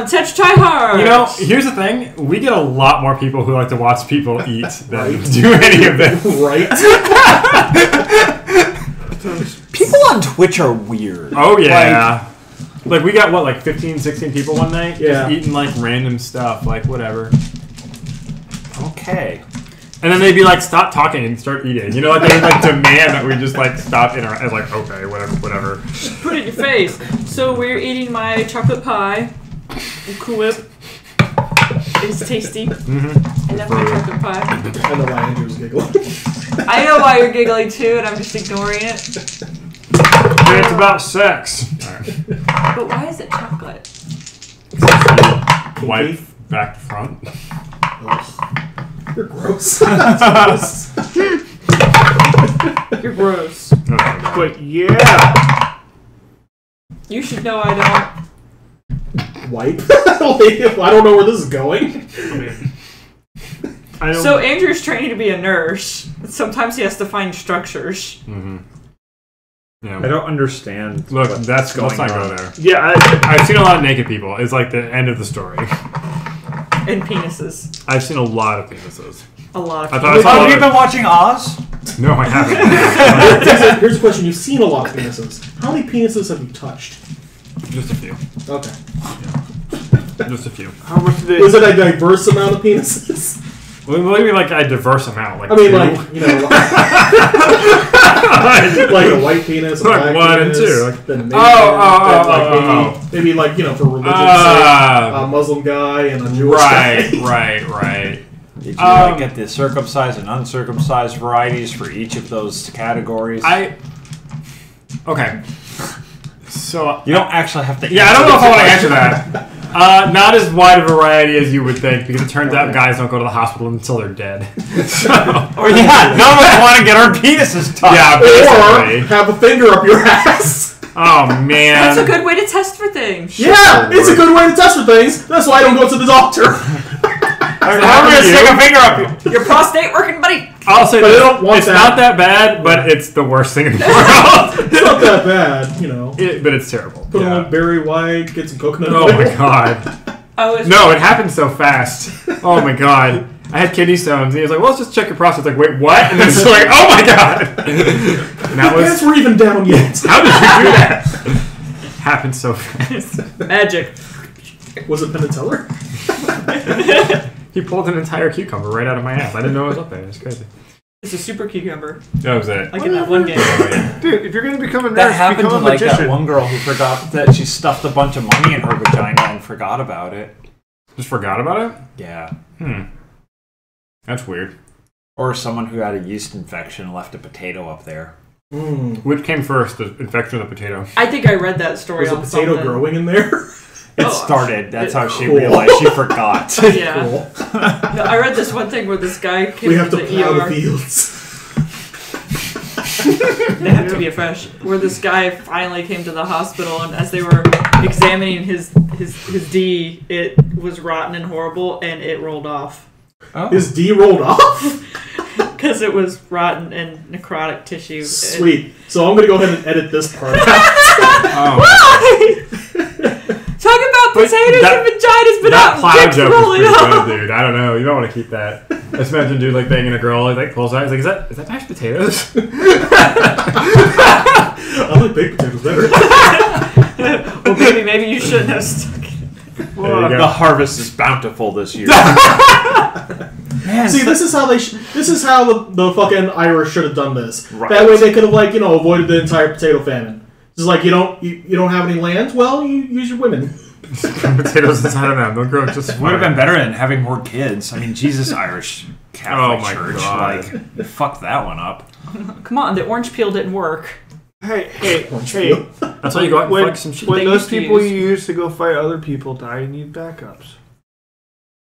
TetrisTryhards! You know, here's the thing. We get a lot more people who like to watch people eat than do any of it. Right? People on Twitch are weird. Oh, yeah. Like we got, what, like 15, 16 people one night? Yeah. Just eating, like, random stuff. Like, whatever. Okay. And then they'd be like, stop talking and start eating. You know, like, they would, like, demand that we just, like, stop interacting. Like, okay, whatever. Put it in your face. So we're eating my chocolate pie. Cool Whip. It's tasty. Mm-hmm. I love my chocolate pie. I know why Andrew's giggling. I know why you're giggling too, and I'm just ignoring it. It's about sex. Right. But why is it chocolate? Wipe back to front. You're gross. You're gross. Okay, But yeah. You should know I don't. Wipe? I don't know where this is going. I don't, So Andrew's training to be a nurse. Sometimes he has to find structures. Mm-hmm. Yeah. I don't understand. Look, what's let's going not on. go there. Yeah, I've seen a lot of naked people. It's like the end of the story. And penises. I've seen a lot of penises. A lot of I penises. thought I saw Have a you lot been watching Oz? of... No, I haven't. Here's a question. You've seen a lot of penises. How many penises have you touched? Just a few. Okay. Just a few. how much did Was it a diverse amount of penises? Well, maybe like a diverse amount. Like I mean, two. like, you know, like a white penis, a Like black one and penis, two, like- then maybe, maybe like, you know, for religion's sake, a Muslim guy and a Jewish guy. Right. Did you like get the circumcised and uncircumcised varieties for each of those categories? Okay. So You don't actually have to. yeah, I don't know if I want to answer that. Not as wide a variety as you would think, because it turns out guys don't go to the hospital until they're dead. So, Or yeah, none of us want to get our penises touched. yeah, Or basically. have a finger up your ass. Oh man. That's a good way to test for things. Yeah, it's a good way to test for things. That's why I don't go to the doctor. I'm going to stick a finger up. Your prostate working, buddy? I'll say But this, they don't want it's that. not that bad, but it's the worst thing in the world. It's not that bad, you know. But it's terrible. Put Yeah. on Barry White, get some coconut Oh oil. my god. No, it happened so fast. Oh my god. I had kidney stones, and he was like, well, let's just check your prostate. It's like, wait, what? And then it's like, oh my god. And that My pants was... were even down yet. How did you do that? Happened so fast. Magic. Was it Penn and Teller? He pulled an entire cucumber right out of my ass. I didn't know it was up there. It's crazy. It's a super cucumber. That was it. Like in that one game. Oh, yeah. Dude, if you're gonna become a nurse, That happened become to a like that magician. one girl who forgot that she stuffed a bunch of money in her vagina and forgot about it. Just forgot about it? Yeah. That's weird. Or someone who had a yeast infection and left a potato up there. Which came first, the infection of the potato? I think I read that story Was a on potato something. growing in there? It started. That's how she Cool. realized she forgot. Yeah. Cool. No, I read this one thing where this guy came We have to to the plow the ER. fields. They have to be fresh. Where this guy finally came to the hospital, and as they were examining his D, it was rotten and horrible, and it rolled off. Oh. His D rolled off? Because it was rotten and necrotic tissue. Sweet. So I'm going to go ahead and edit this part out. Why? Talk about potatoes and vaginas, but that not plow dicks joke is rolling pretty off. good, dude. I don't know. You don't want to keep that. Just imagine dude like banging a girl, he like pulls out. He's like, is that mashed potatoes? I like baked potatoes better. Well, baby, maybe you shouldn't have stuck it. There you go. The harvest is bountiful this year. Man, See, this is how this is how the fucking Irish should have done this. Right. That way they could have avoided the entire potato famine. Just like you don't have any land, well, you use your women. Potatoes inside of them. They'll grow just would have been better than having more kids. I mean, Jesus, Irish Catholic Oh my Church. God. Like, fuck that one up. Come on, the orange peel didn't work. Hey. That's why you go out and When, flex some shit. when They those used to people use- you use to go fight other people die, you need backups.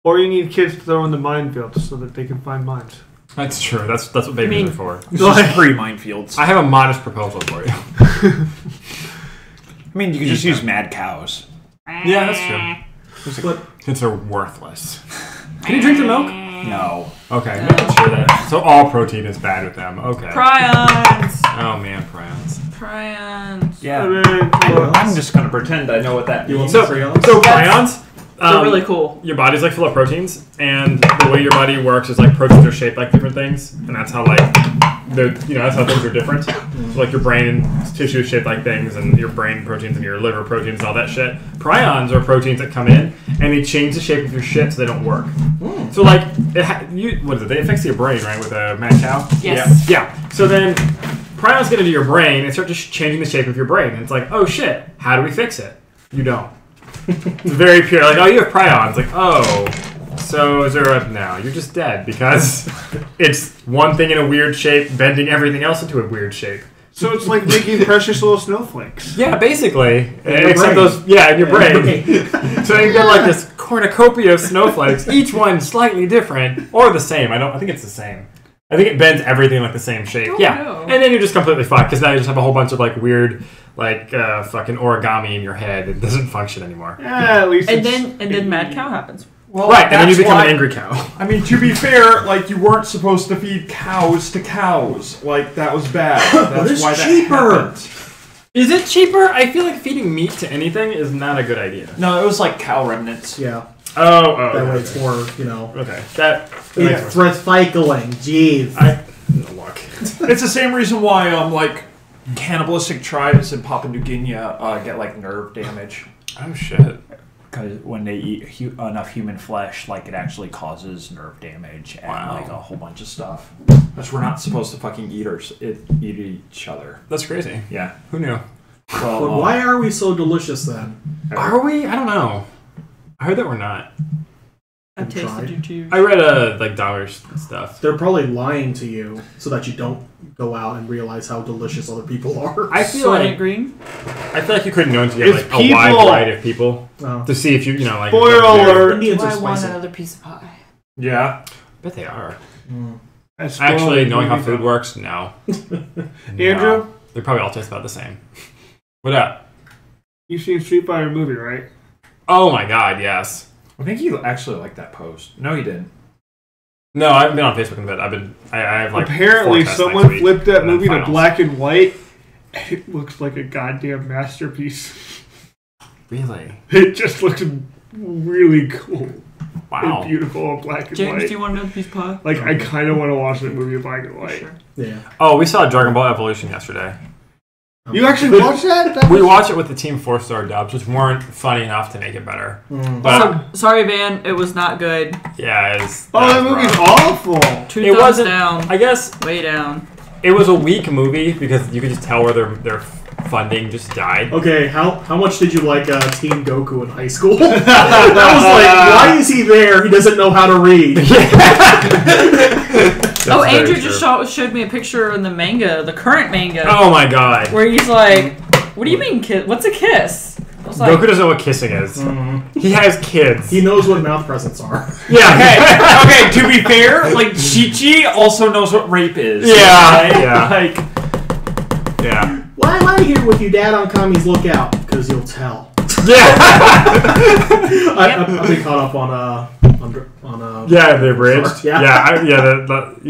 Or you need kids to throw in the minefields so that they can find mines. That's true. That's what babies are for. It's just pre-minefields. I have a modest proposal for you. I mean, you can just use mad cows. Yeah, that's true. Kids are worthless. Can you drink the milk? No. Okay, making sure that. So all protein is bad with them. Okay. Prions. Oh man, prions. Prions. Yeah. I mean, I'm just going to pretend I know what that means. want some crayons? So prions, They're really cool. Your body's like full of proteins, and the way your body works is like proteins are shaped like different things, and that's how like that's how things are different. So like your brain and tissue is shaped like things, and your brain proteins and your liver proteins and all that shit. Prions are proteins that come in and they change the shape of your shit so they don't work. So like what is it? It affects your brain, right? With a mad cow. Yes. Yeah. So then prions get into your brain and start just changing the shape of your brain, and it's like, oh shit, how do we fix it? You don't. It's very pure. Like, oh, you have prions. Like, oh, so is there a... No, you're just dead because it's one thing in a weird shape bending everything else into a weird shape. So it's like making precious little snowflakes. Yeah, basically. Except those... Yeah, in your brain. So you get like this cornucopia of snowflakes, each one slightly different or the same. I think it's the same. I think it bends everything like the same shape. Oh, yeah. no. And then you're just completely fucked because now you just have a whole bunch of like weird... like fucking origami in your head. It doesn't function anymore. Yeah, at least. And then mad cow happens. Well, right, and then you become why, an angry cow. I mean, to be fair, like, you weren't supposed to feed cows to cows. Like, that was bad. That's why that happened. Is it cheaper? I feel like feeding meat to anything is not a good idea. No, it was like cow remnants. Yeah. That way okay. it's more, Okay. That it's recycling. Jeez. Look. It's the same reason why, like, cannibalistic tribes in Papua New Guinea get, like, nerve damage. Oh, shit. Because when they eat enough human flesh, like, it actually causes nerve damage and, like, a whole bunch of stuff. Because we're not supposed to fucking eat each other. That's crazy. Yeah. Who knew? Well, But why are we so delicious then? Are we? I don't know. I heard that we're not. I've tasted you too. I read, like, dollars stuff. They're probably lying to you so that you don't go out and realize how delicious other people are. I feel like green. I feel like you couldn't know until you had, It's like, a wide people. variety of people to see if you like... Spoiler alert. Indians are I want spicy. another piece of pie. yeah. I bet they are. That's Actually, spoiling knowing how movie food though. works, no. Andrew? They probably all taste about the same. What up? You've seen Street Fighter movie, right? Oh my god, yes. I think he actually liked that post. No, he didn't. No, I haven't been on Facebook in a bit. I have like... Apparently, 4 tests someone next week, flipped that and then movie to finals. black and white. And it looks like a goddamn masterpiece. Really? It just looks really cool. Wow. And beautiful in black and James, white. do you want another piece of pie? Like, I kind of want to watch that movie in black and white. Sure. Yeah. Oh, we saw Dragon Ball Evolution yesterday. You actually watched that? We watched it with the Team 4-star dubs, which weren't funny enough to make it better. But Sorry, Van. It was not good. yeah, it's... Oh, that movie's awful. 2 It thumbs wasn't... down. I guess Way down. it was a weak movie because you could just tell where their funding just died. Okay, how much did you like Team Goku in high school? That was like, why is he there? He doesn't know how to read. Oh, very Andrew true. just showed me a picture in the manga, the current manga, Oh my god. where he's like, "What do you mean, kiss? What's a kiss?" I was like, Goku doesn't know what kissing is. He has kids. He knows what mouth presents are. Yeah. Okay, to be fair, like, Chi-Chi also knows what rape is. Yeah, right? yeah. Like, Yeah. Why am I here with you, Dad, on Kami's Lookout? Because you'll tell. Yeah. I've been caught up on Yeah, they're bridged. Yeah. You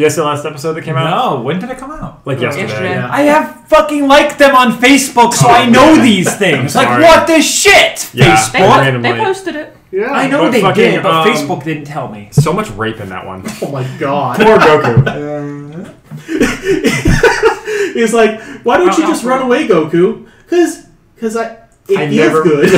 guys see the last episode that came out? no, when did it come out? Like yesterday. Yesterday. Yeah. I have fucking liked them on Facebook, so I know these things. I'm Like, sorry. what the shit, Yeah. they, Facebook? randomly. they posted it. Yeah. I know But they fucking, did, but Facebook didn't tell me. So much rape in that one. Oh my god. Poor Goku. He's like, why don't you just run away, Goku? Because it I feels never- good.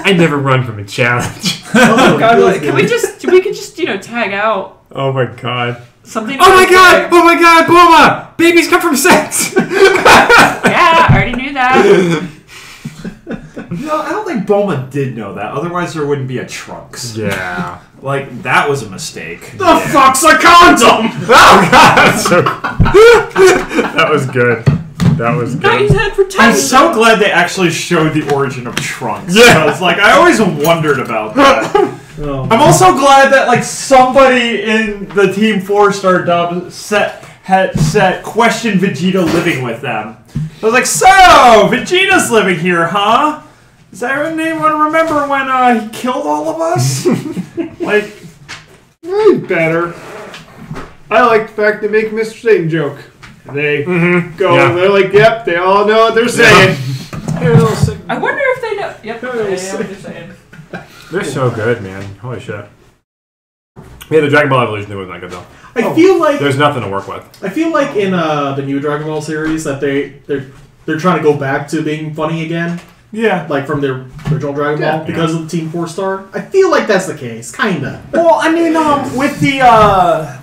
I never run from a challenge. Oh, it God, feels like, good. we could just tag out Oh my god. something. Oh my like- god! Oh my god, Bulma! Babies come from sex! Yeah, I already knew that. No, I don't think Bulma did know that. Otherwise, there wouldn't be a Trunks. Yeah. Like, that was a mistake. The fuck's a condom? Oh god! That's so That was good. That was Got his good. head for 10 I'm so glad they actually showed the origin of Trunks. Yeah. Because, like, I always wondered about that. Oh, I'm also glad that, like, somebody in the Team 4-star dub questioned Vegeta living with them. I was like, so, Vegeta's living here, huh? Does anyone remember when he killed all of us? Like, Better. I like the fact they make a Mr. Satan joke. They go, Yeah. they're like, yep, they all know what they're saying. I wonder if they know. Yep. Yeah, what you're saying. They're so good, man. Holy shit. Yeah, the Dragon Ball Evolution thing was not good though. I feel like there's nothing to work with. I feel like in the new Dragon Ball series that they're trying to go back to being funny again. Yeah. Like from their original Dragon Ball because of the Team 4-Star. I feel like that's the case, kinda. Well, I mean, with the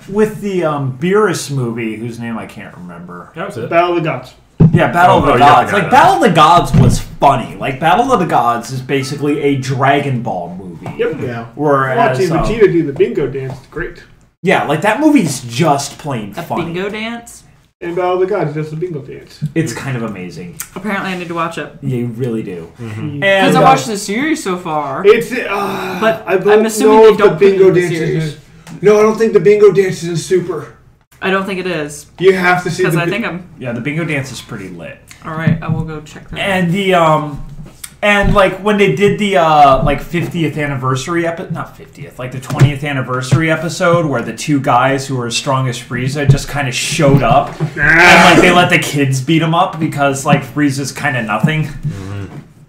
Beerus movie, whose name I can't remember. That was it. Battle of the Gods. Yeah, Battle of the Gods. Like, Battle of the Gods was funny. Like, Battle of the Gods is basically a Dragon Ball movie. Yep. Yeah. Watching Vegeta do the bingo dance is great. Yeah, like, that movie's just plain A funny. bingo dance? And Battle of the Gods does the bingo dance. It's kind of amazing. Apparently I need to watch it. You really do. Mm-hmm. Because I watched the series so far. It's but I don't I'm assuming know they if don't the bingo put it in the dance series. No, I don't think the bingo dance is in Super. I don't think it is. You have to see Because the I think I'm... Yeah, the bingo dance is pretty lit. Alright, I will go check that out. And the, and, like, when they did the, 50th anniversary not 50th, like, the 20th anniversary episode where the two guys who were as strong as Frieza just kind of showed up. And, like, they let the kids beat him up because, like, Frieza's kind of nothing.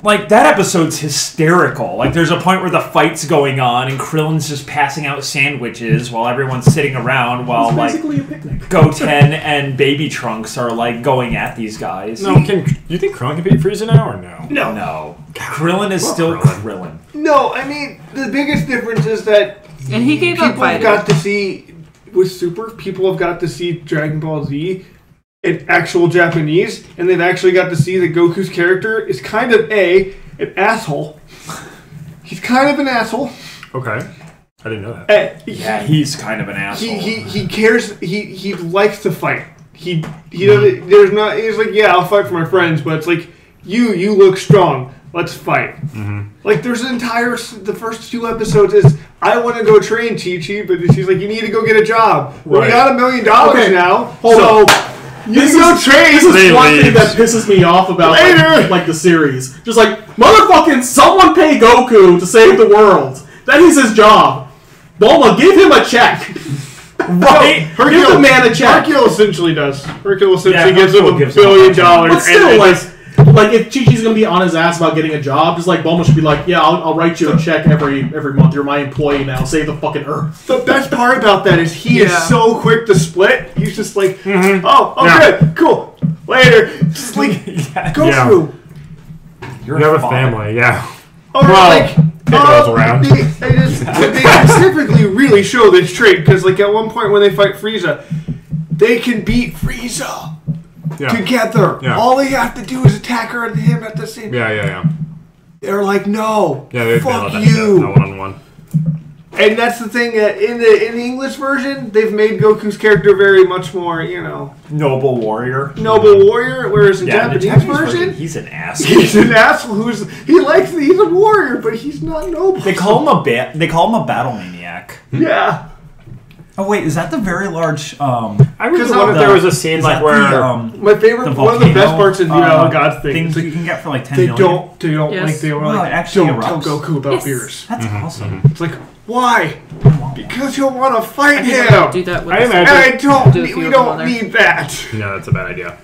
Like, that episode's hysterical. Like, there's a point where the fight's going on and Krillin's just passing out sandwiches while everyone's sitting around while, It's like, basically a picnic. Goten and Baby Trunks are, like, going at these guys. No, you think Krillin can beat Frieza now or no? No. Krillin is still Krillin. No, I mean, the biggest difference is that And he gave up people have fighting. got to see, with Super, people have got to see Dragon Ball Z in actual Japanese, and they've actually got to see that Goku's character is kind of an asshole. He's kind of an asshole. Okay. I didn't know that. Yeah, he's kind of an asshole. He cares, he likes to fight. He doesn't, there's not, he's like, yeah, I'll fight for my friends, but it's like, you look strong. Let's fight. Like, there's an entire, the first 2 episodes is, I want to go train Chi-Chi, but she's like, you need to go get a job. Well, we got $1 million now, Hold on. This is one thing that pisses me off about like the series. Just like, motherfucking someone pay Goku to save the world. That is his job. Bulma, give him a check. Right? Give the man a check. Hercule essentially does. Hercule essentially Yeah, gives him Hercule $1 gives him billion. But still, and like if Chi-Chi's gonna be on his ass about getting a job, just like Bulma should be like, yeah, I'll write you a check every month. You're my employee now. Save the fucking Earth. the best part about that is he is so quick to split. He's just like, good, cool, later. Just like, go through. You have a family, yeah. Piccolo's around. They specifically really show this trait because, like, at one point when they fight Frieza, they can beat Frieza together. Yeah. All they have to do is attack her and him at the same. Yeah. They're like, no, Yeah, fuck that you. shit, one-on-one. And that's the thing. In the English version, they've made Goku's character very much more, Noble warrior. noble warrior. Whereas in Yeah, the Japanese Japanese version, he's an asshole. he's an asshole he's a warrior, but he's not noble. They call him a battle maniac. Yeah. Oh wait, is that the very large? I really wonder if there was a scene like where My favorite, the one of the best volcano, parts in Battle of Gods things thing. you can get for like 10 They million. don't Yes. like they were Wow, like it actually don't tell erupts. Goku about Yes. Beerus. That's awesome. It's like, why? Because you'll want to fight I think I'm him. gonna do that with I this. imagine- And I don't. Do a few We of them on don't there. need that. No, that's a bad idea.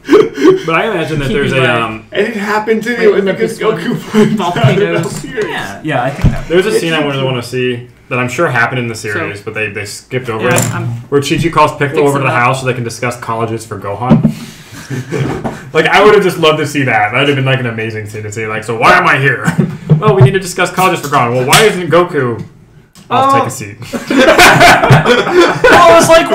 But I imagine that Keep there's me a right. And it happens Wait, anyway look at because this one. Goku finds out about Volcanoes. Beerus. Yeah, I think that. there's a scene I really want to see that I'm sure happened in the series, but they skipped over Yeah, it. I'm Where Chi-Chi calls Piccolo over to the fixing that. house so they can discuss colleges for Gohan. Like, I would have just loved to see that. That would have been like an amazing scene to see. Like, so why am I here? Well, we need to discuss colleges for Gohan. Well, why isn't Goku? I'll take a seat. Well, it's like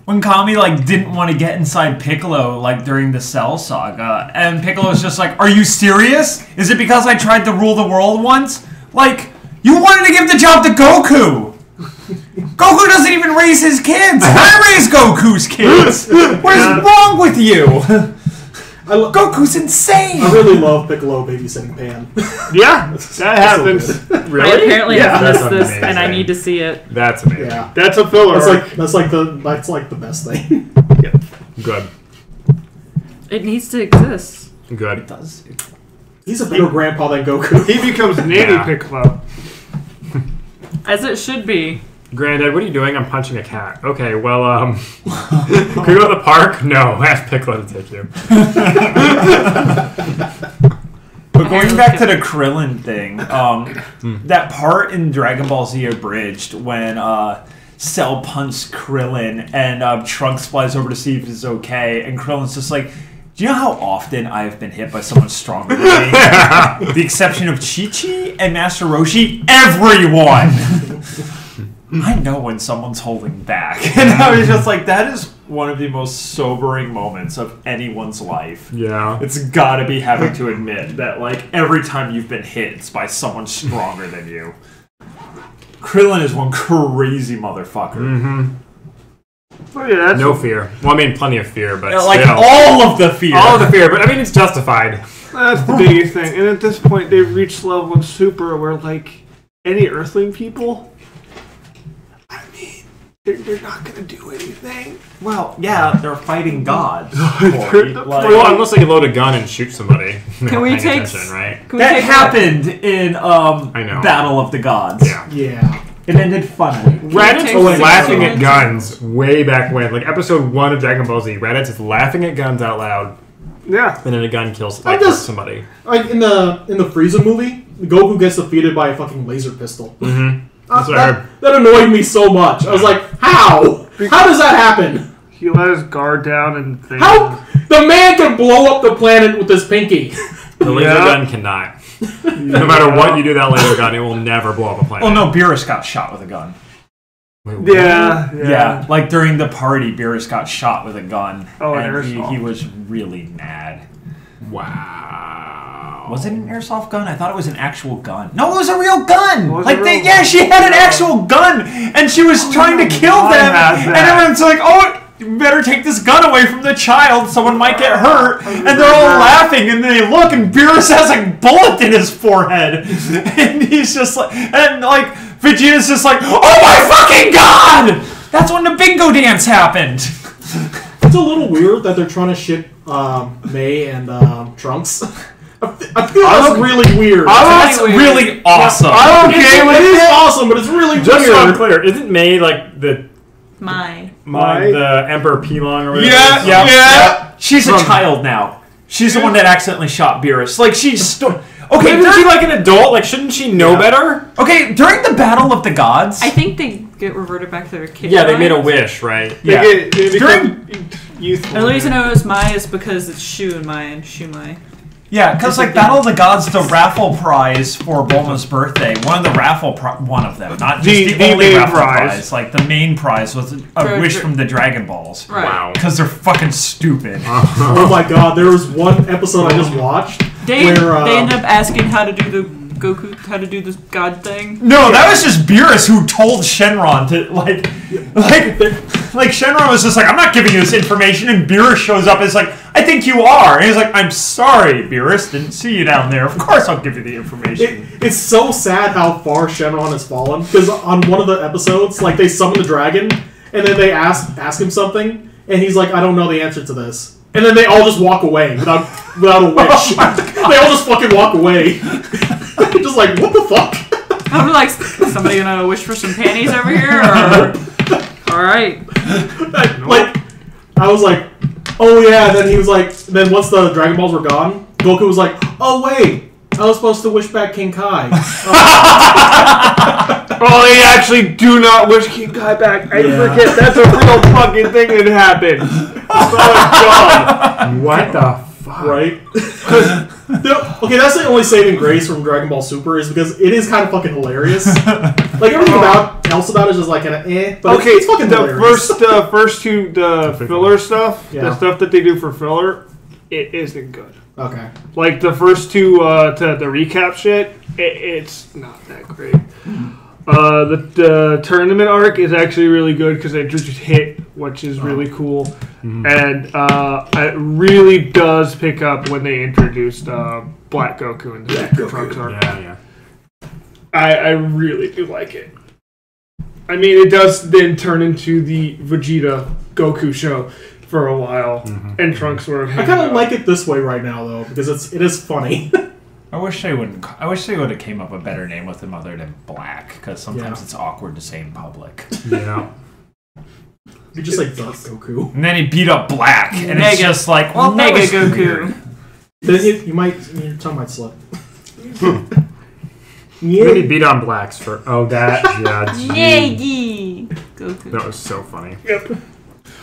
when Kami like didn't want to get inside Piccolo like during the Cell Saga, and Piccolo's just like, "Are you serious? Is it because I tried to rule the world once? Like, you wanted to give the job to Goku. Goku doesn't even raise his kids. I raise Goku's kids. What is wrong with you? Goku's insane." I really love Piccolo babysitting Pan. Yeah, that happens. Really? I apparently have That's missed this, and I amazing. need to see it. That's amazing. Yeah, That's a filler. that's like the best thing. Good. It needs to exist. Good. He's a better grandpa than Goku. He becomes Nanny Yeah. Piccolo. As it should be. Granddad, what are you doing? I'm punching a cat. Okay, well, can we go to the park? No, ask Piccolo to take you. But going back to the Krillin thing, that part in Dragon Ball Z Abridged when Cell punched Krillin and Trunks flies over to see if it's okay, and Krillin's just like, do you know how often I've been hit by someone stronger than me? With the exception of Chi-Chi and Master Roshi, everyone! I know when someone's holding back. And I was just like, that is one of the most sobering moments of anyone's life. Yeah. It's gotta be having to admit that, like, every time you've been hit, it's by someone stronger than you. Krillin is one crazy motherfucker. Mm-hmm. Oh, yeah, that's No fear. Well, I mean, plenty of fear, but Like, still. all of the fear. All of the fear, but I mean, it's justified. That's the biggest thing. And at this point, they've reached the level of Super where, like, any Earthling people, I mean, they're not going to do anything. Well, yeah, they're fighting gods. Well, unless they can load a gun and shoot somebody. Can we take right? That happened in I know. Battle of the Gods. Yeah. Yeah. It ended funny. Raditz take was the laughing gun? at guns way back when, like episode 1 of Dragon Ball Z. Raditz is laughing at guns out loud, Yeah. and then a gun kills I'm just- somebody. Like in the Frieza movie, Goku gets defeated by a fucking laser pistol. Mm-hmm. That's what I heard. That annoyed me so much. I was like, how? How does that happen? He let his guard down and things. How? The man can blow up the planet with his pinky. The laser Yeah. gun cannot. No matter what you do, that laser gun, it will never blow up a planet. Oh no, Beerus got shot with a gun. Wait, what? Yeah. Like during the party, Beerus got shot with a gun. Oh, an and airsoft. he was really mad. Wow. Was it an airsoft gun? I thought it was an actual gun. No, it was a real gun! Was Like, it real? yeah, she had an actual gun! And she was trying to kill I them! had And that. everyone's like, oh, you better take this gun away from the child, someone might get hurt. And they're all laughing, and they look, and Beerus has a bullet in his forehead. And he's just like, and like, Vegeta's just like, oh my fucking god! That's when the bingo dance happened! It's a little weird that they're trying to ship May and Trunks. I feel that's really weird. That's really awesome. I'm okay It with is it. awesome, but it's really Just so I'm weird. clear, isn't May like the My. the Emperor Pilong or whatever? Yeah, Yeah. yeah. She's a From- child now. She's the one that accidentally shot Beerus. Like, she's... Okay, Isn't she like an adult? Like, shouldn't she know better? okay, during the Battle of the Gods... I think they get reverted back to their kid. Yeah, they made a minds. wish, right? Yeah. They become youthful. And the reason I know it's Mai is because it's Shu and Mai and Shu Mai. Yeah, because, like, Battle of the Gods, the raffle prize for Bulma's birthday, one of them, not just The the only main raffle prize. prize. Like, the main prize was a wish from the Dragon Balls. Right. Wow. Because they're fucking stupid. Oh my god, there was one episode I just watched They where they end up asking how to do the Goku, how to do this god thing. No, that was just Beerus who told Shenron to, like Shenron was just like, I'm not giving you this information, and Beerus shows up and is like, I think you are. And he's like, I'm sorry, Beerus, didn't see you down there. Of course I'll give you the information. It's so sad how far Shenron has fallen, because on one of the episodes, like, they summon the dragon, and then they ask him something, and he's like, I don't know the answer to this. And then they all just walk away without a wish. They all just fucking walk away. Just like, what the fuck? I'm like, somebody gonna wish for some panties over here? Or... Alright. Like, I was like, oh yeah, then he was like, then once the Dragon Balls were gone, Goku was like, oh wait, I was supposed to wish back King Kai. Oh, they actually do not wish King Kai back. I forget. That's a real fucking thing that happened. Oh, God. What the fuck? Right? Okay, that's the only saving grace from Dragon Ball Super is because it is kind of fucking hilarious. Like, everything else about it is just like an but Okay, it's fucking the hilarious. first two, the filler stuff, Yeah. the stuff that they do for filler, it isn't good. Okay. Like, the first two, to the recap shit, it's not that great. The tournament arc is actually really good because they just hit, which is really cool. Mm-hmm. And it really does pick up when they introduced Black Goku in the Trunks arc. Yeah. I really do like it. I mean, it does then turn into the Vegeta Goku show for a while, and Trunks sort of. I kind of like it this way right now though because it is funny. I wish they would have came up with a better name with him other than Black, because sometimes it's awkward to say in public. Yeah. You just like Dark Goku. And then he beat up Black, and it's Mega. just like, well, that Mega was Goku. weird. Then your tongue might slip. Maybe beat on blacks for that. Yeah, Yay! Goku. that was so funny. Yep.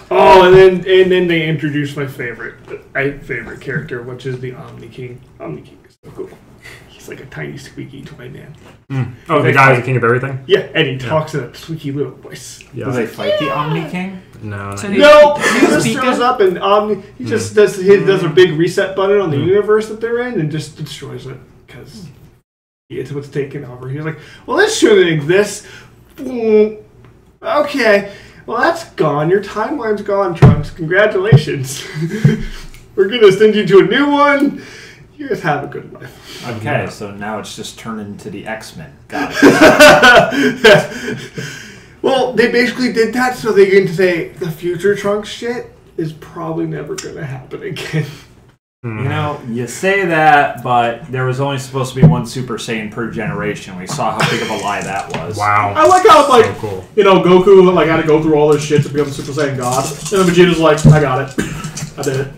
Oh, and then they introduced my favorite character, which is the Omni King. Omni King is so cool. He's like a tiny squeaky toy man. Oh, the guy who's the king of everything? Yeah, and he talks in a squeaky little voice. Yeah. Do they fight the Omni King? No, So no. No, he just shows up and he just does a big reset button on the universe that they're in and just destroys it because it's what's taken over. He's like, well, this shouldn't exist. Okay, well, that's gone. Your timeline's gone, Trunks. Congratulations. We're gonna send you to a new one. You guys have a good life. Okay, so now it's just turned into the X-Men. Got it. Well, they basically did that so they can say the future Trunks shit is probably never going to happen again. You know, you say that, but there was only supposed to be one Super Saiyan per generation. We saw how big of a lie that was. Wow. I like how So cool. Goku had to go through all this shit to become Super Saiyan God, and then Vegeta's like, I got it, I did it.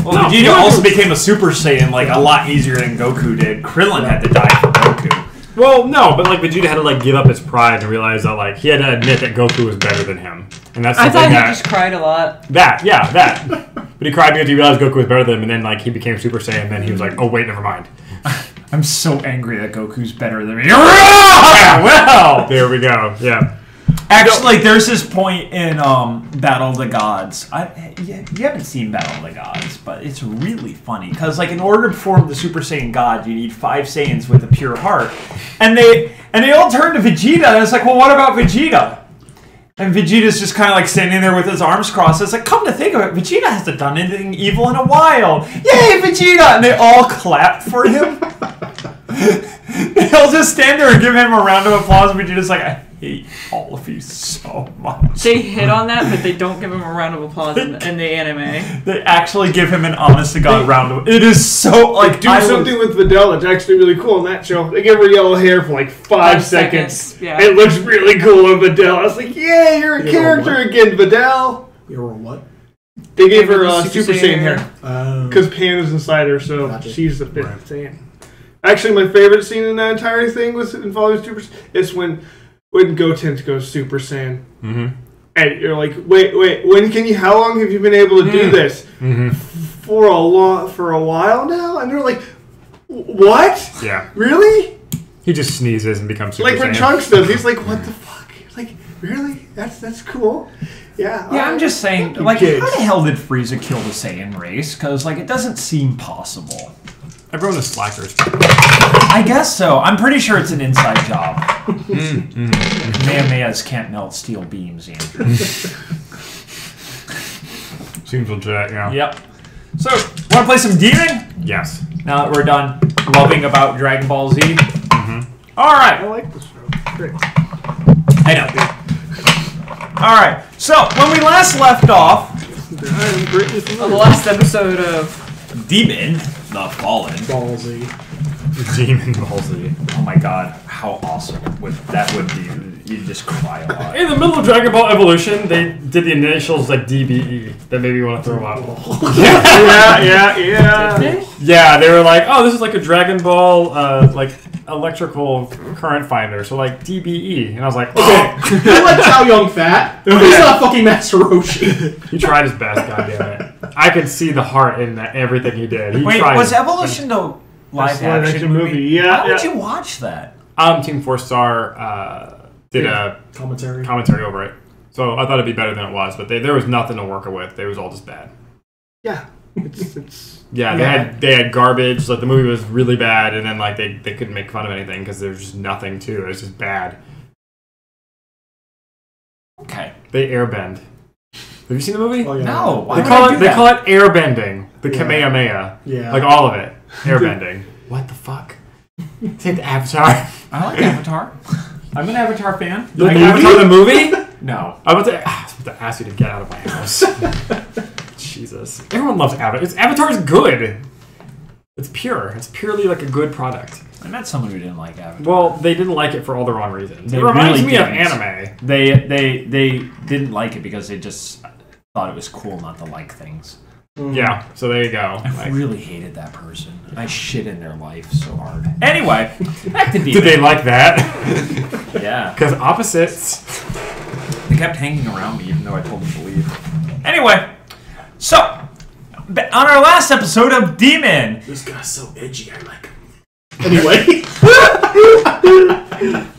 Well, Vegeta also became a Super Saiyan a lot easier than Goku did. Krillin had to die for Goku. Well, no, but Vegeta had to give up his pride and realize that he had to admit that Goku was better than him, and that's I something thought he that just cried a lot. that. But he cried because he realized Goku was better than him, and then he became Super Saiyan, and then he was like, oh wait, never mind. I'm so angry that Goku's better than me. Well, There we go. Yeah. actually, there's this point in Battle of the Gods. You haven't seen Battle of the Gods, but it's really funny because, in order to form the Super Saiyan God, you need 5 Saiyans with a pure heart, and they all turn to Vegeta, and it's like, well, what about Vegeta? And Vegeta's just kind of standing there with his arms crossed. It's come to think of it, Vegeta hasn't done anything evil in a while. Yay, Vegeta! And they all clap for him. They all just stand there and give him a round of applause. Vegeta's like, I hate all of you so much. They hit on that, but they don't give him a round of applause in the anime. They actually give him an honest-to-God round of... It is so, Do something with Videl that's actually really cool in that show. They give her yellow hair for 5 seconds. Yeah. It looks really cool in Videl. I was like, yay, you're a character again, Videl. You're on what? They gave her Super Super Saiyan Saiyan hair. Because Pan is inside her, so Gotcha. she's the 5th Saiyan. Actually, my favorite scene in that entire thing was involving Super Saiyan. It's when Goten goes Super Saiyan. Mm-hmm. And you're like, wait, how long have you been able to do this? Mm-hmm. For a while now? And they're like, what? Yeah. Really? He just sneezes and becomes Super Like when Saiyan. Trunks does, he's like, what the fuck? Like, really? That's cool. Yeah. Yeah, I'm just saying, You how kids. the hell did Frieza kill the Saiyan race? Because, it doesn't seem possible. Everyone is slackers. I guess so. I'm pretty sure it's an inside job. Kamehamehas can't melt steel beams, Andrew. Seems legit, yeah. Yep. So, want to play some Demon? Yes. Now that we're done loving about Dragon Ball Z. All I right. like this show. Great. I know. All right. So, when we last left off, On the last episode of Demon, the Fallen. Ballsy. Demon Ball Z. Oh my god, how awesome that would be. You'd just cry a lot. In the middle of Dragon Ball Evolution, they did the initials DBE. That made me want to throw up. Yeah. Yeah, they were like, oh, this is a Dragon Ball, electrical current finder. So, DBE. And I was like, okay. You like Chow Yun Fat? He's not fucking Master Roshi. He tried his best, goddammit. I could see the heart in everything he did. He Wait, tried was his- Evolution the live live action action movie? movie, yeah, Why would yeah. you watch that? Team 4-Star did a Commentary. commentary over it. So I thought it'd be better than it was, but there was nothing to work with. It was all just bad. Yeah. It's Yeah, they had garbage. The movie was really bad, and then they couldn't make fun of anything because there was just nothing to it. It was just bad. Okay. They airbend. Have you seen the movie? Oh, yeah. No. Why They would call I it do they that? call it airbending. The Yeah. Kamehameha. Yeah. All of it. Airbending. What the fuck? Say the Avatar. I like Avatar. I'm an Avatar fan. The Avatar the movie? No. I was about to ask you to get out of my house. Jesus. Everyone loves Avatar. Avatar is good. It's pure. It's purely a good product. I met someone who didn't like Avatar. Well, they didn't like it for all the wrong reasons. They It reminds really me of didn't. anime. They didn't like it because they just thought it was cool not to like things. Yeah, so there you go. I really hated that person. I shit in their life so hard. Anyway, back to D-Man. Did they like that? Yeah. Because opposites. They kept hanging around me even though I told them to leave. Anyway, so, on our last episode of Demon. This guy's so edgy, I like him. Anyway.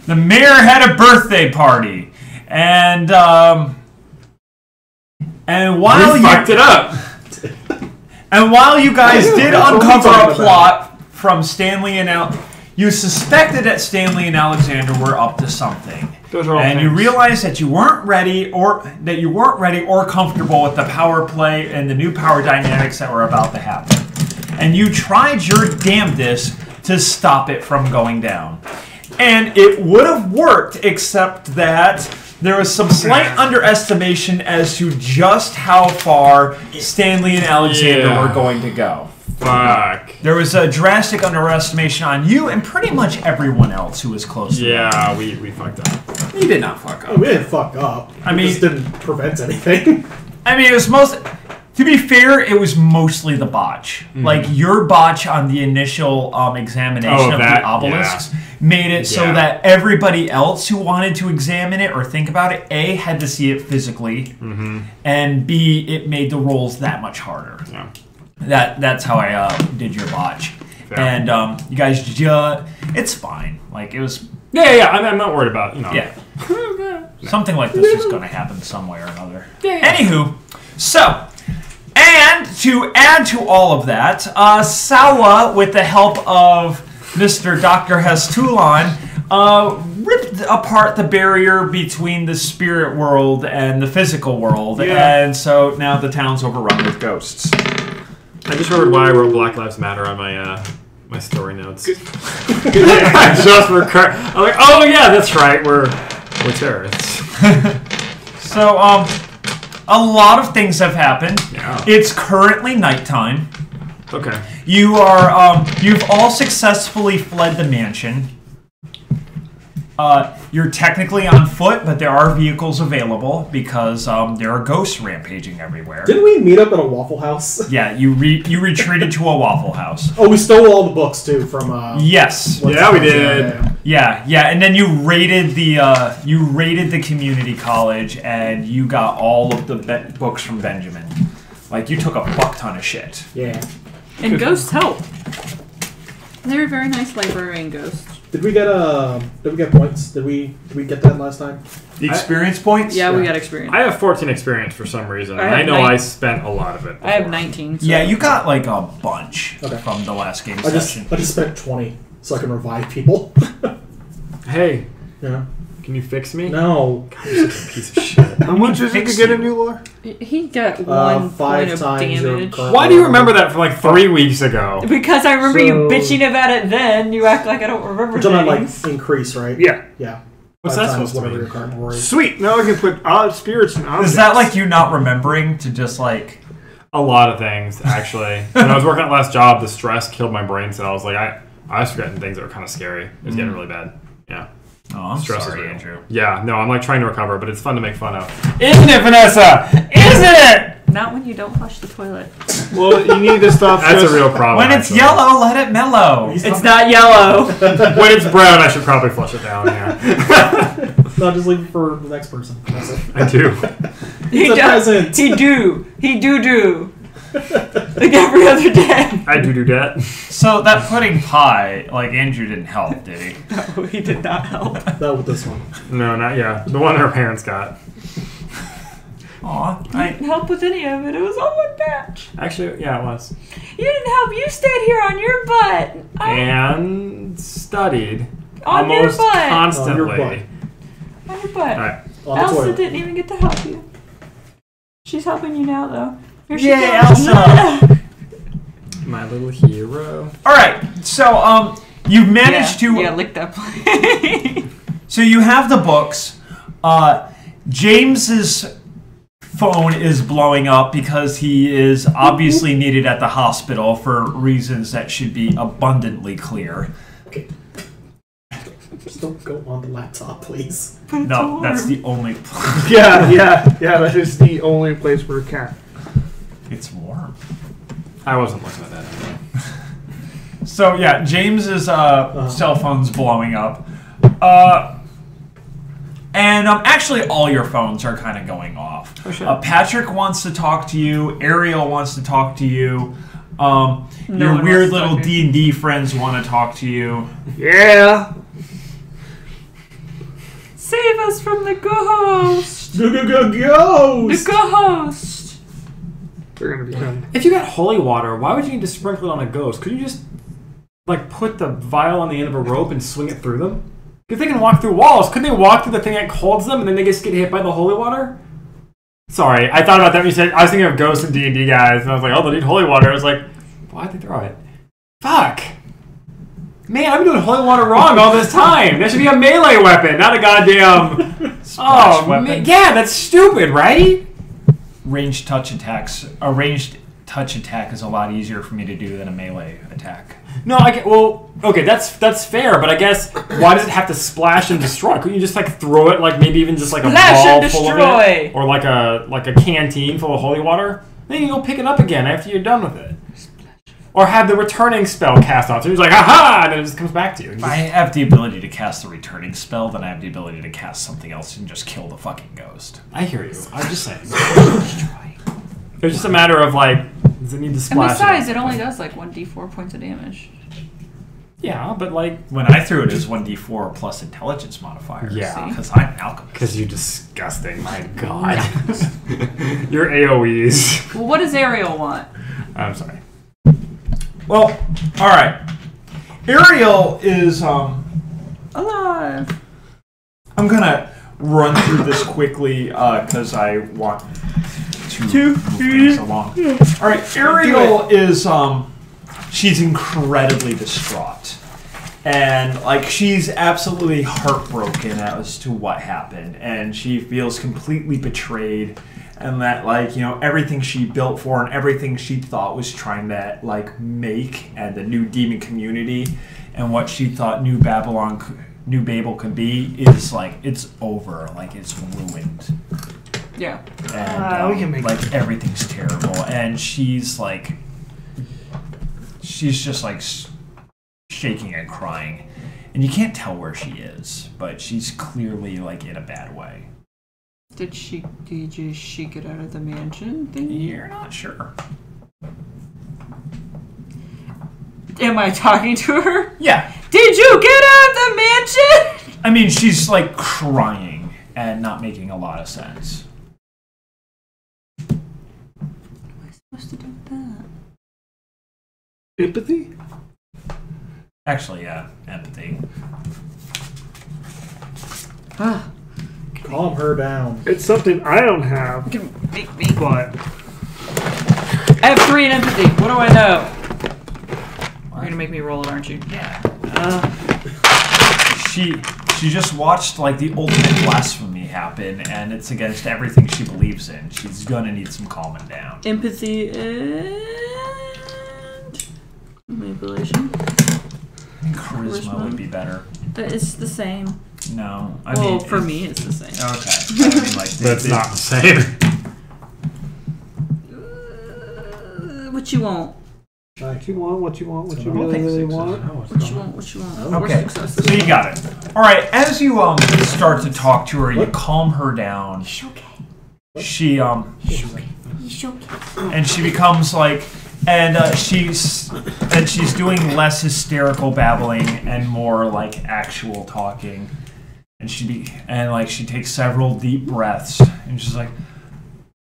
The mayor had a birthday party. And while You fucked it up. And while you guys did uncover a plot from Stanley and you suspected that Stanley and Alexander were up to something. Those are all And things. you realized that you weren't ready or comfortable with the power play and the new power dynamics that were about to happen. And you tried your damnedest to stop it from going down. And it would have worked, except that there was some slight underestimation as to just how far Stanley and Alexander were going to go. Fuck. There was a drastic underestimation on you and pretty much everyone else who was close to you. Yeah, we fucked up. You did not fuck up. We didn't fuck up. We just didn't prevent anything. I mean, it was to be fair, it was mostly the botch. Like, your botch on the initial examination of the obelisks made it so that everybody else who wanted to examine it or think about it, A, had to see it physically, and B, it made the rolls that much harder. Yeah. That's how I did your botch. Fair. And you guys it's fine. Like, it was... Yeah, I'm not worried about, Yeah. Something like this is going to happen some way or another. Anywho, so... And to add to all of that, Sawa, with the help of Mr. Dr. Hestulan, ripped apart the barrier between the spirit world and the physical world, and so now the town's overrun with ghosts. I just remembered why I wrote Black Lives Matter on my my story notes. I just recur. I'm like, oh yeah, that's right. We're terrorists. So, a lot of things have happened. Yeah. It's currently nighttime. Okay. You are, you've all successfully fled the mansion. You're technically on foot, but there are vehicles available because there are ghosts rampaging everywhere. Didn't we meet up at a Waffle House? Yeah, you retreated to a Waffle House. Oh, we stole all the books too from. Yes. Yeah, we did. Yeah, and then you raided the community college, and you got all of the books from Benjamin. Like, you took a fuck ton of shit. Yeah. And ghosts help. They're a very nice librarian ghost. Did we get points? Did we get that last time? The experience points? Yeah, we got experience. I have 14 experience for some reason. I know I spent a lot of it before. I have 19. So. Yeah, you got like a bunch from the last game session. I just spent 20 so I can revive people. Hey. Yeah. Can you fix me? No. God, you're such a piece of shit. How much is it to get a new lore? He got 1 point of damage. Why do you remember that from like 3 weeks ago? Because I remember you bitching about it then. You act like I don't remember Which I'm things. like increase, right? Yeah. Yeah. What's that supposed to whatever mean? your current lore is. Sweet. Now I can put odd spirits and objects. Is that like you not remembering to just like... A lot of things, actually. When I was working at last job, the stress killed my brain cells. Like, I was forgetting things that were kind of scary. It was getting really bad. Yeah. Oh, I'm Stress is sorry, real. Andrew. Yeah, no, I'm like trying to recover, but it's fun to make fun of. Isn't it, Vanessa? Isn't it? Not when you don't flush the toilet. Well, you need to stop. That's a real problem. When it's actually. yellow, let it mellow. It's not yellow. When it's brown, I should probably flush it down. Yeah. No, just leave it for the next person. That's it. I do. It's a present. He do. Like every other day. I do that. So that pudding pie, like Andrew didn't help, did he? No, he did not help. Not with this one. No, not yeah. The one her parents got. Aw, You didn't help with any of it. It was all one batch. Actually, yeah, it was. You didn't help. You stayed here on your butt. And studied On your almost butt. constantly. On your butt. On your butt. All right. On the Elsa toilet. didn't even get to help you. She's helping you now, though. Here she Yay, goes. Elsa. My little hero. All right, so you've managed to. Yeah, lick that plate. So you have the books. James's phone is blowing up because he is obviously needed at the hospital for reasons that should be abundantly clear. Okay. Just don't go on the laptop, please. No, that's the only. Yeah, that is the only place for a cat. It's warm. I wasn't looking at that anyway. So yeah, James's cell phone's blowing up, and actually all your phones are kind of going off. Oh, shit. Patrick wants to talk to you. Ariel wants to talk to you. No Your one weird wants to little talk to you. D&D friends want to talk to you. Yeah. Save us from the ghost! Ghost! The ghost! They're gonna become. If you got holy water, why would you need to sprinkle it on a ghost? Could you just like put the vial on the end of a rope and swing it through them? If they can walk through walls, couldn't they walk through the thing that holds them and then they just get hit by the holy water? Sorry, I thought about that when you said I was thinking of ghosts and D&D guys, and I was like, oh, they need holy water. I was like, why'd they throw it? Fuck. Man, I've been doing holy water wrong all this time. That should be a melee weapon, not a goddamn. Splash weapon. Man, yeah, that's stupid, right? Ranged touch attacks. A ranged touch attack is a lot easier for me to do than a melee attack. No, I get. Well, okay, that's fair, but I guess why does it have to splash and destroy? Couldn't you just like throw it, like maybe even just like a Splash ball and full of destroy! it, or like a canteen full of holy water? Then you go pick it up again after you're done with it. Or have the returning spell cast on, so he's like, aha, and then it just comes back to you. If I have the ability to cast the returning spell, then I have the ability to cast something else and just kill the fucking ghost. I hear you. I'm just saying. It's just a matter of like, does it need to And splash? besides, it only does like 1d4 points of damage. Yeah, but like, When I threw it as 1d4 plus intelligence modifier. Yeah. Because I'm an alchemist. because you're disgusting. My God, your AOE's. Well, what does Ariel want? I'm sorry. Well, alright. Ariel is, Alive! I'm gonna run through this quickly, because I want to move things along. Alright, Ariel is, she's incredibly distraught. And, like, she's absolutely heartbroken as to what happened. And she feels completely betrayed. And that, like, you know, everything she built for and everything she thought was trying to, like, make and the new demon community and what she thought New Babel could be is, like, it's over. Like, it's ruined. Yeah. And, we can make like, everything's terrible. And she's, like, she's just, like, shaking and crying. And you can't tell where she is, but she's clearly, like, in a bad way. Did she get out of the mansion thingy? You're not sure. Am I talking to her? Yeah. Did you get out of the mansion? I mean, she's like crying and not making a lot of sense. What am I supposed to do with that? Empathy? Actually, yeah, empathy. Ah, Calm her down. It's something I don't have, you can make me. but I have 3 in empathy. What do I know? You're gonna make me roll it, aren't you? Yeah. She just watched like the ultimate blasphemy happen, and it's against everything she believes in. She's gonna need some calming down. Empathy and manipulation. I think charisma would be better. It's the same. No, I Well, mean for me, it's the same. Okay. I mean, like, That's not the same. What you want? what you want, what you want, what you I'll take really 6. want. What you want? What you want? Okay, Where's success? so you got it. All right, as you start to talk to her, you calm her down. She and she becomes like, and she's doing less hysterical babbling and more like actual talking. And she takes several deep breaths and she's like,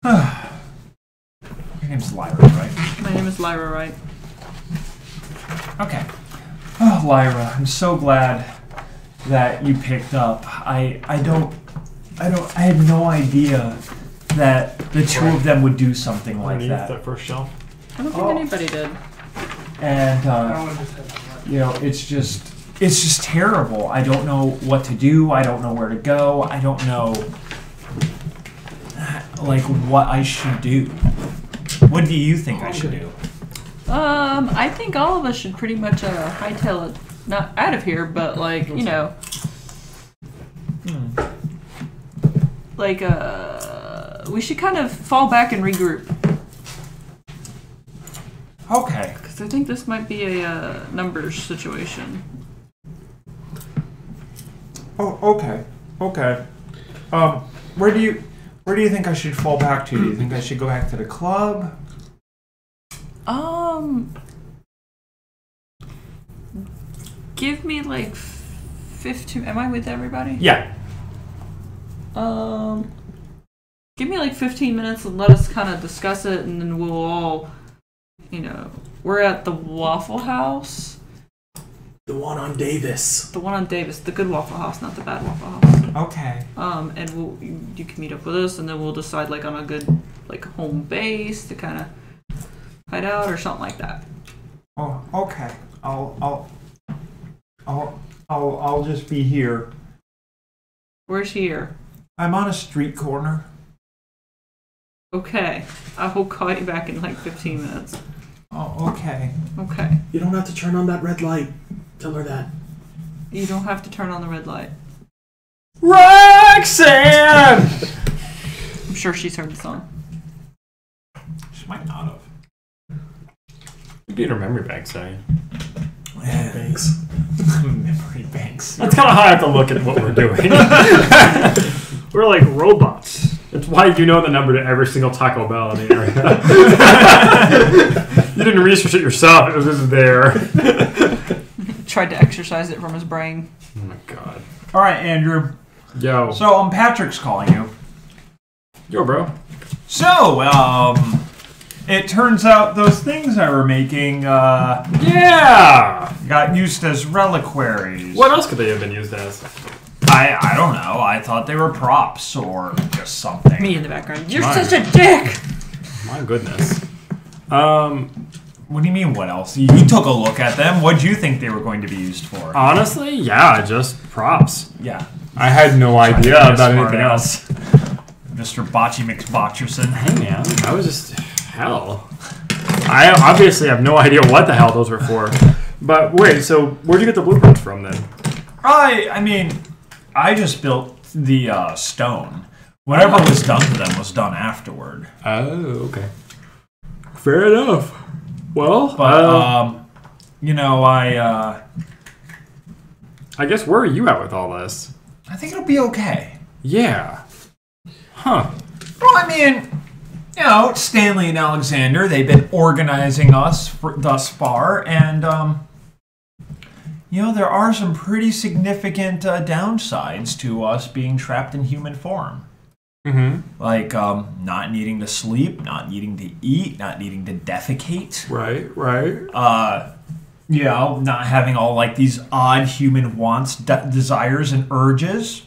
your name's Lyra, right? My name is Lyra, right? Okay. Oh, Lyra, I'm so glad that you picked up. I had no idea that the two of them would do something like Underneath that. first shelf. I don't think anybody did. And you know, it's just terrible. I don't know what to do. I don't know where to go. I don't know like what I should do. What do you think I should do? I think all of us should pretty much hightail it, not out of here, but like, you know, like we should kind of fall back and regroup. Okay. Because I think this might be a numbers situation. Oh, okay. Where do you think I should fall back to? Do you think I should go back to the club? Give me like 15. Am I with everybody? Yeah. Give me like 15 minutes and let us kind of discuss it, and then we'll all, we're at the Waffle House. The one on Davis. The one on Davis, the good Waffle House, not the bad Waffle House. Okay. And you can meet up with us, and then we'll decide like on a good like home base to kind of hide out or something like that. Oh, okay. I'll just be here. Where's here? I'm on a street corner. Okay, I will call you back in like 15 minutes. Oh, okay. Okay. You don't have to turn on that red light. Tell her that. You don't have to turn on the red light. Roxanne! I'm sure she's heard the song. She might not have. You'd be in her memory bank, say. Thanks. Memory banks. That's kind of how I have to look at what we're doing. We're like robots. It's why you know the number to every single Taco Bell in the area. You didn't research it yourself. It was just there. Tried to exercise it from his brain. Oh my god. All right, Andrew. Yo. So, Patrick's calling you. Yo, bro. So, it turns out those things I were making, Yeah! got used as reliquaries. What else could they have been used as? I don't know. I thought they were props or just something. Me in the background. You're Mine. such a dick! My goodness. What do you mean, what else? You took a look at them. What do you think they were going to be used for? Honestly, yeah, just props. Yeah. I had no idea Trying to be a about smart anything ass. else. Mr. Botchy McBotcherson. Hey, man, I was just... Hell. I obviously have no idea what the hell those were for. But wait, so where'd you get the blueprints from, then? I mean, I just built the stone. Whatever was done to them was done afterward. Oh, okay. Fair enough. Well, But, I guess where are you at with all this? I think it'll be okay. Yeah. Huh. Well, I mean, Stanley and Alexander, they've been organizing us thus far, and, there are some pretty significant downsides to us being trapped in human form. Mm-hmm. Like, not needing to sleep, not needing to eat, not needing to defecate. Right. Not having all, like, these odd human wants, desires, and urges.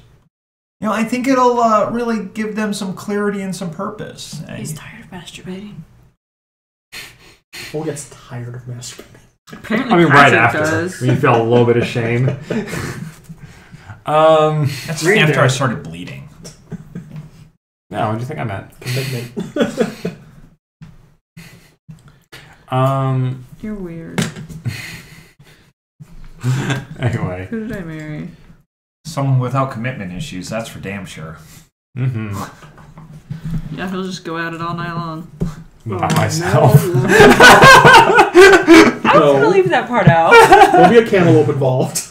I think it'll really give them some clarity and some purpose. He's tired of masturbating. Who gets tired of masturbating? Apparently I mean, right Patrick after. does. When you feel a little bit of shame. That's after I started bleeding. No, what do you think I meant? Commitment. You're weird. Anyway. Who did I marry? Someone without commitment issues, that's for damn sure. Mm-hmm. Yeah, he'll just go at it all night long. By myself. I'm gonna leave that part out. There'll be a cantaloupe involved.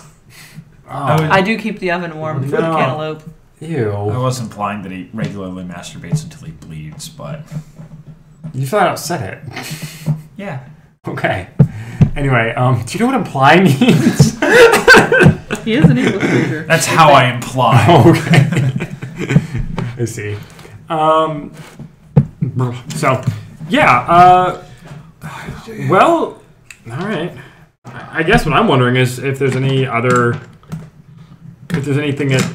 I do keep the oven warm for the No. cantaloupe. Ew. I was implying that he regularly masturbates until he bleeds, but... You flat out said it. Yeah. Okay. Anyway, do you know what imply means? He is an English major. That's how I imply. Okay. I see. So, yeah, well, alright. I guess what I'm wondering is if there's anything that...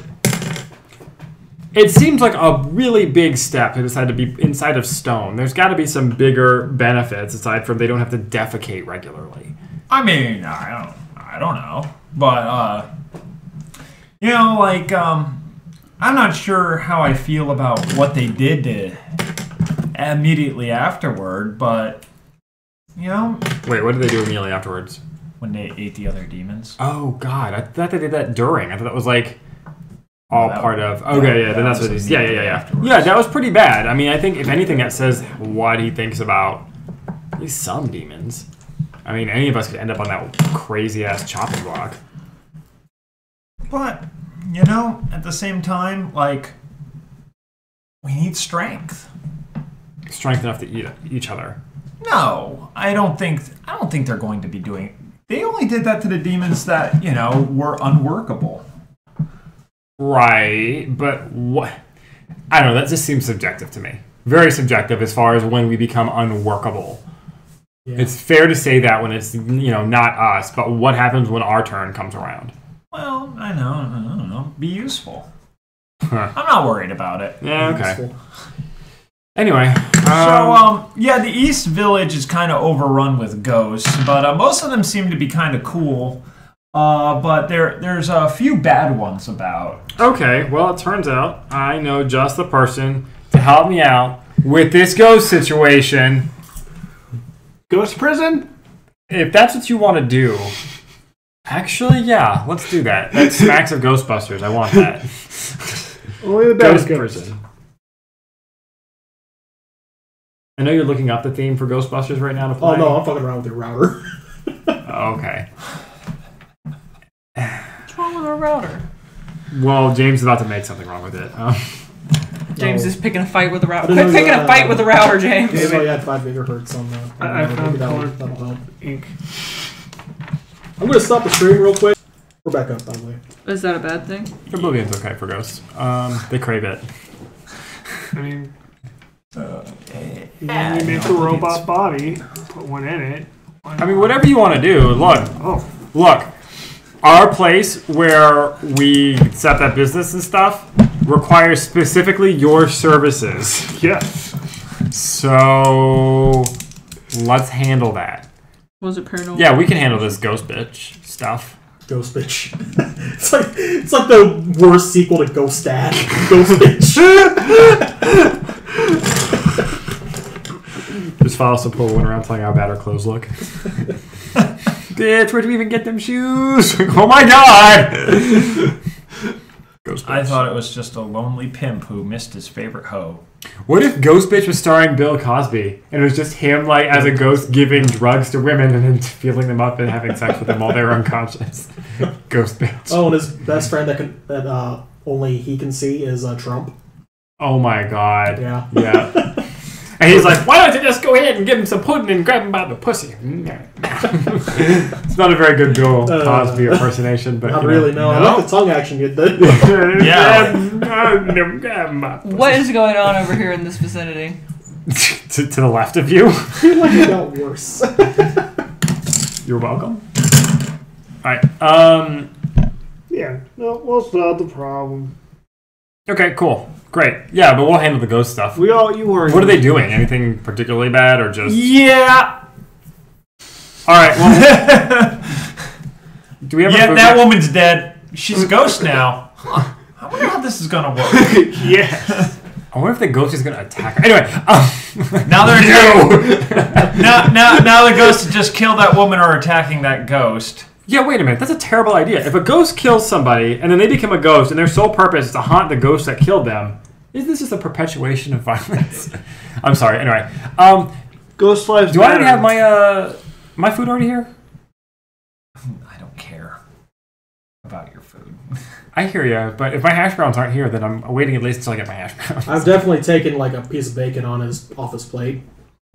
It seems like a really big step to decide to be inside of stone. There's got to be some bigger benefits aside from they don't have to defecate regularly. I mean, I don't know. But, I'm not sure how I feel about what they did to immediately afterward, but, Wait, what did they do immediately afterwards? when they ate the other demons. Oh, God. I thought they did that during. I thought that was like... all that- part of... Okay, yeah, then that's what it is. Yeah. afterwards. Yeah, that was pretty bad. I mean, I think if anything that says what he thinks about, least some demons. I mean, any of us could end up on that crazy ass chopping block. But, you know, at the same time, like, we need strength. Strength enough to eat each other. No, I don't think they're going to be doing. They only did that to the demons that, you know, were unworkable. Right, but what? I don't know. That just seems subjective to me. Very subjective as far as when we become unworkable. Yeah. It's fair to say that when it's, you know, not us, but what happens when our turn comes around? Well, I don't know. Be useful. Huh. I'm not worried about it. Yeah, okay. Anyway. Yeah, the East Village is kind of overrun with ghosts, but most of them seem to be kind of cool. But there's a few bad ones about. Okay, well, it turns out I know just the person to help me out with this ghost situation. Ghost prison? If that's what you want to do. Actually, yeah, let's do that. That smacks of Ghostbusters. I want that. Only the best prison. I know you're looking up the theme for Ghostbusters right now to play. Oh, no, I'm fucking around with your router. Okay. What's wrong with our router? Well, James is about to make something wrong with it. James is picking a fight with the router. Quit picking a fight with the router, James. Yeah, you had 5 gigahertz on that. I found that'll help. ink. I'm going to stop the stream real quick. We're back up, by the way. Is that a bad thing? Oblivion's okay for ghosts. They crave it. I mean, Yeah, you make a robot body, put one in it. I mean, whatever you want to do. Look. Our place where we set up that business and stuff requires specifically your services. Yes. So let's handle that. Was it paranormal? Yeah, we can handle this ghost bitch stuff. Ghost bitch. it's like the worst sequel to Ghost Dad. Ghost bitch. Just follow some poor one around telling how bad our clothes look. Bitch, where'd we even get them shoes? Oh my god! Ghost bitch. I thought it was just a lonely pimp who missed his favorite hoe. What if Ghost Bitch was starring Bill Cosby and it was just him, like, as a ghost giving drugs to women and then feeling them up and having sex with them while they were unconscious? Ghost Bitch. Oh, and his best friend that only he can see is Trump. Oh my god. Yeah. Yeah. And he's like, why don't you just go ahead and give him some pudding and grab him by the pussy? It's not a very good Bill Cosby impersonation, but not really. No, I like the tongue action you did. Yeah. What is going on over here in this vicinity? to the left of you. I feel like it got worse. You're welcome. All right. Yeah. No, we'll solve the problem. Okay. Cool. Great. Yeah, but we'll handle the ghost stuff. You weren't. What are they doing? Anything particularly bad or just? Yeah. All right. Well, do we have? Yeah, that woman's dead. She's a ghost now. Huh. I wonder how this is gonna work. Yes. I wonder if the ghost is gonna attack her. Anyway, now they're now the ghost just killed that woman or attacking that ghost. Yeah, wait a minute. That's a terrible idea. If a ghost kills somebody and then they become a ghost and their sole purpose is to haunt the ghost that killed them, isn't this just a perpetuation of violence? I'm sorry. Anyway, Ghost lives. Do I already have my food already here? I don't care about your food. I hear you, but if my hash browns aren't here, then I'm waiting at least until I get my hash browns. I've definitely taken like a piece of bacon on his plate.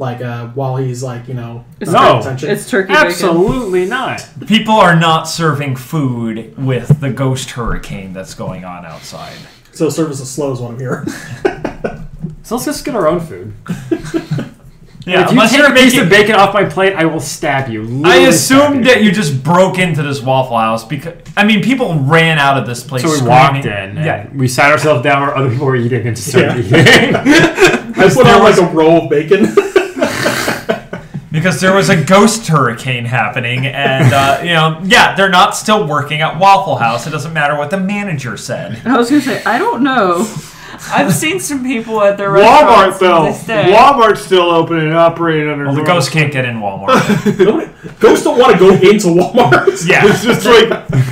Like, while he's, like, you know, no, it's turkey absolutely not. People are not serving food with the ghost hurricane that's going on outside. So service is slow is what I'm hearing. So let's just get our own food. Yeah, if you take a piece of bacon off my plate, I will stab you. I assumed that you just broke into this Waffle House because, I mean, people ran out of this place. So we walked in and we sat ourselves down where other people were eating and just started eating. I put on like a roll of bacon. Because there was a ghost hurricane happening, and, they're not still working at Waffle House. It doesn't matter what the manager said. I was going to say, I don't know. I've seen some people at their Walmart, restaurants. though. Walmart's still open and operating under. Well, the ghost can't get in Walmart. Ghosts don't want to go into Walmart. Yeah. It's just like...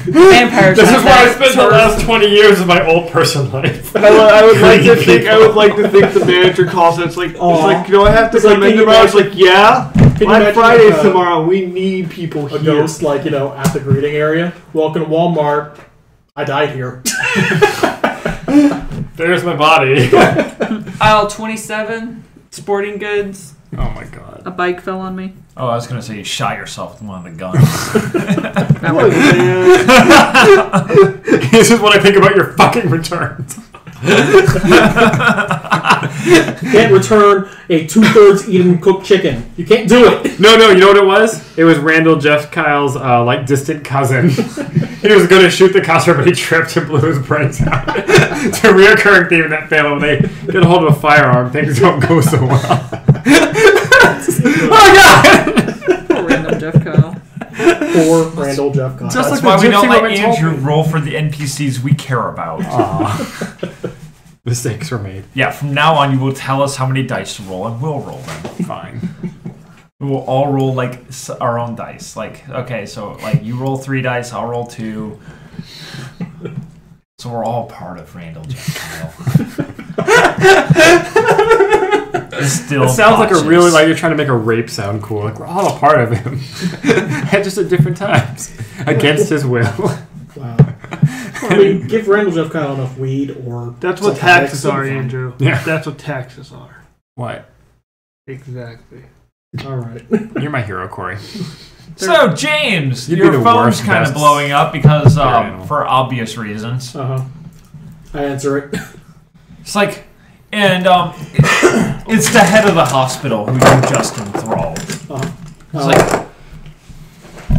Vampires. This is where I spent the last 20 years of my old person life. I would like to think the manager calls it. It's like, do I have to come in tomorrow? It's like, yeah. you Black imagine, Friday's like, tomorrow. We need people a here. ghost, like, you know, at the greeting area. Welcome to Walmart. I died here. There's my body. Aisle 27, sporting goods. Oh my god. A bike fell on me. Oh, I was gonna say you shot yourself with one of the guns. Look, man. This is what I think about your fucking returns. Can't return a 2/3 eaten cooked chicken. You can't do it. No, you know what it was? It was Randall Jeff Kyle's like distant cousin. He was going to shoot the customer, but he tripped and blew his brains out. It's a reoccurring theme in that family. When they get a hold of a firearm, things don't go so well. Oh god! Poor random Jeff Kyle. Poor Randall Jeff Kyle. Just That's like why we the don't gypsy let woman told Andrew me. roll for the NPCs we care about. Mistakes were made. Yeah, from now on you will tell us how many dice to roll, and we'll roll them. Fine. We will all roll like our own dice. Like, okay, so like you roll 3 dice, I'll roll 2. So we're all part of Randall Jeff Kyle. Still It sounds like a botches. really like you're trying to make a rape sound cool. Like we're all a part of him, at just at different times, against his will. Wow. I mean, give Randall Jeff Kyle enough weed or... That's what psychotics, taxes it'll are, be fine. Andrew. Yeah. That's what taxes are. What? Exactly. All right. You're my hero, Corey. So James, You'd be your the phone's worst kind of best blowing up because serial. for obvious reasons. Uh-huh. I answer it. It's like, and it's the head of the hospital who you just enthralled. It's like,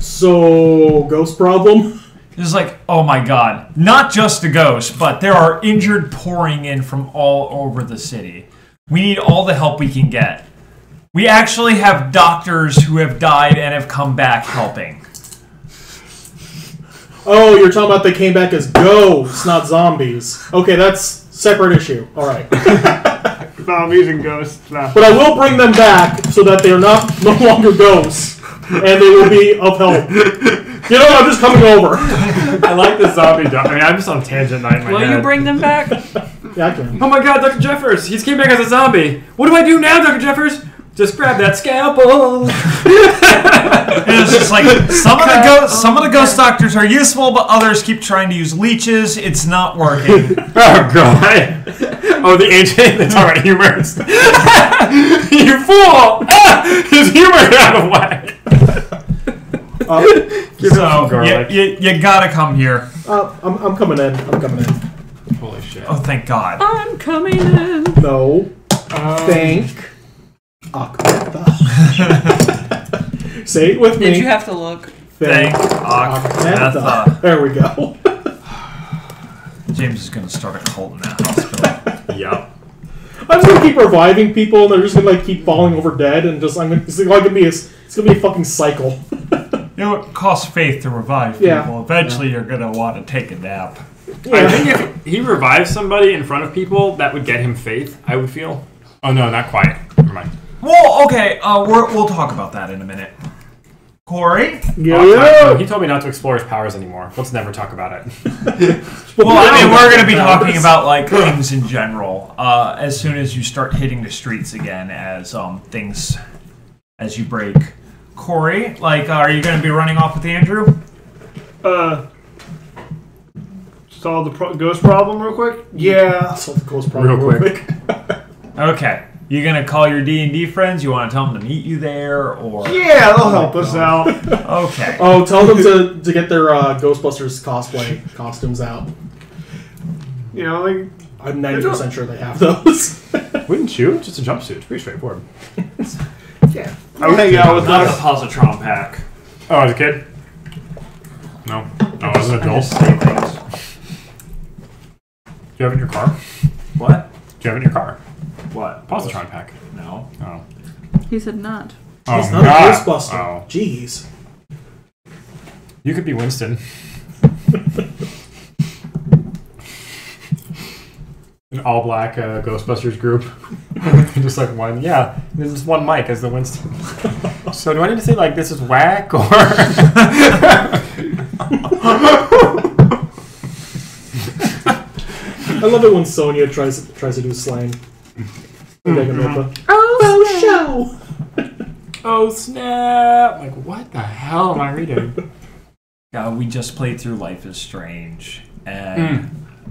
So, ghost problem? it's like, oh my god, not just a ghost, but there are injured pouring in from all over the city. We need all the help we can get. We actually have doctors who have died and have come back helping. Oh, you're talking about they came back as ghosts, not zombies. Okay, that's separate issue. All right. Zombies and ghosts. Nah. But I will bring them back so that they're no longer ghosts, and they will be of help. You know, I'm just coming over. I like the zombie doc. I mean, I'm just on tangent night in my Will head. you bring them back? Yeah, I can. Oh my god, Dr. Jeffers! He's came back as a zombie! What do I do now, Dr. Jeffers? Just grab that scalpel! And it's just like some of the ghost doctors are useful, but others keep trying to use leeches. It's not working. Oh god! Oh, the ancient that's already humorous. You fool! Ah! His humor got out of whack! Give it some So garlic. you gotta come here. I'm coming in. I'm coming in. Holy shit. Oh, thank God. I'm coming in. No. Thank Akmetha. Say it with me. Did you have to look? Thank Akmetha. There we go. James is gonna start a cult in that hospital. Yup. I'm just gonna keep reviving people, and they're just gonna like keep falling over dead, and just it's gonna be a fucking cycle. You know, it costs faith to revive Yeah. people. Eventually, you're gonna want to take a nap. I think if he revives somebody in front of people, that would get him faith, I would feel. Oh no, not quite. Never mind. Well, okay. We'll talk about that in a minute. Corey. Oh, he told me not to explore his powers anymore. Let's never talk about it. Well, I mean, we're going to be talking about like things in general as soon as you start hitting the streets again, as things as you break. Corey, like, are you going to be running off with Andrew? Solve the ghost problem real quick? Yeah. Solve the ghost problem Real quick. Okay. You going to call your D&D friends? You want to tell them to meet you there, or Yeah, they'll help us out. okay? Oh, tell them to get their Ghostbusters cosplay costumes out. You know, like, I'm 90% sure they have those. Wouldn't you? Just a jumpsuit. It's pretty straightforward. yeah. I would hang out with Not the us. positron pack. Oh, as a kid? No. Oh, as an adult? Say things. Do you have it in your car? What? Do you have it in your car? What? Positron pack. No. Oh. He said not. Oh, He's not God. a Ghostbuster. Oh. Jeez. You could be Winston. An all-black Ghostbusters group. Just like one. Yeah, there's just one mic as the Winston. So do I need to say, like, this is whack, or... I love it when Sonya tries to do slang. Oh, show. Oh snap! Like, what the hell am I reading? We just played through Life is Strange, and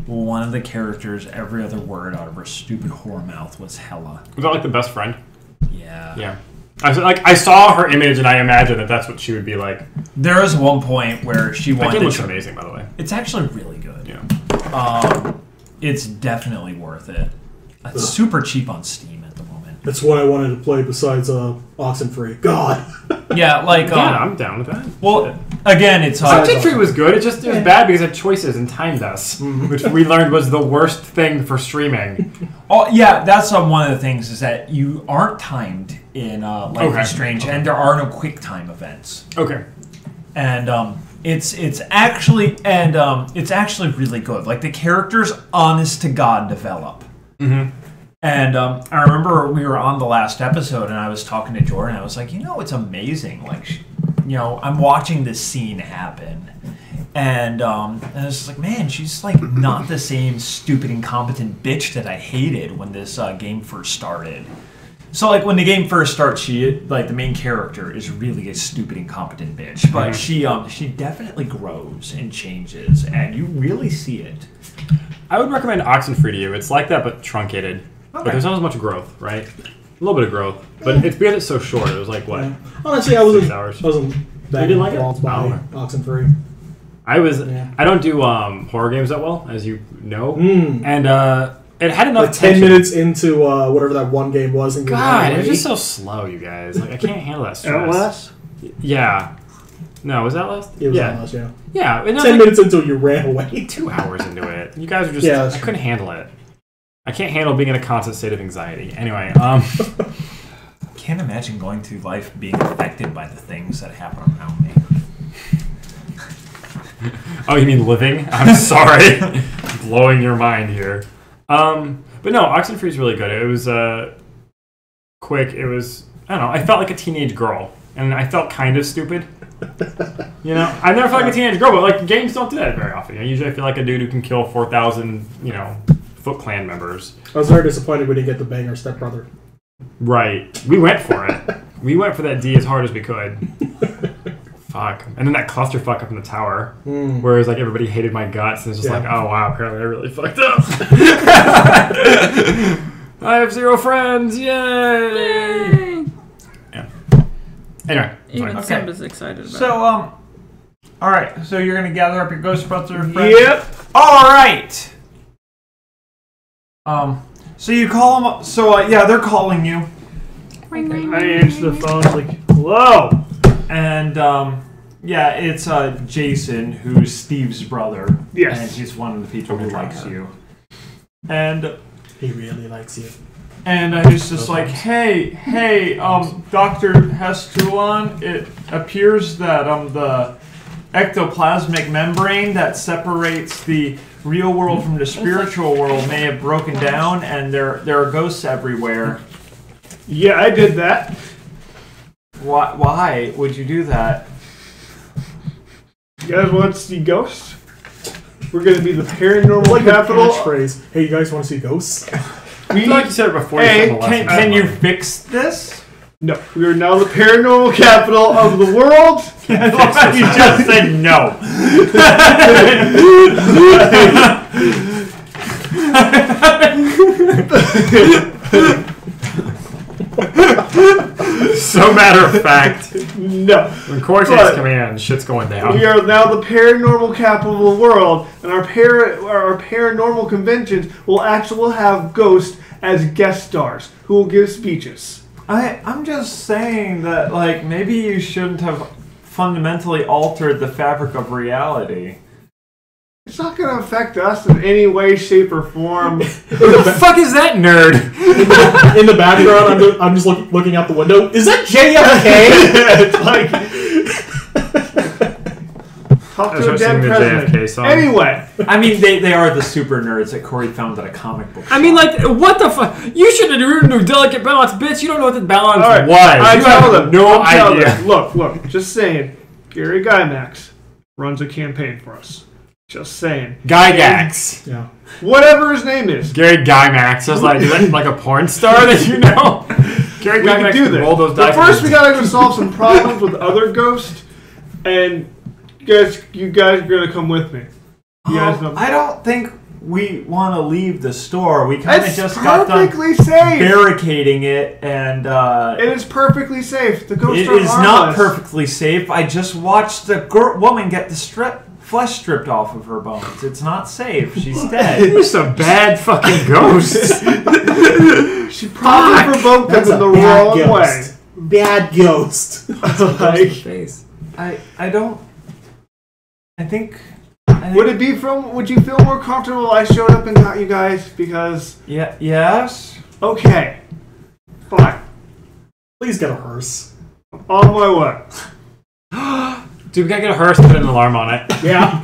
one of the characters, every other word out of her stupid whore mouth was hella. Was that like the best friend? Yeah. Yeah. I saw her image and I imagined that that's what she would be like. There was one point where she wanted. That game looks amazing, by the way. It's actually really good. Yeah. It's definitely worth it. It's super cheap on Steam at the moment. That's what I wanted to play besides Oxenfree. God. Yeah, like Yeah, I'm down with that. well, again, it's Oxenfree was good. It was bad because it had choices and timed us, which we learned was the worst thing for streaming. Oh yeah, that's one of the things is that you aren't timed in Life is Strange, and there are no quick time events. Okay. And it's actually really good. Like the characters, honest to God, develop. Mm-hmm. And I remember we were on the last episode, and I was talking to Jordan. I was like, it's amazing. Like, I'm watching this scene happen, and I was just like, man, she's like not the same stupid, incompetent bitch that I hated when this game first started. So like when the game first starts, she like the main character is really a stupid, incompetent bitch, but she definitely grows and changes, and you really see it. I would recommend Oxenfree to you. It's like that, but truncated. Okay. But there's not as much growth, right? A little bit of growth, but it's because it's so short. It was like what? Honestly, I wasn't 6 hours. that You didn't like it? enthralled by Oxenfree. I was. Yeah. I don't do horror games that well, as you know, and it had enough. Like 10 minutes into whatever that one game was, and God, it was just so slow, you guys. Like I can't handle that stress. Outlast? Yeah. No, was that last? It was Outlast, yeah. Yeah. 10 minutes into it, you ran away. 2 hours into it. You guys were just. Yeah, I couldn't handle it. I can't handle being in a constant state of anxiety. Anyway, Can't imagine going through life being affected by the things that happen around me. Oh, you mean living? I'm sorry. Blowing your mind here. But no, Oxenfree is really good. It was quick. It was, I don't know, I felt like a teenage girl. And I felt kind of stupid. I never felt like a teenage girl, but like games don't do that very often. Usually I feel like a dude who can kill 4,000, Foot Clan members. I was very disappointed we didn't get the banger stepbrother. Right. We went for it. We went for that D as hard as we could. Fuck. And then that clusterfuck up in the tower, where it was like everybody hated my guts, and it's just like, oh wow, apparently I really fucked up. I have 0 friends. Yay! Yeah. Anyway. Even Simba's excited about it. So, all right. So you're gonna gather up your Ghostbuster friends. Yep. All right. So you call them up. So yeah, they're calling you, I answer the phone. It's like, hello. and yeah, it's Jason, who's Steve's brother. Yes. And he's one of the people who likes you. And He really likes you. he's just like, hey, Dr. Hestulon, it appears that the ectoplasmic membrane that separates the real world from the spiritual world may have broken down, and there are ghosts everywhere. Yeah, I did that. Why would you do that? You guys want to see ghosts? We're going to be the paranormal capital. Catchphrase. Hey, you guys want to see ghosts? I feel like you said it before. Hey, can you fix this? No, we are now the paranormal capital of the world. You just said no. So matter of fact. No. When Corey takes command, shit's going down. We are now the paranormal capital of the world, and our paranormal conventions will actually have ghosts as guest stars who will give speeches. I'm just saying that, like, maybe you shouldn't have fundamentally altered the fabric of reality. It's not going to affect us in any way, shape, or form. Who the fuck is that nerd? In the background, I'm just looking out the window. Is that JFK? It's like... Talk to a dead president. Anyway. I mean, they are the super nerds that Corey found at a comic book shop. I mean, like, what the fuck? You should have ruined a delicate balance, bitch. You don't know what the balance Right. was. I tell them. No idea. Look. Just saying. Gary Gygax runs a campaign for us. Just saying. Gygax. Yeah. Whatever his name is. Gary Gygax. Is that like a porn star that you know? Jerry we can Gygax do can this. roll those But dice. first, we gotta go solve some problems with other ghosts, and you guys are gonna come with me. You guys know. I don't think we want to leave the store. We kind of It's just got done perfectly safe. barricading it, and It is perfectly safe. The ghosts it are is not harmless. perfectly safe. I just watched the woman get the flesh stripped off of her bones. It's not safe. She's dead. You're some bad fucking ghosts. She probably provoked them in the wrong way. Bad ghost. Like, face. I don't. I think. would you feel more comfortable if I showed up and got you guys? Because Yeah. Yes. okay, fine, Please get a hearse. on my way. Dude, we gotta get a hearse and put an alarm on it. Yeah.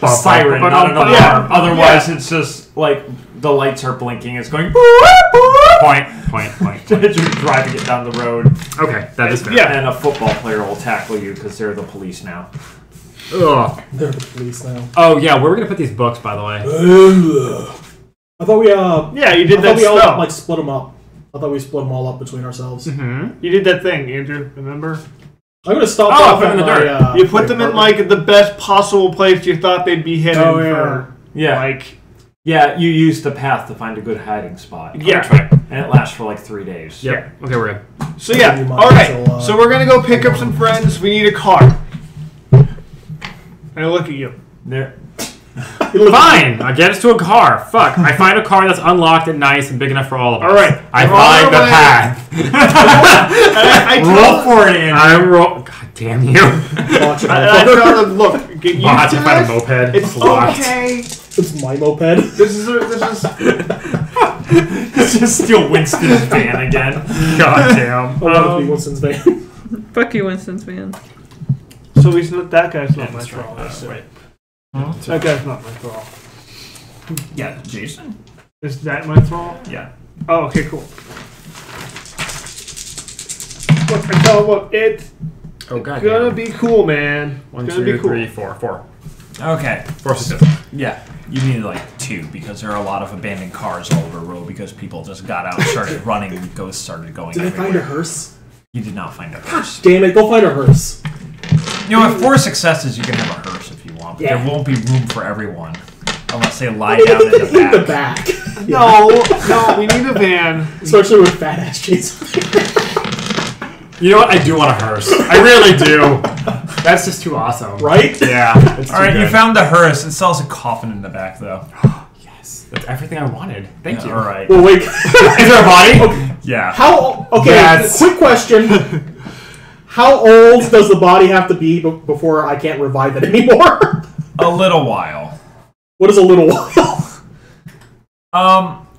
Siren, not an alarm. Yeah. Otherwise, it's just like the lights are blinking. It's going. Point. You're driving it down the road, Okay, that is fair. Yeah. and a football player will tackle you because they're the police now. Ugh. They're the police now. Oh yeah, where are we gonna put these books, by the way? I thought we Yeah, you I did thought that we all spell. like split them up. I thought we split them all up between ourselves. Mm-hmm. You did that thing, Andrew. Remember? I'm gonna stop. Oh, off put 'em in at the my, dirt. You put them in like the best possible place you thought they'd be hidden Oh, yeah. for. Yeah. Like, Yeah, you use the path to find a good hiding spot. yeah. Right. And it lasts for like 3 days. Yep. Okay, we're good. So yeah. You might All right. as well, So we're gonna go pick up some friends. We need a car. And I look at you. There. Fine, I'll get us to a car. Fuck, I find a car that's unlocked and nice and big enough for all of us. All right. I We're on find our the way. path. I Roll for it, Andrew. I roll. God damn you. Watch it. I tell them, look, get used Watch, to I find a this. moped. It's locked. okay. It's my moped. This is It's just steal Winston's van again. God damn. I want to be Winston's van. Fuck you, Winston's man. So he's not that guy's not my that's thrall. right. That's it. Right. That guy's not my thrall. Yeah, Jason. Is that my thrall? Yeah. Oh, okay, cool. Look, I tell you what, it's Oh god. gonna damn. be cool, man. One, It's gonna be two, cool. three, four. Four. Okay. Four successes. Yeah. You need like 2 because there are a lot of abandoned cars all over the road because people just got out, started running, and ghosts started going Did I everywhere. find a hearse? You did not find a hearse. Damn it! Go find a hearse. You know, with 4 successes, you can have a hearse if you want, but Yeah. there won't be room for everyone unless they lie We down in need the the back. back. No, we need a van. Especially with fat ass Jason. You know what? I do want a hearse. I really do. That's just too awesome. Right? Yeah. It's All right, too you good. found the hearse. It sells a coffin in the back, though. Yes. That's everything I wanted. Thank you. All right. Well, wait. Is there a body? Okay. Yeah. How? Okay. Yes. Quick question. How old does the body have to be before I can't revive it anymore? A little while. What is a little while?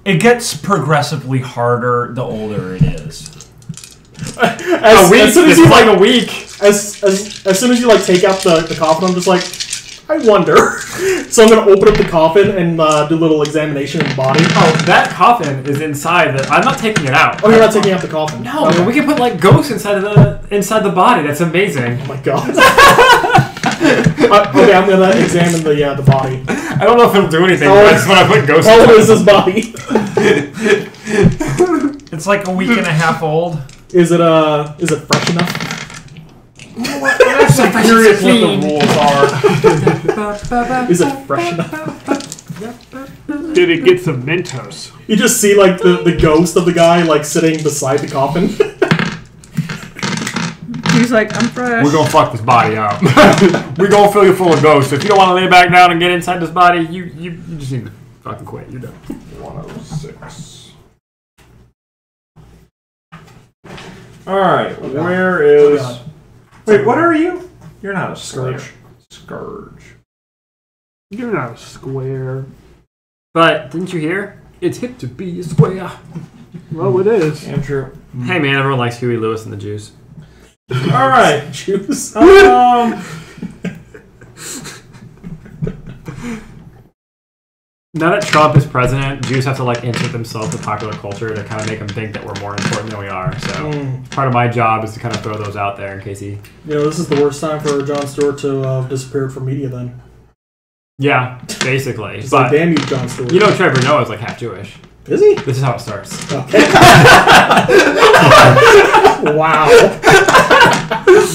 It gets progressively harder the older it is. A week. As soon as It's you like like, a week. as soon as you like take out the coffin, I'm just like, I wonder. So I'm gonna open up the coffin and do a little examination of the body. Oh, that coffin is inside. I'm not taking it out. Oh, you're not taking out the coffin? No, Okay. we can put like ghosts inside the body. That's amazing. Oh my god. Okay, I'm gonna examine the body. I don't know if it'll do anything. Oh, But I just want to put ghosts. How old inside. is this body? It's like a week and a half old. Is it fresh enough? I'm so curious what the rules are. Is it fresh enough? Did it get some Mentos? You just see like the ghost of the guy like sitting beside the coffin. He's like, I'm fresh. We're gonna fuck this body up. We're gonna fill you full of ghosts. If you don't want to lay back down and get inside this body, you just need to fucking quit. You're done. 106. All right, God. where Oh, is? God. Wait, what are you? You're not a Scourge. scourge. Scourge. You're not a square. But didn't you hear? It's hip to be a square. Well, it is. Andrew. Hey man, everyone likes Huey Lewis and the Jews. All right. Juice. Now that Trump is president, Jews have to like insert themselves to popular culture to kind of make them think that we're more important than we are. So part of my job is to kind of throw those out there in case he. You know, this is the worst time for Jon Stewart to have disappeared from media. Then Yeah, basically. it's But like, damn you, Jon Stewart. you know, Trevor Noah is like half Jewish. Is he? This is how it starts. Okay. Wow.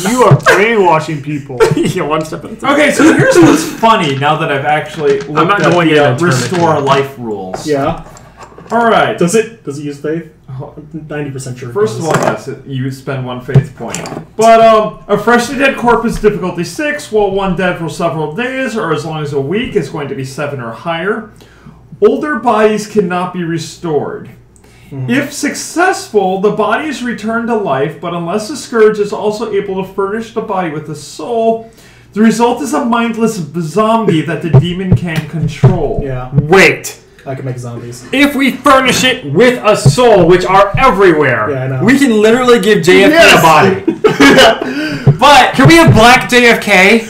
You are brainwashing people. Yeah, one step at a time. Okay, so here's what's funny now that I've actually looked not at going the in and restore turn it. life rules. Yeah. All right. Does it use faith? 90% sure. it First of does. all, yes, you spend 1 faith point. But a freshly dead corpse is difficulty 6, while one dead for several days or as long as a week is going to be 7 or higher. Older bodies cannot be restored. If successful, the body is returned to life, but unless the scourge is also able to furnish the body with a soul, the result is a mindless zombie that the demon can control. Yeah. Wait. I can make zombies. If we furnish it with a soul, which are everywhere, Yeah, I know. we can literally give JFK a body. But Can we have Black JFK?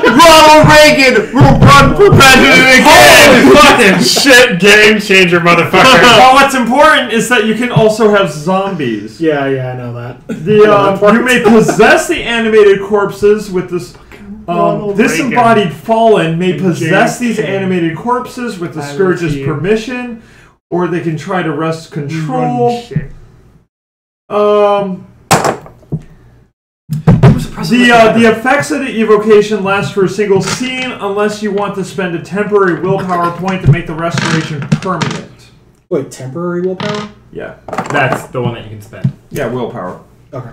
Ronald Reagan will run for president again. Holy fucking shit, game changer, motherfucker. well, what's important is that you can also have zombies. Yeah, I know that. You may possess the animated corpses with this. Ronald Disembodied fallen may and possess these JFK. animated corpses with the I scourge's love you. permission, or they can try to wrest Run control. shit. The effects of the evocation last for a single scene unless you want to spend a temporary willpower point to make the restoration permanent. Wait, temporary willpower? Yeah. That's the one that you can spend. Yeah, willpower. Okay.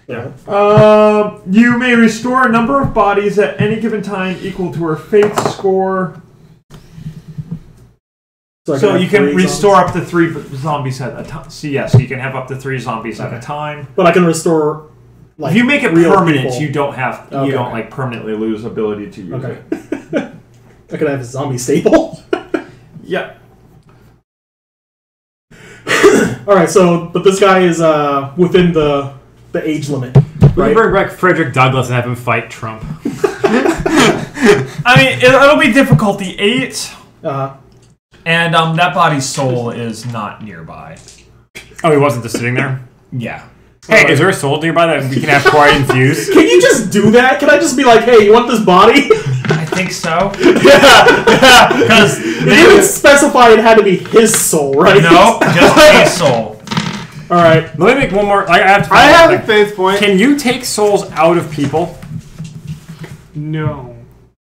Yeah. You may restore a number of bodies at any given time equal to her faith score. I So have you can 3 restore zombies. up to 3 zombies at a time. So yes, you can have up to 3 zombies at a time. But I can restore. Like, If you make it real permanent, people. you don't have Okay. you don't like permanently lose ability to use Okay. it. I could have a zombie staple. Yeah. Alright, so, but this guy is within the age limit, We can right? bring back Frederick Douglass and have him fight Trump. I mean, it'll be difficulty 8, Uh, and that body's soul is not nearby. Oh, he wasn't just sitting there? Yeah. Hey, is there a soul nearby that we can have quiet infused? can you just do that? Can I just be like, hey, you want this body? I think so. Because Because they didn't specify it had to be his soul, right? no, just a soul. Alright. Let me make one more. I have to I have a like, faith point. Can you take souls out of people? No.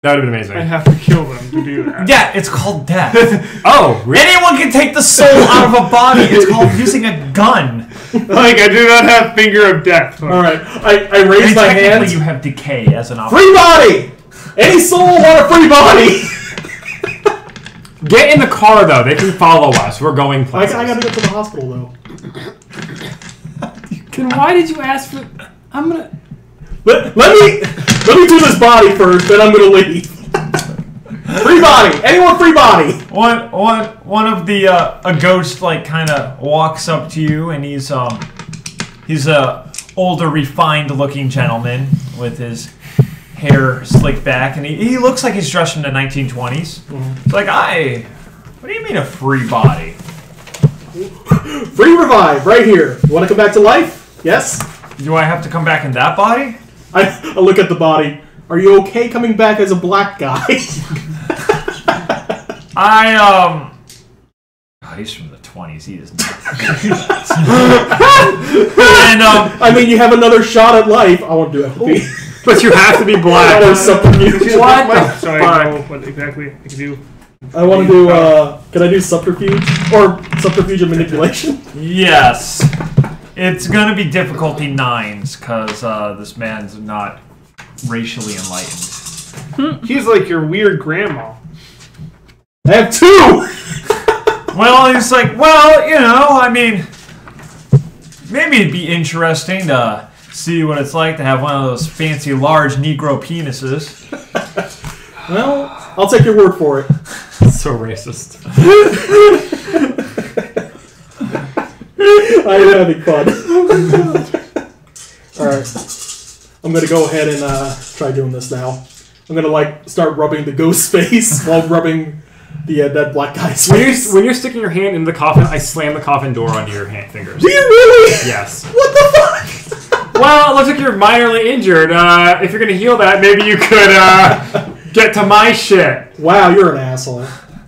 That would have been amazing. I have to kill them to do that. Yeah, it's called death. Oh, really? Anyone can take the soul out of a body. It's called using a gun. Like, I do not have finger of death. Alright. I And raise my technically, hand. you have decay as an option. Free body! Any soul want a free body? Get in the car, though. They can follow us. We're going I places. gotta go to the hospital, though. Then why did you ask for... I'm gonna... Let me do this body first, then I'm gonna leave. Free body! Anyone free body? One of the a ghost like kind of walks up to you, and he's a older, refined looking gentleman with his hair slicked back, and he looks like he's dressed from the 1920s. It's like, what do you mean a free body? Free revive, right here. You wanna come back to life? Yes? Do I have to come back in that body? I look at the body. Are you okay coming back as a black guy? Oh, he's from the 20s. He is not. And I mean, you have another shot at life. I won't do FP. But you have to be black. Or subterfuge. What the Sorry, fuck? no, what exactly I can do. I want to do, can I do subterfuge? Or subterfuge and manipulation? yes, it's gonna be difficulty 9s because this man's not racially enlightened. He's like your weird grandma. I have 2! Well, he's like, well, I mean, maybe it'd be interesting to see what it's like to have one of those fancy large Negro penises. Well, I'll take your word for it. So racist. I am having fun. Alright. I'm gonna go ahead and try doing this now. I'm gonna start rubbing the ghost's face while rubbing the dead black guy's face. When you're sticking your hand in the coffin, I slam the coffin door onto your fingers. Do you really? Yes. What the fuck? Well, it looks like you're minorly injured. If you're gonna heal that, maybe you could get to my shit. Wow, you're an asshole.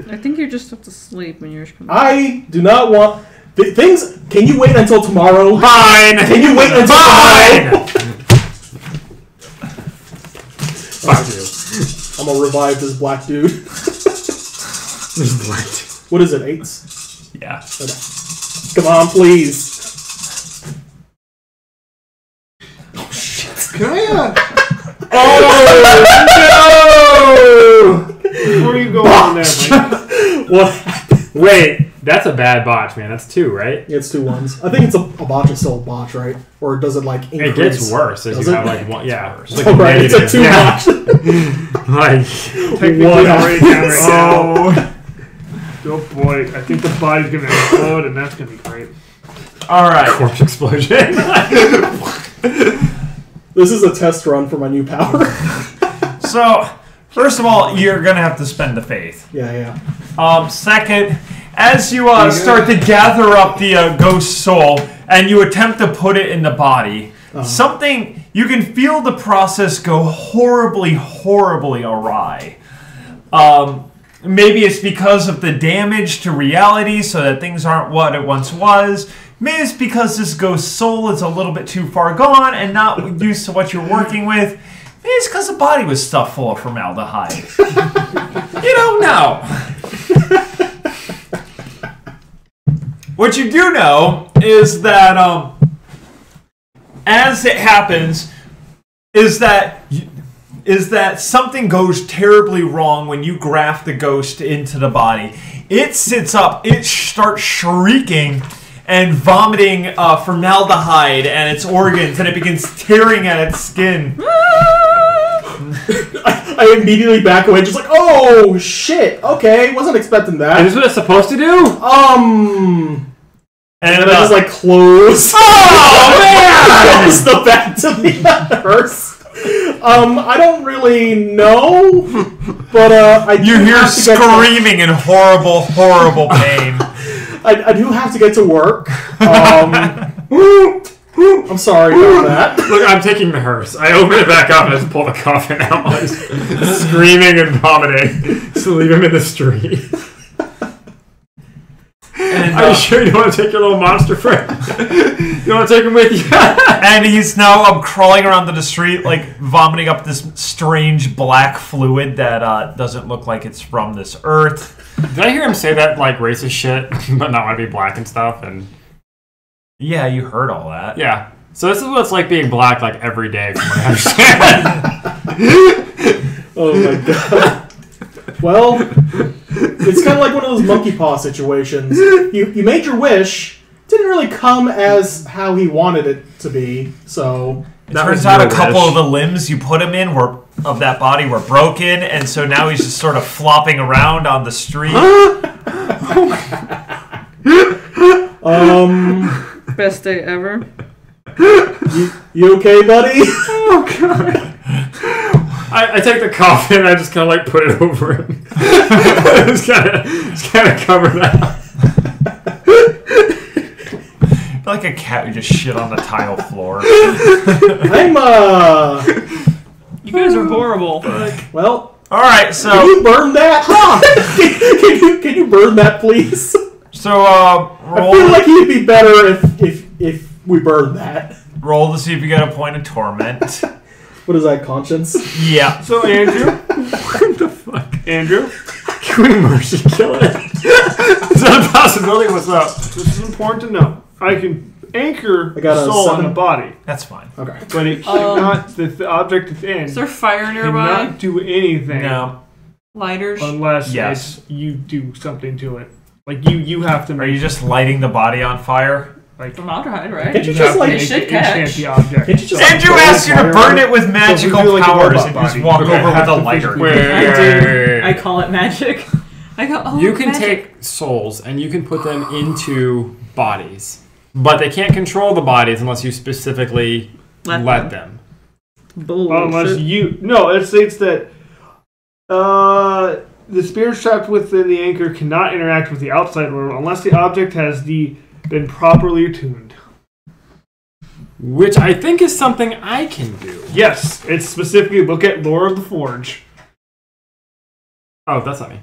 I think you just have to sleep when yours comes. I do not want things. Can you wait until tomorrow? Fine. Can you wait until tomorrow? Fuck you. I'm gonna revive this black dude. What is it? 8s? Yeah. Come on, please. Can I? Oh no! Before you go on there, Mike. What? Wait, that's a bad botch, man. That's 2, right? It's 2 1s. I think it's a botch is still a botch, right? Or does it like increase? It gets worse as Does you it? have like one. Yeah, it's like Oh, right, it's a negative. 2 Yeah. botch. Like Technically One. already down right oh. now. Oh boy, I think the body's gonna explode, and that's gonna be great. All right. Corpse explosion. This is a test run for my new power. So, first of all, you're gonna have to spend the faith. Yeah. Second, as you start to gather up the ghost soul and you attempt to put it in the body, something you can feel the process go horribly awry. Maybe it's because of the damage to reality, so that things aren't what it once was. Maybe it's because this ghost soul is a little bit too far gone and not used to what you're working with. Maybe it's because the body was stuffed full of formaldehyde. You don't know. What you do know is that as it happens, is that something goes terribly wrong when you graft the ghost into the body. It sits up, it starts shrieking and vomiting formaldehyde and its organs, and it begins tearing at its skin. I immediately back away, just like, oh shit, okay, wasn't expecting that. Is this what it's supposed to do? And then I just like close. Oh man! Close the back to the nurse. I don't really know, but I do You hear have to get to- screaming in horrible pain. I do have to get to work. I'm sorry about that. Look, I'm taking the hearse. I open it back up and just pull the coffin out, like, screaming and vomiting. So leave him in the street. And, Are you sure you don't want to take your little monster friend? You want to take him with you? and he's now crawling around the street, like vomiting up this strange black fluid that doesn't look like it's from this earth. Did I hear him say that like racist shit, but not want to be black and stuff? And Yeah, you heard all that. yeah, so this is what it's like being black like every day, from what I understand. Oh my god. Well, it's kind of like one of those monkey paw situations. You made your wish, didn't really come as how he wanted it to be, so... It turns out a couple of the limbs you put him in of that body were broken, and so now he's just sort of flopping around on the street. Best day ever. You okay, buddy? Oh god. I take the coffin and I just kind of like put it over him. Just kind of cover that. Like a cat who just shit on the tile floor. I'm, You guys are horrible. well... Alright, Can so... you burn that? Can you burn that, please? So, I feel like he'd be better if we burn that. roll to see if you get a point of torment. What is that, conscience? Yeah. So Andrew, What the fuck? Andrew, Can we mercy kill it? Is that a possibility? What's up? this is important to know. I can anchor I got the a soul in 7. the body, That's fine. Okay. but it cannot. The object it's in Is there fire nearby? cannot do anything No. Lighters? unless Yes. you do something to it. Like you have to. Are you just lighting the body on fire? like Formaldehyde, right? Can't you you just have like... to It should enchant catch. the object? Can't you just Andrew like, asked you to fire burn on it with magical we do like a powers robot and you just body. walk Okay, over with have a to lighter. Wait. I call it magic. I go, oh, You can magic. take souls and you can put them into bodies, but they can't control the bodies unless you specifically let them. Bullshit. Unless you it states that the spirit trapped within the anchor cannot interact with the outside world unless the object has been properly attuned. Which I think is something I can do. Yes, it's specifically look at Lore of the Forge. Oh, that's not me.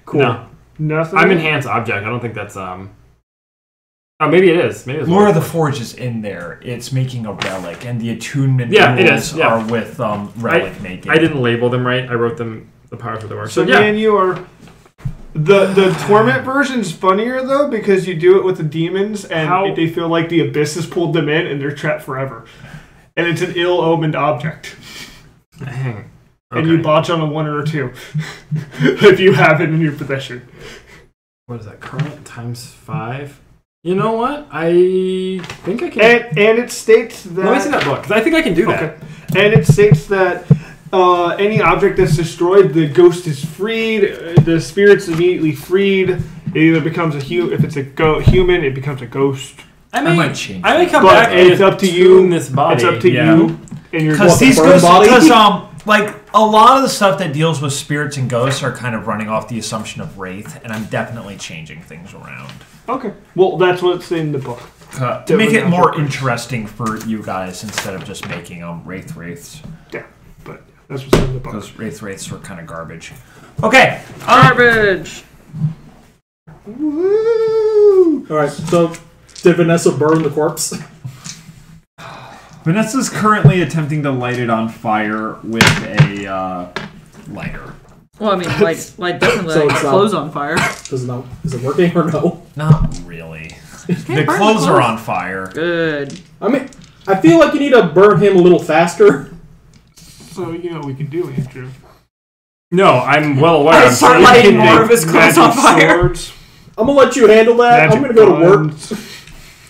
Cool. No. Nothing. I'm enhance object. I don't think that's Oh, maybe it is. Maybe it's Lore of the Forge is in there. It's making a relic, and the attunement Yeah, it rules is, yeah. are with relic making. I didn't label them right. I wrote them the powers of the work. So yeah. me and you are. The torment version's funnier though because you do it with the demons and they feel like the abyss has pulled them in and they're trapped forever, and it's an ill-omened object. Dang. Okay. And you botch on a 1 or a 2 if you have it in your possession. What is that? Current times 5. You know what? I think I can. And it states that. Let me see that book because I think I can do that. Okay. And it states that any object that's destroyed, the ghost is freed. The spirit's immediately freed. It either becomes a if it's a human, it becomes a ghost. I might change. I may come But back and it's up to you. tune this body. It's up to you. And your Because these burn ghosts, body? like a lot of the stuff that deals with spirits and ghosts are kind of running off the assumption of wraith, and I'm definitely changing things around Okay. Well, that's what's in the book. to make it more interesting for you guys instead of just making wraiths. Yeah, but that's what's in the book. Because wraiths were kind of garbage. Okay, Garbage. Woo! All right. So, did Vanessa burn the corpse? Vanessa's currently attempting to light it on fire with a lighter. Well, I mean, like definitely So like it's not- clothes on fire. Is it working or no? Not really. The burn clothes the are clothes. on fire. Good. I mean, I feel like you need to burn him a little faster. So, you know what we can do, Andrew? No, I'm well aware. I I'm start sure you lighting can more make of his clothes on Magic fire. swords, I'm gonna let you handle that. I'm magic gonna go to work. guns.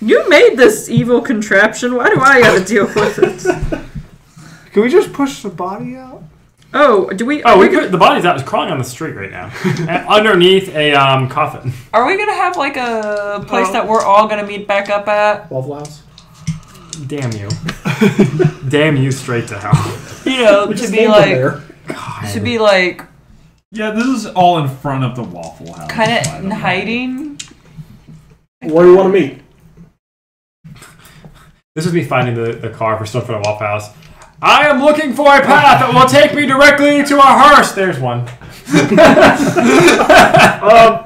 You made this evil contraption. Why do I gotta deal with it? Can we just push the body out? Oh, do we? Oh, Are we we, put, the body's out. It's crawling on the street right now, and underneath a coffin. are we gonna have like a place that we're all gonna meet back up at? Waffle House. Damn you! Damn you straight to hell! You know, Just to be leave them like, there. to be like, Yeah, this is all in front of the Waffle House. kind by of the in way. hiding. Where do you want to meet? This is me finding the car for stuff for the Waffle House. I am looking for a path that will take me directly to a hearse. There's one.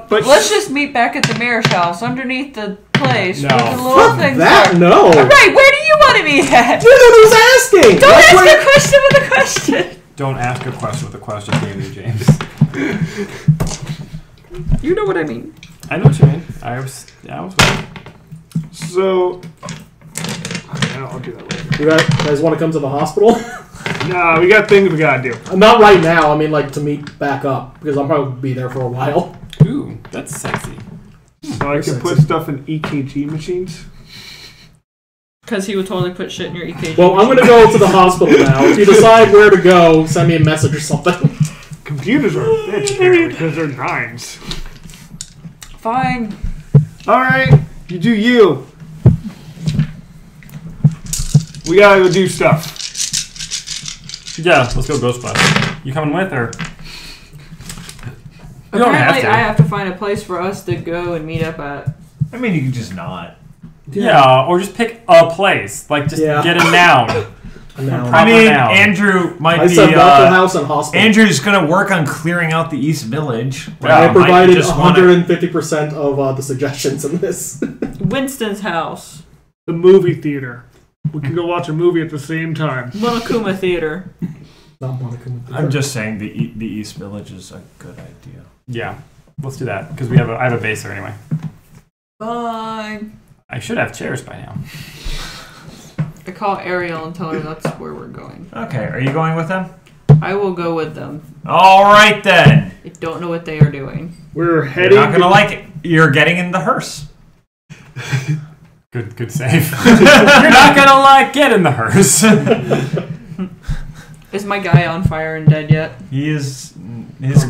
But Let's just meet back at the mayor's house underneath the place No. where the little Fuck things that, are. no. Right, where do you want to meet at? You're the one who's asking. Don't That's ask where- a question with a question. Don't ask a question with a question, Jamie James. You know what I mean. I know what you mean. I was waiting. so, I'll do that later. You guys want to come to the hospital? Nah, we got things we gotta do. Not right now. I mean, like, to meet back up. Because I'll probably be there for a while. Ooh, that's sexy. So I can put sexy. stuff in EKG machines. Because he would totally put shit in your EKG. Well, I'm going to go to the hospital now. If you decide where to go, send me a message or something. Computers are a bitch apparently because they're 9s. Fine. Alright, you do you. We gotta go do stuff. Yeah, let's go Ghostbusters. You coming with or? You don't have Apparently, to. I have to find a place for us to go and meet up at. I mean, you can just not. Yeah, or just pick a place. Like, just Yeah. get a noun. No. I mean, now. Andrew might I be. said Waffle House and hospital. Andrew's gonna work on clearing out the East Village. Yeah, I might provided just wanna- 150% of the suggestions in this. Winston's house. The movie theater. We can go watch a movie at the same time. Monokuma Theater. Not Monica. I'm just saying the East Village is a good idea. Yeah, let's do that because I have a base there anyway. Fine. I should have chairs by now. I call Ariel and tell her that's where we're going. Okay, are you going with them? I will go with them. All right then. I don't know what they are doing. We're You're heading. not gonna like it. You're getting in the hearse. Good save. You're not gonna like get in the hearse. Is my guy on fire and dead yet? His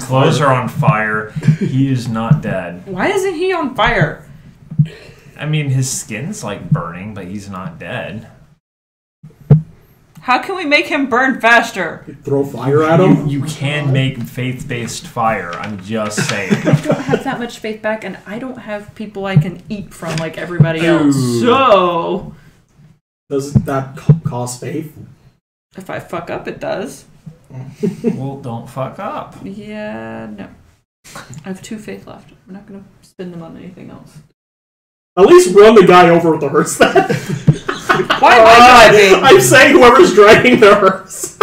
clothes are on fire. He is not dead. Why isn't he on fire? I mean, his skin's like burning, but he's not dead. How can we make him burn faster? Throw fire at him. You can make faith-based fire. I'm just saying. I don't have that much faith back, and I don't have people I can eat from like everybody else. Ooh. Does that cause faith? If I fuck up, it does. Well, don't fuck up. Yeah, no. I have 2 faith left. I'm not gonna spend them on anything else. At least run the guy over with the hearse then. Why am I driving? I'm saying whoever's dragging the hearse.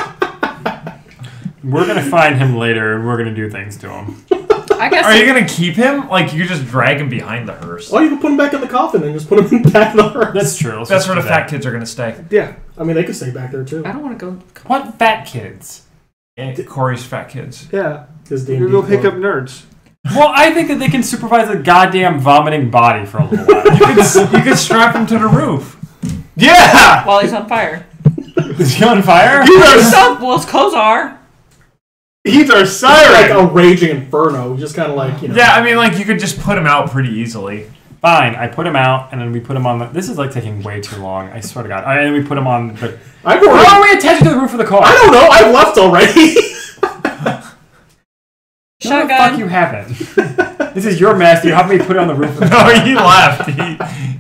We're gonna find him later, and we're gonna do things to him. I guess. Are you gonna keep him? Like you just drag him behind the hearse? Oh, you can put him back in the coffin and just put him back in the hearse. That's true. That's where the fat kids are gonna stay. Yeah. I mean, they could stay back there too. I don't want to go. What fat kids? Yeah, Corey's fat kids. Yeah. His We're D&D gonna go pick club. up nerds. Well, I think that they can supervise a goddamn vomiting body for a little while. You could strap him to the roof. Yeah! While he's on fire. Is he on fire? Well, his clothes are. He's our Like siren. a raging inferno. Just kind of like, you know. Yeah, I mean, like you could just put him out pretty easily. Fine, I put him out, and then we put him on the... This is like taking way too long, I swear to God. And then we put him on the... I've How are already, we attached to the roof of the car? I don't know. I've left already. No, the Shotgun. fuck you haven't. This is your mess. You helped me put it on the roof of the No, car. he left.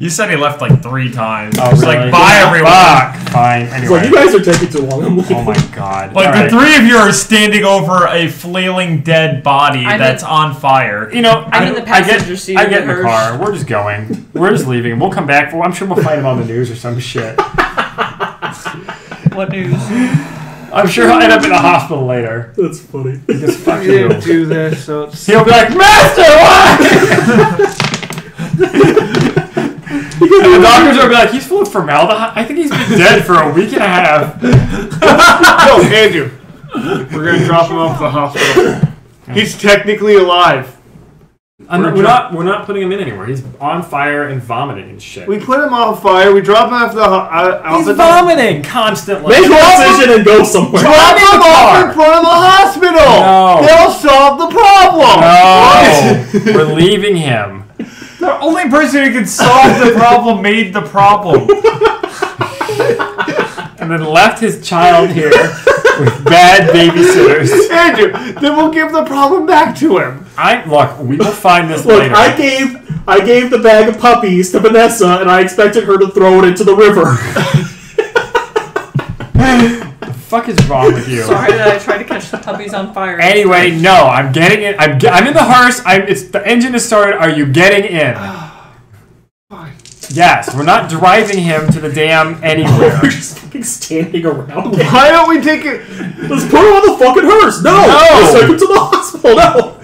You said he left like 3 times. Oh, It's really? like, bye everyone. Fuck. Fine, It's anyway. like, you guys are taking too long. I'm leaving. Oh my God. Like All the right. 3 of you are standing over a flailing dead body I'm that's on fire. You know, I'm in the passenger seat I of get the in the hearse. car. We're just going. We're just leaving. We'll come back. I'm sure we'll find him on the news or some shit. What news? I'm sure he'll end up in a hospital later. That's funny. Because fuck We you. didn't do this, so it's... He'll be like, Master, what? And the doctors will be like, he's full of formaldehyde. I think he's been dead for a week and a half. No, Andrew. We're gonna drop him off at the hospital. He's technically alive. We're not putting him in anywhere. He's on fire and vomiting and shit. We put him on fire. We drop him off the He's vomiting constantly. Make a decision and go somewhere. Drop him off in front of the hospital. No. They'll solve the problem. No, we're leaving him. The only person who could solve the problem made the problem. And then left his child here with bad babysitters. Andrew, then we'll give the problem back to him. Look, we will find this Look, later. I gave the bag of puppies to Vanessa, and I expected her to throw it into the river. What the fuck is wrong with you? Sorry that I tried to catch the puppies on fire. Anyway, no, I'm getting in. I'm in the hearse. The engine is started. Are you getting in? Fine. Yes, we're not driving him to the damn anywhere. We're just fucking standing around. Why don't we take it? Let's put him on the fucking hearse. No, let's take him to the hospital. No,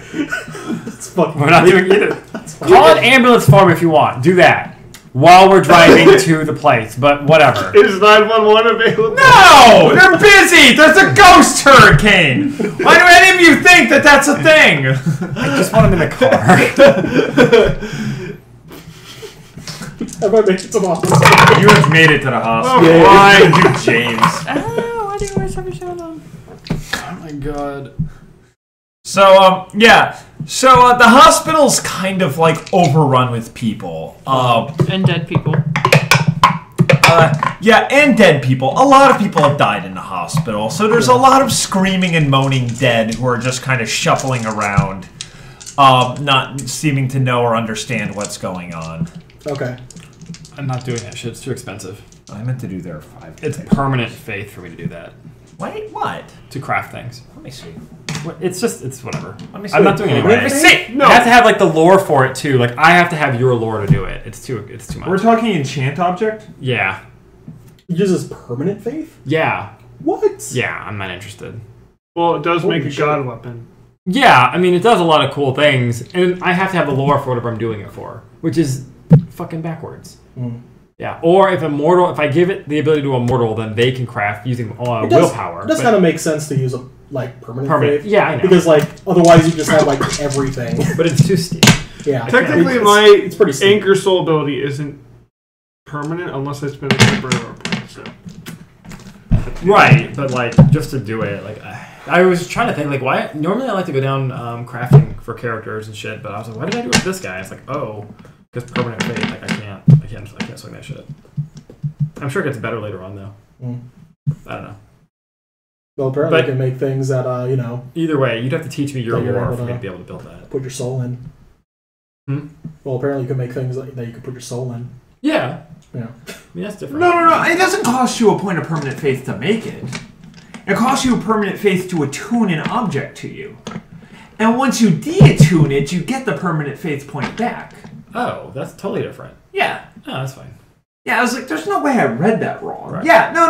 that's fucking. We're not doing either. Call an ambulance for me if you want. Do that while we're driving to the place. But whatever. Is 911 available? No! They're busy! There's a ghost hurricane! Why do any of you think that that's a thing? I just want him in the car. Have I made it to the hospital? You have made it to the hospital. Yeah. Why, you James? Why do you always have a shirt on? Oh my god. So, yeah. So, the hospital's kind of like overrun with people. And dead people. Yeah, and dead people. A lot of people have died in the hospital. So there's a lot of screaming and moaning dead who are just kind of shuffling around, not seeming to know or understand what's going on. Okay. I'm not doing that shit. It's too expensive. I meant to do their 5. It's permanent faith for me to do that. Wait, what? To craft things. Let me see. It's whatever. Let me see. I'm not doing it anyway. Let me see. No. I have to have like the lore for it too. Like I have to have your lore to do it. It's too much. We're talking enchant object? Yeah. He uses permanent faith? Yeah. What? Yeah, I'm not interested. Well, it does Holy make a shit. god weapon. Yeah, I mean it does a lot of cool things, and I have to have the lore for whatever I'm doing it for, which is fucking backwards. Mm. Yeah, or if I give it the ability to immortal, then they can craft using willpower. It does kind of make sense to use a permanent faith. Yeah, I know. Because otherwise you just have everything. But it's too steep. Yeah. Technically, it's pretty steep. anchor soul ability isn't permanent unless it's been a temporary or permanent. So. Right, but just to do it, I was trying to think why. Normally I like to go down crafting for characters and shit, but I was like, why did I do it with this guy? It's because permanent fate. I can't swing that shit. I'm sure it gets better later on though. Mm. I don't know. Well, apparently you can make things that Either way, you'd have to teach me your that you're lore able for me to to be able to build that. put your soul in. Well, apparently you can make things that you can put your soul in. Yeah. Yeah. I mean that's different. No. It doesn't cost you a point of permanent faith to make it. It costs you a permanent faith to attune an object to you. And once you de-attune it, you get the permanent faith point back. Oh, that's totally different. Yeah. Oh, that's fine. Yeah, I was like, there's no way I read that wrong. Right. Yeah, no.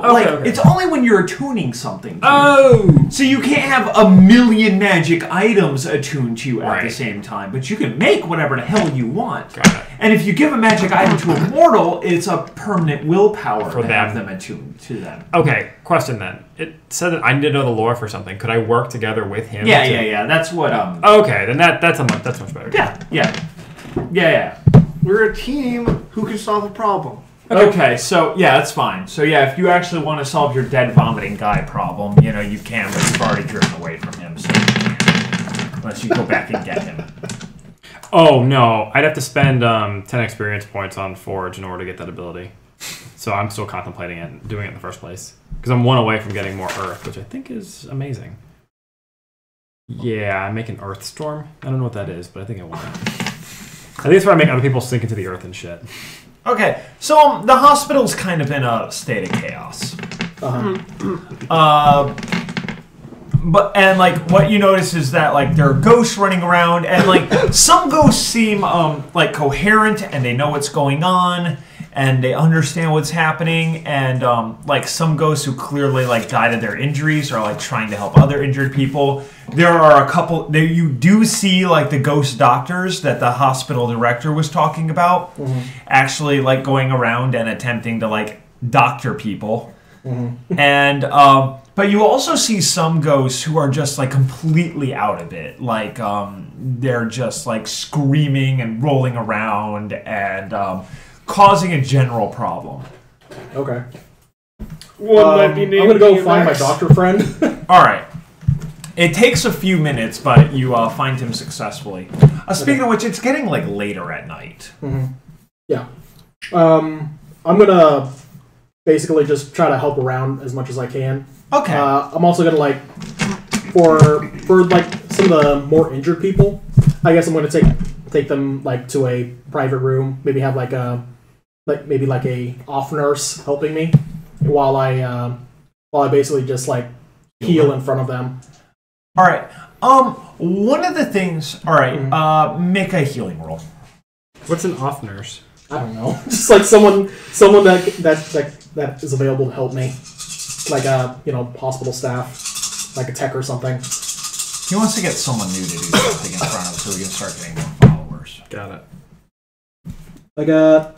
Okay, okay. It's only when you're attuning something to Oh! you. So you can't have a million magic items attuned to you at the Right. same time, but you can make whatever the hell you want. Got it. And if you give a magic item to a mortal, it's a permanent willpower For to them. have them attuned to them. Okay, question then. It said that I need to know the lore for something. Could I work together with him? Yeah. That's what, Okay, then that's much better. Yeah. We're a team who can solve a problem. Okay, so yeah, that's fine. So yeah, if you actually want to solve your dead vomiting guy problem, you can, but you've already driven away from him, so you can't. Unless you go back and get him. Oh, no. I'd have to spend 10 experience points on Forge in order to get that ability. So I'm still contemplating it and doing it in the first place. Because I'm one away from getting more Earth, which I think is amazing. Yeah, I make an Earth Storm. I don't know what that is, but I think I want it. I think it's where I make other people sink into the earth and shit. Okay, so the hospital's kind of in a state of chaos. But what you notice is that there are ghosts running around, and some ghosts seem coherent and they know what's going on and they understand what's happening, and some ghosts who clearly died of their injuries are trying to help other injured people. There are a couple there you do see the ghost doctors that the hospital director was talking about, actually going around and attempting to doctor people. And but you also see some ghosts who are just completely out of it. They're just screaming and rolling around and causing a general problem. Okay. One might be I'm named gonna go DMX. find my doctor friend. All right. It takes a few minutes, but you find him successfully. Speaking of which, it's getting later at night. Yeah. I'm gonna basically just try to help around as much as I can. Okay. I'm also gonna for some of the more injured people, I guess I'm gonna take them to a private room. Maybe have a off nurse helping me while I basically just heal in front of them. All right. One of the things. All right. Make a healing roll. What's an off nurse? I don't know. Just someone that is available to help me, hospital staff, a tech or something. He wants to get someone new to do something in front of, so we can start getting more followers. Got it. I got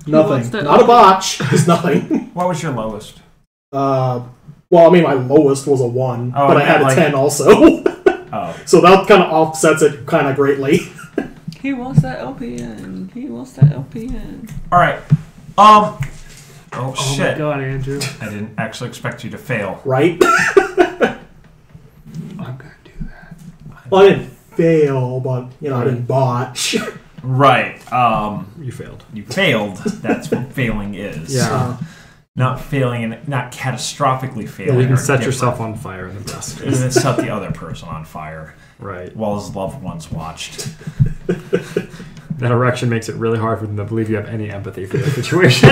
nothing. Not a botch. It's nothing. What was your lowest? Well, I mean, my lowest was a 1, but I had a 10 also. Oh. So that kind of offsets it kind of greatly. He wants that LPN. He wants that LPN. All right. Oh shit. my god, Andrew. I didn't actually expect you to fail. Right? I'm gonna do that. Well, I didn't fail, but, I didn't botch. Right. You failed. You failed. That's what failing is. Yeah. Not failing and not catastrophically failing. Yeah, you can are set different. yourself on fire in the breast. And then set the other person on fire. Right. While his loved ones watched. That erection makes it really hard for them to believe you have any empathy for the situation.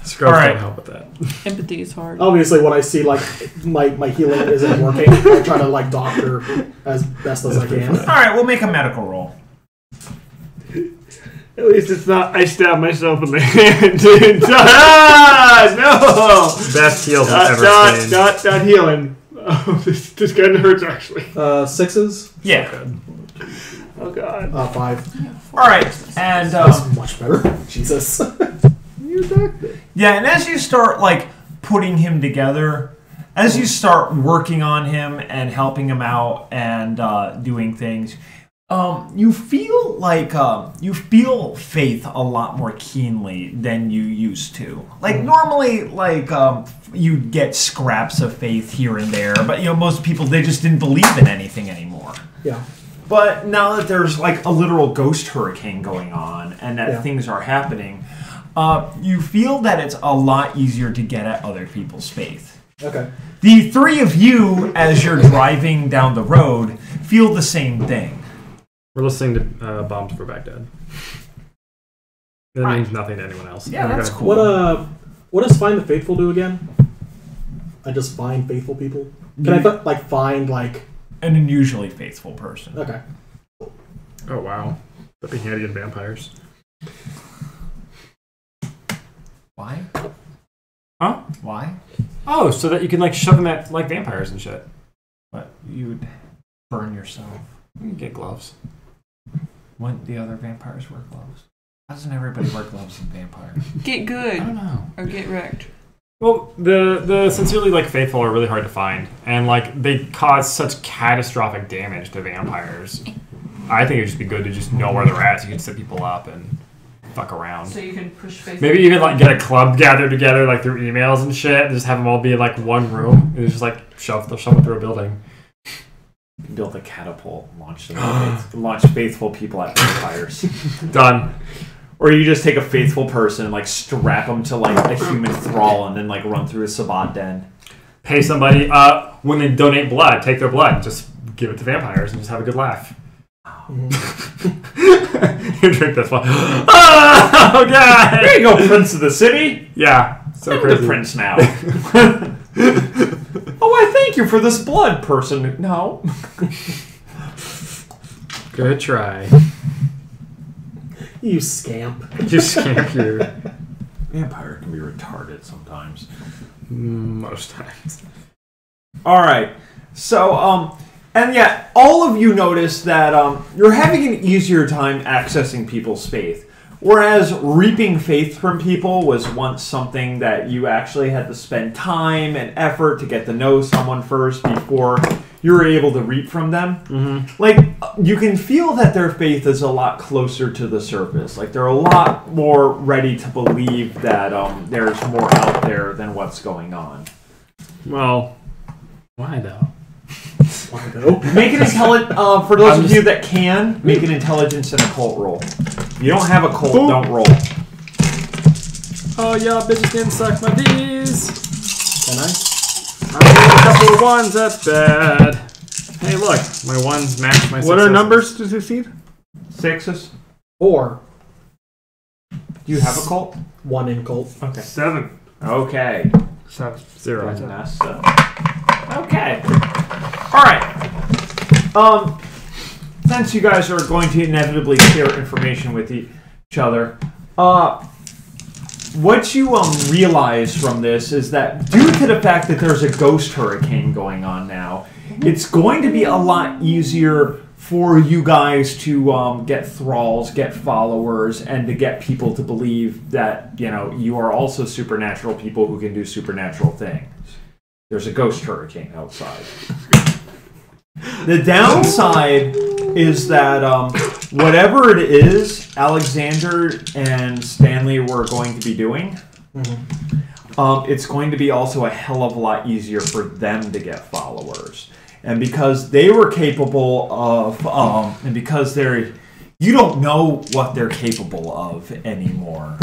Scrubs don't help with that. Empathy is hard. Obviously, when I see, my healing isn't working, I try to, doctor as best as I can. All right, we'll make a medical roll. At least it's not I stab myself in the hand. No! Best heals I've ever seen. Not healing. Oh, this kind of hurts, actually. 6s? Yeah. Oh, God. 5. All right, and... That's much better. Jesus. You're doctor. Yeah, and as you start, putting him together, as you start working on him and helping him out and doing things... you feel faith a lot more keenly than you used to. Normally, you'd get scraps of faith here and there, but most people, they just didn't believe in anything anymore. Yeah. But now that there's a literal ghost hurricane going on and that things are happening, you feel that it's a lot easier to get at other people's faith. Okay. The three of you, as you're driving down the road, feel the same thing. We're listening to Bombs for Baghdad. It means nothing to anyone else. Yeah, that's cool. What does Find the Faithful do again? I just find faithful people. Can I find an unusually faithful person? Okay. Oh wow, that'd be handy in vampires. Why? Huh? Why? Oh, so that you can shove them at vampires and shit. But you would burn yourself. You can get gloves. Wouldn't the other vampires wear gloves? How doesn't everybody wear gloves in vampire? Get good. I don't know. Or get wrecked. Well, the sincerely faithful are really hard to find, and they cause such catastrophic damage to vampires. I think it'd just be good to just know where they're at, so you can set people up and fuck around. So you can push faithful. Maybe even get a club gathered together through emails and shit, and just have them all be in one room and just shove them through a building. Build a catapult, launch faithful people at vampires. Done. Or you just take a faithful person and strap them to a human thrall and then run through a Sabat den. Pay somebody when they donate blood, take their blood, just give it to vampires and just have a good laugh. You drink this one. Oh god! There you go, Prince of the City. Yeah, so I'm crazy. the prince now. Oh, I thank you for this blood, person. No. Good try. You scamp. You scamp you. Vampire can be retarded sometimes. Most times. All right. So, and yeah, all of you notice that you're having an easier time accessing people's faith. Whereas reaping faith from people was once something that you actually had to spend time and effort to get to know someone first before you were able to reap from them. Mm-hmm. You can feel that their faith is a lot closer to the surface. They're a lot more ready to believe that there's more out there than what's going on. Well, why though? Why though? Make an intelligence, for those of you that can, make an intelligence and occult roll. If you don't have a cult, don't roll. Oh yeah, bitches didn't suck my D's. Can I? I rolled a couple of ones, that's bad. Hey look, my ones match my What are successes. numbers to succeed? 6s. 4. Do you have a cult? 1 in cult. Okay. 7. Okay. 0. Vanessa. Okay. Alright. Since you guys are going to inevitably share information with each other, what you realize from this is that due to the fact that there's a ghost hurricane going on now, it's going to be a lot easier for you guys to get thralls, get followers, and to get people to believe that, you are also supernatural people who can do supernatural things. There's a ghost hurricane outside. The downside is that whatever it is Alexander and Stanley were going to be doing, it's going to be also a hell of a lot easier for them to get followers. And because they were capable of, and because you don't know what they're capable of anymore,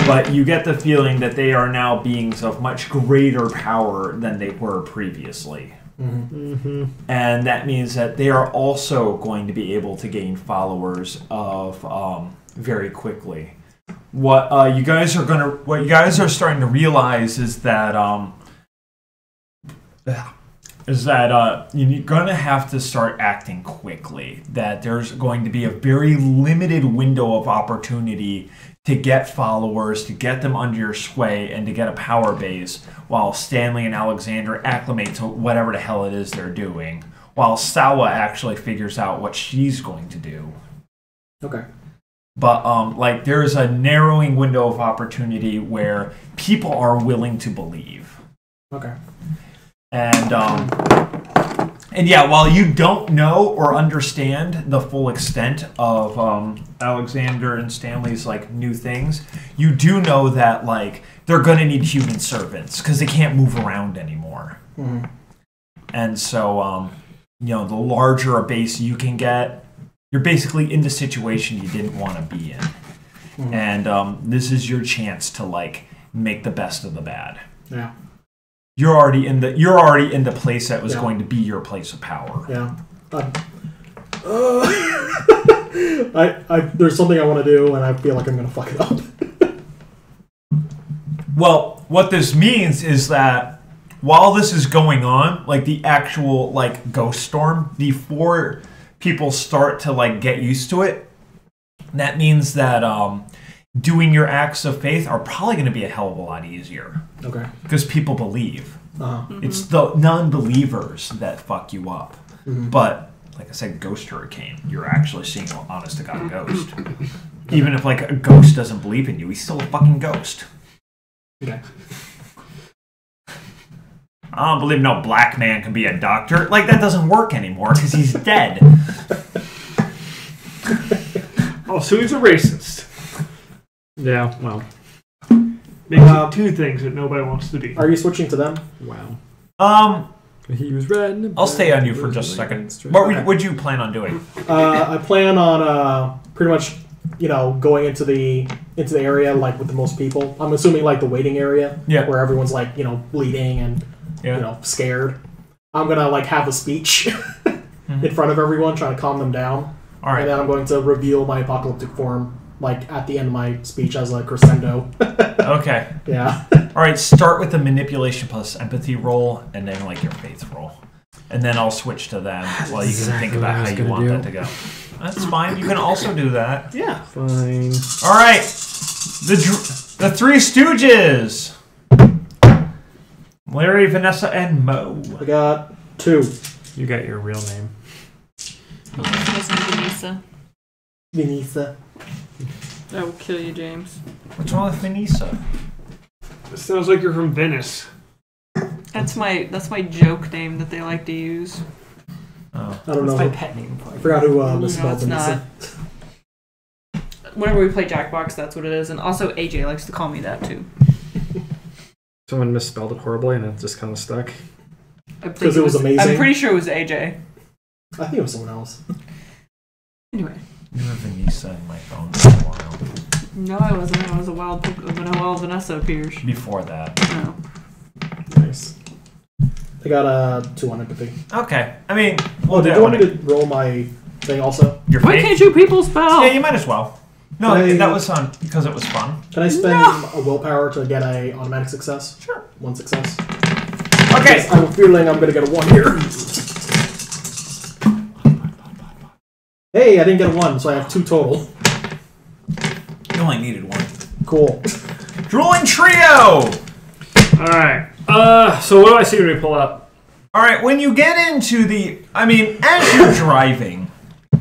but you get the feeling that they are now beings of much greater power than they were previously. Mm-hmm. And that means that they are also going to be able to gain followers of very quickly. What you guys are starting to realize is that you're going to have to start acting quickly. That there's going to be a very limited window of opportunity to get followers, to get them under your sway, and to get a power base, while Stanley and Alexander acclimate to whatever the hell it is they're doing, while Sawa actually figures out what she's going to do. Okay. But there's a narrowing window of opportunity where people are willing to believe. Okay. And yeah, while you don't know or understand the full extent of Alexander and Stanley's new things, you do know that they're gonna need human servants because they can't move around anymore. Mm-hmm. And so the larger a base you can get, you're basically in the situation you didn't want to be in. Mm-hmm. And this is your chance to make the best of the bad. Yeah. You're already in the place that was going to be your place of power. Yeah. There's something I want to do, and I feel like I'm going to fuck it up. Well, what this means is that while this is going on, like the actual like ghost storm, before people start to like get used to it, that means that doing your acts of faith are probably going to be a hell of a lot easier. Okay. Because people believe. Uh-huh. It's the non-believers that fuck you up. Mm-hmm. But like I said, ghost hurricane, you're actually seeing an honest to God ghost. Even if like a ghost doesn't believe in you, he's still a fucking ghost. Okay. I don't believe no black man can be a doctor. Like, that doesn't work anymore because he's dead. Oh, so he's a racist. Yeah, well. Makes two things that nobody wants to be. Are you switching to them? Wow. He was red. I'll stay on you for just a second. What would you plan on doing? I plan on pretty much, going into the area like with the most people. I'm assuming like the waiting area, where everyone's like bleeding and scared. I'm gonna like have a speech in front of everyone, trying to calm them down. All right. And then I'm going to reveal my apocalyptic form like at the end of my speech as a crescendo. Okay. Yeah. All right. Start with the manipulation plus empathy roll, and then like your faith roll, and then I'll switch to them while you can think about how you want that to go. That's fine. You can also do that. Yeah. Fine. All right. The Three Stooges. Larry, Vanessa, and Mo. I got 2. You got your real name. Vanessa. Vanessa. I will kill you, James. What's wrong with Vanessa? It sounds like you're from Venice. That's my joke name that they like to use. Oh. I don't know. That's my pet name. I forgot who misspelled it's Vanessa. Whenever we play Jackbox, that's what it is. And also, AJ likes to call me that, too. Someone misspelled it horribly and it just kind of stuck. Because it was amazing. I'm pretty sure it was AJ. I think it was someone else. Anyway. You were Vanessa in my phone for a while. No, I wasn't. I was a wild Vanessa appears. Before that. No. Nice. I got 2 on empathy. Okay. I mean, Did you want me to roll my thing also? Your Why faith? can't you people spell? Yeah, you might as well. No, that was fun because it was fun. Can I spend a willpower to get a automatic success? Sure. 1 success. Okay. I have a feeling I'm going to get a 1 here. Hey, I didn't get a 1, so I have 2 total. You only needed 1. Cool. Drooling Trio! Alright. So what do I see when we pull up? Alright, when you get into as you're driving,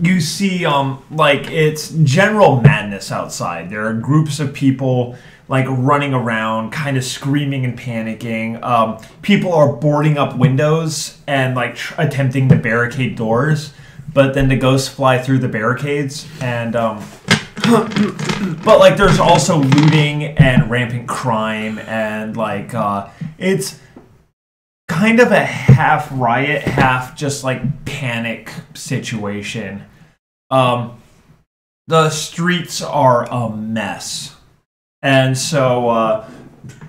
you see, it's general madness outside. There are groups of people, running around, kind of screaming and panicking. People are boarding up windows and, attempting to barricade doors. But then the ghosts fly through the barricades, and but there's also looting and rampant crime, and it's kind of a half riot, half just panic situation. The streets are a mess, and so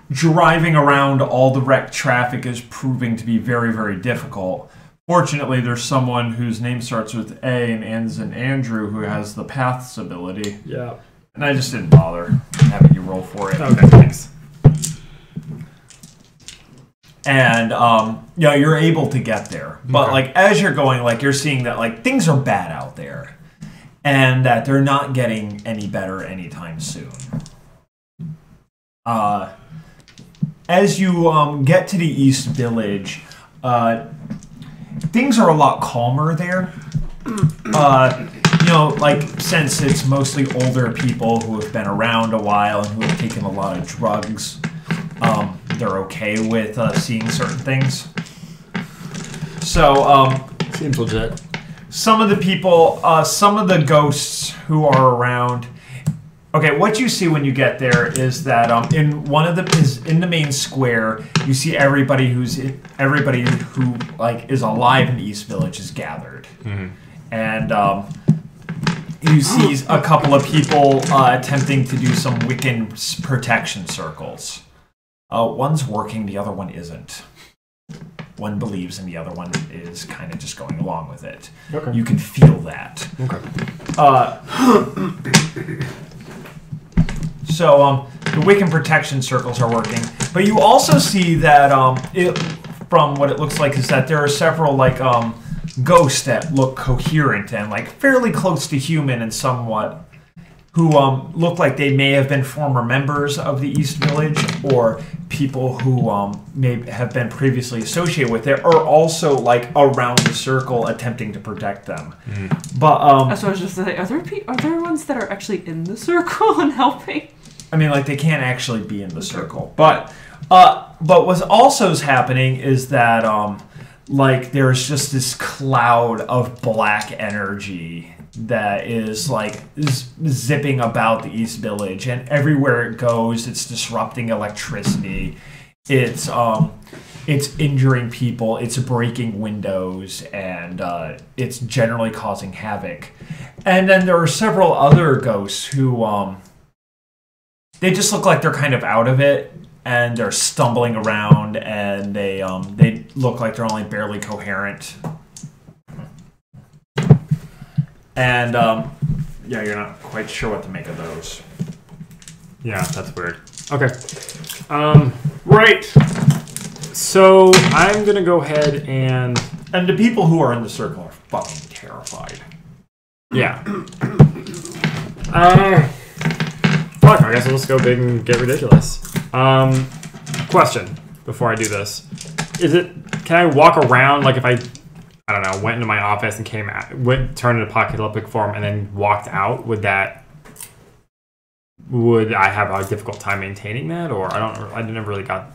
driving around all the wrecked traffic is proving to be very, very difficult. Fortunately, there's someone whose name starts with A and ends in Andrew who has the Paths ability. Yeah. And I just didn't bother having you roll for it. Okay, thanks. And, you're able to get there. But, as you're going, you're seeing that, things are bad out there. And that they're not getting any better anytime soon. As you get to the East Village, things are a lot calmer there. Since it's mostly older people who have been around a while and who have taken a lot of drugs, they're okay with seeing certain things. So, seems legit. Some of the people, some of the ghosts who are around. Okay, what you see when you get there is that in the main square, you see everybody who is alive in East Village is gathered, and you see a couple of people attempting to do some Wiccan protection circles. One's working, the other one isn't. One believes, and the other one is kind of just going along with it. Okay. You can feel that. Okay. So, the Wiccan protection circles are working. But you also see that from what it looks like is that there are several like ghosts that look coherent and like fairly close to human and somewhat, who look like they may have been former members of the East Village or people who may have been previously associated with it, are also like around the circle attempting to protect them. But that's what I was just saying. Are there ones that are actually in the circle and helping? I mean, like they can't actually be in the circle. But what's also happening is that like there's just this cloud of black energy that is like zipping about the East Village, and everywhere it goes, it's disrupting electricity. It's injuring people. It's breaking windows, and it's generally causing havoc. And then there are several other ghosts who they just look like they're kind of out of it, and they're stumbling around, and they look like they're only barely coherent. And, yeah, you're not quite sure what to make of those. Yeah, that's weird. Okay. Right. So I'm going to go ahead and... And the people who are in the circle are fucking terrified. Yeah. Fuck, I guess I'll just go big and get ridiculous. Question, before I do this. Can I walk around, like if I don't know, went into my office and turned into pocket-epic form and then walked out, would I have a difficult time maintaining that, or I never really got...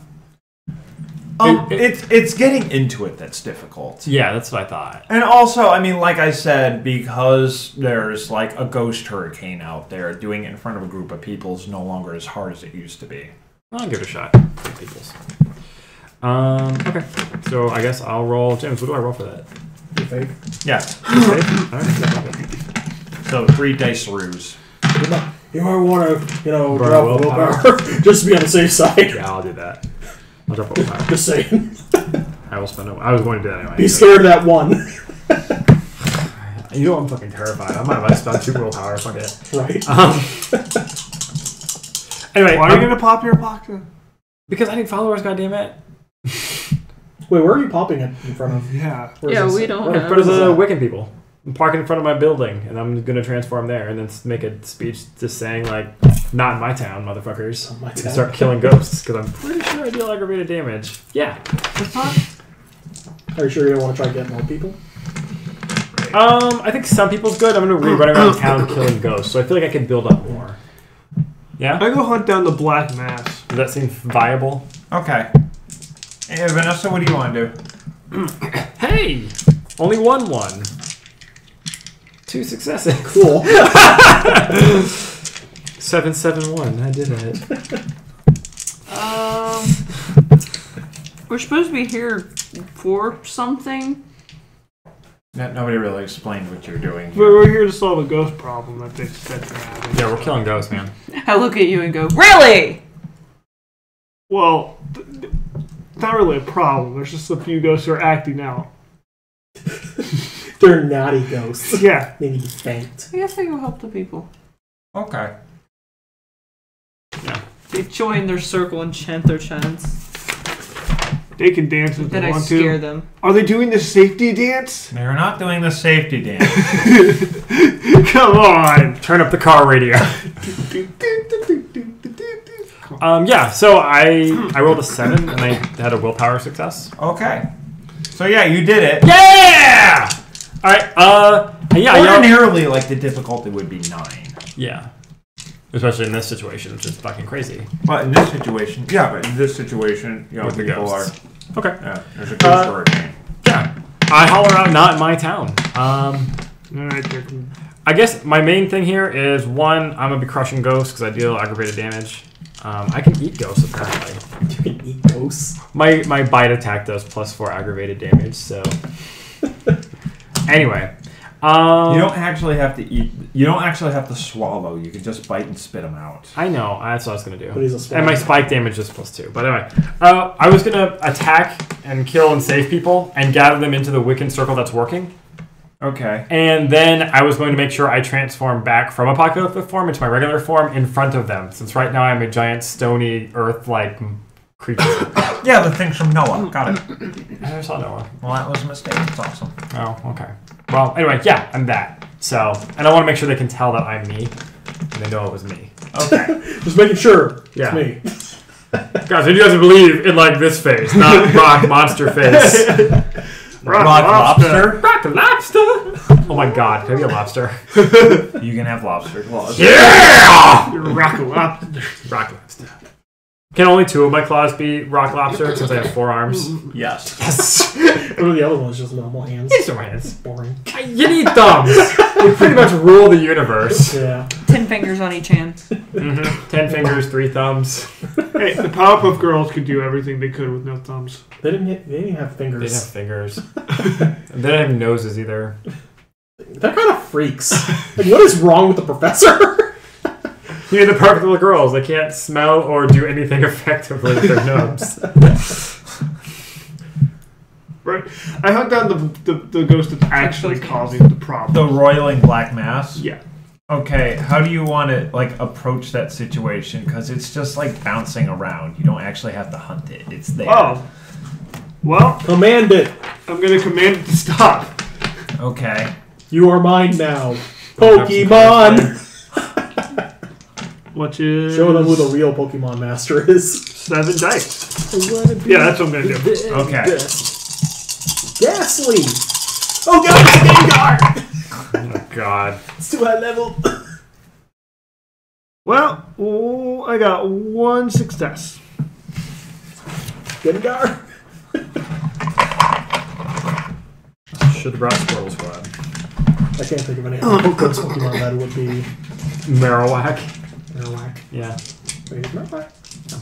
It's getting into it that's difficult. Yeah, that's what I thought. And also, I mean, like I said, because there's like a ghost hurricane out there, doing it in front of a group of people is no longer as hard as it used to be. I'll give it a shot. Peoples. Okay. So I guess I'll roll... James, what do I roll for that? Your faith. Yeah. All right. So 3 dice ruse. You might want to, Burn drop a willpower. willpower just to be on the safe side. Yeah, I'll do that. I'll drop a willpower. Just saying. I will spend I was going to do that anyway. Be scared of that one. You know I'm fucking terrified. I might have spent 2 willpower. Fuck it. Right. Anyway. Why are you going to pop your pocket? Because I need followers, goddammit. Wait, where are you popping it in front of? Yeah. We don't In have. front of the Wiccan people. I'm parking in front of my building, and I'm going to transform there, and then make a speech just saying, like, not in my town, motherfuckers. Not my And town. start killing ghosts, because I'm pretty sure I deal aggravated damage. Yeah. Are you sure you don't want to try to get more people? I think some people's good. I'm going to be running around town killing ghosts, so I feel like I can build up more. Yeah? I go hunt down the black mass. Does that seem viable? Okay. Hey, Vanessa, what do you want to do? Hey! Only 1 1. 2 successes. Cool. 771. I did it. We're supposed to be here for something. Nobody really explained what you're doing. We're here to solve a ghost problem that they're having. Yeah, we're killing ghosts, man. I look at you and go, really? Well, it's not really a problem. There's just a few ghosts who are acting out. They're naughty ghosts. Yeah. They need to be spanked. I guess I go help the people. Okay. Yeah. They join their circle and chant their chants. They can dance if Then they I want scare to. them. Are they doing the safety dance? They're not doing the safety dance. Come on. Turn up the car radio. Yeah, so I rolled a 7 and I had a willpower success. Okay. So yeah, you did it. Yeah! Alright, yeah. Ordinarily, like, the difficulty would be 9. Yeah. Especially in this situation, which is fucking crazy. But in this situation, With the people are... ghosts. Okay. Yeah, there's a ghost hurricane. Yeah. I holler out, not in my town. Alright, I guess my main thing here is, 1, I'm going to be crushing ghosts because I deal aggravated damage. I can eat ghosts, apparently. You can eat ghosts. My bite attack does +4 aggravated damage, so... Anyway. You don't actually have to eat... You don't actually have to swallow. You can just bite and spit them out. I know. That's what I was going to do. But he's a swallow. And my spike damage is +2. But anyway. I was going to attack and kill and save people and gather them into the Wiccan circle that's working. Okay. And then I was going to make sure I transform back from apocalyptic form into my regular form in front of them, since right now I'm a giant stony earth-like creature. Yeah, the things from Noah. Got it. I never saw Noah. Well, that was a mistake. It's awesome. Oh, okay. Well, anyway, yeah, I'm that. So, and I want to make sure they can tell that I'm me, and they know it was me. Okay. Just making sure Yeah. it's me. Guys, you guys believe in like this face, not rock monster face. Rock lobster. Rock lobster. Oh my god, can I be a lobster? You can have lobster claws. Yeah! You're a rock lobster. Rock lobster. Can only 2 of my claws be rock lobster since I have 4 arms? Yes. Yes. What are the other ones? Just normal hands. These are my hands. Boring. You need thumbs. We pretty much rule the universe. Yeah. 10 fingers on each hand. 10 fingers, 3 thumbs. Hey, the Powerpuff Girls could do everything they could with no thumbs. They didn't have fingers. They didn't have fingers. They didn't have noses either. They're kind of freaks. Like, what is wrong with the professor? You're the perfect little girls. They can't smell or do anything effectively with their nose. Right. I hunt down the ghost that's actually causing the problem. The roiling black mass? Yeah. Okay, how do you want to like approach that situation? Because it's just like bouncing around. You don't actually have to hunt it. It's there. Oh. Well, Command it. I'm going to command it to stop. Okay. You are mine now. Pokemon. Which is... Show them who the real Pokemon master is. 7 dice. Yeah, that's what I'm going to do. Okay. Ghastly. Oh god, it's Gengar. Oh god. It's too high level. Well, I got 1 success. Gengar. Should have brought Squirrel Squad. I can't think of any other Pokemon that would be Marowak. Marowak. Yeah. Wait, is Marowak? No.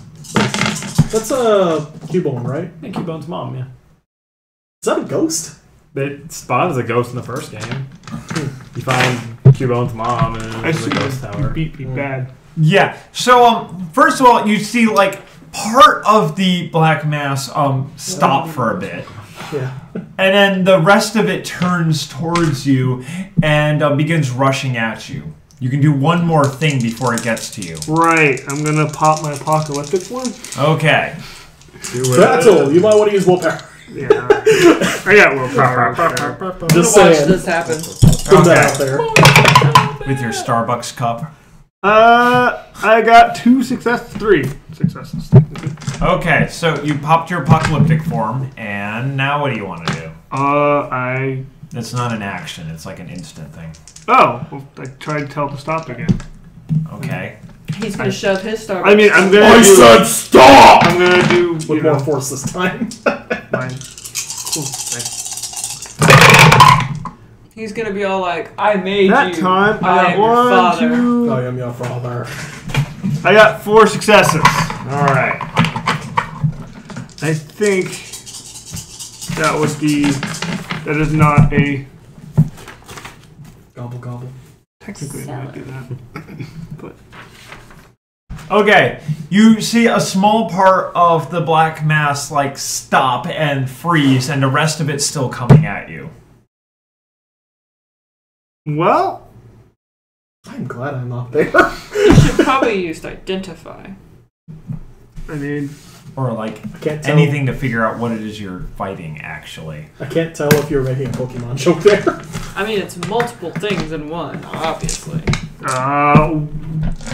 That's Cubone, right? And Cubone's mom, yeah. Is that a ghost? They spawned as a ghost in the first game. You find Cubone's mom in I the see ghost you tower. beat me bad. Yeah. So first of all, you see like part of the black mass stop for a bit. Yeah. And then the rest of it turns towards you and begins rushing at you. You can do one more thing before it gets to you. Right, I'm going to pop my apocalyptic one. Okay. Battle. You might want to use willpower. Yeah. I got willpower. Just Watch saying. this happen. Put that out there. With your Starbucks cup. I got 2 successes, 3 successes. Okay, so you popped your apocalyptic form, and now what do you want to do? It's not an action, it's like an instant thing. Oh, well, I tried to tell it to stop again. Okay. He's gonna shove his Starbucks. I mean, I'm gonna I do... said stop! I'm gonna do, With more force this time. mine. Cool. He's gonna be all like, "I made That you. time, I I am your got 1, father." 2... Oh, I'm your father. I got 4 successes. Alright. I think that would be... That is not a... Gobble, gobble. Technically, I'm going to do that. But... Okay, you see a small part of the black mass like stop and freeze, and the rest of it's still coming at you. Well... I'm glad I'm not there. You should probably use identify. I mean... Or like I can't tell. anything to figure out what it is you're fighting, actually. I can't tell if you're making a Pokemon joke there. I mean, it's multiple things in one, obviously.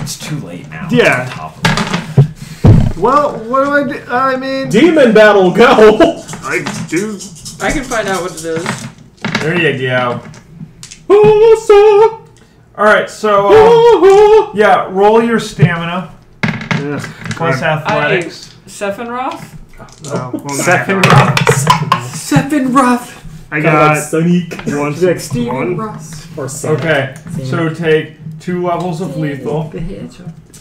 It's too late now. Yeah. On top of it. Well, what do I do? I mean... Demon battle, go! I do... I can find out what it is. There you go. Oh, Alright, so, yeah, roll your stamina plus athletics. Sephiroth? Sephiroth. I got Sonic. 1 Like Steven one. Ross. Or Sonic. Okay, so take 2 levels of lethal.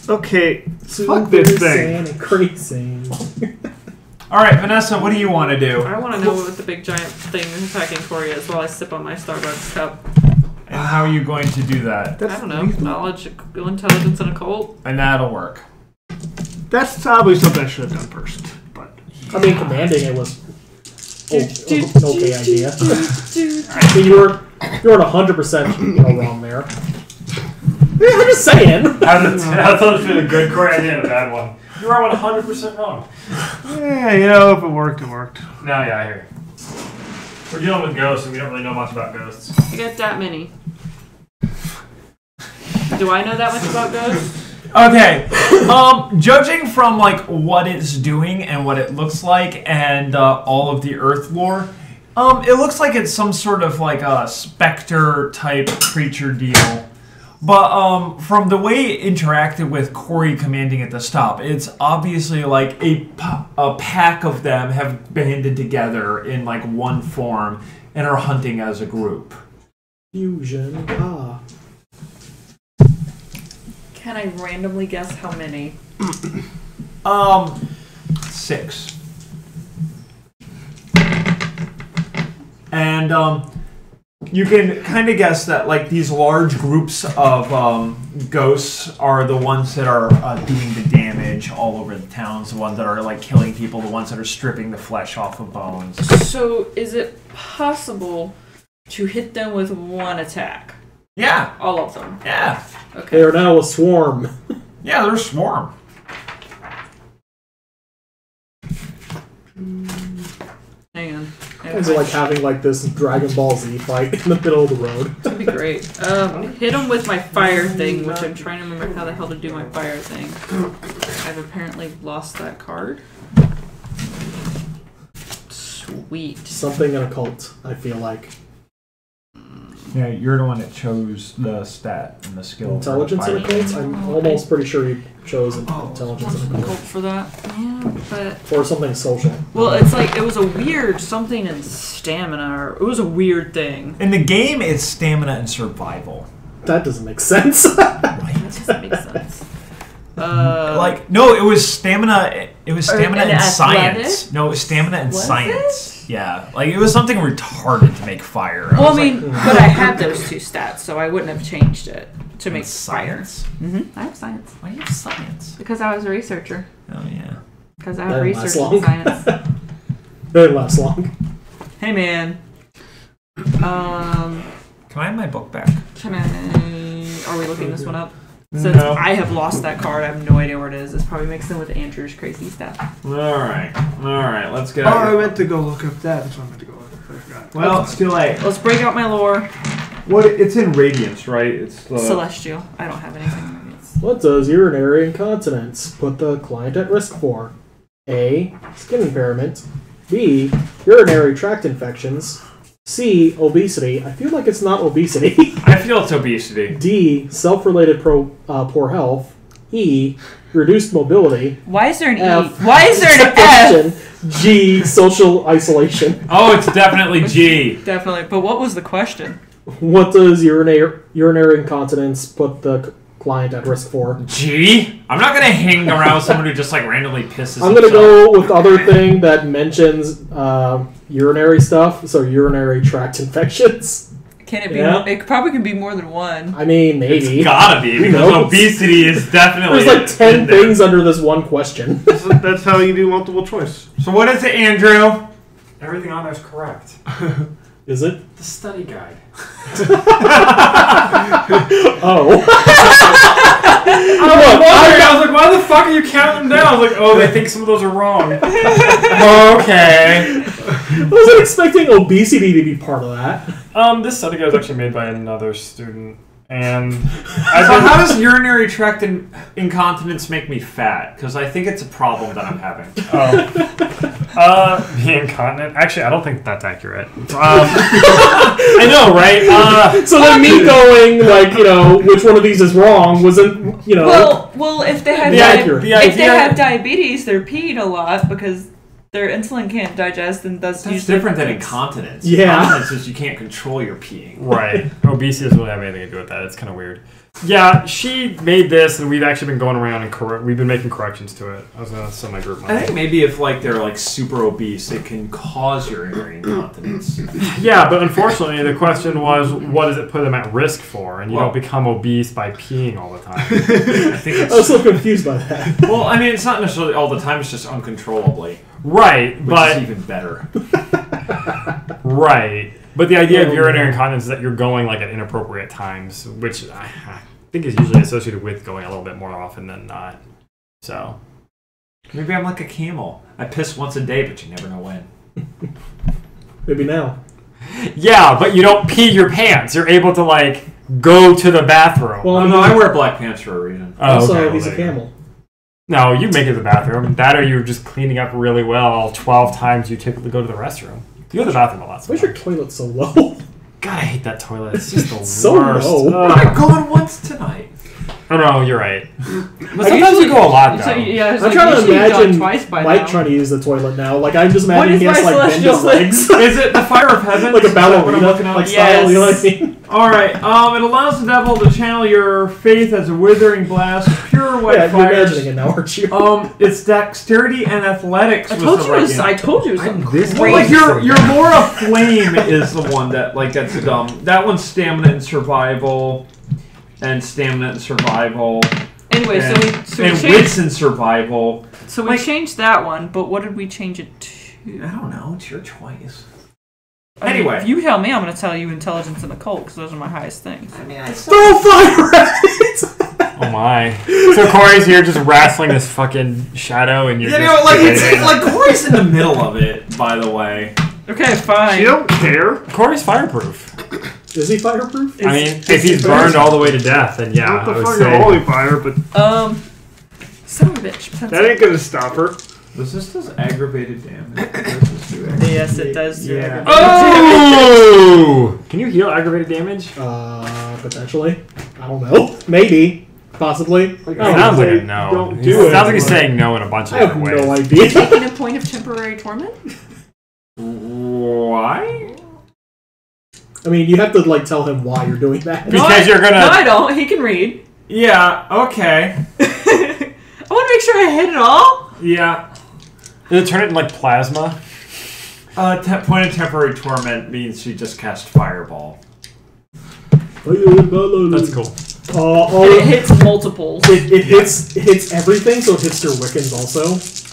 Okay, fuck this thing. Crazy. Alright, Vanessa, what do you want to do? I want to know what the big giant thing attacking Corey is while I sip on my Starbucks cup. And how are you going to do that? I don't know. Knowledge, intelligence, and occult. And that'll work. That's probably something I should have done first. But I mean, commanding it was an okay idea. I mean, you were You're at 100% wrong there. Yeah, I'm just saying. I thought it was a good core idea and a bad one. You are 100% wrong. Yeah, if it worked, it worked. No, yeah, I hear you. We're dealing with ghosts, and we don't really know much about ghosts. I got that many. Do I know that much about ghosts? Okay, judging from like what it's doing and what it looks like and all of the Earth lore, it looks like it's some sort of like a specter type creature deal. But from the way it interacted with Corey commanding it to stop, it's obviously like a pack of them have banded together in like one form and are hunting as a group. Fusion. Can I randomly guess how many? 6. And you can kind of guess that like these large groups of ghosts are the ones that are doing the damage all over the towns, the ones that are like killing people, the ones that are stripping the flesh off of bones. So is it possible to hit them with one attack? Yeah. All of them? Yeah. Okay. They are now a swarm. Yeah, they're a swarm. Hang on. It's like having like this Dragon Ball Z fight in the middle of the road. That'd be great. Hit them with my fire thing, which I'm trying to remember how the hell to do my fire thing. I've apparently lost that card. Sweet. Something in a cult, I feel like. Yeah, you're the one that chose the stat and the skill. Intelligence in a cult? I'm almost pretty sure you chose intelligence in a Cult cult. for that. Yeah, but... Or something social. Well, it's like, it was a weird something in stamina, or it was a weird thing. In the game, it's stamina and survival. That doesn't make sense. That doesn't make sense. Like, no, it was stamina. It was stamina and science. athletic? No, it was stamina and Was science. Yeah, like it was something retarded to make fire. Well, I was mean, like, but I had those two stats, so I wouldn't have changed it to make science. fire. Mm-hmm. I have science. Why do you have science? Because I was a researcher. Oh yeah. Because I That have didn't last research in long. science. Didn't last long. Hey, man. Can I have my book back? Can I... Are we looking this one up? Since No. I have lost that card, I have no idea where it is. This probably mixed in with Andrew's crazy stuff. All right, let's get. Oh, I meant to go look up that. That's what I meant to go look up. I forgot. Well, it's too late. Let's break out my lore. What? It's in Radiance, right? It's Celestial. I don't have anything in Radiance. What does urinary incontinence put the client at risk for? A. Skin impairment. B. Urinary tract infections. C. Obesity. I feel like it's not obesity. I feel it's obesity. D. Self-related poor health. E. Reduced mobility. Why is there an F. E? Why is there an F? Depression. G. Social isolation. Oh, it's definitely G. Definitely. But what was the question? What does urinary incontinence put the client at risk for? G? I'm not gonna hang around with someone who just like randomly pisses. I'm gonna go with the other thing that mentions urinary stuff, so urinary tract infections. Can it be? Yeah. It probably can be more than one. I mean, maybe. It's gotta be Who because knows? obesity is definitely. There's like 10 in there. things under this one question. That's how you do multiple choice. So what is it, Andrew? Everything on there is correct. Is it? The study guide. Oh. I was like, why the fuck are you counting them down? I was like, oh, they think some of those are wrong. Okay. I wasn't expecting obesity to be part of that. This study guide was actually made by another student, and So how does urinary tract incontinence make me fat? Because I think it's a problem that I'm having. being incontinent. Actually, I don't think that's accurate. I know, right? So then me going, like, which one of these is wrong wasn't, Well, if they have accurate. if they have diabetes, they're peeing a lot because their insulin can't digest, and that's usually different than incontinence. Yeah. Incontinence is you can't control your peeing. Right. Obesity doesn't really have anything to do with that. It's kind of weird. Yeah, she made this, and we've actually been going around and we've been making corrections to it. I was going to send my group. I think maybe if they're like super obese, it can cause urinary incontinence. Yeah, but unfortunately, the question was, what does it put them at risk for? And you don't become obese by peeing all the time. I think I was so confused by that. well, I mean, it's not necessarily all the time. It's just uncontrollably, Right, which but is even better. right. But the idea of urinary incontinence is that you're going like at inappropriate times, which I think is usually associated with going a little bit more often than not. So Maybe I'm like a camel. I piss once a day, but you never know when. Maybe now. yeah, but you don't pee your pants. You're able to like go to the bathroom. Well, Oh, no, I wear black pants for a reason. also, okay, he's well, a there you go. camel. No, you make it to the bathroom. That or you're just cleaning up really well 12 times you typically go to the restroom. You go to the bathroom a lot. Why is your toilet so low? God, I hate that toilet. It's just the So worst. low. Ugh. I've gone once tonight. Oh, no, you're right. But I sometimes you go a lot, though. So, yeah, I'm trying to usually you've gone imagine twice by Mike now. trying to use the toilet now. Like, I'm just What imagining is he has to, my like, bend his celestial legs. Is it the fire of heaven? like a Is that what I'm ballerina looking at? like style, you know what I Yes. mean? Alright, it allows the devil to channel your faith as a withering blast, pure white Yeah, you're fire. imagining it now, aren't you? It's dexterity and athletics. I was told the you. right I answer. told you something. this Well, like your more of flame is the one that like gets dumb. That one's stamina and survival, and stamina and survival, Anyway, and, so we and changed. wits and survival. So we changed that one, but what did we change it to? I don't know. It's your choice. I mean, Anyway. if you tell me, I'm going to tell you intelligence and occult because those are my highest things. I mean, I Throw fire at it! Oh my. So Corey's here just wrestling this fucking shadow and you're You just know, like it's debating. like Corey's in the middle of it. By the way, Okay, fine. You don't care. Corey's fireproof. Is he fireproof? I mean, if he's burned all the way to death, then yeah, Not I the would fucking say. holy fire, but Son of a bitch. that ain't gonna stop her. does this does aggravated damage? Or does this do aggravated? Yes, it does. do Yeah. everything. Oh! Can you heal aggravated damage? Potentially. I don't know. Maybe. Possibly. Like, I don't Sounds know. like a no. Don't It do it. sounds like he's saying no in a bunch of I have different ways. no idea. Taking a point of temporary torment? Why? I mean, you have to like tell him why you're doing that. Because you're gonna. No, I don't. He can read. Yeah. Okay. I want to make sure I hit it all. Yeah. Does it turn it into like plasma? Point of temporary torment means she just cast fireball. That's cool. And it hits multiples. It hits everything, so it hits your Wiccans also.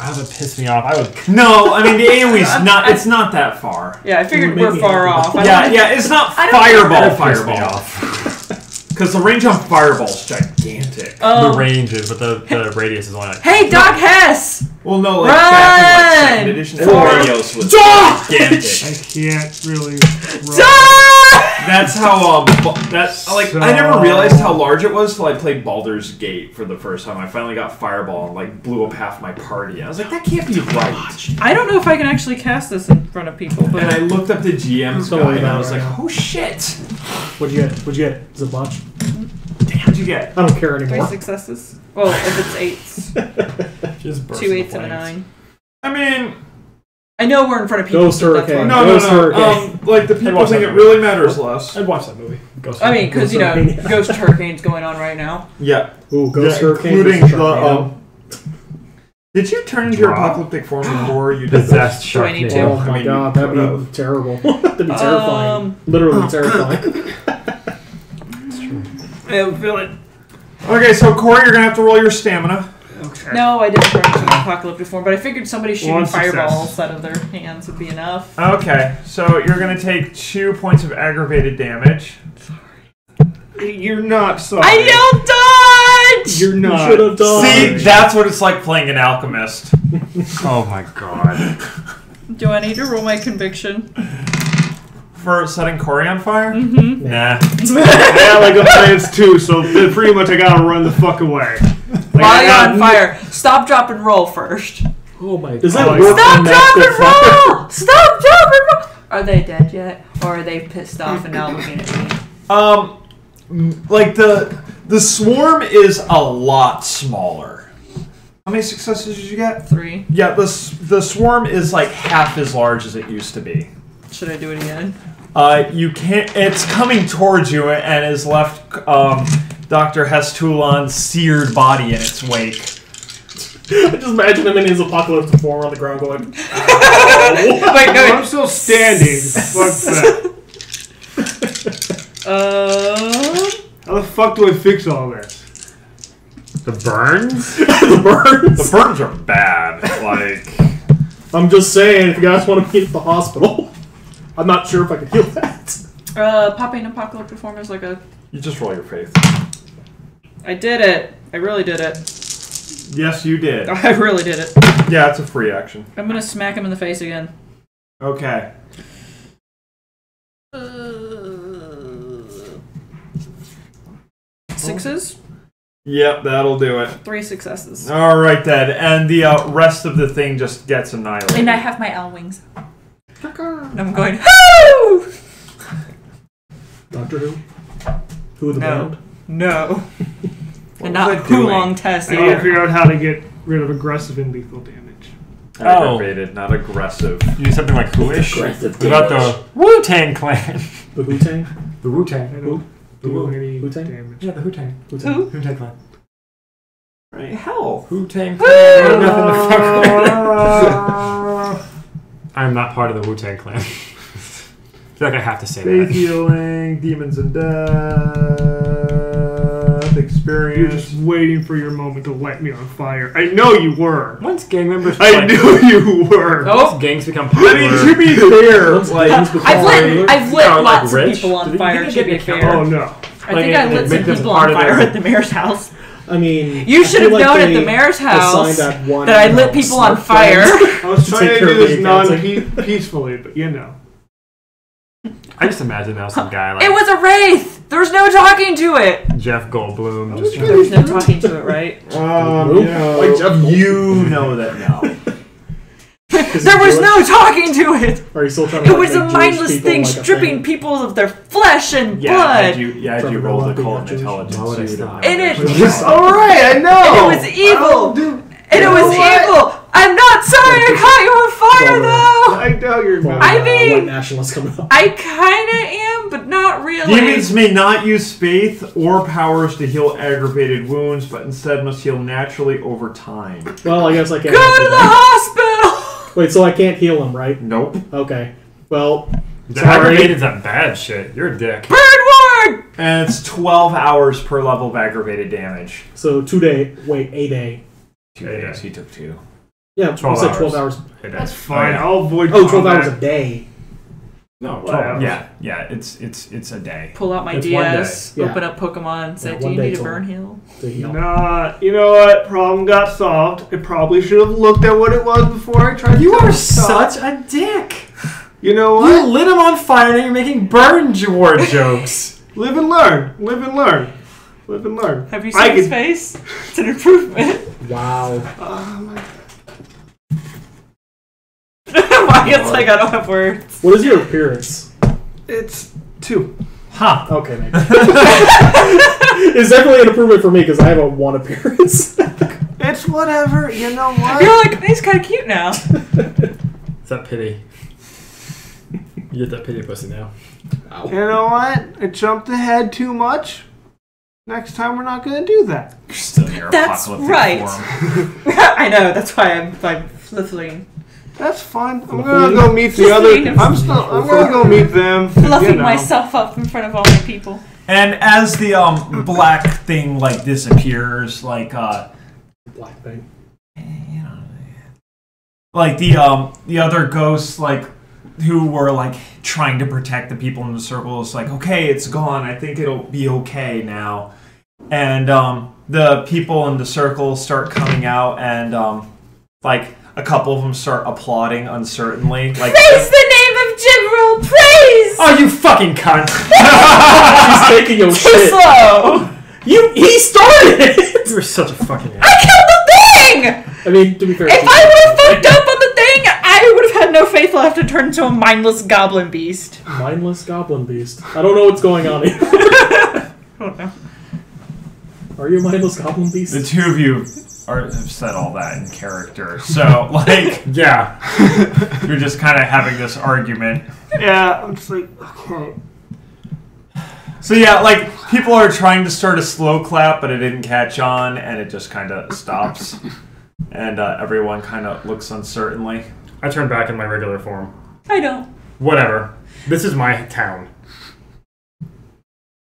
Oh, that pissed me off. I would. No, I mean the AoE's not. It's not that far. Yeah, I figured It would make we're me far happy. off. I Yeah, don't- yeah. It's not I don't fireball. That pissed me Fireball. off. Because the range on fireball's gigantic. The range is, but the radius is only like. Hey, Doc Hess! Well, no, like Run! back in like second edition, the Forward. radius was Doc! gigantic. I can't really. That's how that's like I never realized how large it was till I played Baldur's Gate for the first time. I finally got Fireball and like blew up half my party. I was like, that can't be right. I don't know if I can actually cast this in front of people, but And I looked up the GM's Don't worry guide and I about was it like, right now. oh shit! What'd you get? What'd you get? Is it much? What'd you get? I don't care 3 anymore. successes. Well, if it's eights. Just burst 2 into 8s and a flames. 9. I mean, I know we're in front of people. Ghost so that's Hurricane. why. no. Like the people watch think that it movie. really matters less. I'd watch that movie. Ghost I mean, because, you know, Ghost Hurricane. Ghost Hurricane's going on right now. Yeah, Ooh, Ghost yeah, Hurricane. including versus the. Sharknado. Did you turn into your Drop. apocalyptic form before you did Possessed Do I need Sharknado. to? Oh I my mean, god, you that'd could've. be terrible. That'd be terrifying. Literally terrifying. I feel it. Okay, so Corey, you're gonna have to roll your stamina. Okay. No, I didn't turn into an apocalyptic form, but I figured somebody shooting One success. fireballs out of their hands would be enough. Okay, so you're gonna take 2 points of aggravated damage. You're not sorry. I yelled dodge! You're You not. should have done. See, that's what it's like playing an alchemist. Oh my god. Do I need to roll my conviction? For setting Corey on fire? Mm-hmm. Nah. Yeah, like a plans too, so pretty much I gotta run the fuck away. Like, While I you're got on fire, stop, drop, and roll first. Oh my Does god. that work? Stop, on drop, Master and Fire? roll! Stop, drop, and roll! Are they dead yet? Or are they pissed off and now looking at me? Like the swarm is a lot smaller. How many successes did you get? 3. Yeah, the swarm is like half as large as it used to be. Should I do it again? You can't. It's coming towards you and has left Dr. Hestulan's seared body in its wake. Just imagine him in his apocalyptic form on the ground going. Wait, no, I'm still standing. Fuck that. How the fuck do I fix all this? The burns? The burns. The burns are bad. Like, I'm just saying, if you guys want to meet at the hospital. I'm not sure if I can heal that. Popping Apocalyptic Form is like a... You just roll your faith. I did it. I really did it. Yes, you did. I really did it. Yeah, it's a free action. I'm gonna smack him in the face again. Okay. Sixes? Yep, that'll do it. 3 successes. All right, then. And the rest of the thing just gets annihilated. And I have my owl wings. And I'm going, Hoo! Doctor Who? Who the No. band? No. And was not I Hulong Test I need to either. figure out how to get rid of aggressive and lethal damage. Aggravated, not aggressive. You do something like who-ish? Aggressive What about the Wu-Tang Clan? The Wu-Tang? The Wu-Tang. I don't do any Wu-Tang? damage. Yeah, the Wu-Tang. Wu-Tang. Who? Wu-Tang Clan. Right. Hell. Wu-Tang Clan. Nothing to fuck with. I'm not part of the Wu-Tang Clan. I feel like I have to say Faith that. healing, demons and death, experience. You're just waiting for your moment to light me on fire. I know you were. Once gang members... I knew you were. Oh. Once gangs become popular... I mean, to be fair, Like, I've lit Are, like, lots rich? of people on Do you fire, think to they be get fair. oh no. I think I lit some make them people part on of fire their- at the mayor's house. I mean, You should have I feel known like at the mayor's house assigned that one, that I lit people on smart fire. friend. I was To trying take to care do of this the non-peacefully, but you know. I just imagine now some guy like It was a wraith! There was no talking to it! Jeff Goldblum just... There was no talking to it, right? Like Jeff You know that now. There was no talking to it! Are you still trying to It like, was a make Jewish mindless people, thing like, a stripping thing? people of their flesh and Yeah, blood. had you rolled the cult and Jewish. intelligence. Why would I you would stop? have known And that. it- Alright, I know! And it was evil! And it was evil! I'm not sorry I caught you on fire, though! I know you're Well, not. I mean- white nationalists coming up. I kinda am, but not really. Demons may not use faith or powers to heal aggravated wounds, but instead must heal naturally over time. Well, I guess I can't. Go help to you the then. hospital! Wait, so I can't heal him, right? Nope. Okay. Well, The sorry. aggravated's a bad shit. You're a dick. Bird ward! And it's 12 hours per level of aggravated damage. So 2 day. Wait, a day. 2 Yeah, days, he took 2. Yeah, 12 you said 12 hours. hours. Hey, That's Dad. fine. yeah. I'll avoid Oh, 12 hours combat. a day. No, 12 Whatever. hours. Yeah, it's a day. Pull out my It's 1 DS, day. Yeah. open up Pokemon, and say, Yeah, do 1 you day need a total. burn heal? To heal. Nah, you know what? Problem got solved. I probably should have looked at what it was before I tried You to are stop. such a dick. You know You what? lit him on fire and you're making burn ward jokes. Live and learn. Live and learn. Live and learn. Have you I seen his could- face? It's an improvement. Wow. I guess like I don't have words. What is your appearance? It's 2. Huh. Okay, maybe. It's definitely an improvement for me because I have a 1 appearance. It's whatever. You know what? You're like, he's kind of cute now. It's that pity. You get that pity pussy now. You know what? I jumped ahead too much. Next time we're not going to do that. You're still in your That's apocalyptic right. form. I know, that's why I'm fluffing. That's fine. I'm gonna go meet the Just other. being a- I'm gonna go meet them. Fluffing you know. myself up in front of all my people. And as the black thing like disappears, like Black thing. you know, like the other ghosts like who were like trying to protect the people in the circle is like, okay, it's gone. I think it'll be okay now. And the people in the circle start coming out, and like a couple of them start applauding uncertainly. Like, Praise the name of General! Praise! Oh, you fucking cunt! He's taking your Too shit. slow! He started it! You're such a fucking ass. I killed the thing! I mean, to be fair. If I would have fucked up on the thing, I would have had no faith left to turn into a mindless goblin beast. Mindless goblin beast. I don't know what's going on here. I don't know. Are you a mindless goblin beast? the two of you have said all that in character, so like Yeah. you're just kind of having this argument. Yeah, I'm just like, okay. So yeah, like people are trying to start a slow clap, but it didn't catch on, and it just kind of stops, and everyone kind of looks uncertainly. I turn back in my regular form. I don't. Whatever. This is my town.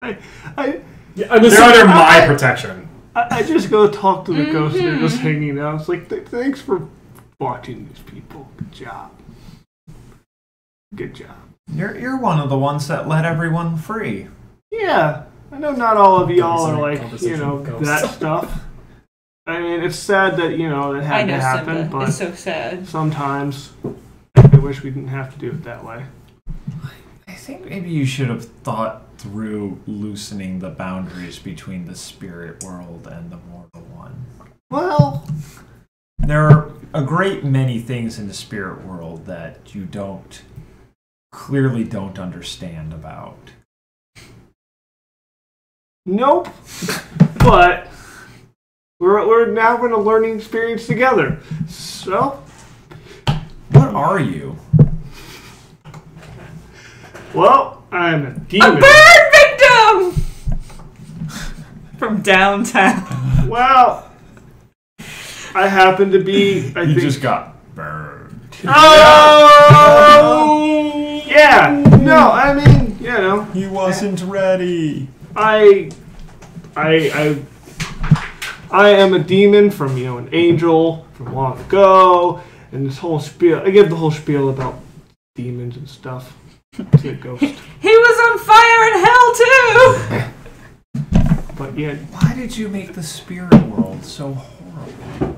I Yeah, I'm They're assuming- under my protection. I just go talk to the ghosts. They're just hanging out. It's like, thanks for watching these people. Good job. Good job. You're one of the ones that let everyone free. Yeah, I know not all of y'all are like, Conversation with ghosts. that stuff. I mean, it's sad that, that I had know to happen, Simba. but It's so sad. sometimes I wish we didn't have to do it that way. I think maybe you should have thought through loosening the boundaries between the spirit world and the mortal one. Well, There are a great many things in the spirit world that you clearly don't understand about. nope. But we're now in a learning experience together. So, What are you? well, I'm a A demon. burn victim! From downtown. Well, I happen to be, I You think... just got burned. Oh! Yeah. No, I mean, He wasn't ready. I am a demon from, an angel from long ago, and this whole spiel. I give the whole spiel about demons and stuff to the ghost. He was on fire in hell too! But yeah, Why did you make the spirit world so horrible?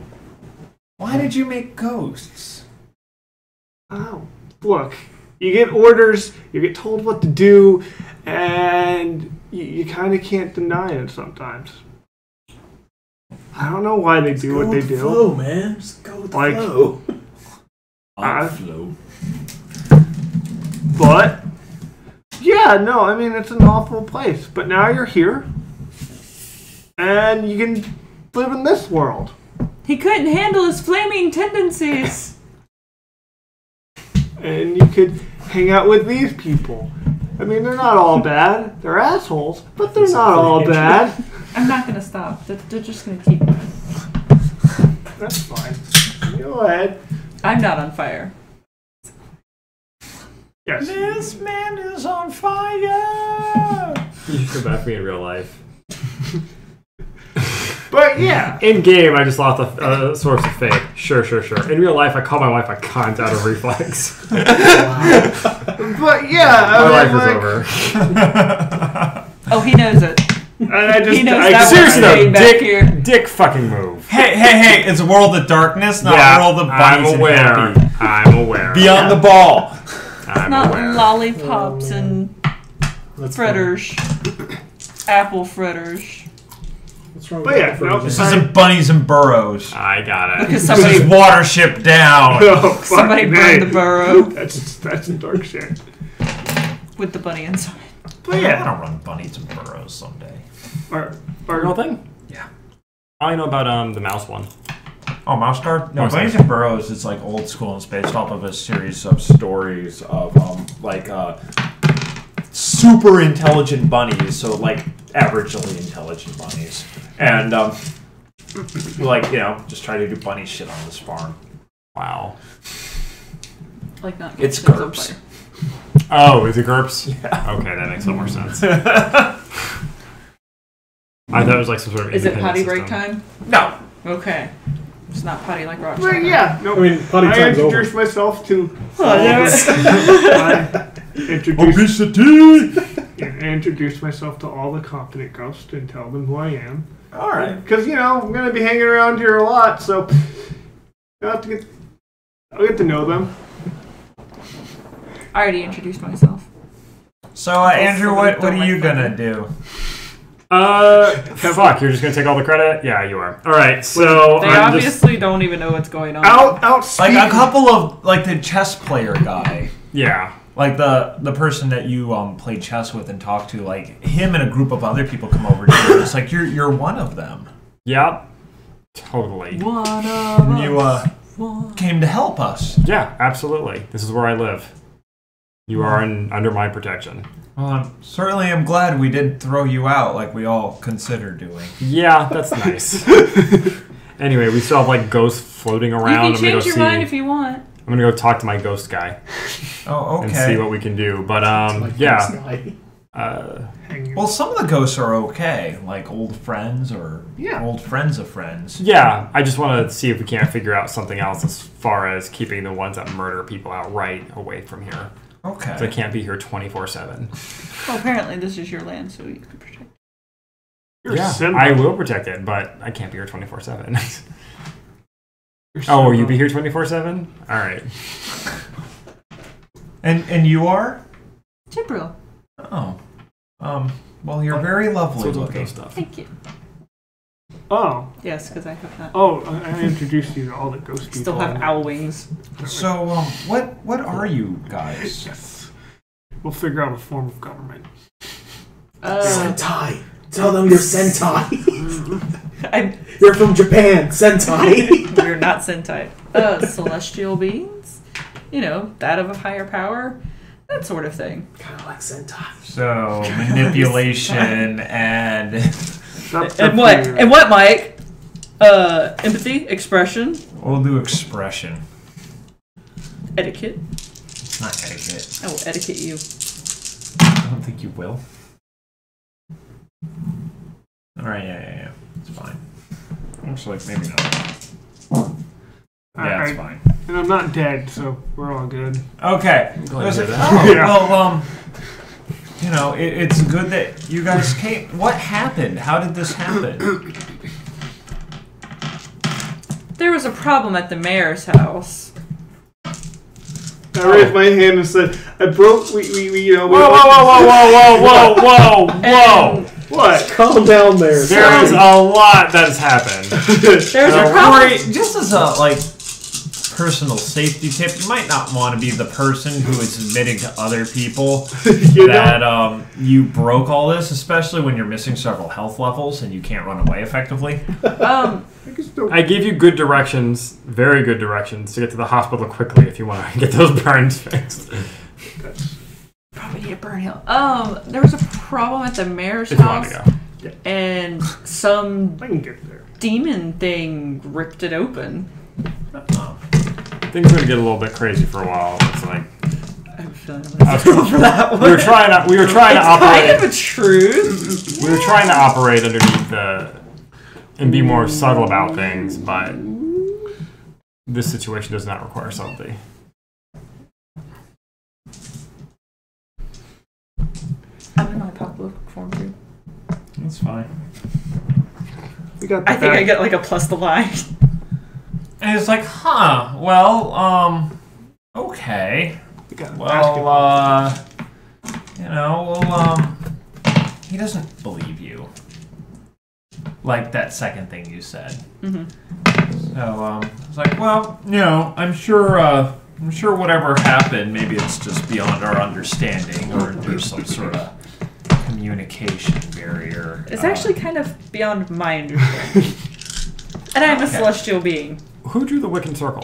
Why did you make ghosts? oh, look, you get orders, you get told what to do, and you kind of can't deny it sometimes. I don't know why they do what they do. Flow, man. Just go with the Like- flow. Flow. But yeah, no, I mean it's an awful place. But now you're here, and you can live in this world. He couldn't handle his flaming tendencies. And you could hang out with these people. I mean, they're not all bad. They're assholes, but they're not all bad. I'm not gonna stop. They're just gonna keep going. That's fine. Go ahead. I'm not on fire. Yes. This man is on fire! You should come back for me in real life. But yeah. In game, I just lost a source of faith. Sure. In real life, I call my wife a cunt out of reflex. But yeah. My life is is over. Oh, he knows it. And I just. He knows I, that Seriously We're though, staying back here. dick fucking move. Hey, it's a world of darkness, not a world of bunnies I'm aware. and happy. I'm aware. Beyond the ball. I'm Not aware. lollipops and That's fritters. Apple fritters. What's wrong But with yeah, that? no, This isn't bunnies and burrows. I got it. Because This is somebody Watership Down. Oh, fuck somebody me. burned the burrow That's some dark shit. with the bunny inside. But I yeah. want to run bunnies and burrows someday. Real thing? Yeah. I only know about the mouse one. Oh, Mouse Guard? No, Mouse Bunnies Guard. and Burrows is like old school and it's based off of a series of stories of super intelligent bunnies, so like averagely intelligent bunnies. And just try to do bunny shit on this farm. Wow. Like not. It's things on GURPS. fire. Oh, is it GURPS? Yeah. Okay, that makes a little more sense. I thought it was like some sort of. Is it potty independent break system. time? No. Okay. It's not potty like rock. But yeah. No, I mean, potty I time's over. introduced myself to. Oh, I introduced myself to all the competent ghosts and tell them who I am. Alright. Because, I'm going to be hanging around here a lot, so I'll get to know them. I already introduced myself. So, Andrew, what don't are like you fun. gonna do? Fuck, you're just gonna take all the credit? Yeah, you are. Alright, so They I'm obviously don't even know what's going on. Like a couple of, like the chess player guy. Yeah. Like the person that you played chess with and talked to, like him and a group of other people come over to you. It's like you're one of them. Yep. Totally. One of And you us. came to help us. Yeah, absolutely. This is where I live. You are under my protection. Well, I'm glad we didn't throw you out like we all considered doing. Yeah, that's nice. Anyway, we still have like ghosts floating You around. can change your mind if you want. I'm gonna go talk to my ghost guy Oh, and see okay. what we can do. But Like yeah. this guy. Well, some of the ghosts are okay, like old friends or Yeah. old friends of friends. Yeah, I just want to see if we can't figure out something else as far as keeping the ones that murder people outright away from here. Okay. So I can't be here 24/7. Well, apparently this is your land, so you can protect it. Yeah, simple. I will protect it, but I can't be here 24/7. Oh, will you be here 24/7? All right. And you are? Jibril. Oh. Well, you're very lovely So looking. stuff. Thank you. Oh. Yes, because I have that. Oh, I introduced you to all the ghost people. Still have owl wings. So, what are you guys? Yes. We'll figure out a form of government. Sentai. Tell them you're Sentai. I'm, You're from Japan. Sentai. we're not Sentai. Celestial beings? You know, that of a higher power? That sort of thing. Kind of like Sentai. So, manipulation and... And what? And what, Mike? Empathy, expression, We'll do expression. etiquette. It's not etiquette. I will etiquette you. I don't think you will. Alright, yeah. It's fine. Actually, maybe not. Yeah, it's fine. And I'm not dead, so we're all good. Okay. glad I was to like, hear that. oh, Yeah. well, you know, it's good that you guys came. What happened? How did this happen? There was a problem at the mayor's house. I raised my hand and said, I broke, we you know, we And What? Calm down there. There is a lot that has happened. there's a problem. Corey, just as a personal safety tip, you might not want to be the person who is admitting to other people that you broke all this, especially when you're missing several health levels and you can't run away effectively. I give you good directions, very good directions, to get to the hospital quickly if you want to get those burns fixed. Probably need a burn hill. There was a problem at the mayor's If you want house, to go. and some I can get there. demon thing ripped it open. Things are going to get a little bit crazy for a while. It's like I have a feeling I'm gonna go for that one. we were trying to It's operate. kind of a truth. We were trying to operate underneath and be more subtle about things, but this situation does not require subtlety. I'm in my apocalyptic form too. That's fine. We got the I think back. I get like a plus the line. And it's like, okay. We got Well, he doesn't believe you. Like that second thing you said. Mm-hmm. So, it's like, well, I'm sure whatever happened, maybe it's just beyond our understanding, or there's some sort of communication barrier. It's actually kind of beyond my understanding. And I'm a celestial being. Who drew the Wiccan circle?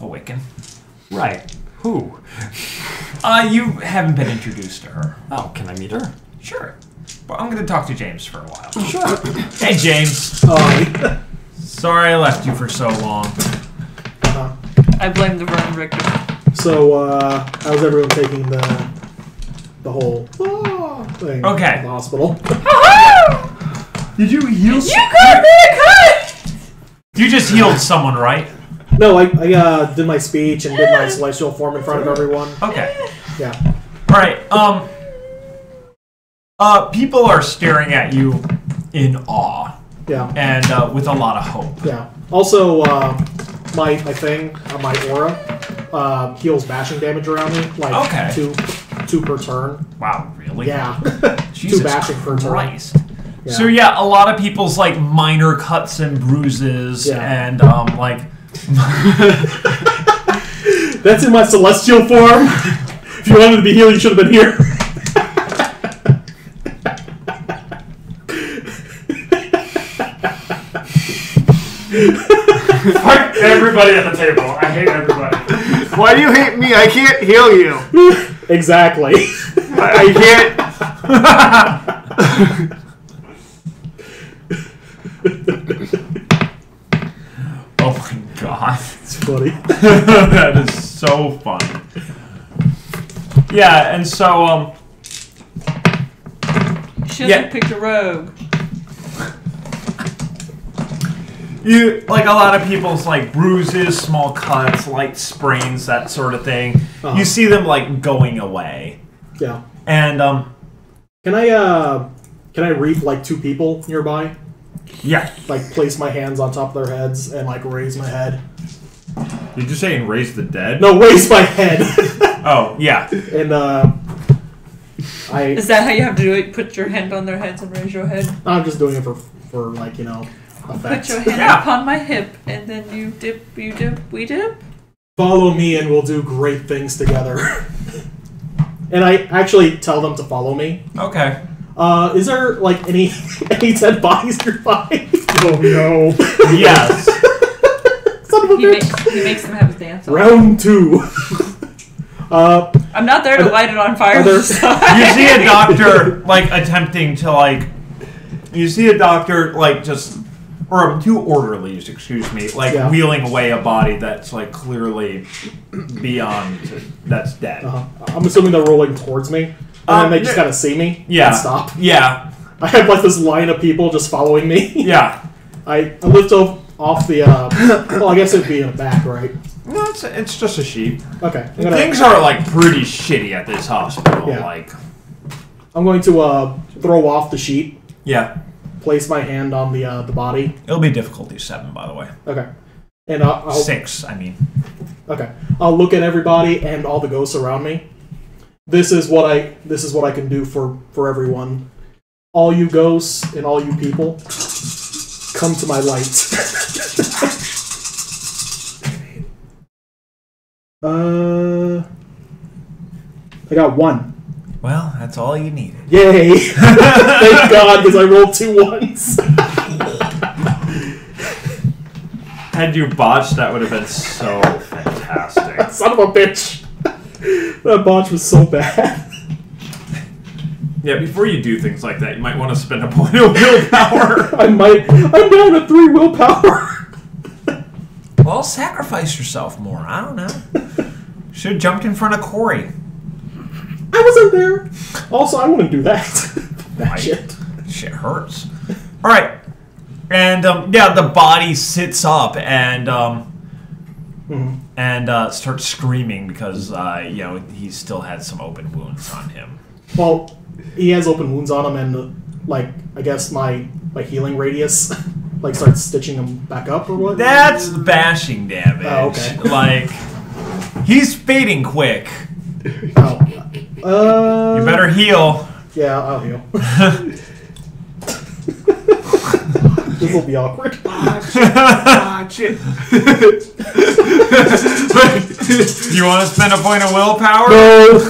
a Wiccan. Right. Who? You haven't been introduced to her. Oh, can I meet her? Sure. Well, I'm going to talk to James for a while. Sure. Hey, James. Oh, Sorry I left you for so long. I blame the burn victim. so, how's everyone taking the whole thing Okay. in the hospital? Did you heal? You got me a cut! You just healed someone, right? No, I did my speech and did my celestial form in front of everyone. Okay. Yeah. All right. People are staring at you in awe Yeah. and with a lot of hope. Yeah. Also, my thing, my aura, heals bashing damage around me. Like Okay. two per turn. Wow, really? Yeah. Jesus 2 bashing per turn. Christ. Yeah. So yeah, a lot of people's like minor cuts and bruises Yeah. and like. That's in my celestial form. If you wanted to be healed, you should have been here. Fuck everybody at the table. I hate everybody. Why do you hate me? I can't heal you. Exactly. I can't. Oh my god. It's funny. That is so funny. Yeah, and so Should Yeah. have picked a rogue. You like a lot of people's like bruises, small cuts, light sprains, that sort of thing. You see them like going away. Yeah. And can I reap like 2 people nearby? Yeah. Like place my hands on top of their heads and like raise my head. Did you say and raise the dead? No, raise my head. Oh yeah. And Is that how you have to do it? Put your hand on their heads and raise your head? I'm just doing it for like, you know, effect. Put your hand upon my hip, and then you dip, we dip. Follow me and we'll do great things together. And I actually tell them to follow me. Okay. Is there like any dead bodies nearby? Oh no. Yes. Son of a bitch. He makes them have a dance. Round 2. I'm not there to light it on fire. You see a doctor like attempting to like. You see a doctor like just, or 2 orderlies, excuse me, like wheeling away a body that's like clearly beyond, that's dead. I'm assuming they're rolling towards me, and then they just kind of see me and stop. Yeah. I have like this line of people just following me. Yeah. I lift off the, well, I guess it'd be in the back, right? No, it's just a sheep. Okay. Things are like pretty shitty at this hospital. Yeah. Like, I'm going to throw off the sheet. Yeah. Place my hand on the body. It'll be difficulty 7, by the way. Okay. And I'll 6, I mean. Okay. I'll look at everybody and all the ghosts around me. This is what I can do for everyone. All you ghosts and all you people, come to my light. I got 1. Well, that's all you needed. Yay! Thank God, because I rolled 2 1s. Had you botched, that would have been so fantastic. Son of a bitch! That botch was so bad. Yeah, before you do things like that, you might want to spend a point of willpower. I'm down to 3 willpower. Well, sacrifice yourself more. I don't know. Should have jumped in front of Corey. I wasn't there. Also, I wouldn't do that. That shit. Shit hurts. All right, and the body sits up and starts screaming because he still had some open wounds on him. Well, he has open wounds on him, and like I guess my healing radius like starts stitching him back up or what? That's bashing damage. Oh, okay. Like he's fading quick. Oh. You better heal. Yeah, I'll heal. This will be awkward. Shit. Do you want to spend a point of willpower? No.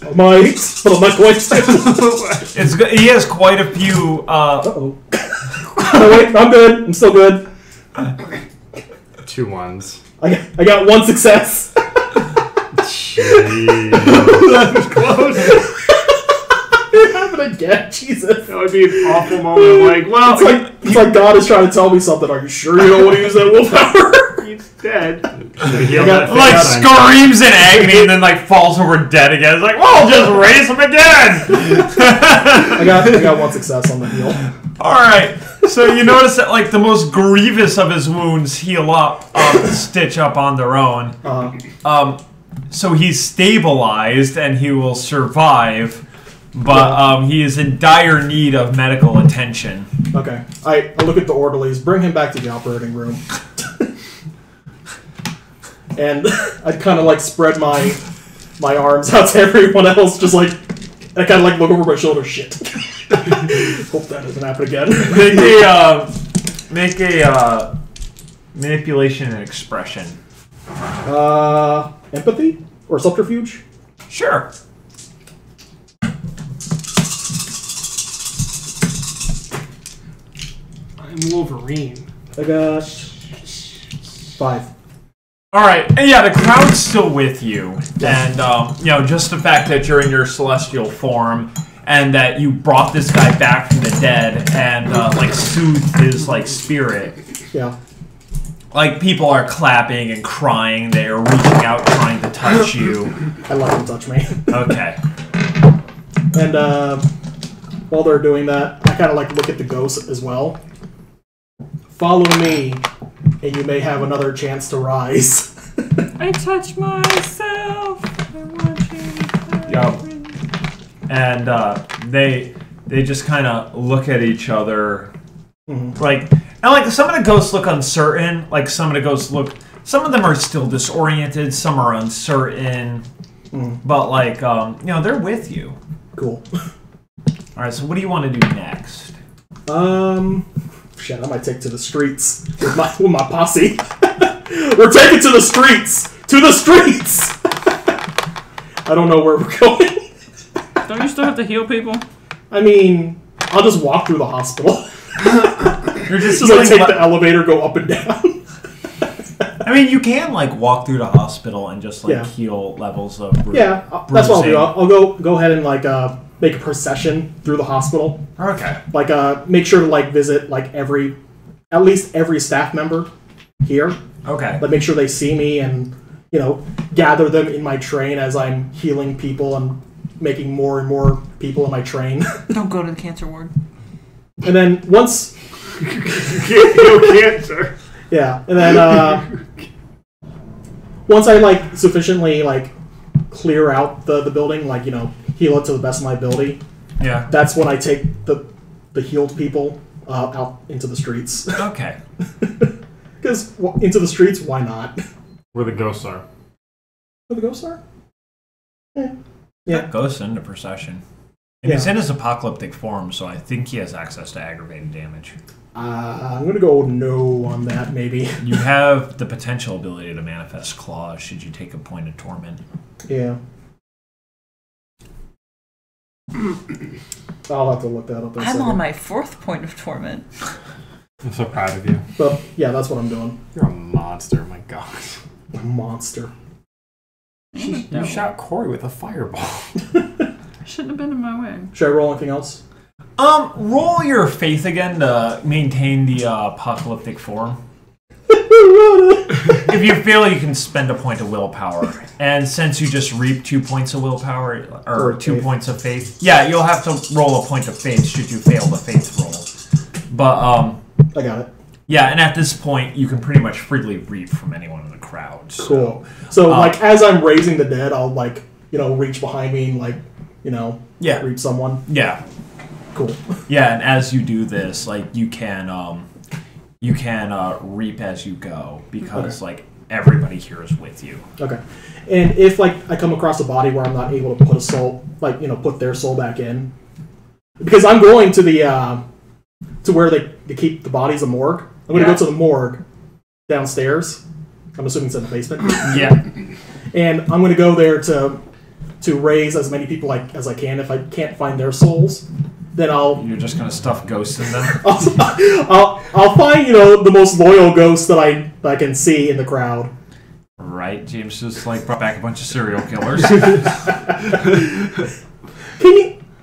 I might, but I'm not going to. He has quite a few. Uh-oh. No, wait, I'm good. I'm still good. 2 1s. I got 1 success. That was close. It happened again. Jesus. That would be an awful moment. Like, well, it's like God is trying to tell me something. Are you sure you don't want to use that willpower? he's dead. Like screams in agony and then like falls over dead again. It's like, well, just raise him again. I got 1 success on the heal. All right. So you notice that like the most grievous of his wounds heal up, stitch up on their own. So he's stabilized and he will survive, but he is in dire need of medical attention. Okay. I look at the orderlies, bring him back to the operating room. And I'd kind of like spread my arms out to everyone else, just like, I kind of like look over my shoulder, shit. Hope that doesn't happen again. Make a manipulation and expression. Empathy? Or subterfuge? Sure. I'm Wolverine. I got 5. All right, and yeah, the crowd's still with you, and just the fact that you're in your celestial form, and that you brought this guy back from the dead, and soothed his spirit. Yeah. Like people are clapping and crying. They are reaching out, trying to touch you. I let them touch me. Okay. And while they're doing that, I kind of look at the ghosts as well. Follow me, and you may have another chance to rise. I touch myself. I want you to Yup. And they just kind of look at each other, like some of the ghosts look uncertain. Like some of the ghosts look. Some of them are still disoriented. Some are uncertain. But like they're with you. Cool. All right. So what do you want to do next? Shit, I might take to the streets with my posse. We're taking to the streets! To the streets! I don't know where we're going. Don't you still have to heal people? I mean, I'll just walk through the hospital. You're just take the elevator, go up and down. I mean, you can like walk through the hospital and just heal levels of bruising. That's what I'll do. I'll go ahead and like make a procession through the hospital. Okay. Like make sure to like visit like at least every staff member here. Okay. But make sure they see me and gather them in my train as I'm healing people and making more and more people in my train. Don't go to the cancer ward. And then once cancer. Yeah, and then once I like sufficiently like clear out the building, like heal it to the best of my ability. Yeah. That's when I take the healed people out into the streets. Okay. Because into the streets, why not? Where the ghosts are. Where the ghosts are? Yeah. That goes into procession. And he's in his apocalyptic form, so I think he has access to aggravated damage. I'm gonna go no on that, maybe. You have the potential ability to manifest claws should you take a point of torment. Yeah. I'll have to look that up in a second. I'm on my 4th point of torment. I'm so proud of you. But yeah, that's what I'm doing. You're a monster, my gosh. A monster. You shot Corey with a fireball. Shouldn't have been in my way. Should I roll anything else? Roll your faith again to maintain the apocalyptic form. If you fail, you can spend a point of willpower. And since you just reap 2 points of willpower, or 2 points of faith, you'll have to roll a point of faith should you fail the faith roll. But, I got it. yeah, and at this point, you can pretty much freely reap from anyone in the crowd. So, Cool. So, like, as I'm raising the dead, I'll, like, reach behind me and, like, reap someone. Yeah. Cool. Yeah, and as you do this, like, you can reap as you go because, like, everybody here is with you. Okay. And if, like, I come across a body where I'm not able to put a soul, like, put their soul back in, because I'm going to the, to where they keep the bodies, a morgue. I'm going to go to the morgue downstairs. I'm assuming it's in the basement. Yeah. And I'm going to go there to raise as many people as I can. If I can't find their souls, then You're just going to stuff ghosts in them? I'll find, the most loyal ghosts that I can see in the crowd. Right. James just, like, brought back a bunch of serial killers.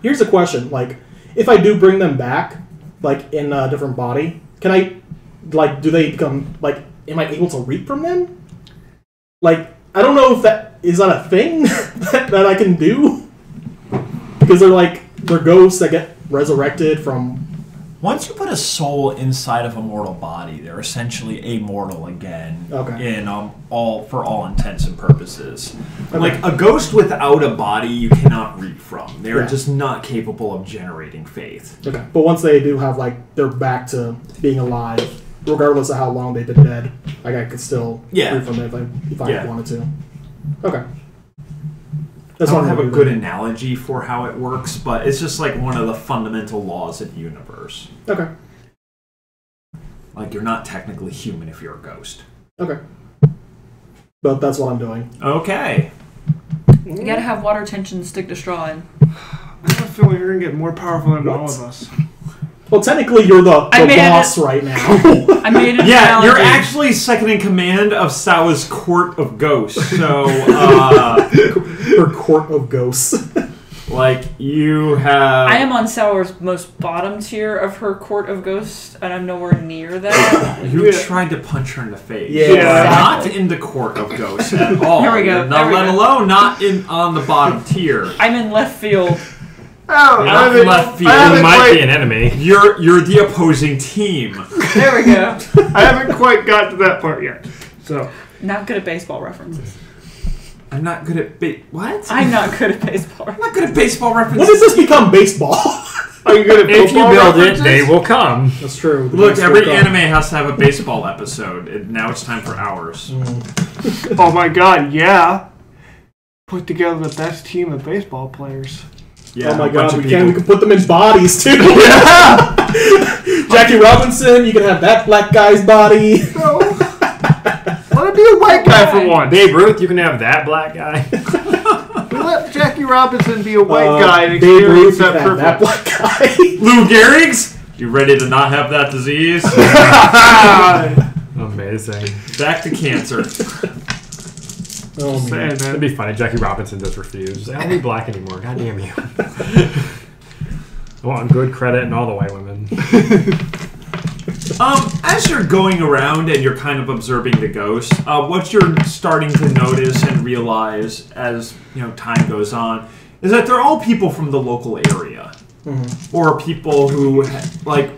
Here's a question. Like, if I do bring them back, like, in a different body, can I, like, do they become, like, am I able to reap from them? Like, I don't know if is that a thing that I can do? Because they're ghosts that get resurrected from... Once you put a soul inside of a mortal body, they're essentially immortal again. Okay. In for all intents and purposes. Okay. Like a ghost without a body, you cannot reap from. They're just not capable of generating faith. Okay. But once they do have they're back to being alive, regardless of how long they've been dead, like I could still reap from them if I wanted to. Okay. I don't have a good analogy for how it works, but it's just like one of the fundamental laws of the universe. Okay. Like, you're not technically human if you're a ghost. Okay. But that's what I'm doing. Okay. You gotta have water tension to stick to straw in. I have a feeling you're gonna get more powerful than all of us. Well, technically, you're the boss right now. I made an Yeah, analogy. you're actually second in command of Sawa's Court of Ghosts. So, her Court of Ghosts. like, you have... I am on Sour's most bottom tier of her Court of Ghosts, and I'm nowhere near that. You tried to punch her in the face. Yeah. Not in the Court of Ghosts at all. Here we go. Let alone not on the bottom tier. I'm in left field. Not left field. I You haven't might quite- be an enemy. You're the opposing team. There we go. I haven't quite got to that part yet. So Not good at baseball references. I'm not good at what? I'm not good at baseball. I'm not good at baseball references. When does this become baseball? are you good at If you football build references? it, they will come. That's true. The Look, next every will come. anime has to have a baseball episode. Now it's time for ours. Oh my god, yeah. Put together the best team of baseball players. Yeah, Oh my a bunch god, of we can people. put them in bodies too. Jackie Robinson, you can have that black guy's body. No. Let it be a white guy for once. Babe Ruth, you can have that black guy. Let Jackie Robinson be a white guy and Babe experience Ruth, you that can have that privilege. black guy. Lou Gehrig's? You ready to not have that disease? Amazing. Back to cancer. Oh man. Man, That'd man. be funny. Jackie Robinson just refused. I don't be black anymore. God damn you. I want good credit and all the white women. As you're going around and you're kind of observing the ghosts, what you're starting to notice and realize as time goes on is that they're all people from the local area, or people who are either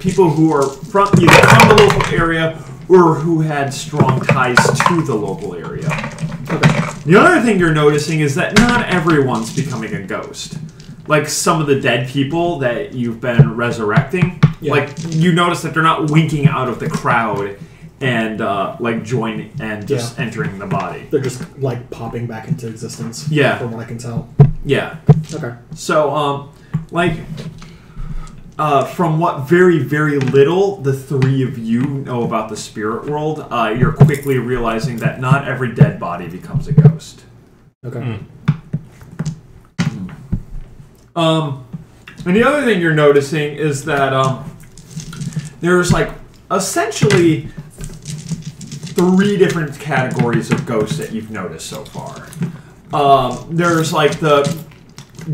from the local area or who had strong ties to the local area. The other thing you're noticing is that not everyone's becoming a ghost. Like some of the dead people that you've been resurrecting, like you notice that they're not winking out of the crowd and joining and just entering the body. They're just like popping back into existence. Yeah. From what I can tell. Yeah. Okay. So from what very, very little the three of you know about the spirit world, you're quickly realizing that not every dead body becomes a ghost. Okay. And the other thing you're noticing is that there's essentially 3 different categories of ghosts that you've noticed so far. There's the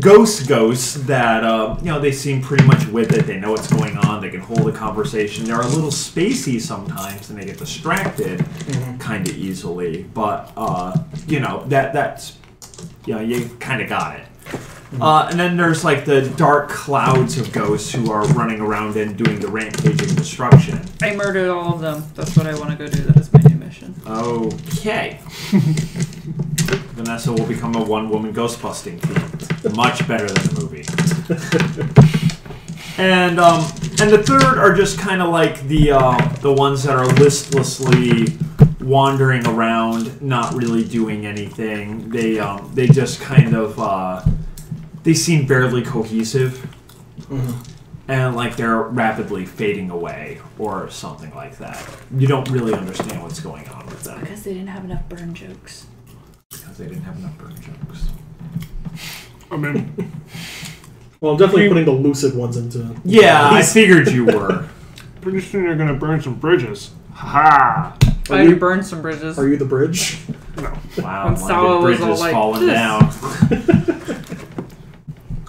ghosts that they seem pretty much with it. They know what's going on. They can hold a conversation. They're a little spacey sometimes, and they get distracted kind of easily. But that's you kind of got it. And then there's the dark clouds of ghosts who are running around and doing the rampaging destruction. I murdered all of them. That's what I want to go do. That is my new mission. Okay. Vanessa will become a one-woman ghost-busting team. Much better than the movie. And the third are just kind of the ones that are listlessly wandering around, not really doing anything. They just kind of they seem barely cohesive, and they're rapidly fading away or something like that. You don't really understand what's going on with them. Because they didn't have enough burn jokes. Because they didn't have enough burn jokes. I mean, Well, I'm definitely putting the lucid ones into. Yeah, I figured you were. pretty soon you're gonna burn some bridges. Ha! I already burned some bridges. Are you the bridge? Wow, When Sawa one was bridge all is like falling this. down.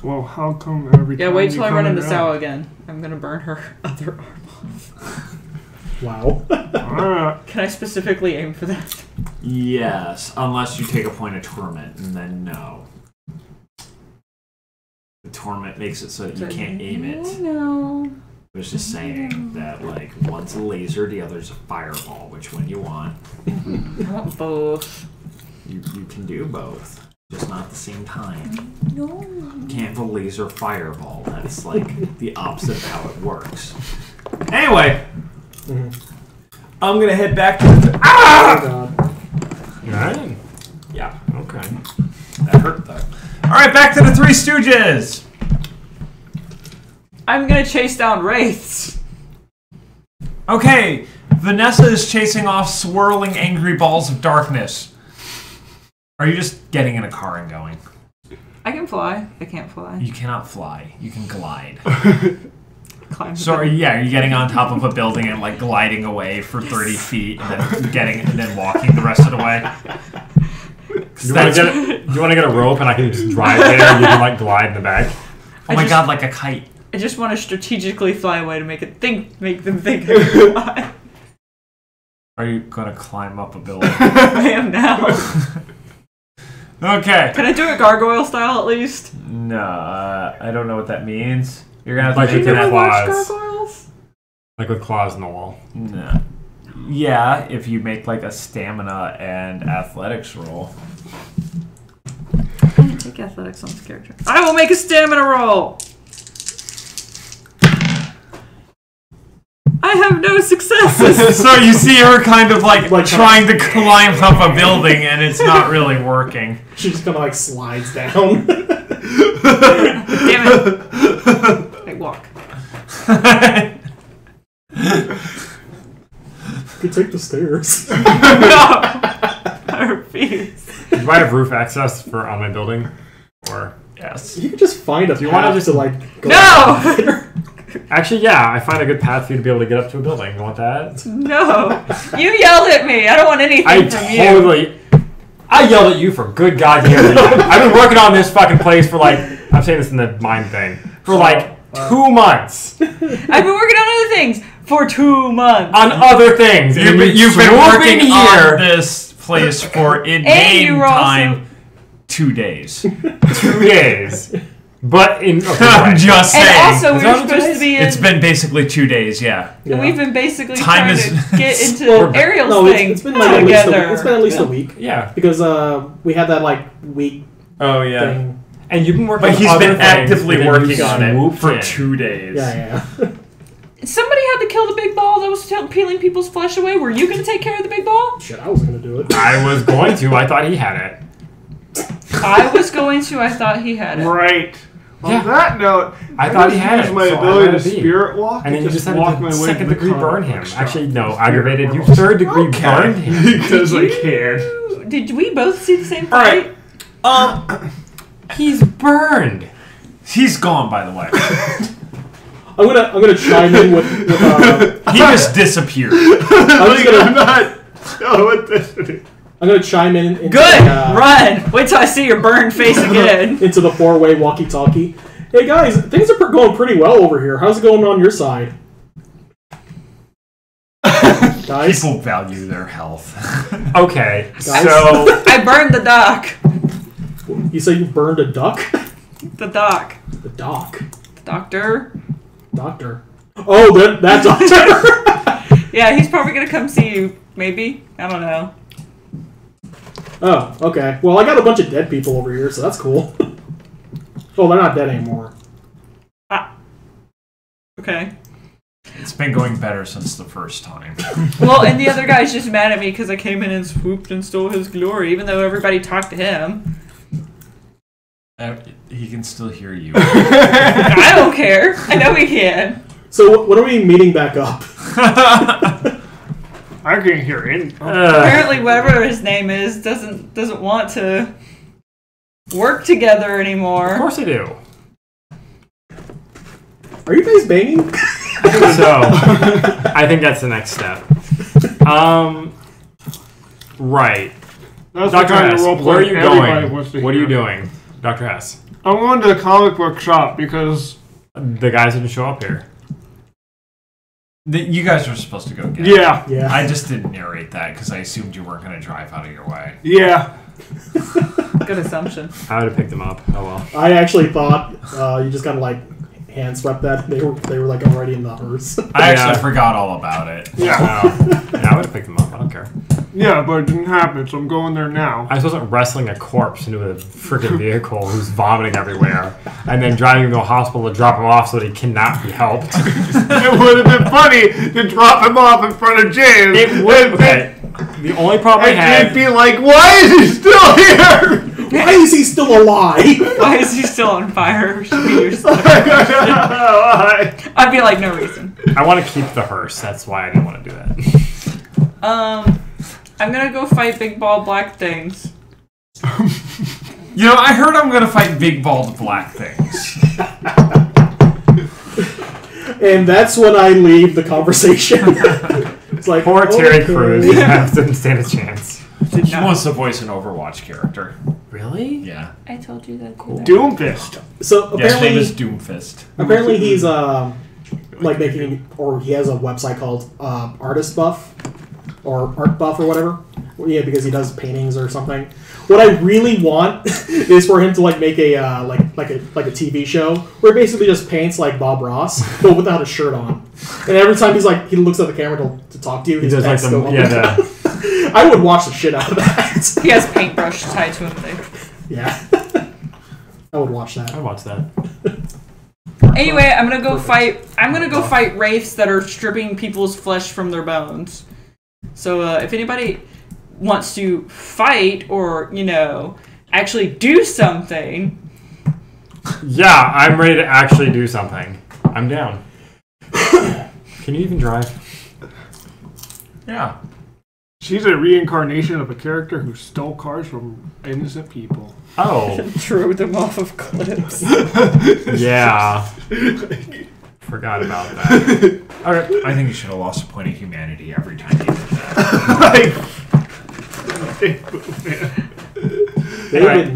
Well, how come every Yeah, time wait you till I come run into in- Sawa again. I'm gonna burn her other arm off. Wow. Alright. Can I specifically aim for that? Yes, unless you take a point of torment, and then no. The torment makes it so that you can't aim it. No. I was just saying that, one's a laser, the other's a fireball. Which one you want? I want both. You can do both, just not at the same time. No. You can't have a laser fireball. That's the opposite of how it works. Anyway, I'm gonna head back to the. Oh god. Alright. Yeah, Okay. that hurt though. All right, back to the Three Stooges. I'm gonna chase down wraiths. Okay, Vanessa is chasing off swirling angry balls of darkness. Are you just getting in a car and going? I can fly. I can't fly. You cannot fly. You can glide. Climb. So are you getting on top of a building and gliding away for 30 feet and then walking the rest of the way? You want to get a rope and I can just drive there and you can glide in the back? Oh my god, like a kite. I just want to strategically fly away to make them think I can fly. Are you gonna climb up a building? I am now. Okay. Can I do it gargoyle style at least? No, I don't know what that means. You're gonna have Like to you make can an Watch claws. gargoyles? Like with claws in the wall. No. Yeah, if you make like a stamina and athletics roll. I'm gonna take athletics on this character. I will make a stamina roll! I have no successes! So you see her kind of like Like trying to climb up a building and it's not really working. She just kind of like slides down. Damn it. I walk. You could take the stairs. No! I refuse. You might have roof access for on my building, or Yes. You could just find a you wanna path just- to like go No! actually, yeah, I find a good path for you to be able to get up to a building. You want that? No! You yelled at me! I don't want anything I from totally. I yelled at you for good goddamn reason. I've been working on this fucking place for like. I'm saying this in the mind thing for like 2 months you! I've been working on other things for 2 months. on other things. and You've been working here. on this place for in And game you were also- time 2 days. 2 days, but in. Okay, I'm right. just saying. And also, we Is were that what supposed it to be in. It's been basically 2 days, yeah. Yeah. We've been basically Time trying is- to get into Well, Ariel's No, thing it's been like at least together. it's been at least a week Yeah. because we had that like week Oh, yeah. thing. And you've been working. But on he's other been things, actively and then working you on it swooped for in. 2 days. Yeah. Somebody had to kill the big ball that was peeling people's flesh away. Were you going to take care of the big ball? Shit, I wasn't gonna do it. I was going to. I thought he had it. I was going to. I thought he had it. Right. On Yeah. that note, I thought he just had used it, my so I ability let to it be. spirit walk And then you just had walk to my way second to the degree comic burn book him. shop. Actually, no, Spirit aggravated. You world. third degree burned him. Because I can. Did we both see the same All right. fight? He's burned. He's gone, by the way. I'm gonna chime in with He just disappeared. I'm not. Oh, what this is. I'm gonna chime in into, Good. like, Run. Wait till I see your burned face again. into the 4-way walkie-talkie. Hey guys, things are going pretty well over here. How's it going on your side? Guys, People value their health. Okay, Guys? so I burned the dock. you say you burned a duck? The dock. The dock. Doctor. Doctor. Oh, that doctor. Yeah, he's probably going to come see you. Maybe. I don't know. Oh, okay. Well, I got a bunch of dead people over here, so that's cool. Oh, they're not dead anymore. Okay. It's been going better since the first time. Well, and the other guy's just mad at me because I came in and swooped and stole his glory, even though everybody talked to him. He can still hear you. I don't care. I know he can. So, when are we meeting back up? I can't hear any. Apparently, whatever his name is doesn't want to work together anymore. of course I do. Are you guys banging? So, I think that's the next step. Right. That's Dr. the kind of Hess, roleplay where are you everybody wants to going? What are you hear. doing? Dr. Hess. I'm going to the comic book shop because The guys didn't show up here. You guys were supposed to go get it. yeah, Yeah. I just didn't narrate that because I assumed you weren't going to drive out of your way. yeah. Good assumption. I would have picked them up. Oh well. I actually thought you just kind of like hand swept that. They were like already in the hearse. I Yeah. actually forgot all about it. Yeah, Yeah, I would have picked them up. I don't care. yeah, but it didn't happen, so I'm going there now. I wasn't wrestling a corpse into a freaking vehicle who's vomiting everywhere, and then driving him to a hospital to drop him off so that he cannot be helped. It would have been funny to drop him off in front of James. It would. Okay. The only problem I And had. James be like, "Why is he still here?" Why is he still alive? Why is he still on fire? Should be your son. Why? I'd be like, no reason. I want to keep the hearse. That's why I didn't want to do that. I'm gonna go fight big ball black things. You know, I heard I'm going to fight big bald black things. And that's when I leave the conversation. It's like Poor Terry okay. Crews didn't stand a chance. Did He not. wants to voice an Overwatch character. Really? Yeah. I told you that. Doomfist. So Yeah, his name apparently, is Doomfist. apparently he's like making, or he has a website called Artist Buff or Art Buff or whatever. Yeah, because he does paintings or something. What I really want is for him to like make a like a TV show where he basically just paints like Bob Ross, but without a shirt on. And every time he looks at the camera to talk to you, his does like pants go up. I would watch the shit out of that. He has paintbrush tied to him there. Yeah. I would watch that. I'd watch that. Anyway, I'm gonna go fight wraiths that are stripping people's flesh from their bones. So if anybody wants to fight or, actually do something. Yeah, I'm ready to actually do something. I'm down. Can you even drive? Yeah. She's a reincarnation of a character who stole cars from innocent people. Oh. Threw them off of cliffs. Yeah. Forgot about that. Okay. I think you should have lost a point of humanity every time you did that.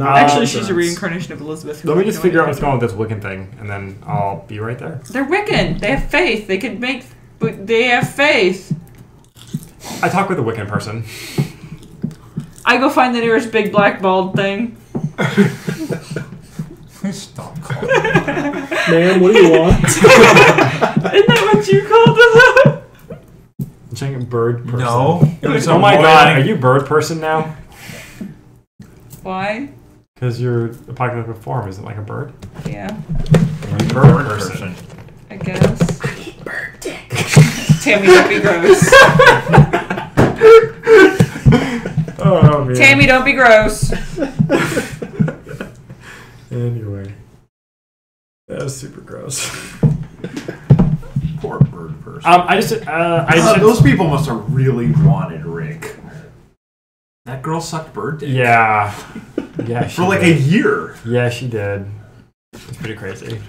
Actually, she's a reincarnation of Elizabeth. Let me just figure out what's going on with this Wiccan thing, and then I'll be right there. They're Wiccan. They have faith. They can make... But they have faith. I talk with a Wiccan person. I go find the nearest big black bald thing. Please stop calling me. Man, what do you want? Isn't that what you called us? I'm saying bird person. No. It was Oh my god, are you bird person now? Why? Because your apocalyptic form isn't like a bird. Yeah. Are you bird person? I guess. I eat bird dick. Tammy, don't be gross. Oh man. Tammy, don't be gross. Anyway. That was super gross. Poor bird person. Those people must have really wanted Rick. That girl sucked bird dick. Yeah. Yeah, she For like did. a year. Yeah, she did. It's pretty crazy.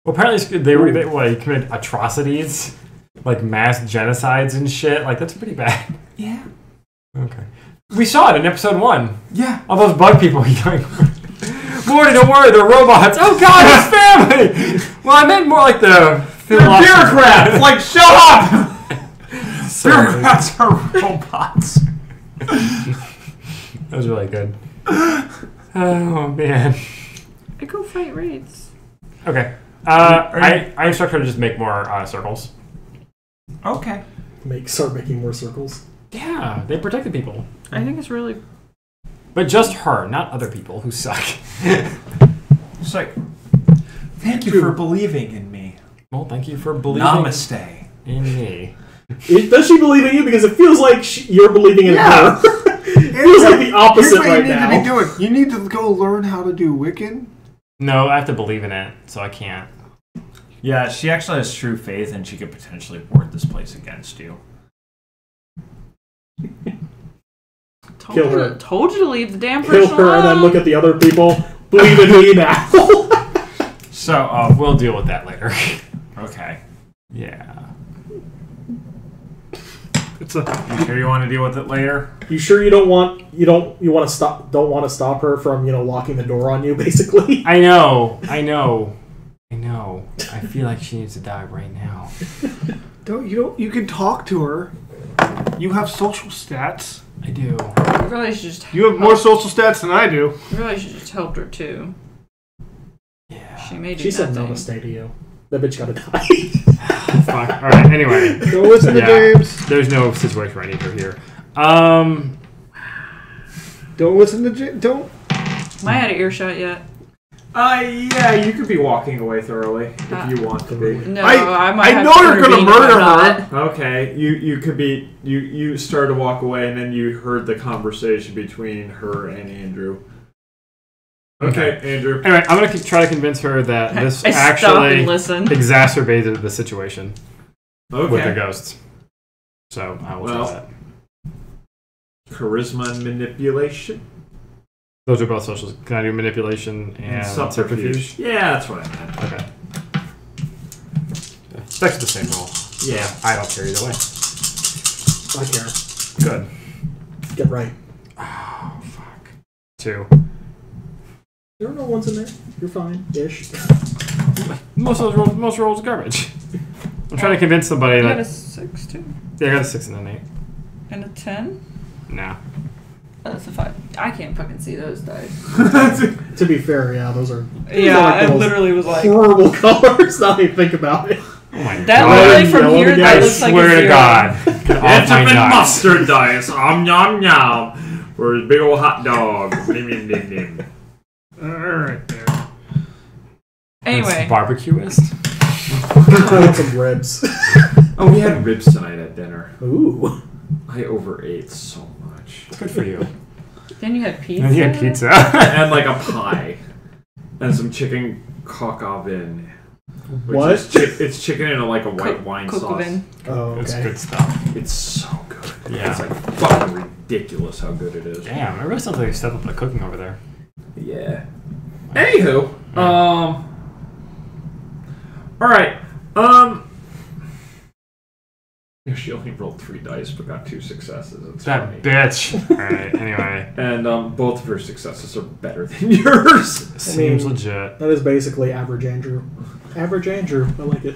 Well, apparently they committed atrocities, like mass genocides and shit. Like, that's pretty bad. Yeah. Okay. We saw it in episode 1. Yeah. All those bug people. Morty, don't worry, they're robots. Oh god, his family! Well, I meant more like the... They're bureaucrats! Like, shut up! Bureaucrats are robots. That was really good. Oh, man. I go fight wraiths. Okay. I instruct her to just make more circles. Okay. Start making more circles. Yeah, they protected people. I think it's really... But just her, not other people who suck. It's like, thank you for believing in me. Well, thank you for believing Namaste. in me. Does she believe in you? Because it feels like you're believing in her. It feels like the opposite right now. Here's what you need to be doing. You need to go learn how to do Wiccan. No, I have to believe in it, so I can't. Yeah, she actually has true faith and she could potentially ward this place against you. Kill her. Told you to leave the damn person Kill her and then alone. look at the other people. Believe in me now. So, we'll deal with that later. Okay. Yeah. It's a. You sure you want to deal with it later? You sure you don't want to stop her from locking the door on you, basically? I know. I feel like she needs to die right now. You can talk to her. You have social stats. I do. I really should just... You have more social stats than I do. I really should just helped her too. Yeah. She made She said nothing. namaste to you. That bitch gotta die. Fuck. Alright, anyway. Don't listen to James. There's no situation where I need her here. Don't listen to James. Don't. Am I out of earshot yet? Yeah, you could be walking away thoroughly if you want to be. No, I might have know to you're gonna intervene if murder I'm her. not. Okay, you could be you started to walk away and then you heard the conversation between her and Andrew. Okay, Andrew. Anyway, I'm going to try to convince her that this I stop actually and listen. exacerbated the situation with the Okay. ghosts. So, I will Well. try that. Charisma and manipulation. Those are both socials. Can I do manipulation and subterfuge? Yeah, that's what I meant. Okay. It's actually the same roll. Yeah. I don't care either way. I care. Good. Get right. Oh, fuck. 2. There are no ones in there. You're fine. Ish. Most rolls are garbage. I'm trying to convince somebody You got a that... 6 too? Yeah, I got a 6 and an 8. And a 10? Nah. Oh, that's a 5. I can't fucking see those dice. To be fair, yeah, those are Yeah, like I the most literally was like, horrible colors. Now that you think about it. Oh my that god. literally from Yellow here, together. that I looks like a swear to 0. God. Get off my Intimate nuts. mustard dice. Yum yum. Or a big old hot dog. Alright there. Anyway, Barbecuist? I want some ribs. Oh, we had ribs tonight at dinner. Ooh. I overate so much. Good for you. then you had pizza. And he had pizza. And like a pie. And some chicken coq au vin. What? It's chicken in like a white wine sauce. Coquevin. Oh, It's okay. good stuff. It's so good. Yeah. It's like fucking ridiculous how good it is. Damn, I really sounds like you stepped up the cooking over there. Yeah. Anywho, alright. She only rolled 3 dice but got 2 successes. It's That funny. bitch. Alright, anyway. And both of her successes are better than yours. Seems legit. That is basically average Andrew. Average Andrew. I like it.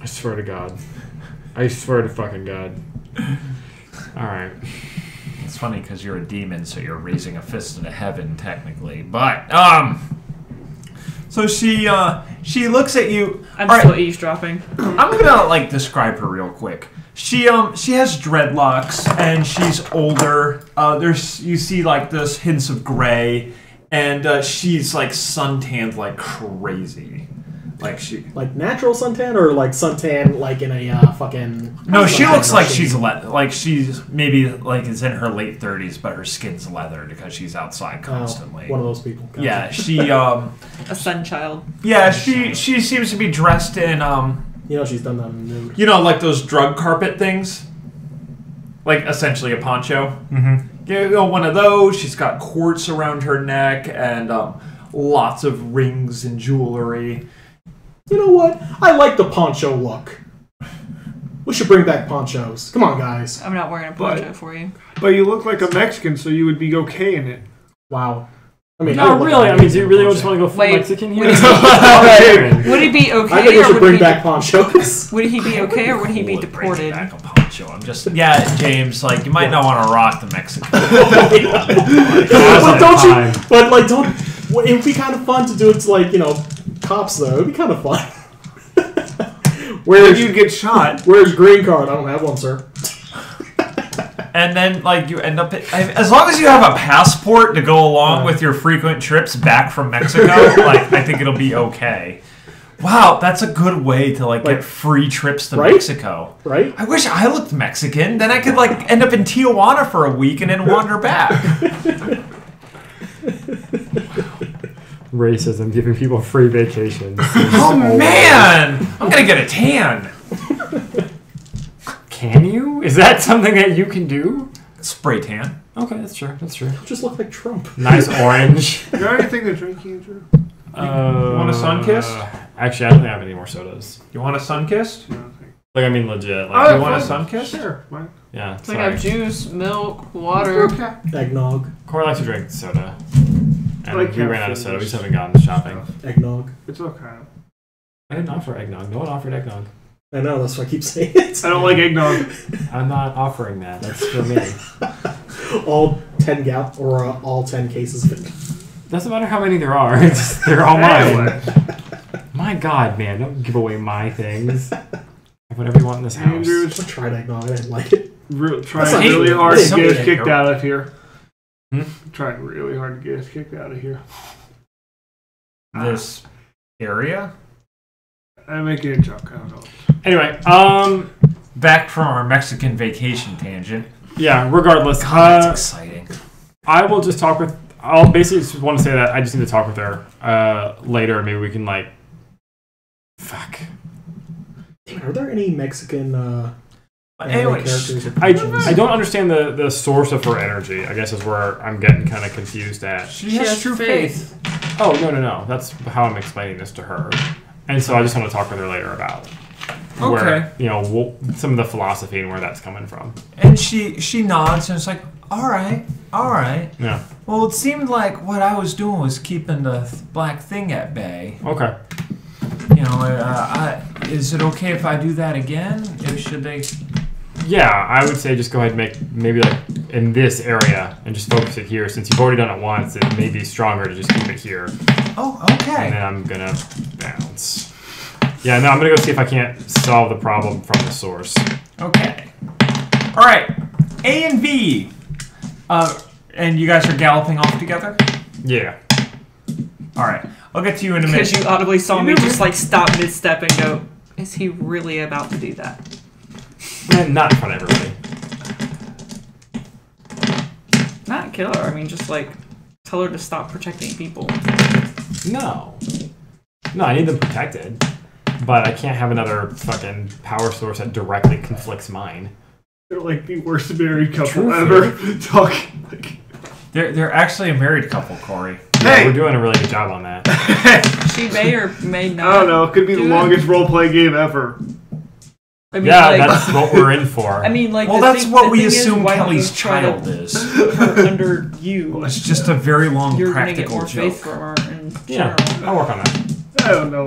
I swear to God. I swear to fucking God. Alright. It's funny because you're a demon, so you're raising a fist into heaven, technically. But, so she looks at you. I'm All right, still eavesdropping. I'm gonna like describe her real quick. She has dreadlocks and she's older. You see like this hints of gray, and she's like suntanned like crazy. Like natural suntan or like suntan like in a fucking. No, she suntan looks like machine? she's maybe like is in her late 30s, but her skin's leathered because she's outside constantly. One of those people. Gotcha. Yeah, she A sun child. yeah, she seems to be dressed in You know she's done that in the nude. you know, like those drug carpet things, like essentially a poncho. Mm-hmm. You know, one of those. She's got quartz around her neck and lots of rings and jewelry. You know what? I like the poncho look. We should bring back ponchos. Come on, guys. I'm not wearing a poncho for you. But you look like a Mexican, so you would be okay in it. Wow. I mean, No, would look really. I like mean, do you really poncho. just want to go full Wait, Mexican here? would he be I okay, think we or should would bring he back ponchos. would he be okay, or would he be Would bring deported? back a poncho. I'm just James. Like you might not want to rock the Mexican. But don't. Well, it would be kind of fun to do it to like cops though. It'd be kind of fun. Where you'd get shot. Where's green card? I don't have one, sir. And then, like, you end up... As long as you have a passport to go along with your frequent trips back from Mexico, like, I think it'll be okay. Wow, that's a good way to, like get free trips to right? Mexico. Right? I wish I looked Mexican. Then I could, like, end up in Tijuana for a week and then wander back. Racism, giving people free vacations. Oh, man! I'm gonna get a tan. Can you? Is that something that you can do? Spray tan. Okay, that's true. That's true. Just look like Trump. Nice orange. You got anything to drink, Andrew? want a sun-kissed? Actually, I don't think I have any more sodas. You want a sun-kissed? Like, I mean, legit. Like, You want a sun-kissed? Sure. Why? yeah, Like I sorry. have juice, milk, water. Okay. Eggnog. Corey likes to drink soda. And Like we ran out of caffeine soda. We just or haven't gotten to shopping. Eggnog. It's okay. I didn't offer eggnog. No one offered eggnog. I know, that's why I keep saying it. I don't like eggnog. I'm not offering that. That's for me. All 10 all 10 cases of it. Doesn't matter how many there are. They're all mine. Anyway, My God, man. Don't give away my things. Have whatever you want in this house. Andrew's I tried eggnog, I didn't like it. trying not really true. hard to Somebody get us kicked go. out of here. Hmm? Trying really hard to get us kicked out of here. This area? I'm making a joke. I don't know. Anyway, Back from our Mexican vacation tangent. yeah, regardless. God, that's exciting. I will just talk with... I'll basically just want to say that I just need to talk with her later. Maybe we can, like... Fuck. Damn, are there any Mexican Anyway, characters or I creatures? don't understand the source of her energy, I guess is where I'm getting kind of confused at. she has true faith. Oh, no. That's how I'm explaining this to her. And so I just want to talk with her later about where, some of the philosophy and where that's coming from. And she nods and it's like, all right. Yeah. Well, it seemed like what I was doing was keeping the black thing at bay. Okay. Is it okay if I do that again? Should they? Yeah, I would say just go ahead and make maybe like in this area and just focus it here. Since you've already done it once, it may be stronger to just keep it here. Oh, okay. And then I'm gonna bounce. Yeah, no, I'm gonna go see if I can't solve the problem from the source. Okay. All right. A and B. And you guys are galloping off together? Yeah. All right. I'll get to you in a minute. Because you audibly saw me just like stop mid-step and go, is he really about to do that? Not in front of everybody. Not kill her. I mean, just like tell her to stop protecting people. No. No, I need them protected. But I can't have another fucking power source that directly conflicts mine. They're like the worst married couple True ever. Talking like. They're actually a married couple, Corey. Yeah, Hey! we're doing a really good job on that. She may or may not. I don't know. It could be the do it. longest roleplay game ever. I mean, Yeah, like, that's what we're in for. I mean, like. Well, the that's thing- what the we thing is, assume why don't you Kelly's try to child is. put her under you. It's just a very long You're gonna get practical more joke. faith from her in Yeah, general. I'll work on that. I don't know.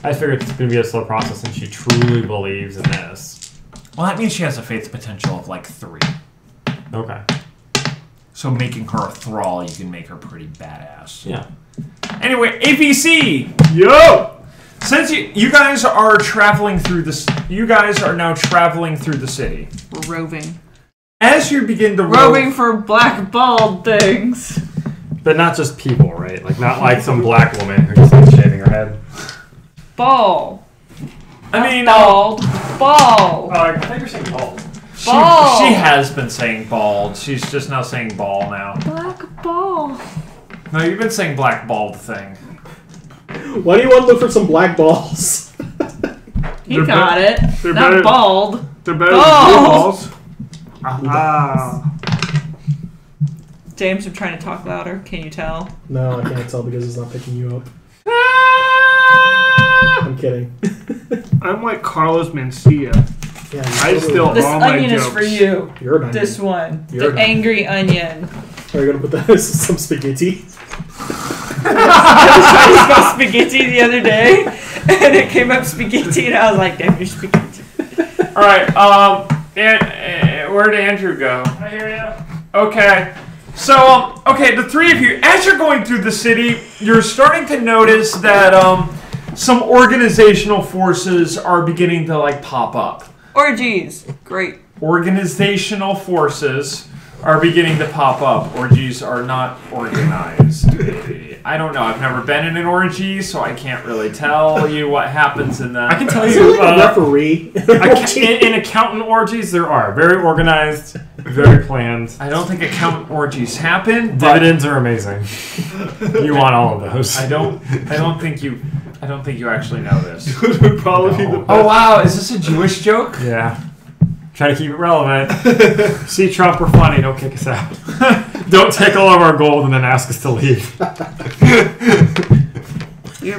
I figured it's going to be a slow process and she truly believes in this. Well, that means she has a faith potential of like 3. Okay. So making her a thrall, you can make her pretty badass. Yeah. Anyway, APC! Yo! Since you guys are traveling through this, you guys are now traveling through the city. We're roving. As you begin to Roving for black bald things. But not just people, right? Like, not like some black woman who's just like shaving her head. Ball. I mean, Bald. Ball. I thought you were saying bald. Ball. she has been saying bald. She's just now saying ball now. Black ball. No, you've been saying black bald thing. Why do you want to look for some black balls? He They're got it. they're Not better- bald. They're better Balls. than blue balls. Ah. James, I'm trying to talk louder. Can you tell? No, I can't tell because it's not picking you up. I'm kidding. I'm like Carlos Mencia. Yeah, I still- This all my onion is jokes. for you. You're an onion. This one. You're The an angry onion. Are you gonna put that as some spaghetti? I was trying to spell spaghetti the other day, and it came up spaghetti, and I was like, damn, you're spaghetti. All right. Where'd Andrew go? I hear you. Okay. So, okay, the 3 of you, as you're going through the city, you're starting to notice that some organizational forces are beginning to like pop up. Orgies. Great. Organizational forces are beginning to pop up. Orgies are not organized. I don't know. I've never been in an orgy, so I can't really tell you what happens in that. I can tell Is you, it like a referee? in accountant orgies, there are. Very organized, very planned. I don't think accountant orgies happen. But Dividends are amazing. You want all of those. I don't think you actually know this. It would probably be the No. Oh wow, is this a Jewish joke? Yeah. Try to keep it relevant. See Trump, we're funny. Don't kick us out. Don't take all of our gold and then ask us to leave. You're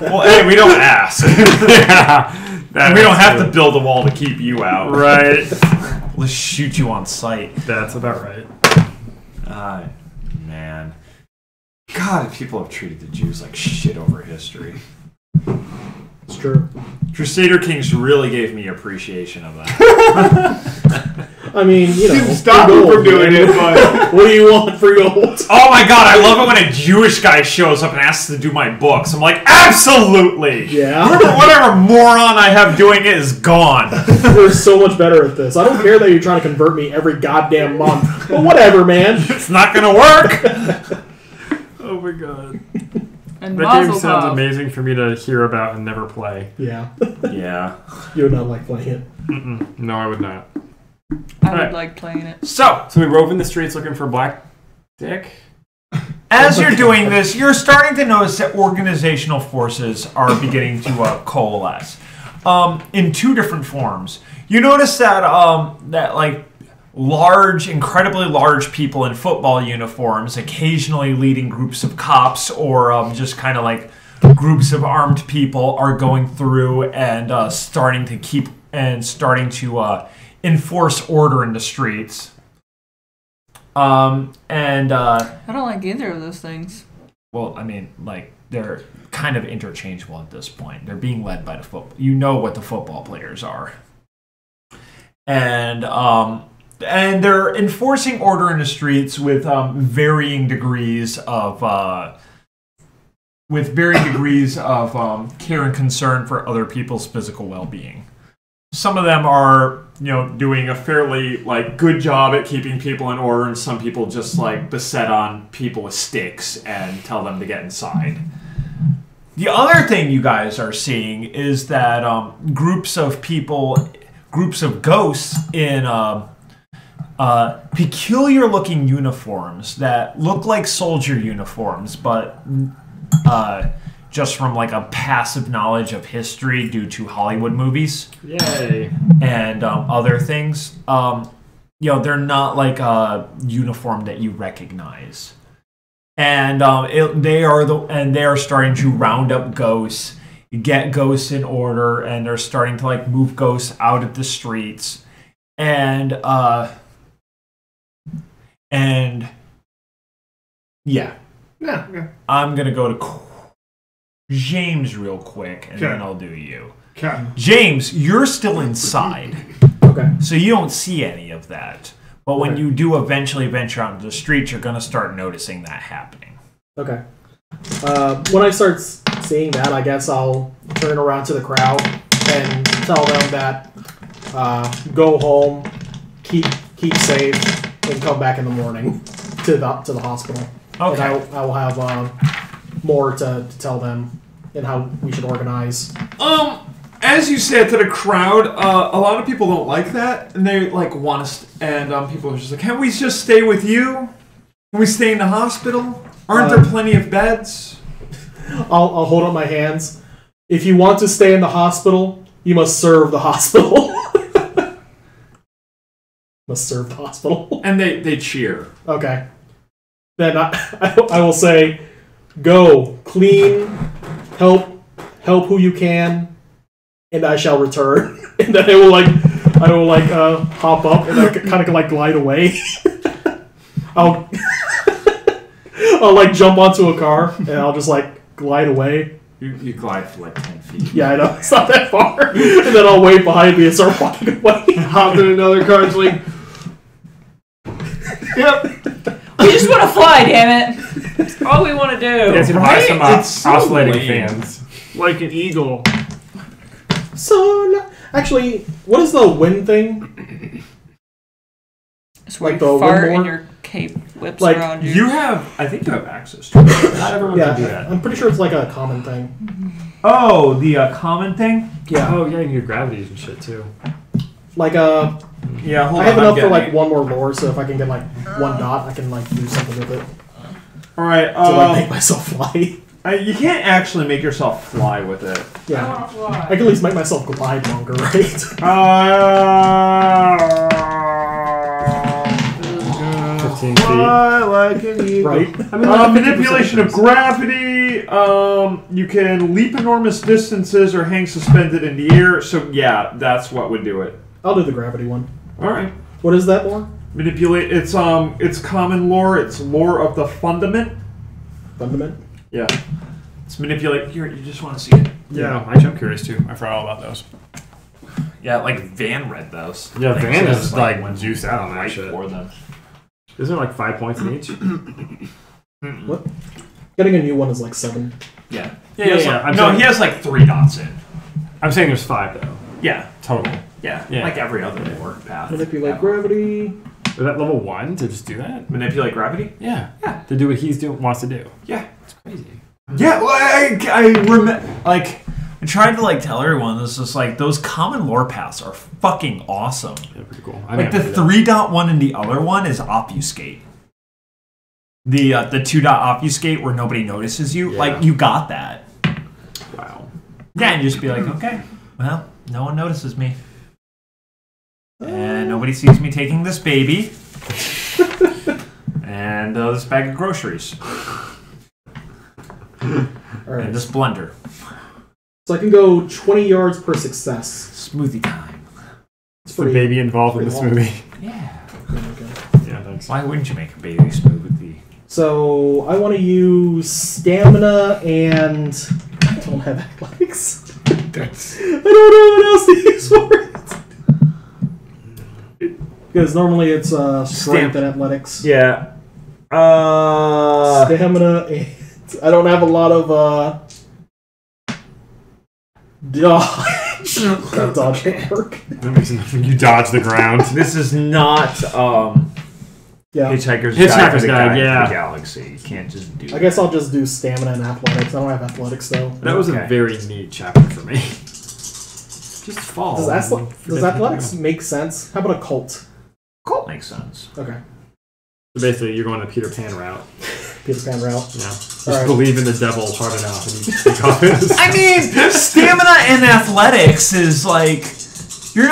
Well, hey, we don't ask. Yeah. And we don't have to build a wall to keep you out. Right. Let's shoot you on sight. That's about right. Man. God, if people have treated the Jews like shit over history. It's true. Crusader Kings really gave me appreciation of that. I mean, you know. Didn't stop free him gold, from doing man. it, but What do you want for gold? Oh my god, I love it when a Jewish guy shows up and asks to do my books. I'm like, absolutely! Yeah. Whatever moron I have doing it is gone. We're so much better at this. I don't care that you're trying to convert me every goddamn month. But whatever, man. It's not gonna work. Oh my god. And That game Mazel sounds Tov. amazing for me to hear about and never play. Yeah. Yeah. You would not like playing it. Mm-mm. No, I would not. I would Alright. like playing it. So, So we rove in the streets looking for black dick? as you're doing this, you're starting to notice that organizational forces are beginning to coalesce in 2 different forms. You notice that that like large, incredibly large people in football uniforms, occasionally leading groups of cops or just kind of like groups of armed people, are going through and starting to enforce order in the streets. I don't like either of those things. Well, I mean, like, they're kind of interchangeable at this point. They're being led by the football. You know what the football players are, and they're enforcing order in the streets with varying degrees of care and concern for other people's physical well-being. Some of them are, doing a fairly good job at keeping people in order, and some people just beset on people with sticks and tell them to get inside. The other thing you guys are seeing is that groups of ghosts in peculiar-looking uniforms that look like soldier uniforms, but just from a passive knowledge of history due to Hollywood movies. Yay. And other things. They're not a uniform that you recognize. And they are starting to round up ghosts, get ghosts in order, and they're starting to move ghosts out of the streets. And yeah. Yeah. Okay. I'm gonna go to James real quick, and then I'll do you. Okay. James, you're still inside. Okay. So you don't see any of that. But when you do eventually venture out into the streets, you're going to start noticing that happening. Okay. When I start seeing that, I guess I'll turn around to the crowd and tell them that go home, keep safe, and come back in the morning to the hospital. Okay. And I will have more to tell them and how we should organize. As you say it to the crowd, a lot of people don't like that, and they want us. And people are just like, "Can we just stay with you? Can we stay in the hospital? Aren't there plenty of beds?" I'll hold up my hands. If you want to stay in the hospital, you must serve the hospital. Must serve the hospital. And they cheer. Okay. Then I will say, go clean, help who you can, and I shall return. And then I will hop up and I kind of glide away. I'll jump onto a car and I'll just glide away. You glide for 10 feet. Yeah, I know, it's not that far. And then I'll wait behind me and start walking away. Hop in another car. It's yep. We just want to fly, damn it. That's all we want to do. Yeah, so buy some oscillating fans. Like an eagle. So, actually, what is the wind thing? It's where Like you the fart windmore? and your cape whips Like, around you. I think you have access to it. Not everyone can do that. I'm pretty sure it's a common thing. Oh, the common thing? Yeah. Oh, yeah, you can do gravities and shit, too. Yeah, hold I on. have I'm enough for getting it. one more lore, so if I can get one dot, I can do something with it Alright, to make myself fly. you can't actually make yourself fly with it. Yeah, I can at least make myself glide longer, right? 15 feet. Fly like an eagle. Right. Manipulation of gravity. You can leap enormous distances or hang suspended in the air. So yeah, that's what would do it. I'll do the gravity one. All right. What is that lore? Manipulate. It's common lore. It's lore of the fundament. Fundament. Yeah. It's manipulate. Here, you just want to see it. Yeah, I'm curious, too. I forgot all about those. Yeah, Van read those. Yeah, things. Van It's is, when juiced out on that right shit. for them. Isn't there 5 points in each? What? Getting a new one is 7. Yeah. Yeah, He has yeah. he has 3 dots in. I'm saying there's 5, though. Yeah. Total. Yeah. Yeah. Like every other work path. Manipulate gravity. Is that level 1 to just do that? Manipulate gravity? Yeah. Yeah. To do what he's wants to do. Yeah. It's crazy. Yeah, well, I remember, I tried to tell everyone this is those common lore paths are fucking awesome. Yeah, pretty cool. The 3 dot one and the other one is obfuscate. The 2 dot obfuscate where nobody notices you, Yeah. you got that. Wow. Yeah, and just be okay, well, no one notices me. And nobody sees me taking this baby. And this bag of groceries. Alright. And this blender. So I can go 20 yards per success. Smoothie time. It's The baby involved in the pretty long. smoothie. Yeah. Okay. Yeah, thanks. Why wouldn't you make a baby smoothie? So I want to use stamina and I don't have athletics. I don't know what else to use for it. Because normally it's strength and athletics. Yeah. Stamina and I don't have a lot of dodge. That dodge didn't work. That makes nothing. You dodge the ground. This is not Yeah. Hitchhiker's Hitchhiker's Guide Guide, yeah. to the Galaxy. You can't just do I guess I'll just do stamina and athletics. I don't have athletics though. That was Okay. a very neat chapter for me. Just fall. Does athletics make sense? How about a cult? Cult makes sense. Okay. So basically, you're going the Peter Pan route. Peter Pan route. Yeah. Just Alright. believe in the devil hard enough and you can take off his. I mean, stamina and athletics is like you're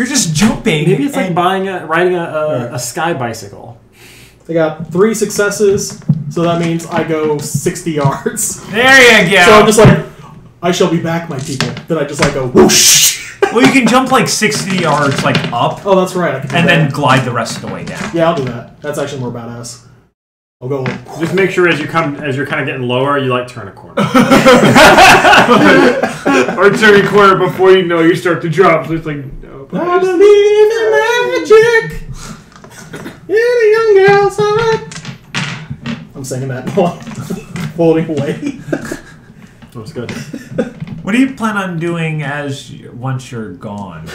just jumping. Maybe it's like and- riding a sky bicycle. I got 3 successes, so that means I go 60 yards. There you go. So I'm just like, I shall be back, my people. Then I just like go whoosh. Well, you can jump like 60 yards like up Oh, that's right. I can do and that. then glide the rest of the way down. Yeah, I'll do that. That's actually more badass. I'll go. Just make sure as you're kind of getting lower, you like turn a corner. Or turn a corner before you know you start to drop. So it's like, no. I believe in magic. In a young girl's heart. I'm singing that while floating away. That was good. What do you plan on doing once you're gone?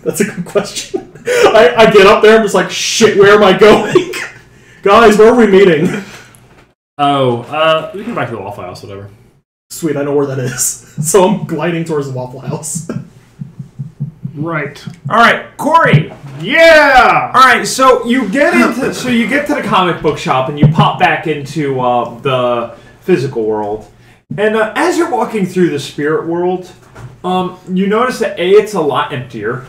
That's a good question. I get up there, I'm just like, shit, where am I going? Guys, where are we meeting? Oh, we can go back to the Waffle House, whatever. Sweet, I know where that is. So I'm gliding towards the Waffle House. Right. All right, Corey. Yeah! All right, so you get to the comic book shop and you pop back into the physical world. And as you're walking through the spirit world, you notice that A, it's a lot emptier.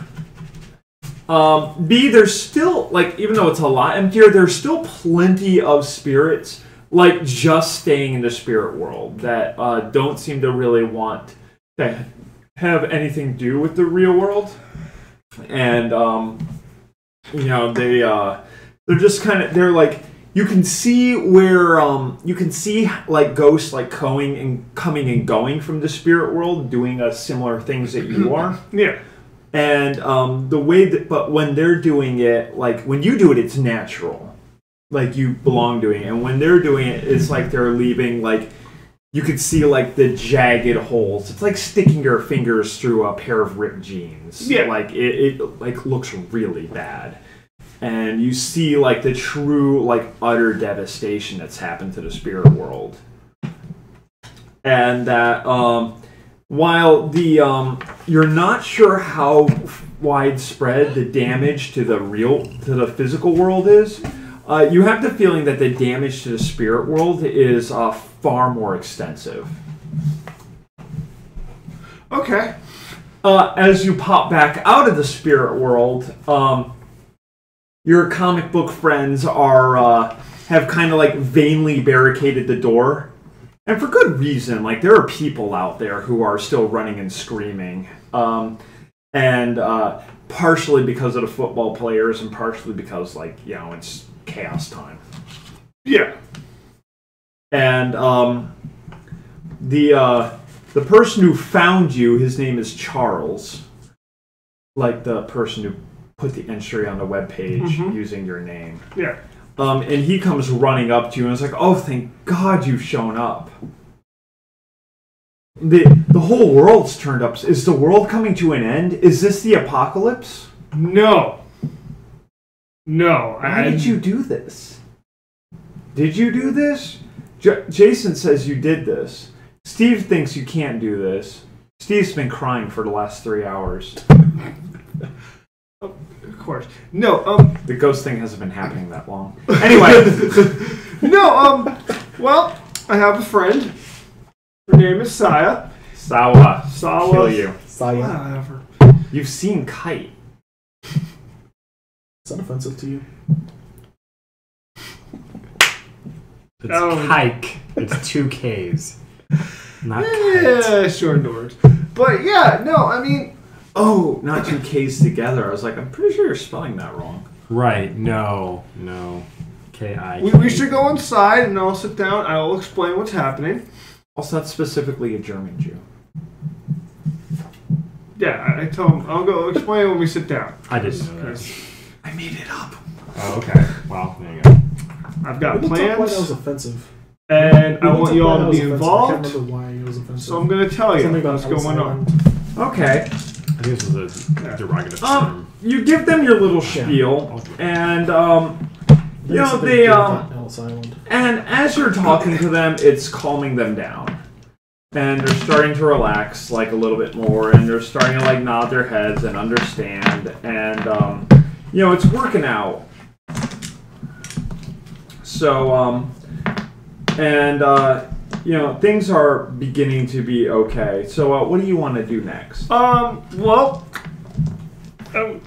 B, there's still, like, even though it's a lot emptier, there's still plenty of spirits, like, just staying in the spirit world that don't seem to really want to have anything to do with the real world. And, you know, they're just kind of, they're like, you can see where, you can see, like, ghosts, like, coming and going from the spirit world, doing similar things that you are. Yeah. And the way that, but when they're doing it, like, when you do it, it's natural. Like, you belong doing it. And when they're doing it, it's like they're leaving, like, you could see, like, the jagged holes. It's like sticking your fingers through a pair of ripped jeans. Yeah. Like, it like, looks really bad. And you see, like, the true, like, utter devastation that's happened to the spirit world. And that, while the you're not sure how widespread the damage to the physical world is, you have the feeling that the damage to the spirit world is far more extensive. Okay. As you pop back out of the spirit world, your comic book friends have kind of like vainly barricaded the door. And for good reason. Like, there are people out there who are still running and screaming. And partially because of the football players and partially because, like, you know, it's chaos time. Yeah. And the person who found you, his name is Charles. Like the person who put the entry on the webpage using your name. Yeah. And he comes running up to you and is like, "Oh, thank God you've shown up. The whole world's turned up. Is the world coming to an end? Is this the apocalypse?" No. No. Why did you do this? Did you do this? Jason says you did this. Steve thinks you can't do this. Steve's been crying for the last 3 hours. Of course. No, The ghost thing hasn't been happening that long. Anyway. no, well, I have a friend. Her name is Saya. Sawa. Sawa. Kill you. Saya. Whatever. You've seen Kite. Is that offensive to you? It's Oh. Kike. It's 2 Ks. Not Kite. Yeah, short words. But yeah, no, I mean, Oh, not 2 Ks together. I was like, I'm pretty sure you're spelling that wrong. Right. No. K-I. We should go inside and I'll sit down. I will explain what's happening. Also, that's specifically a German Jew. Yeah, I tell him I'll go explain when we sit down. I didn't know that. I made it up. Oh, okay. Well, there you go. I've got We didn't talk why that was plans, offensive. and I want you all to be I can't involved. remember why it was offensive. So I'm going to tell you Something about what's going on. Okay. I think this was a derogative term. You give them your little spiel, and you know they Ellis Island. and as you're talking to them, it's calming them down, and they're starting to relax like a little bit more, and they're starting to like nod their heads and understand, and you know it's working out. So and you know things are beginning to be okay. So what do you want to do next? Well, I'm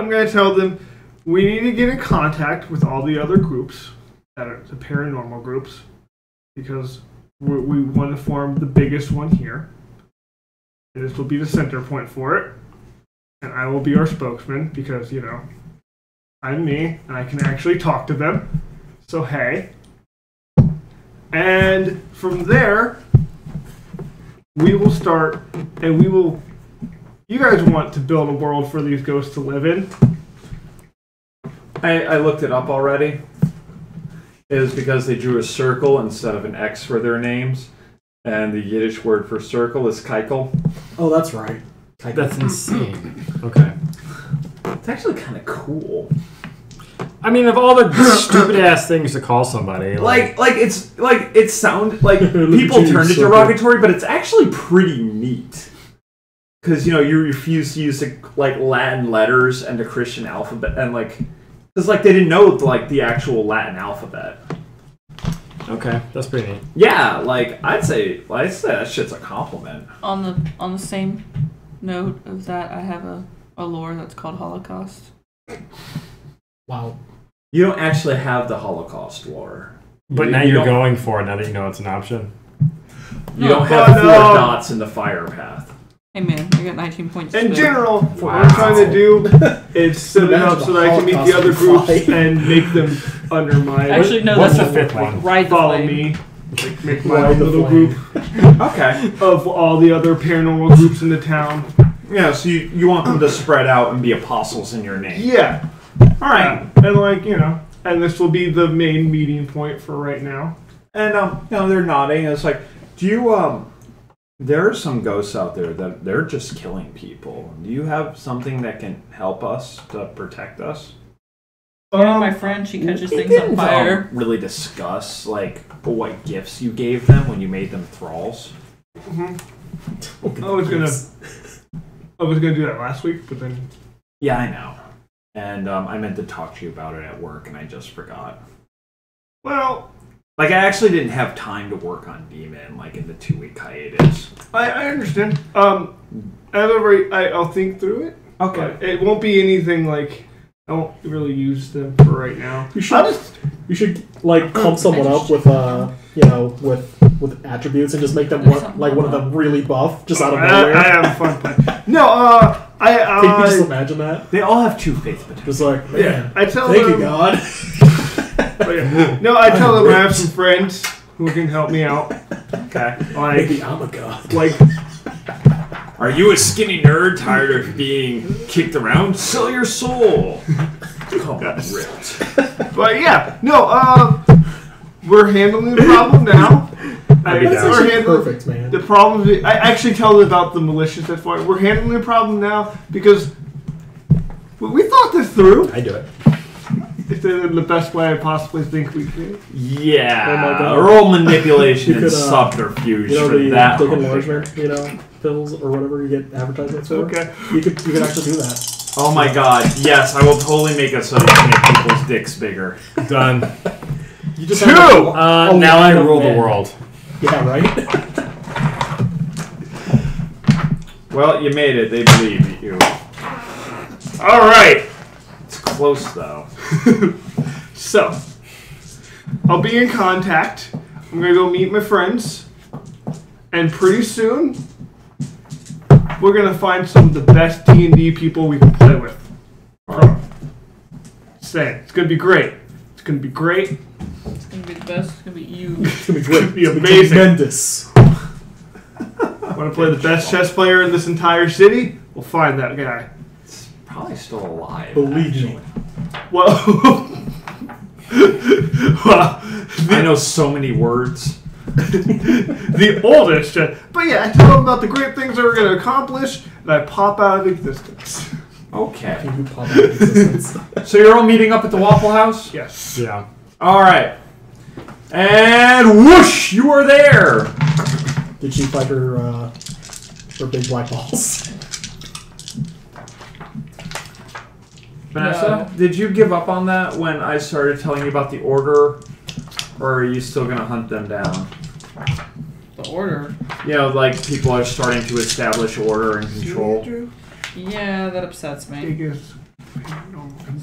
going to tell them we need to get in contact with all the other groups, that are the paranormal groups, because we want to form the biggest one here. And this will be the center point for it. And I will be our spokesman because, you know, I'm me and I can actually talk to them. So, hey. And from there, we will start and we will. You guys want to build a world for these ghosts to live in? I looked it up already. It was because they drew a circle instead of an X for their names, and the Yiddish word for circle is keikel. Oh, that's right. That's insane. Okay. It's actually kind of cool. I mean, of all the stupid ass things to call somebody, Like it's like it sound like Look at people you, turned it sucker. derogatory, but it's actually pretty neat. Because you know you refuse to use like Latin letters and the Christian alphabet, and like because like they didn't know like the actual Latin alphabet. okay, that's pretty neat. Yeah, like I'd say that shit's a compliment. On the same note of that, I have a lore that's called Holocaust. Wow. You don't actually have the Holocaust lore. But You- now you you're don't- going for it. Now that you know it's an option. You No. don't have But, 4 dots in the fire path. Hey man, I got 19 points. In to general, Wow. what I'm trying to do is set it up so that I can meet the other groups and make them under my Actually, no, What's that's the fifth one? Ride the follow flame. me. Like make my Ride own the little flame. group Okay. of all the other paranormal groups in the town. Yeah, so you want them to spread out and be apostles in your name. Yeah. All right. And like, you know, and this will be the main meeting point for right now. And you know, they're nodding. And it's like, do you there are some ghosts out there that they're just killing people. Do you have something that can help us to protect us? My friend, she catches We things on didn't, fire. really discuss like what gifts you gave them when you made them thralls. I was gonna do that last week, but then Yeah, I know. And I meant to talk to you about it at work, and I just forgot. well, Like, I actually didn't have time to work on Demon, like, in the 2-week hiatus. I understand. As of right, I'll think through it. Okay. But it won't be anything like I won't really use them for right now. You should like pump someone up with you know with attributes and just make them like one of them really buff just out of nowhere. I have a fun plan. No, Can you just imagine that? They all have 2 faith potential. Just like man, I tell thank them. you God. No, I tell them I have some friends who can help me out. Okay. Maybe I'm a god. Like, Are you a skinny nerd tired of being kicked around? Sell your soul! Come ripped. but yeah, no, we're handling the problem now. I'd be That's down. actually perfect, man. The problem, I actually tell them about the malicious that's why we're handling the problem now because we thought this through. I do it. It's in the best way I possibly think we can. Yeah. Oh my God. Roll manipulation You and could, subterfuge You know for the that. big whole enlargement, figure. you know, pills or whatever you get advertisements for. Okay. You could actually do that. Oh my god, yes, I will totally make it so you can make people's dicks bigger. Done. You just 2! have a Now I line of rule the men. world. Yeah, right. Well, you made it, they believe you. Alright, It's close though. so I'll be in contact. I'm gonna go meet my friends. And pretty soon, we're gonna find some of the best D&D people we can play with. Say, it's gonna be great. It's gonna be great. It's gonna be the best. It's gonna be you. It's gonna be great. It's gonna be amazing. Tremendous. Want to play the best chess player in this entire city? We'll find that guy. Probably still alive. Believe me. Well, well, I know so many words. the oldest. But yeah, I tell them about the great things that we're going to accomplish, and I pop out of existence. Okay. You pop out of existence. So you're all meeting up at the Waffle House? Yes. Yeah. All right. And whoosh, you are there. Did she fight her big black balls? Vanessa, did you give up on that when I started telling you about the order? Or are you still going to hunt them down? The order. You know, like people are starting to establish order and control. Yeah, that upsets me. Biggest.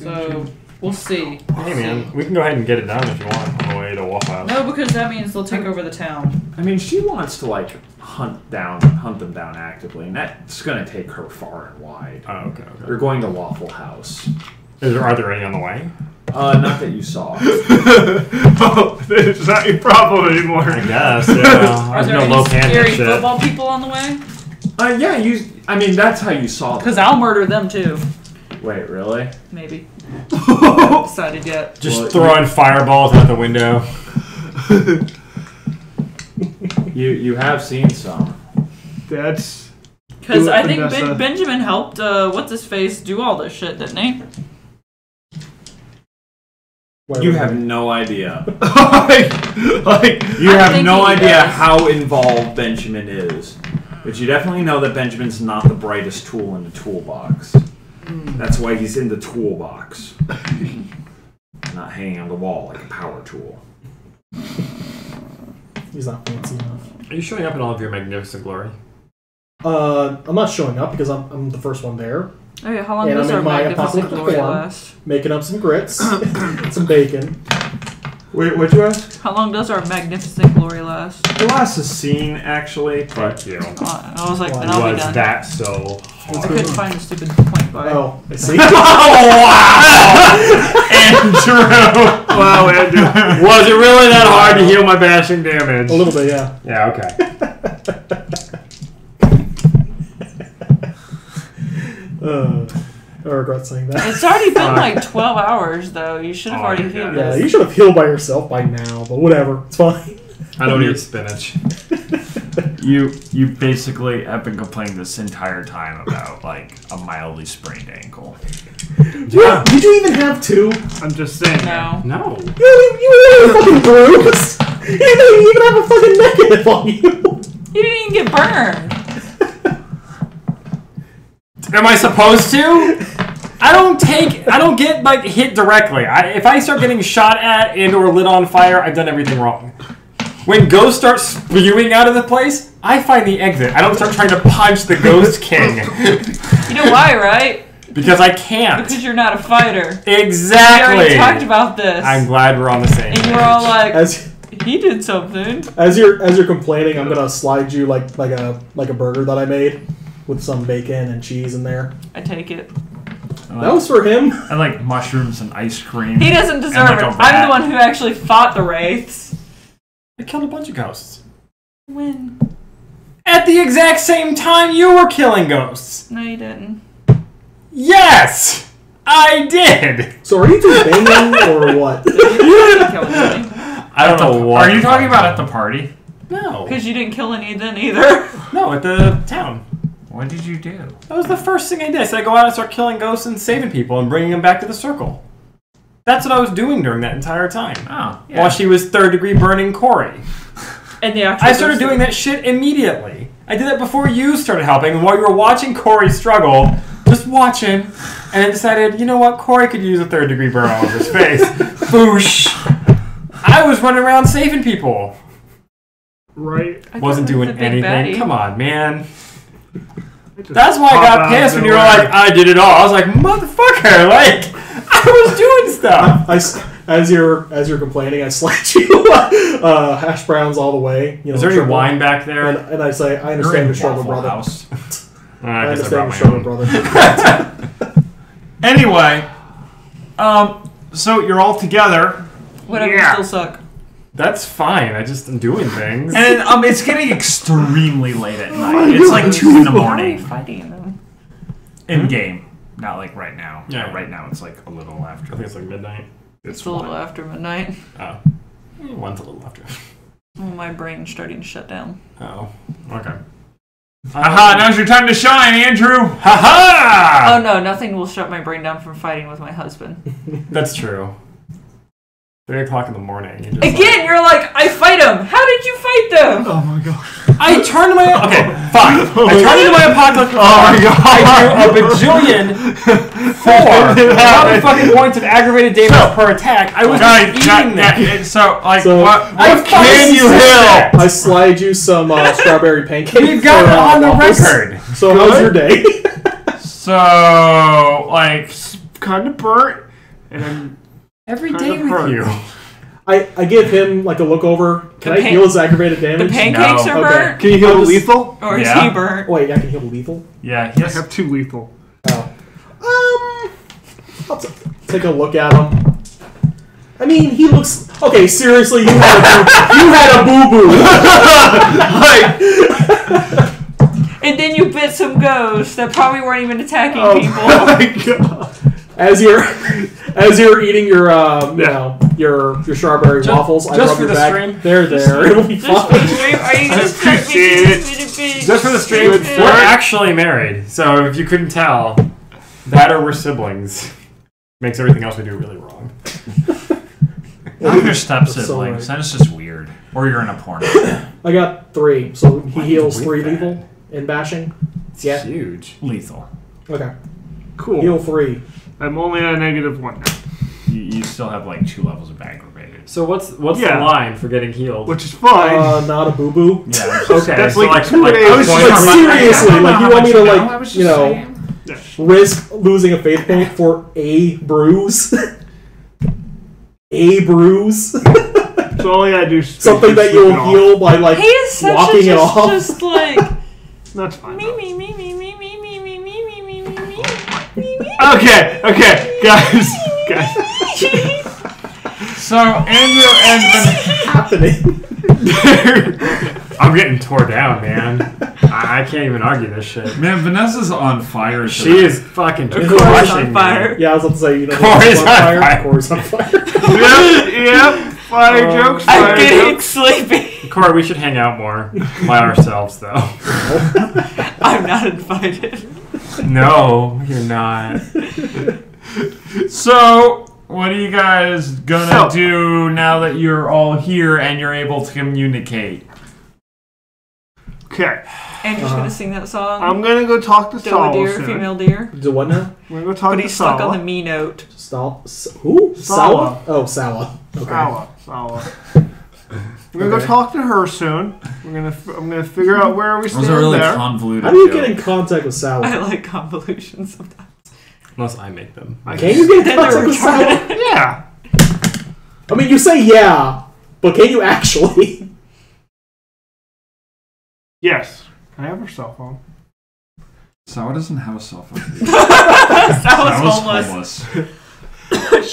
So we'll see. Hey man, we can go ahead and get it done if you want on the way to Waffle House. No, because that means they'll take over the town. I mean, she wants to like hunt them down actively, and that's going to take her far and wide. Oh, okay. They're going to Waffle House. Are there any on the way? Not that you saw. Oh, it's not your problem anymore. I guess. Yeah. Are there any scary football people on the way? Yeah, I mean, that's how you saw them. Because I'll murder them too. Wait, really? Maybe. Haven't decided yet. Just throwing fireballs out the window. You have seen some. That's. Because I think Vanessa. Benjamin helped what's his face do all this shit, didn't he? You have no idea. like, You I have think no he idea does. how involved Benjamin is. But you definitely know that Benjamin's not the brightest tool in the toolbox. That's why he's in the toolbox. Not hanging on the wall like a power tool. He's not fancy enough. Are you showing up in all of your magnificent glory? I'm not showing up because I'm the first one there. Oh yeah, how long And does I'm our in my magnificent apocalyptic glory form. last? Making up some grits, some bacon. Wait, what'd you ask? How long does our magnificent glory last? It lasts a scene, actually. Fuck you. I was like, then Why I'll be Was done. that so I hard? couldn't find a stupid point by. Oh, I see. Andrew! wow, Andrew. Was it really that hard to heal my bashing damage? A little bit, yeah. Yeah, okay. I regret saying that. It's already been like 12 hours though. You should have already my healed Yeah, this. you should have healed by yourself by now, but whatever. It's fine. I don't eat spinach. You basically have been complaining this entire time about like a mildly sprained ankle. Yeah. Did you even have two? I'm just saying. No. No. You were fucking bruised. You didn't even have a fucking negative on you. You didn't even get burned. Am I supposed to? I don't get like hit directly. If I start getting shot at and or lit on fire, I've done everything wrong. When ghosts start spewing out of the place, I find the exit. I don't start trying to punch the ghost king. You know why, right? Because I can't. Because you're not a fighter. Exactly. We already talked about this. I'm glad we're on the same and you were all like, As he did something. you're complaining, I'm gonna slide you like a burger that I made with some bacon and cheese in there. I take it. That was for him. And like mushrooms and ice cream. He doesn't deserve like a it. I'm rat. the one who actually fought the wraiths. I killed a bunch of ghosts. When? At the exact same time you were killing ghosts. No, you didn't. Yes! I did! So are you two banging or what? You didn't kill anybody. I don't know what. Are you talking about at the party? No. Because you didn't kill any then either. No, at the town. What did you do? That was the first thing I did. So I go out and start killing ghosts and saving people and bringing them back to the circle. That's what I was doing during that entire time. Oh, yeah. While she was third degree burning Corey. And the actual I started doing that shit immediately. I did that before you started helping, and while you were watching Corey struggle, just watching, and then decided, you know what, Corey could use a third degree burn all over his face. Boosh! I was running around saving people. Right. I Wasn't thought it was doing the big anything. baddie. Come on, man. That's why I got pissed when you were like, like, I did it all. I was like, motherfucker, like, I was doing stuff. As you're complaining, I slash you hash browns all the way. You know, Is there any triple. wine back there? And I say, I You're understand in your struggle, Waffle brother. House. I I guess understand I your brought struggle, my own. brother. Anyway, so you're all together. Whatever, you Yeah. still suck. That's fine. I just am doing things. And it's getting extremely late at night. It's like 2 in the morning. Fighting them. In game. Not like right now. Yeah. Right now it's like a little I after. think it's like midnight. It's a little after midnight. Oh. One's a little after. Oh, my brain's starting to shut down. Oh. Okay. Haha, now's your time to shine, Andrew! Haha! Oh no, nothing will shut my brain down from fighting with my husband. That's true. 3 o'clock in the morning. You just Again, you're like, I fight him. How did you fight them? Oh my god. I turned my okay, fine. I turned into my apocalypse. Oh my god. I drew a bajillion 4 fucking points of aggravated damage per attack. I was eating that. So, like, So- what Can you heal? I slide you some strawberry pancakes. We've got it on the waffles. record. So how's your day? So, like, Kind of burnt. And I'm Every Kind day of with hurt. you. I give him like a look over. Can The I heal his aggravated The damage? pancakes No. are Okay. burnt? Can you heal I'll just- lethal? Or is Yeah. he burnt? Wait, I can heal lethal. yeah, I he's have 2 lethal. Oh. I'll take a look at him. I mean, he looks okay. Seriously, you had a boo boo. And then you bit some ghosts that probably weren't even attacking people. Oh my god. As you're eating your your strawberry waffles, I just rub for your the back. stream? There. It'll be Just fine. for the stream? Are you just Just for the stream, we're actually married. So if you couldn't tell, that or we're siblings makes everything else we do really wrong. not your step That's so siblings. right. That's just weird. Or you're in a porno. I got 3, so he Why heals did you 3 wait that? lethal in bashing. It's Yeah. huge. Lethal. Okay. Cool. Heal 3. I'm only at a -1 now. You still have like 2 levels of aggravated. So what's Yeah. the line for getting healed? Which is fine. Not a boo boo. Yeah, I was just Okay. saying. That's so like like 2 like- days. I was just Like talking about- seriously, like you want me to I like was just you know saying. risk losing a faith point for a bruise? A bruise? So all I gotta do is Something that slip it you'll off. heal by like He is such walking a it off. just like That's fine. me. Okay, guys. So, Andrew and Happening. I'm getting tore down, man. I can't even argue this shit. man, Vanessa's on fire. She is fucking Corey's crushing on fire. me. Yeah, I was about to say, you know, Corey's on fire. Corey's on fire. Yep. Fire jokes. I'm Fire getting jokes. sleepy. Corey, we should hang out more by ourselves, though. I'm not invited. No, you're not. So, what are you guys gonna do now that you're all here and you're able to communicate? Okay. Andrew's gonna sing that song. I'm gonna go talk to Doe Saul deer, soon. female deer. Do what now? I'm gonna go talk But to he's stuck on the Saul. me note. Stop. Who? Sawa. Oh, Sawa. Okay. Sawa. I'm gonna go talk to her soon. I'm gonna figure out where we It stand was a really there. convoluted How do you joke. get in contact with I Sawa? like convolutions sometimes. Unless I make them. Can you get in Then they're contact with Sawa? retarded. Yeah. I mean, you say yeah, but can you actually? Yes. I have her cell phone. Sawa doesn't have a cell phone. That was homeless.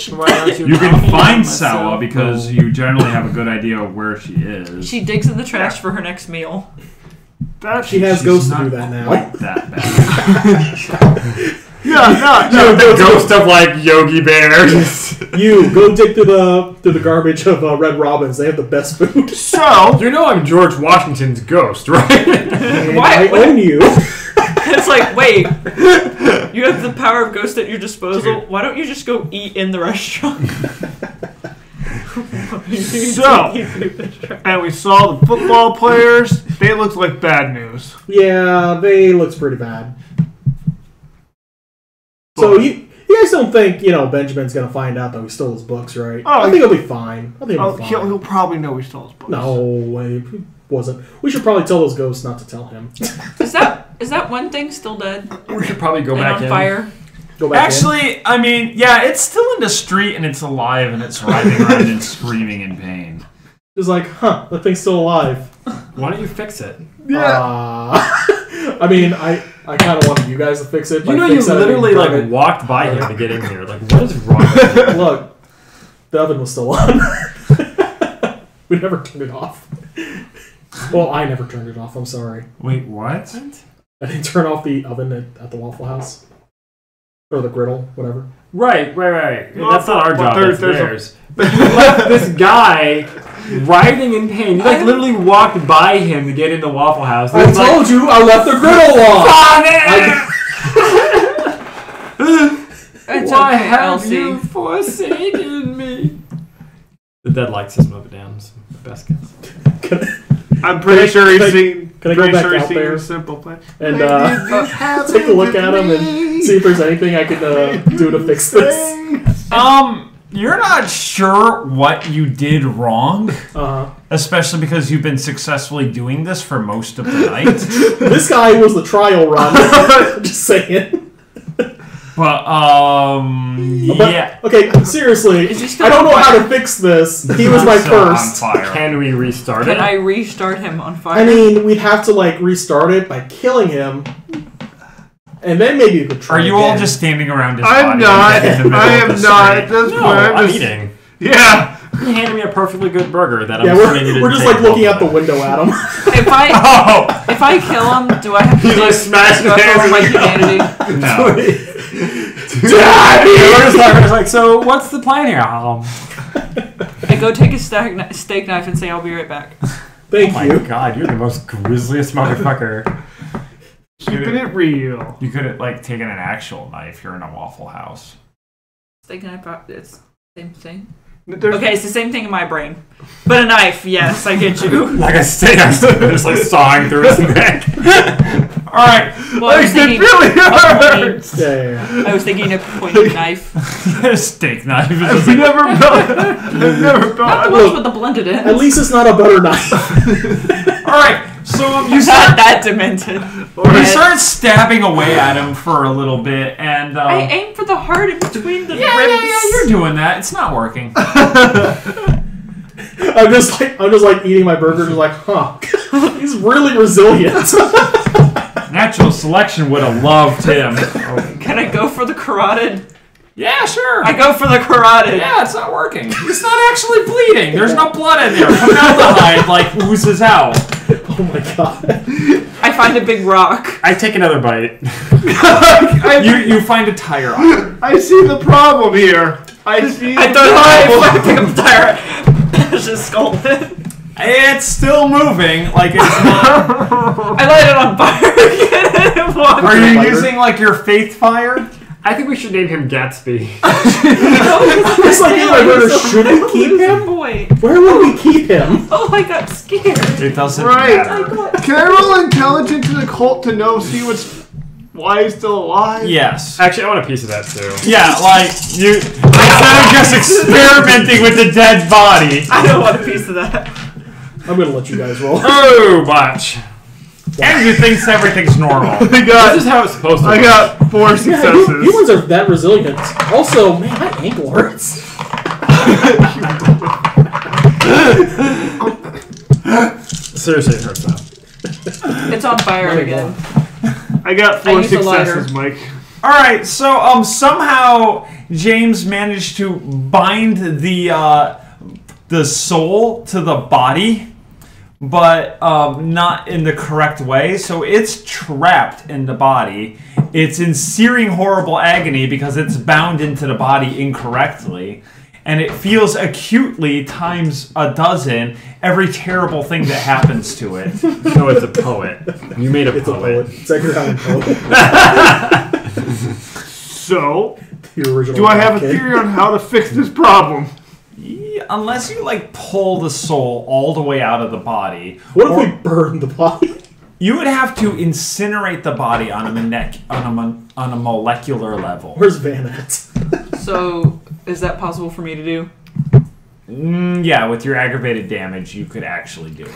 Why don't You can copy find them Sawa myself? because you generally have a good idea of where she is. She digs in the trash for her next meal. That She has She's ghosts to not do that now. quite that bad. no. The ghost of like Yogi Bear. You go dig to the garbage of Red Robin's. They have the best food. So You know I'm George Washington's ghost, right? And Why- I own you. It's like, wait, you have the power of ghost at your disposal. Why don't you just go eat in the restaurant? and we saw the football players. They looked like bad news. Yeah, they looks pretty bad. So you guys don't think Benjamin's gonna find out that we stole his books, right? Oh, I think he'll be fine. I think he'll Oh, be he'll fine. probably know we stole his books. No way, he wasn't. We should probably tell those ghosts not to tell him. Is that one thing still dead We should probably go and back on in. fire? Go back in. Actually, I mean, yeah, it's still in the street and it's alive and it's writhing around and screaming in pain. Just like, that thing's still alive. Why don't you fix it? I mean, I kind of wanted you guys to fix it. You know, you literally like walked by him to get in here. Like, what is wrong with you? Look, The oven was still on. We never turned it off. Well, I never turned it off. I'm sorry. Wait, what? I didn't turn off the oven at the Waffle House. Or the griddle, whatever. Right. Well, that's not our job. That's there's theirs. But you left this guy writhing in pain. You like literally walked by him to get in the Waffle House. I told you I left the griddle on! Why have you forsaken me? The dead likes to move it down. Best guess. I'm pretty sure he's seen. Can I go back out there? Simple plan. And take a look at him and see if there's anything I can do to fix this. You're not sure what you did wrong, especially because you've been successfully doing this for most of the night. This guy was the trial run. Just saying. But, yeah. Okay, seriously, I don't know how to fix this. He was my first. Can we restart it? Can I restart him on fire? I mean, we'd have to, restart it by killing him. And then maybe you could try Are you again. all just standing around his I'm body? not. In the middle I of am the not street? at this No, point. I'm eating. Yeah. You handed me a perfectly good burger that I'm Yeah, we're just looking out the window at him. If I kill him, do I have to like smashing hands my in the humanity? No. We're just like, so what's the plan here? I go take a steak knife and say I'll be right back. Thank Oh you. my god, you're the most grisliest motherfucker. Keeping it real. You could have taken an actual knife. You're in a Waffle House. Steak knife, it's the same thing. There's Okay, it's the same thing in my brain. But a knife, yes, I get you. Like a steak, I'm just like sawing through his neck. Alright. Well, I was thinking really a pointing- hurts. Yeah. I was thinking a pointed knife. Steak knife. I've never built. Not the ones with the blended ends. At least it's not a butter knife. Alright, so you Not start, that demented. you start stabbing away at him for a little bit, and I aim for the heart in between the ribs. yeah, you're doing that. It's not working. I'm just eating my burger, just like, huh? He's really resilient. Natural selection would have loved him. Can I go for the carotid? Yeah, sure. I go for the carotid. Yeah, it's not working. It's not actually bleeding. There's no blood in there. Formaldehyde oozes out. Oh my god. I find a big rock. I take another bite. You find a tire iron. I see the problem here. I see. I throw the knife. I pick up the tire. Just scold it. It's still moving. It's not. I light it on fire again and walk. Are you using your faith fire? I think we should name him Gatsby. It's like, should we keep him? Boy. Where would we keep him? Oh, I got scared. It doesn't Right. matter. Can I roll intelligence in the cult to see why he's still alive? Yes. Actually, I want a piece of that too. Yeah, you instead of just experimenting with the dead body. I don't want a piece of that. I'm gonna let you guys roll. Oh, much. Andrew thinks everything's normal. This is how it's supposed to I be. got 4 Yeah, successes. humans are that resilient. Also, man, my ankle hurts. Seriously, it hurts now. It's on fire again. I got I 4 used a lighter. successes, Mike. All right, so somehow James managed to bind the soul to the body, but not in the correct way. So it's trapped in the body. It's in searing, horrible agony because it's bound into the body incorrectly. And it feels acutely times a dozen every terrible thing that happens to it. No, it's a poet. You made a It's a poet. poet. It's Edgar Allan Poe. So, The original. do I have a kid. theory on how to fix this problem? Yeah, unless you pull the soul all the way out of the body. What if we burn the body? You would have to incinerate the body on a molecular level. Where's Van at? So, is that possible for me to do? Yeah, with your aggravated damage, you could actually do it.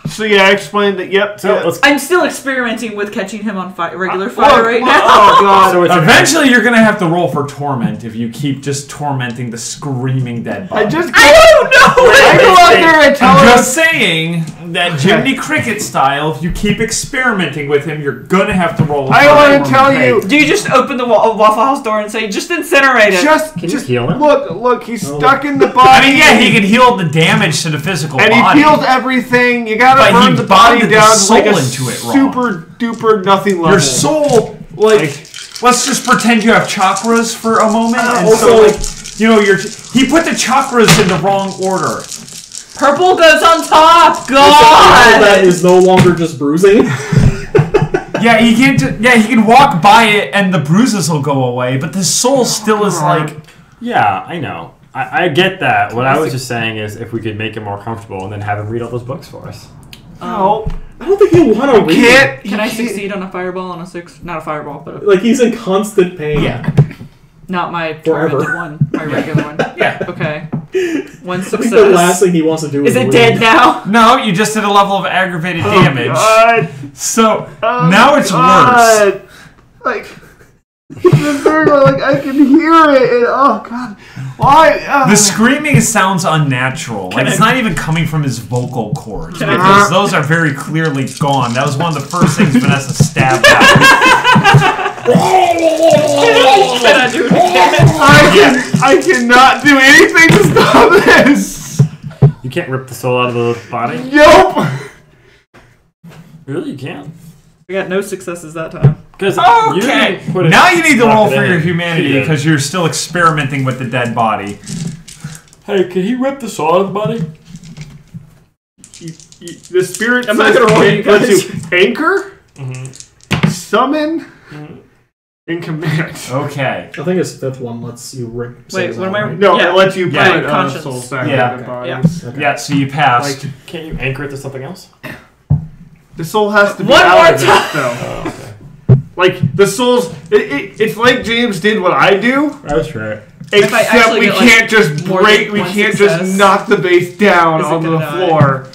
So yeah, I explained that. Yep. So yep. let's. I'm still experimenting with catching him on regular fire right now. Oh god. So it's Eventually, you're going to have to roll for torment if you keep just tormenting the screaming dead body. I just. I don't don't know. I go out there and tell I'm him. just saying that Jiminy Cricket style, if you keep experimenting with him, you're gonna have to roll. I want to tell you. Do you just open the Waffle House door and say, just incinerate it? Can you heal him? Look, he's stuck in the body. I mean, yeah, he can heal the damage to the physical and body. he heals everything. You gotta But burn he the body bonded the down to soul like a into it wrong. super duper nothing level. Your soul, let's just pretend you have chakras for a moment. And also, he put the chakras in the wrong order. Purple goes on top. All God. that is no longer just bruising. Yeah, he can walk by it and the bruises will go away, but the soul still is like. Yeah, I know. I get that. What I was just saying is if we could make him more comfortable and then have him read all those books for us. No. I don't think he'll want to read it. Can I succeed on a fireball on a 6? Not a fireball, but Like, he's in constant pain. Yeah. not my Forever. tormented one. My regular one. Yeah. Okay. One I success. think the last thing he wants to do Is it read. dead now? No, you just did a level of aggravated damage. God. So now it's worse. Like, the third one, like I can hear it, and oh god, why? The screaming sounds unnatural. Like it's not even coming from his vocal cords because those are very clearly gone. That was one of the first things Vanessa stabbed at. Can I do it again? I cannot do anything to stop this. You can't rip the soul out of the body? Nope. Really? You can't? We got no successes that time. Because Okay. Now you need to roll for your humanity because you're still experimenting with the dead body. Hey, can he rip the soul out of the body? The spirit. I'm not gonna roll it, Let's guys. do anchor, summon, and command. Okay. I think his fifth one lets you rip. Wait, souls what am out, I- right? No, Yeah. it lets you Yeah, put conscience. souls back Yeah. in the body. Yeah. Okay. Yeah, so you passed. Like Can't you anchor it to something else? the soul has to be One out more of it, though. Like the souls, it's like James did what I do. That's right. If I Except actually we get, like, can't just more break. than We one can't success, just knock the base down is it onto the gonna die? floor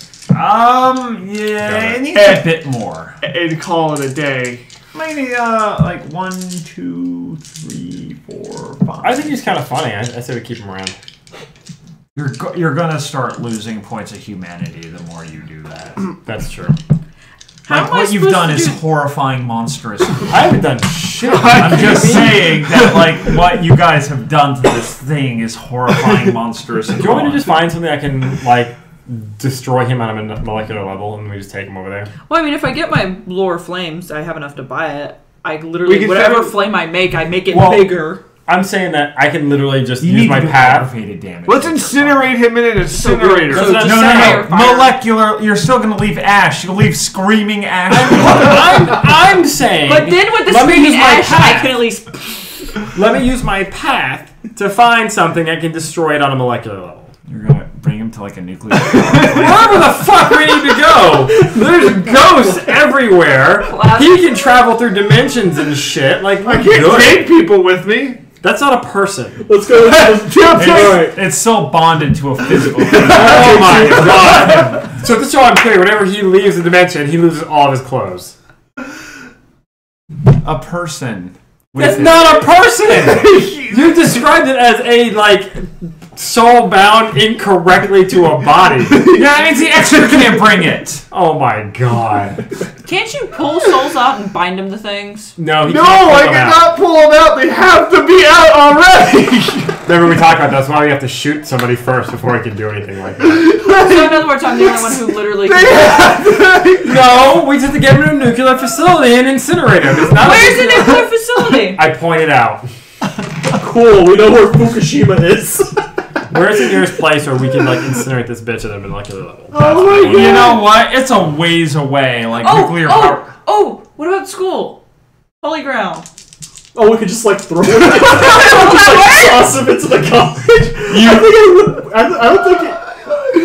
Yeah, it needs a bit more. and call it a day. Maybe, like 1, 2, 3, 4, 5. I think he's kind of funny. I say we keep him around. You're gonna start losing points of humanity the more you do that. That's true. How Like am I what you've supposed done to is do- horrifying, monstrous. I haven't done shit. I'm just saying that like what you guys have done to this thing is horrifying, monstrous. And Do you want me to wrong. just find something I can, like, destroy him on a molecular level and we just take him over there? Well, I mean, if I get my lure flames, I have enough to buy it. I We literally, can whatever send it- flame I make it Well, bigger. I'm saying that I can literally just You use need my to do path. aggravated damage. Let's incinerate him in an incinerator. So No, just no, saying. no. Molecular. You're still gonna leave ash. You'll leave screaming ash. I'm saying. But then with the let me screaming use my ash, I path. can at least. Let me use my path to find something that can destroy it on a molecular level. You're gonna bring him to like a nuclear. Wherever the fuck we need to go. There's ghosts everywhere. He can travel through dimensions and shit. Like I we're can't good. take people with me. That's not a person. Let's go. Alright. It's so bonded to a physical thing. Oh my god. So just so I'm clear, whenever he leaves the dimension, he loses all of his clothes. A person. That's not a person! You described it as a, like, soul bound incorrectly to a body. Yeah, that means the extra can't bring it. Oh my god. Can't you pull souls out and bind them to things? No, he No, can't I pull them out. cannot pull them out. They have to be out already. Remember we talked about that's why we have to shoot somebody first before he can do anything like that. So in other words, I'm the only one who literally. No, we just have to get him to a nuclear facility and incinerate him. It's not Where's the nuclear facility? I pointed out. Cool. We know where Fukushima is. Where's the nearest place where we can like incinerate this bitch at a molecular level? Oh my god. You know what? It's a ways away. Like nuclear power. What about school? Holy ground. Oh, we could just like throw it. Just like toss him into the college. I don't think it.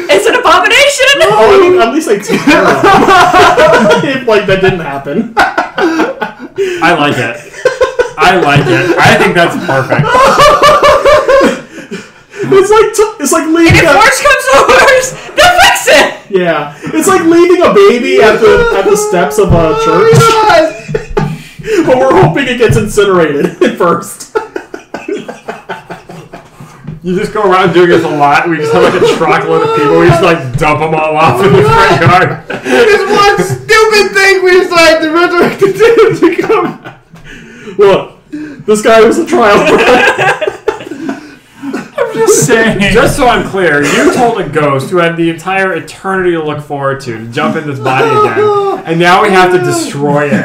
It's an abomination! Oh, I mean, at least I take care of it. If like that didn't happen. I like it. I like it. I think that's perfect. It's like leaving. If worse comes to worse, they'll fix it! Yeah, it's like leaving a baby at the steps of a church. But we're hoping it gets incinerated first. You just go around doing this a lot. We just have like a truckload of people. We just like dump them all off in the front yard. There's one stupid thing we decide to resurrect the dead to come. Look, this guy was a trial. I'm just saying. Just so I'm clear, you told a ghost who had the entire eternity to look forward to jump in this body again, and now we have to destroy it.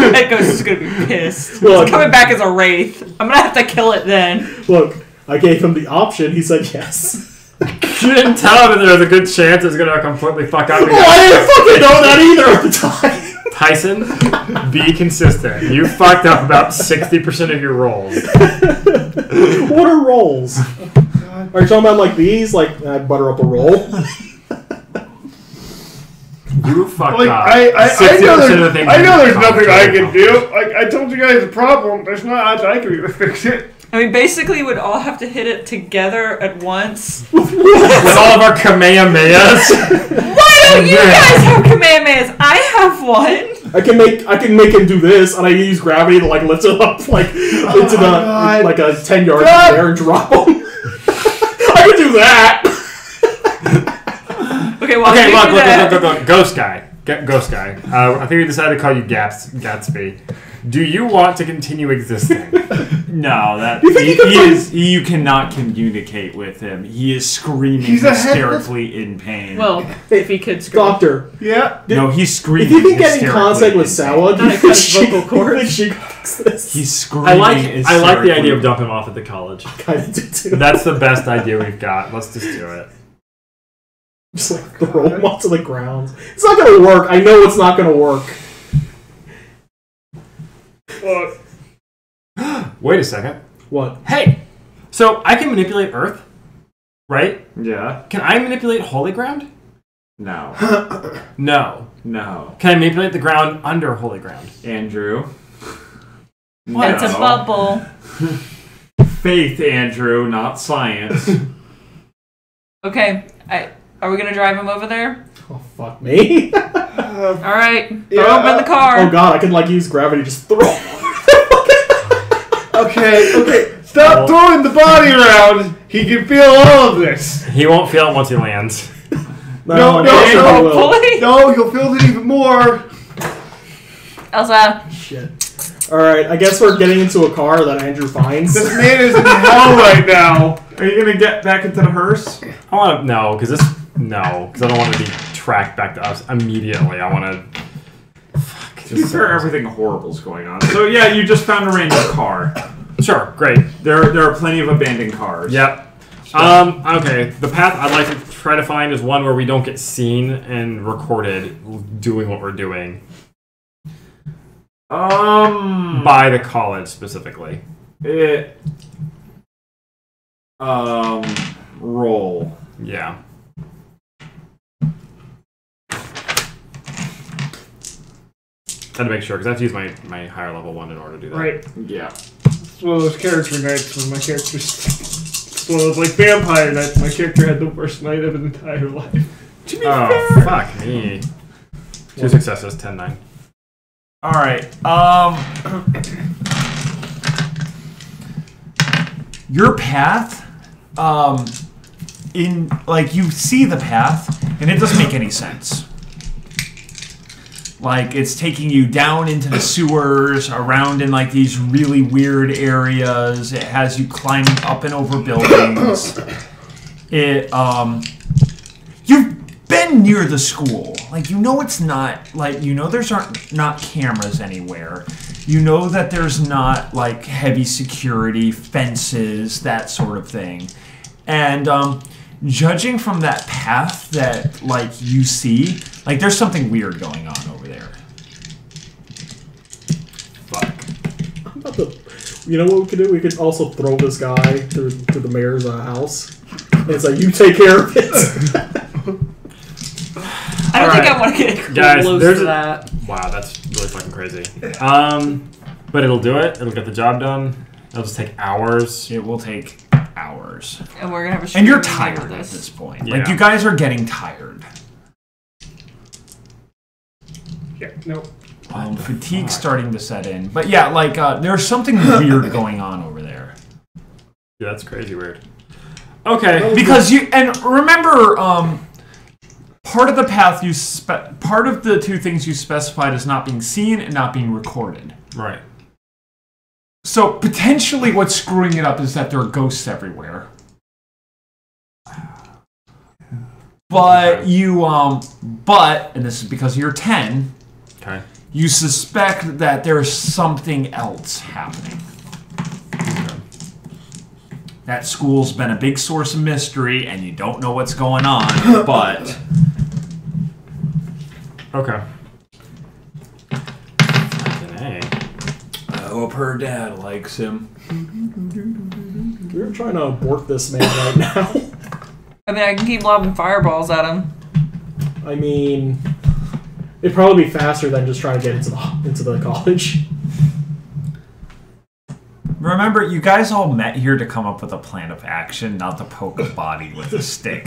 That ghost is gonna be pissed. Look. It's coming back as a wraith. I'm gonna have to kill it then. Look, I gave him the option. He said yes. You didn't tell him that there was a good chance it's going to completely fuck up. Well, I didn't fucking know that either at the time. Tyson, be consistent. You fucked up about 60% of your rolls. What are rolls? Are you talking about like these? Like I butter up a roll? You fucked Like, up. I 60% know of the things I you know there's did nothing I can wrong. do. Like, I told you guys the problem. There's not much I can do to fix it. I mean, basically, we'd all have to hit it together at once. With all of our Kamehamehas. Why don't you guys have Kamehamehas? I have one. I can make him do this, and I use gravity to like lift it up like into the God. like a 10 yards God. there and drop him. I can do that. Okay, well, Okay, you do that. look. Ghost guy. Ghost guy. I think we decided to call you Gatsby. Do you want to continue existing? No, that You think he is. You cannot communicate with him. He is screaming He's a headless- hysterically in pain. Well, if he could scream. Doctor, Yeah. no, he's screaming. if you can get in hysterically contact with in Sawa, do Not you a think cut she, vocal cords. you think she can fix this? pain. He's screaming. I like the idea hysterically. of dumping him off at the college. Kind of did too. That's the best idea we've got. Let's just do it. Just like throw him onto the ground. It's not gonna work. I know it's not gonna work. Look. Wait a second. What? Hey, so I can manipulate Earth, right? Yeah. Can I manipulate Holy Ground? No. No. No. Can I manipulate the ground under Holy Ground? Andrew. It's a bubble. Faith, Andrew, not science. Okay, are we gonna drive him over there? Oh fuck me. All right, throw Yeah, him in the car. Oh god, I can like use gravity to just throw him. Okay. Stop throwing the body around. He can feel all of this. He won't feel it once he lands. No, Hopefully. No, he'll feel it even more. Elsa. Shit. Alright, I guess we're getting into a car that Andrew finds. This man is in hell right now. Are you gonna get back into the hearse? I want to because I don't want to be tracked back to us immediately. I want to. To be fair, everything horrible's going on. So yeah, you just found a random car. Sure, great. There are plenty of abandoned cars. Yep. Okay. The path I'd like to try to find is one where we don't get seen and recorded doing what we're doing by the college specifically. Roll. Yeah. Had to make sure because I have to use my higher level one in order to do that. Right. Yeah. It's one of those character nights when my character's. It's one of those like vampire nights. My character had the worst night of his entire life. To be Oh fair. fuck me! 2 successes, 10-9. All right. Your path, in like you see the path, and it doesn't make any sense. Like it's taking you down into the sewers, around in like these really weird areas. It has you climbing up and over buildings. You've been near the school. Like you know it's not like there's not cameras anywhere. You know that there's not like heavy security, fences, that sort of thing. And judging from that path that like you see, like there's something weird going on over there. Fuck. You know what we could do? We could also throw this guy through the mayor's house. And it's like, you take care of it. I don't think I want to get Guys, close there's to a- that. Wow, that's really fucking crazy. But it'll do it. It'll get the job done. It'll just take hours. It will take hours. And we're gonna have a And you're stream tired of at this. this point. Yeah. Like you guys are getting tired. Yeah. No. Fatigue's starting to set in. But yeah, like there's something weird going on over there. Yeah, that's crazy weird. Okay. Because you and remember, part of the path part of the two things you specified is not being seen and not being recorded. Right. So potentially, what's screwing it up is that there are ghosts everywhere. But you, and this is because you're 10. Okay. You suspect that there's something else happening. That school's been a big source of mystery, and you don't know what's going on, but... Okay. I hope her dad likes him. We're trying to abort this man right now. I mean, I can keep lobbing fireballs at him. I mean, it'd probably be faster than just trying to get into the college. Remember, you guys all met here to come up with a plan of action, not to poke a body with a stick.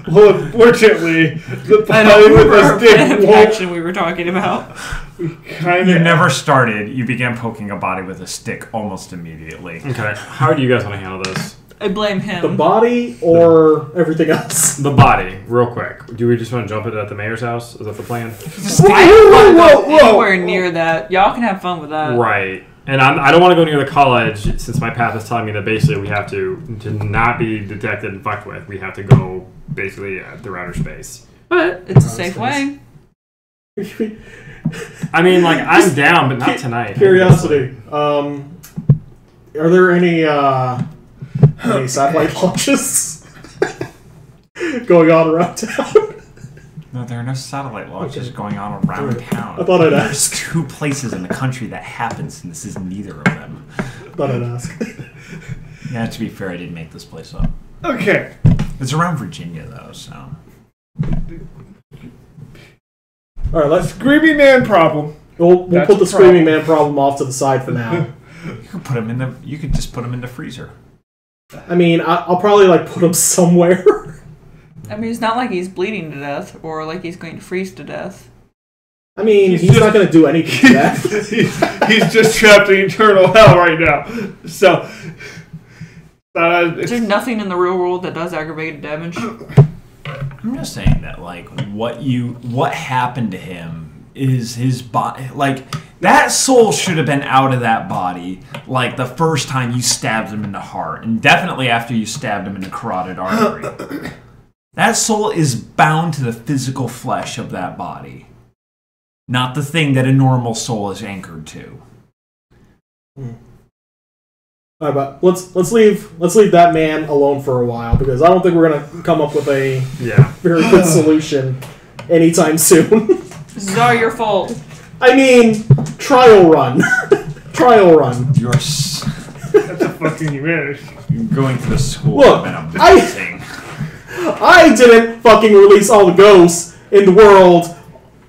Well, unfortunately, the I body don't with remember a stick what won't. action we were talking about. You never started. You began poking a body with a stick almost immediately. Okay. How do you guys want to handle this? I blame him. The body or everything else? The body, real quick. Do we just want to jump it at the mayor's house? Is that the plan? Anywhere near that. Y'all can have fun with that. Right. And I don't want to go near the college since my path is telling me that basically we have to not be detected and fucked with. We have to go basically through outer space. But it's a safe way. I mean, like, I'm down, but not tonight. Curiosity. Are there any satellite launches going on around town? No, there are no satellite launches going on around town. I thought I'd There's ask. 2 places in the country that happens, and this is neither of them. I thought I'd ask. Yeah, to be fair, I didn't make this place up. Okay. It's around Virginia, though, so... All right, let's. Screaming man problem. We'll That's put the a screaming problem. man problem off to the side for now. You could just put them in the freezer. I mean, I'll probably like put him somewhere. I mean, it's not like he's bleeding to death or like he's going to freeze to death. I mean, he's not going to do anything to that. he's just trapped in eternal hell right now. So, Is there nothing in the real world that does aggravated damage? I'm just saying that, like, what happened to him is his body. Like, that soul should have been out of that body, like, the first time you stabbed him in the heart, and definitely after you stabbed him in the carotid artery. That soul is bound to the physical flesh of that body, not the thing that a normal soul is anchored to. All right, but let's leave that man alone for a while because I don't think we're gonna come up with a very good solution anytime soon. This is all your fault. I mean, trial run, trial run. That's a fucking humanity. Going to the school Look, would have been amazing. I didn't fucking release all the ghosts in the world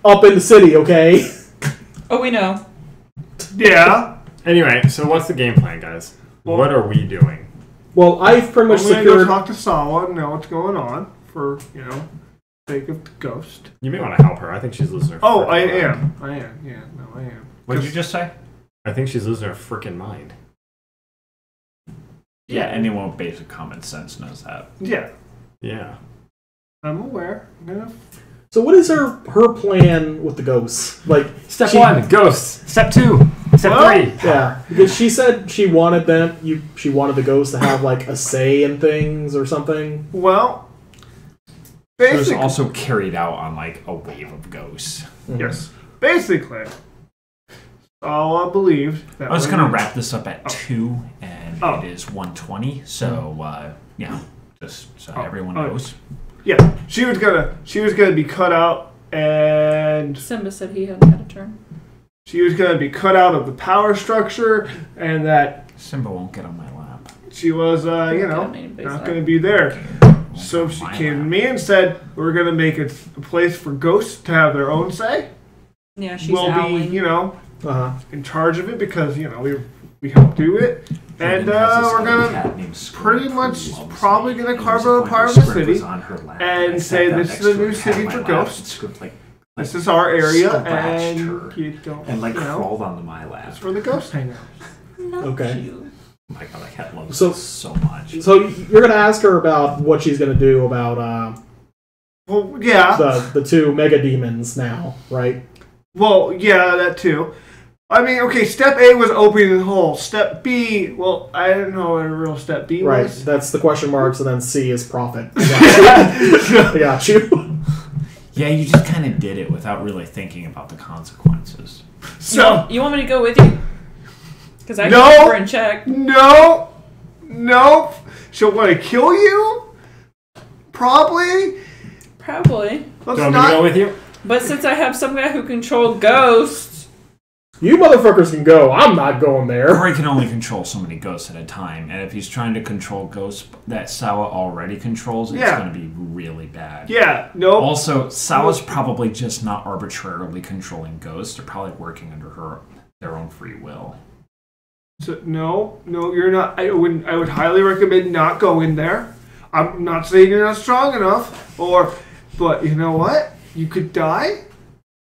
up in the city, okay? Oh, we know. Yeah. Anyway, so what's the game plan, guys? What are we doing? Well, I've pretty much I'm gonna go secured. talk to Sawa and know what's going on for, sake of the ghost. You may want to help her. I think she's losing her Oh, frickin' I mind. am. Yeah, no, I am. What did you just say? I think she's losing her freaking mind. Yeah, anyone with basic common sense knows that. Yeah, Yeah. I'm aware. I'm gonna... So what is her plan with the ghosts? Like Step 1, ghosts. Step 2, step 3. Yeah, because she said she wanted she wanted the ghosts to have like a say in things or something. Well, It was basically, also carried out on, like, a wave of ghosts. yes. Basically, Sawa believed that I was when going to we- wrap this up at 2, and Oh. it is 1:20, so, yeah, just so everyone knows. Yeah, she was gonna be cut out, and Simba said he hadn't had a turn. she was gonna be cut out of the power structure, and that Simba won't get on my lap. she was, not gonna be there. So she came to me and said, "We're gonna make it a place for ghosts to have their own say. Yeah, she's We'll owling. be, Uh-huh. in charge of it because we helped do it, and we're gonna pretty much probably gonna carve out a part of the city and say this is a new city for ghosts. This is our area, and you don't, and like crawled onto my lap. it's for the ghost hangout. Okay. Oh my god, I cat loves So- so much. So you're gonna ask her about what she's gonna do about Well, yeah. the two mega demons now, right? Well, yeah, that too. I mean, okay, step A was opening the hole. Step B, well, I didn't know what a real step B Right. was. That's the question marks, and then C is profit. I got you. Yeah, you just kind of did it without really thinking about the consequences. So, You want me to go with you? Because I No. can over and check. no, she'll want to kill you? Probably. Probably. Let's Do you want me to go not. with you? But since I have some guy who controls ghosts, You motherfuckers can go. I'm not going there. Corey can only control so many ghosts at a time, and if he's trying to control ghosts that Sawa already controls, it's Yeah. going to be really bad. Yeah, no. Also, Sawa's probably just not arbitrarily controlling ghosts. They're probably working under their own free will. So, no, you're not. I would highly recommend not going there. I'm not saying you're not strong enough, but you know what? You could die.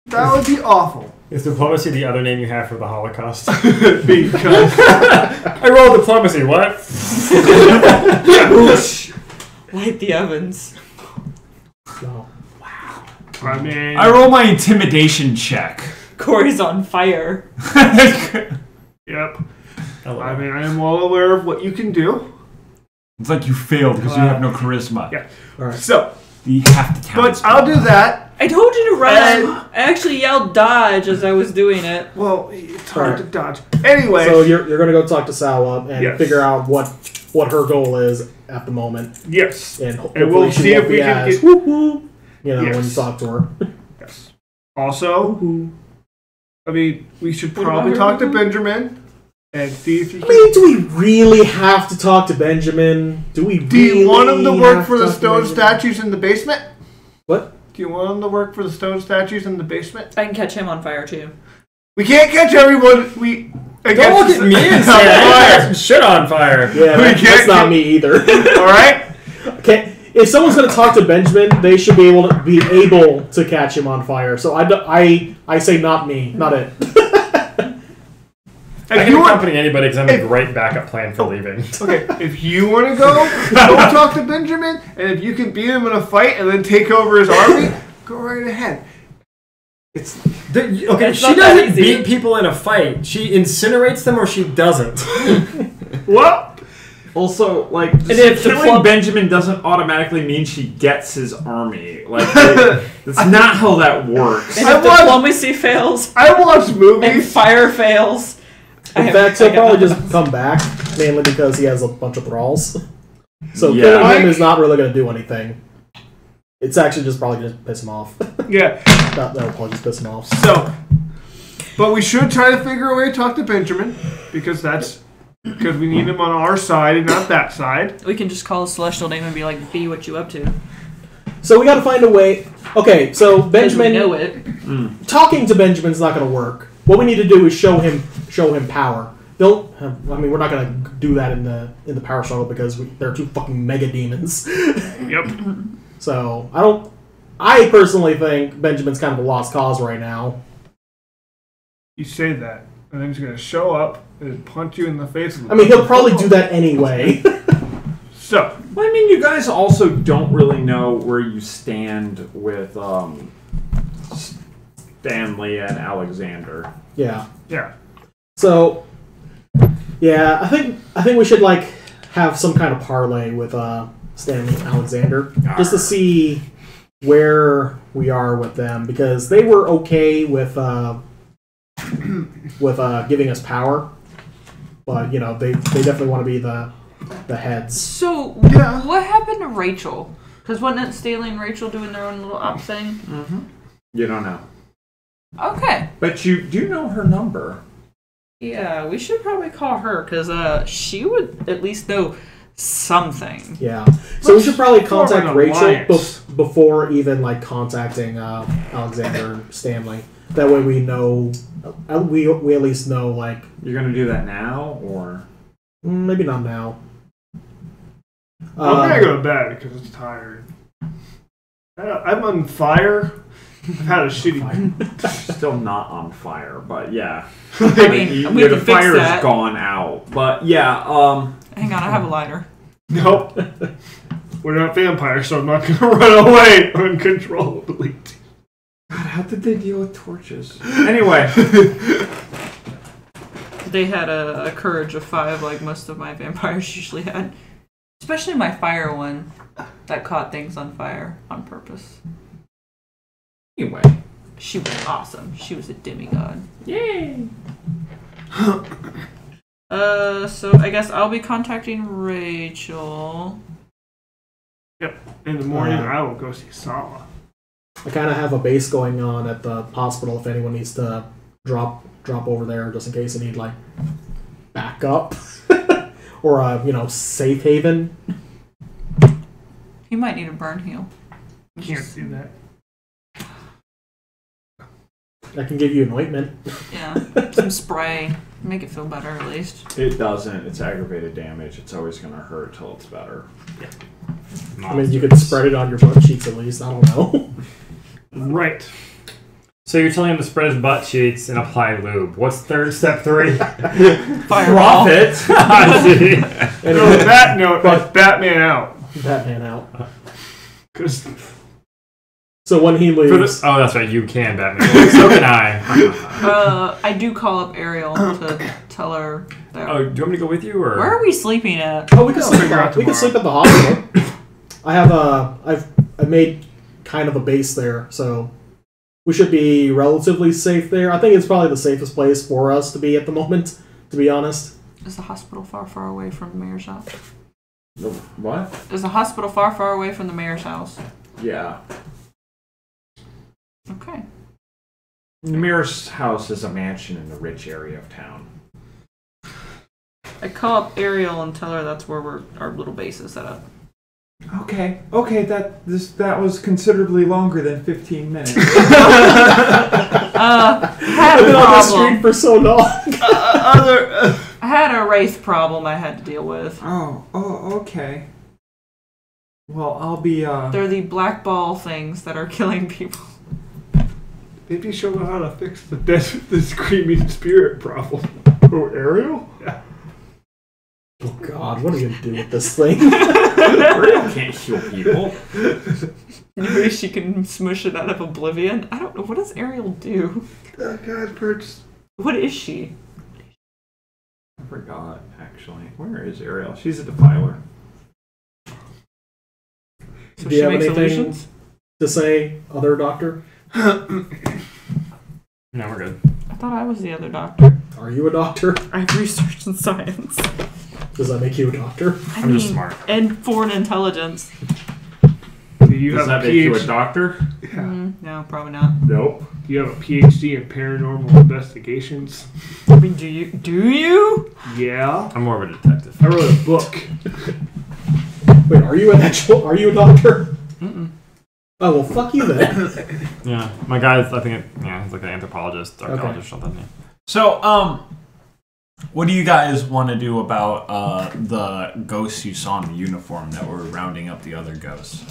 That would be awful. Is diplomacy the other name you have for the Holocaust? Because I rolled diplomacy, what? light the ovens. No. I mean, I roll my intimidation check. Corey's on fire. yep. Hello. I mean, I am well aware of what you can do. It's like you failed because you have no charisma. Yeah. All right. So, Half the town. but I'll do that. I told you to run. And- I actually yelled dodge as I was doing it. Well, it's hard to Alright. dodge. Anyway, So you're gonna go talk to Sawa and Yes. figure out what her goal is at the moment, yes. and And we'll hopefully she see won't if we be can as get- whoop whoop, when you Yes. talk to her. Yes. Also, I mean, we should What probably about her? talk to Benjamin and see if he I can. mean, do we really have to talk to Benjamin? Do we? Do you want him to really work have for the talk to stone Benjamin? statues in the basement? What? Do you want him to work for the stone statues in the basement? I can catch him on fire too. We can't catch everyone. Don't look at me and say I got some shit on fire. Yeah, We that's can't not get- me either. All right. Okay, if someone's going to talk to Benjamin, they should be able to catch him on fire. So I say not me, not it. I If can you want, accompany anybody because I'm a if- great backup plan for leaving. okay, if you want to go talk to Benjamin, and if you can beat him in a fight and then take over his army, go right ahead. Okay, It's she not that doesn't easy. beat people in a fight. She incinerates them or she doesn't. What? Also, like, And if the killing club- Benjamin doesn't automatically mean she gets his army. Like, that's not how that works. And I if want- diplomacy fails I watch and movies. fire fails, In fact, he'll probably just come back, mainly because he has a bunch of thralls. So Yeah. killing him is not really going to do anything. It's actually just probably going to piss him off. Yeah. That'll probably just piss him off. So, but we should try to figure a way to talk to Benjamin because we need him on our side and not that side. we can just call a celestial name and be like, "Be what you up to." So we got to find a way. Okay, so 'Cause Benjamin, we know it. talking to Benjamin's not going to work. What we need to do is show him power. We're not going to do that in the power struggle because they're two fucking mega demons. Yep. So I personally think Benjamin's kind of a lost cause right now. You say that, and then he's gonna show up and punch you in the face. With I mean, he'll probably do that anyway. So, Well, I mean, you guys also don't really know where you stand with Stanley and Alexander. Yeah. yeah. So, yeah, I think we should have some kind of parlay with Stanley and Alexander just to see where we are with them because they were okay with giving us power, but they definitely want to be the heads. So, Yeah. what happened to Rachel? Because wasn't it Stanley and Rachel doing their own little op thing? You don't know. Okay. But you do know her number. Yeah, we should probably call her because she would at least know something. Yeah. So we should probably form contact an Rachel alliance. before even contacting Alexander and Stanley. That way we know we at least know You're gonna do that now, or maybe not now. I'm gonna go to bed because it's tired. I'm on fire, I've had a shitty. Still not on fire, but yeah. I mean, we the can fix fire that. is gone out. But yeah, Hang on, I have a lighter. Nope. We're not vampires, so I'm not going to run away uncontrollably. God, how did they deal with torches? Anyway. They had a courage of 5 like most of my vampires usually had. Especially my fire one that caught things on fire on purpose. Anyway. She was awesome. She was a demigod. Yay! So I guess I'll be contacting Rachel. Yep. In the morning, I will go see Sala. I kind of have a base going on at the hospital if anyone needs to drop over there just in case they need like backup or a safe haven. He might need a burn heal. Can't do that. I can give you an ointment. Yeah, some spray. Make it feel better at least. It doesn't. It's aggravated damage. It's always going to hurt till it's better. Yeah. I mean, you could spread it on your butt cheeks at least. I don't know. Right. So you're telling him to spread his butt cheeks and apply lube. What's step 3? Fireball. Profit. I see. And on that note, that's Batman out. Batman out. Because so when he leaves... oh, that's right. You can, Batman. So can I. I do call up Ariel to tell her that. Oh, do you want me to go with you? Or? Where are we sleeping at? Oh, we can sleep at the hospital. I've made kind of a base there, so we should be relatively safe there. I think it's probably the safest place for us to be at the moment, to be honest. Is the hospital far away from the mayor's house? What? Is the hospital far away from the mayor's house? Yeah. Okay. The mayor's house is a mansion in the rich area of town. I call up Ariel and tell her that's where our little base is set up. Okay, that was considerably longer than 15 minutes. I had I've a been on this problem. street for so long. I had a wraith problem I had to deal with. Oh, okay. Well, I'll be, They're the black ball things that are killing people. maybe show them how to fix the screaming spirit problem. Oh, Ariel? Yeah. Oh God, what are you gonna do with this thing? Ariel can't heal people. Maybe she can smush it out of oblivion. I don't know. What does Ariel do? Oh God, Perch. What is she? I forgot, actually. Where is Ariel? She's a defiler. So Do she you have makes anything illusions? to say, other doctor? No, we're good. I thought I was the other doctor. Are you a doctor? I have research and science. Does that make you a doctor? I'm just smart. And foreign intelligence. Do you Does have that a make you a PhD? doctor? No, probably not. Nope. Do you have a PhD in paranormal investigations? I mean, do you? Yeah. I'm more of a detective. I wrote a book. Wait, are you a doctor? Mm-mm. Oh, well, fuck you then. Yeah, my guy's, I think, he's like an anthropologist, archaeologist, or something. Yeah. So, what do you guys want to do about the ghosts you saw in the uniform that were rounding up the other ghosts?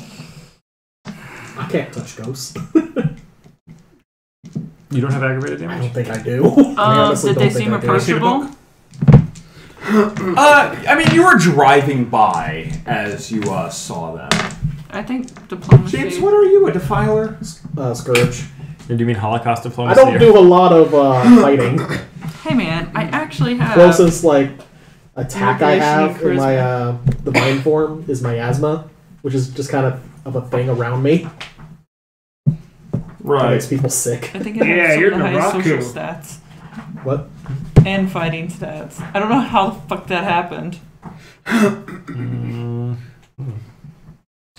I can't touch ghosts. You don't have aggravated I damage? don't think I do. I honestly Did don't they think seem I do. approachable? I mean, you were driving by as you saw them. I think diplomacy. James, what are you, a defiler? Scourge. Do you mean Holocaust I diplomacy? don't do a lot of fighting. Hey man, I actually have. Closest attack I have in Manipulation my and divine form is my asthma, which is just kind of a thing around me. It makes people sick. I think I have Yeah, some you're of the highest social Naraku. stats What? and fighting stats. I don't know how the fuck that happened.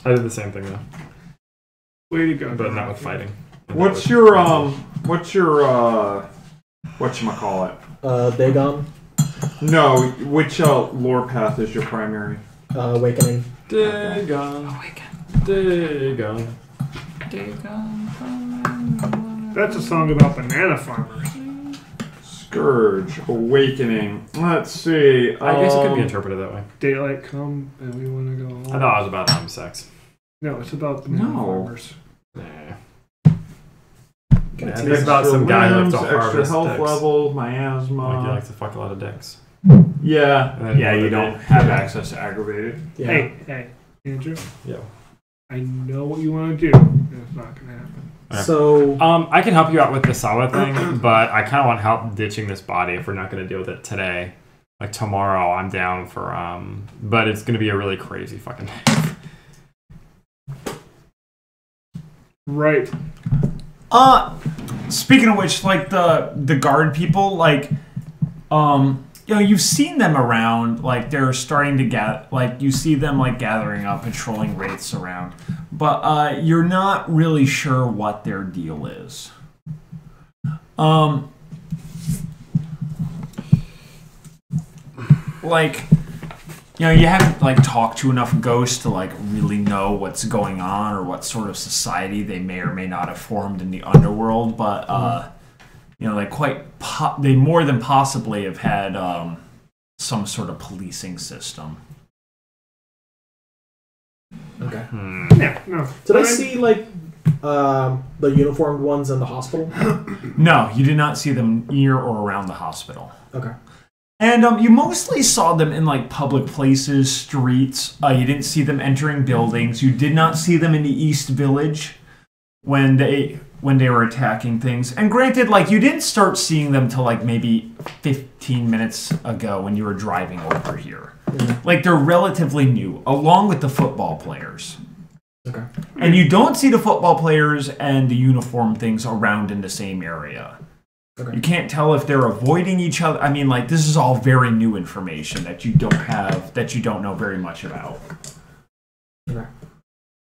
I did the same thing, though. Way to go. But not with fighting. What's your whatchamacallit? Dagon. No, which lore path is your primary? Awakening. Dagon. Awaken. Dagon. Dagon. That's a song about banana farmers. Scourge, Awakening. Let's see. I guess it could be interpreted that way. Daylight come and we want to go home. I thought it was about having sex. No, it's about banana No. farmers. Nah. Think about some guy who likes to extra harvest health dicks. level, miasma. Like he likes to fuck a lot of dicks. Yeah. And then Yeah, you don't motivate. have access to aggravated. Yeah. Hey, Andrew. Yeah. I know what you want to do. And it's not gonna happen. Okay. So I can help you out with the Sawa thing, but I kind of want help ditching this body if we're not going to deal with it today. Like tomorrow, I'm down for but it's going to be a really crazy fucking day. Right. Speaking of which, like the guard people, like, you know, you've seen them around. Like they're starting to get, like you see them like gathering up, patrolling wraiths around, but you're not really sure what their deal is. Like, you know, you haven't like talked to enough ghosts to like really know what's going on or what sort of society they may or may not have formed in the underworld, but you know, they more than possibly have had some sort of policing system. okay. Yeah, no. Did I see like the uniformed ones in the hospital? No, you did not see them near or around the hospital. Okay. And you mostly saw them in like public places, streets. You didn't see them entering buildings. You did not see them in the East Village when they were attacking things. And granted, like you didn't start seeing them till like maybe 15 minutes ago when you were driving over here. Mm-hmm. Like they're relatively new, along with the football players. Okay. And you don't see the football players and the uniform things around in the same area. Okay. You can't tell if they're avoiding each other. I mean, like, this is all very new information that you don't know very much about. Okay.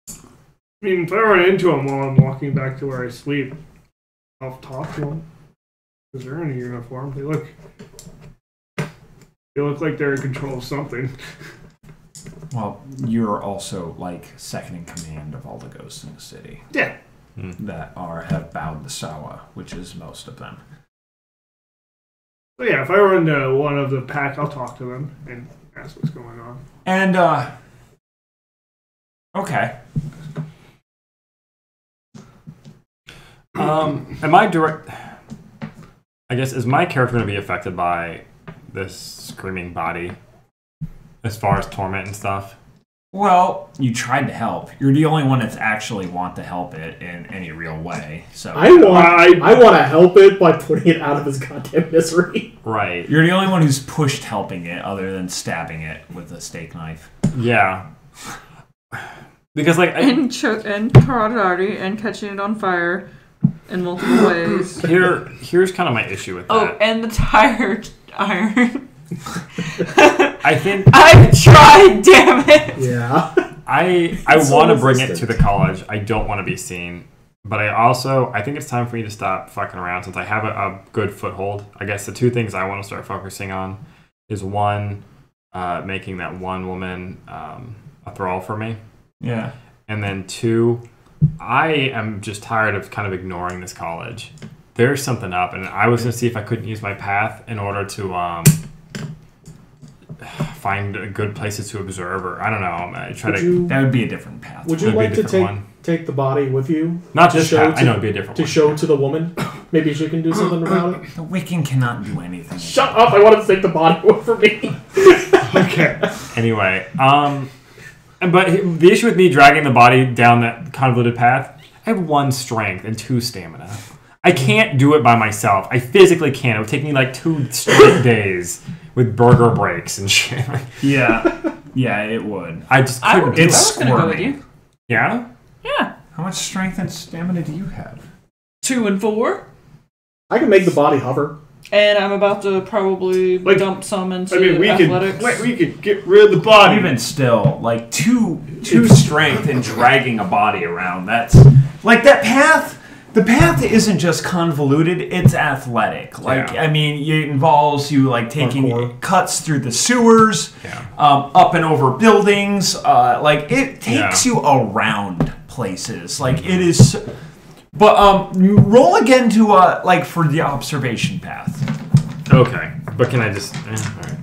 I mean, if I run into them while I'm walking back to where I sleep, I'll talk to them. Because they're in a uniform. They look like they're in control of something. Well, you're also, like, second in command of all the ghosts in the city. Yeah. That have bowed the Sawa, which is most of them. So yeah, if I run to one of the pack, I'll talk to them and ask what's going on. And, okay. Am I direct... I guess, is my character going to be affected by this screaming body as far as torment and stuff? Well, you tried to help. You're the only one that's actually want to help it in any real way. So I want to help it by putting it out of its goddamn misery. Right. you're the only one who's pushed helping it, other than stabbing it with a steak knife. Yeah. Because, like... And karate and catching it on fire in multiple ways. Here's kind of my issue with that. Oh, and the tire iron. I think... I've tried, damn it! Yeah. I want to bring it to the college. I don't want to be seen. But I think it's time for me to stop fucking around since I have a good foothold. I guess the two things I want to start focusing on is one, making that one woman a thrall for me. Yeah. And then two, I am just tired of kind of ignoring this college. There's something up, and I was going to see if I couldn't use my path in order to find good places to observe, or I don't know. That would be a different path. Would you like to take the body with you? Not just path. I know it'd be a different to one. show to the woman. Maybe she can do something about it. The Wiccan cannot do anything. Shut up! I wanted to take the body away from me. Okay. Anyway, but the issue with me dragging the body down that convoluted path, I have 1 strength and 2 stamina. I can't do it by myself. I physically can't. It would take me like 2 straight days with burger breaks and shit. Yeah, it would. I just couldn't do it. It's Go with squirming. you. Yeah? Yeah. How much strength and stamina do you have? 2 and 4. I can make the body hover. And I'm about to probably dump some into athletics. We could get rid of the body. Even still, like two strength in dragging a body around. That's like that path. The path isn't just convoluted; it's athletic. Like I mean, it involves you like taking cuts through the sewers, up and over buildings. Like it takes you around places. Like it is. But roll again to like for the observation path. Okay, but can I just? Alright.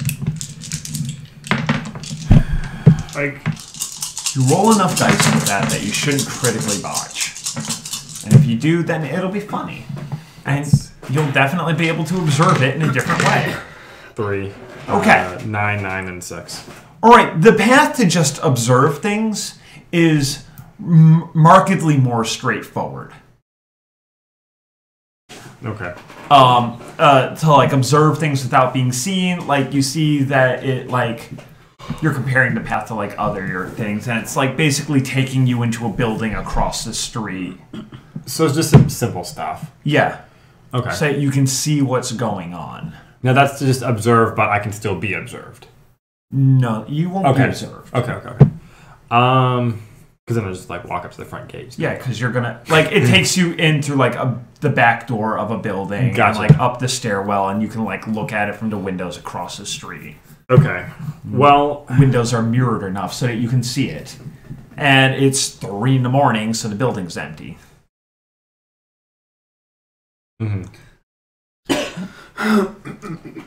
Like you roll enough dice with that you shouldn't critically botch, and if you do, then it'll be funny. And you'll definitely be able to observe it in a different way. 3. Okay. 9, 9, and 6. All right, the path to just observe things is markedly more straightforward. Okay. To like observe things without being seen, like you see that it like you're comparing the path to like other things, and it's like basically taking you into a building across the street. So it's just some simple stuff. Yeah. Okay. So that you can see what's going on. Now that's to just observe, but I can still be observed. No, you won't be observed. Okay. Because then I'll just like walk up to the front gate. Yeah, because you're gonna like it takes you in through like the back door of a building, Gotcha. and like up the stairwell, and you can like look at it from the windows across the street. Okay. Well, Windows are mirrored enough so that you can see it, and it's 3 a.m, so the building's empty.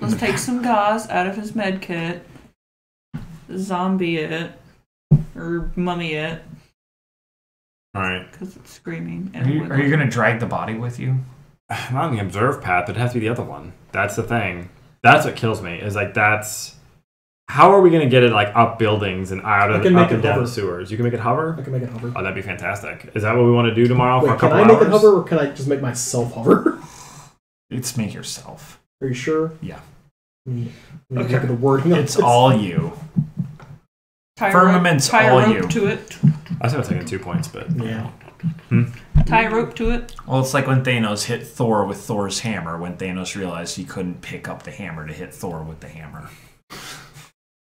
Let's take some gauze out of his med kit, zombie it, or mummy it. alright. Because it's screaming. Are you gonna drag the body with you? Not on the observe path, but it has to be the other one. That's the thing. That's what kills me, is like that's... How are we going to get it like up buildings and out of up and down the sewers? You can make it hover? I can make it hover. Oh, that'd be fantastic. Is that what we want to do tomorrow for a couple hours? Can I make it hover, or can I just make myself hover? It's make yourself. Are you sure? Yeah. Okay. Look at the wording. It's all you. Firmament's tie all a rope you. to it. I was taking 2 points, but... Yeah. Tie a rope to it. Well, it's like when Thanos hit Thor with Thor's hammer, when Thanos realized he couldn't pick up the hammer to hit Thor with the hammer.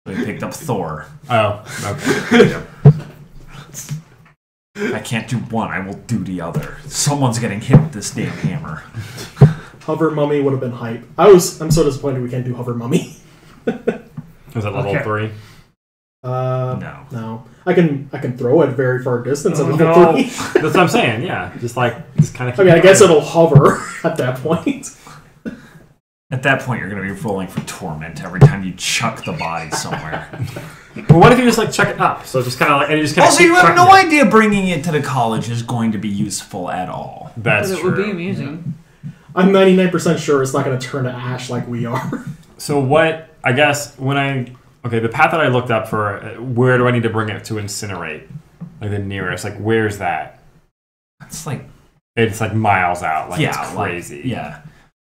So he picked up Thor. Oh, okay. If I can't do one, I will do the other. Someone's getting hit with this damn hammer. Hover mummy would have been hype. I'm so disappointed we can't do hover mummy. Was that level 3? No. I can throw it very far distance at level 3. That's what I'm saying, yeah. Just kind of... I mean, I guess it'll hover at that point. At that point, you're going to be rolling for torment every time you chuck the body somewhere. Well, what if you just like chuck it up? So just kind of like... And you just kind Also, you have no idea bringing it to the college is going to be useful at all. That's But it true. would be amusing. I'm 99% sure it's not going to turn to ash like we are. So what... I guess when I... Okay, the path that I looked up for, where do I need to bring it to incinerate? Like the nearest, like where's that? It's like miles out, like yeah, it's crazy. Like, yeah.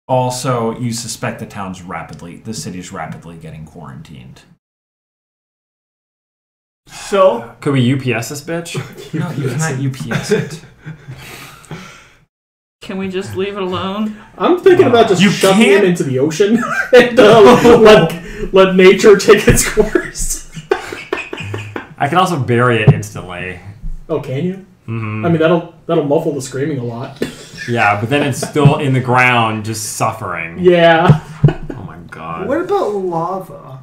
Also, you suspect the city's rapidly getting quarantined. So? Could we UPS this bitch? No, you cannot UPS it. Can we just leave it alone? I'm thinking about just shoving it into the ocean and let nature take its course. I can also bury it instantly. Oh, can you? Mm-hmm. I mean, that'll muffle the screaming a lot. Yeah, but then it's still in the ground, just suffering. Yeah. Oh my god. What about lava?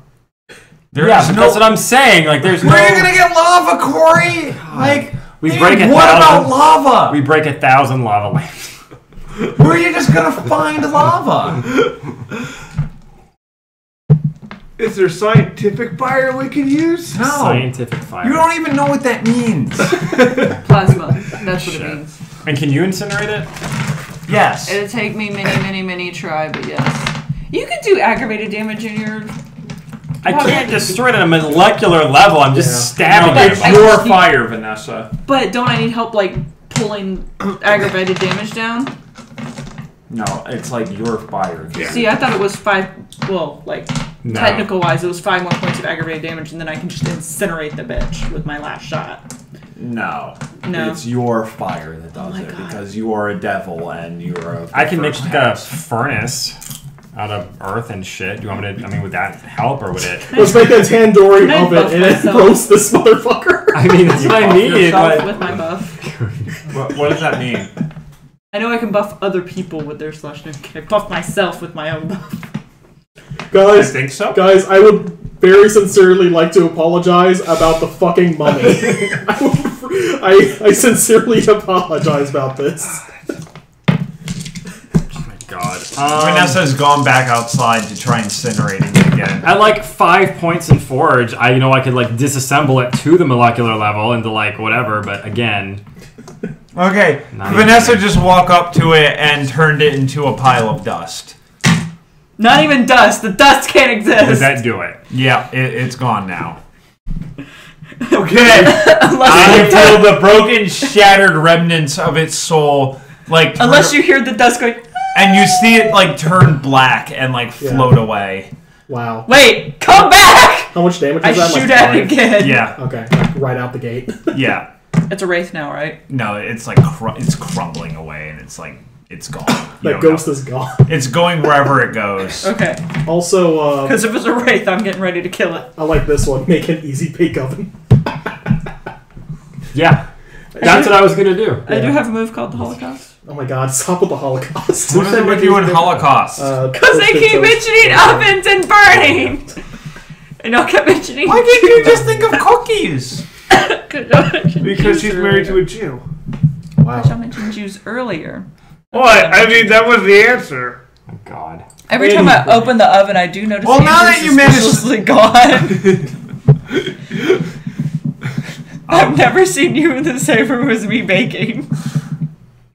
That's what I'm saying. Like, there's Where are you gonna get lava, Corey? Like, we break 1,000. What about lava? We break 1,000 lava lamps. Where are you just gonna find lava? Is there scientific fire we can use? No. Scientific fire. You don't even know what that means. Plasma. That's what it means. And can you incinerate it? Yes. It'll take me many try, but yes. You can do aggravated damage in your... I can't destroy it at a molecular level. I'm just stabbing it. It's your fire, Vanessa. But don't I need help, like, pulling aggravated damage down? No, it's like your fire. Yeah. See, I thought it was 5... Well, like, No. technical-wise, it was 5 more points of aggravated damage, and then I can just incinerate the bitch with my last shot. No. No. It's your fire that does it, God. because you are a devil and you're a... I can make like a furnace out of earth and shit. Do you want me to? I mean, would that help or would it? Let's make a tandoori Can I oven buff and then myself? roast this motherfucker. I mean, that's what I need. yourself But... With my buff. What does that mean? I know I can buff other people with their slash nuke. Can I buff myself with my own buff? Guys, I think so. Guys, I would very sincerely like to apologize about the fucking mummy. I sincerely apologize about this. Oh my god. Vanessa's gone back outside to try incinerating it again. At like 5 points in Forge, I could like disassemble it to the molecular level into like whatever, but again, Okay, Not Vanessa even. just walked up to it and turned it into a pile of dust. Not even dust. The dust can't Does exist. that do it? Yeah, it's gone now. Okay. I feel the broken, shattered remnants of its soul, like Unless you hear the dust going. and you see it like turn black and like float away. Wow. Wait, come back! How much damage I is that? shoot Like at it 5? again. Yeah, Okay, like right out the gate. yeah. It's a wraith now, right? No, it's like it's crumbling away, and it's like it's gone. You That don't ghost know. is gone. It's going wherever it goes. Okay. Also, Because if it's a wraith, I'm getting ready to kill it. I like this one. Make an easy bake oven. Yeah. That's what I was gonna do. I do have a move called the Holocaust. Oh my god, stop with the Holocaust. What is it with you in Holocaust? Because they keep mentioning ovens and burning! And I kept mentioning. Why didn't you just think of cookies? Because she's married to a Jew. Wow. I mentioned Jews earlier. What? I mean, that was the answer. Oh God. Every time I open the oven, I do notice. Well, now that you managed- suspiciously gone. I've never seen you in the same room as me baking.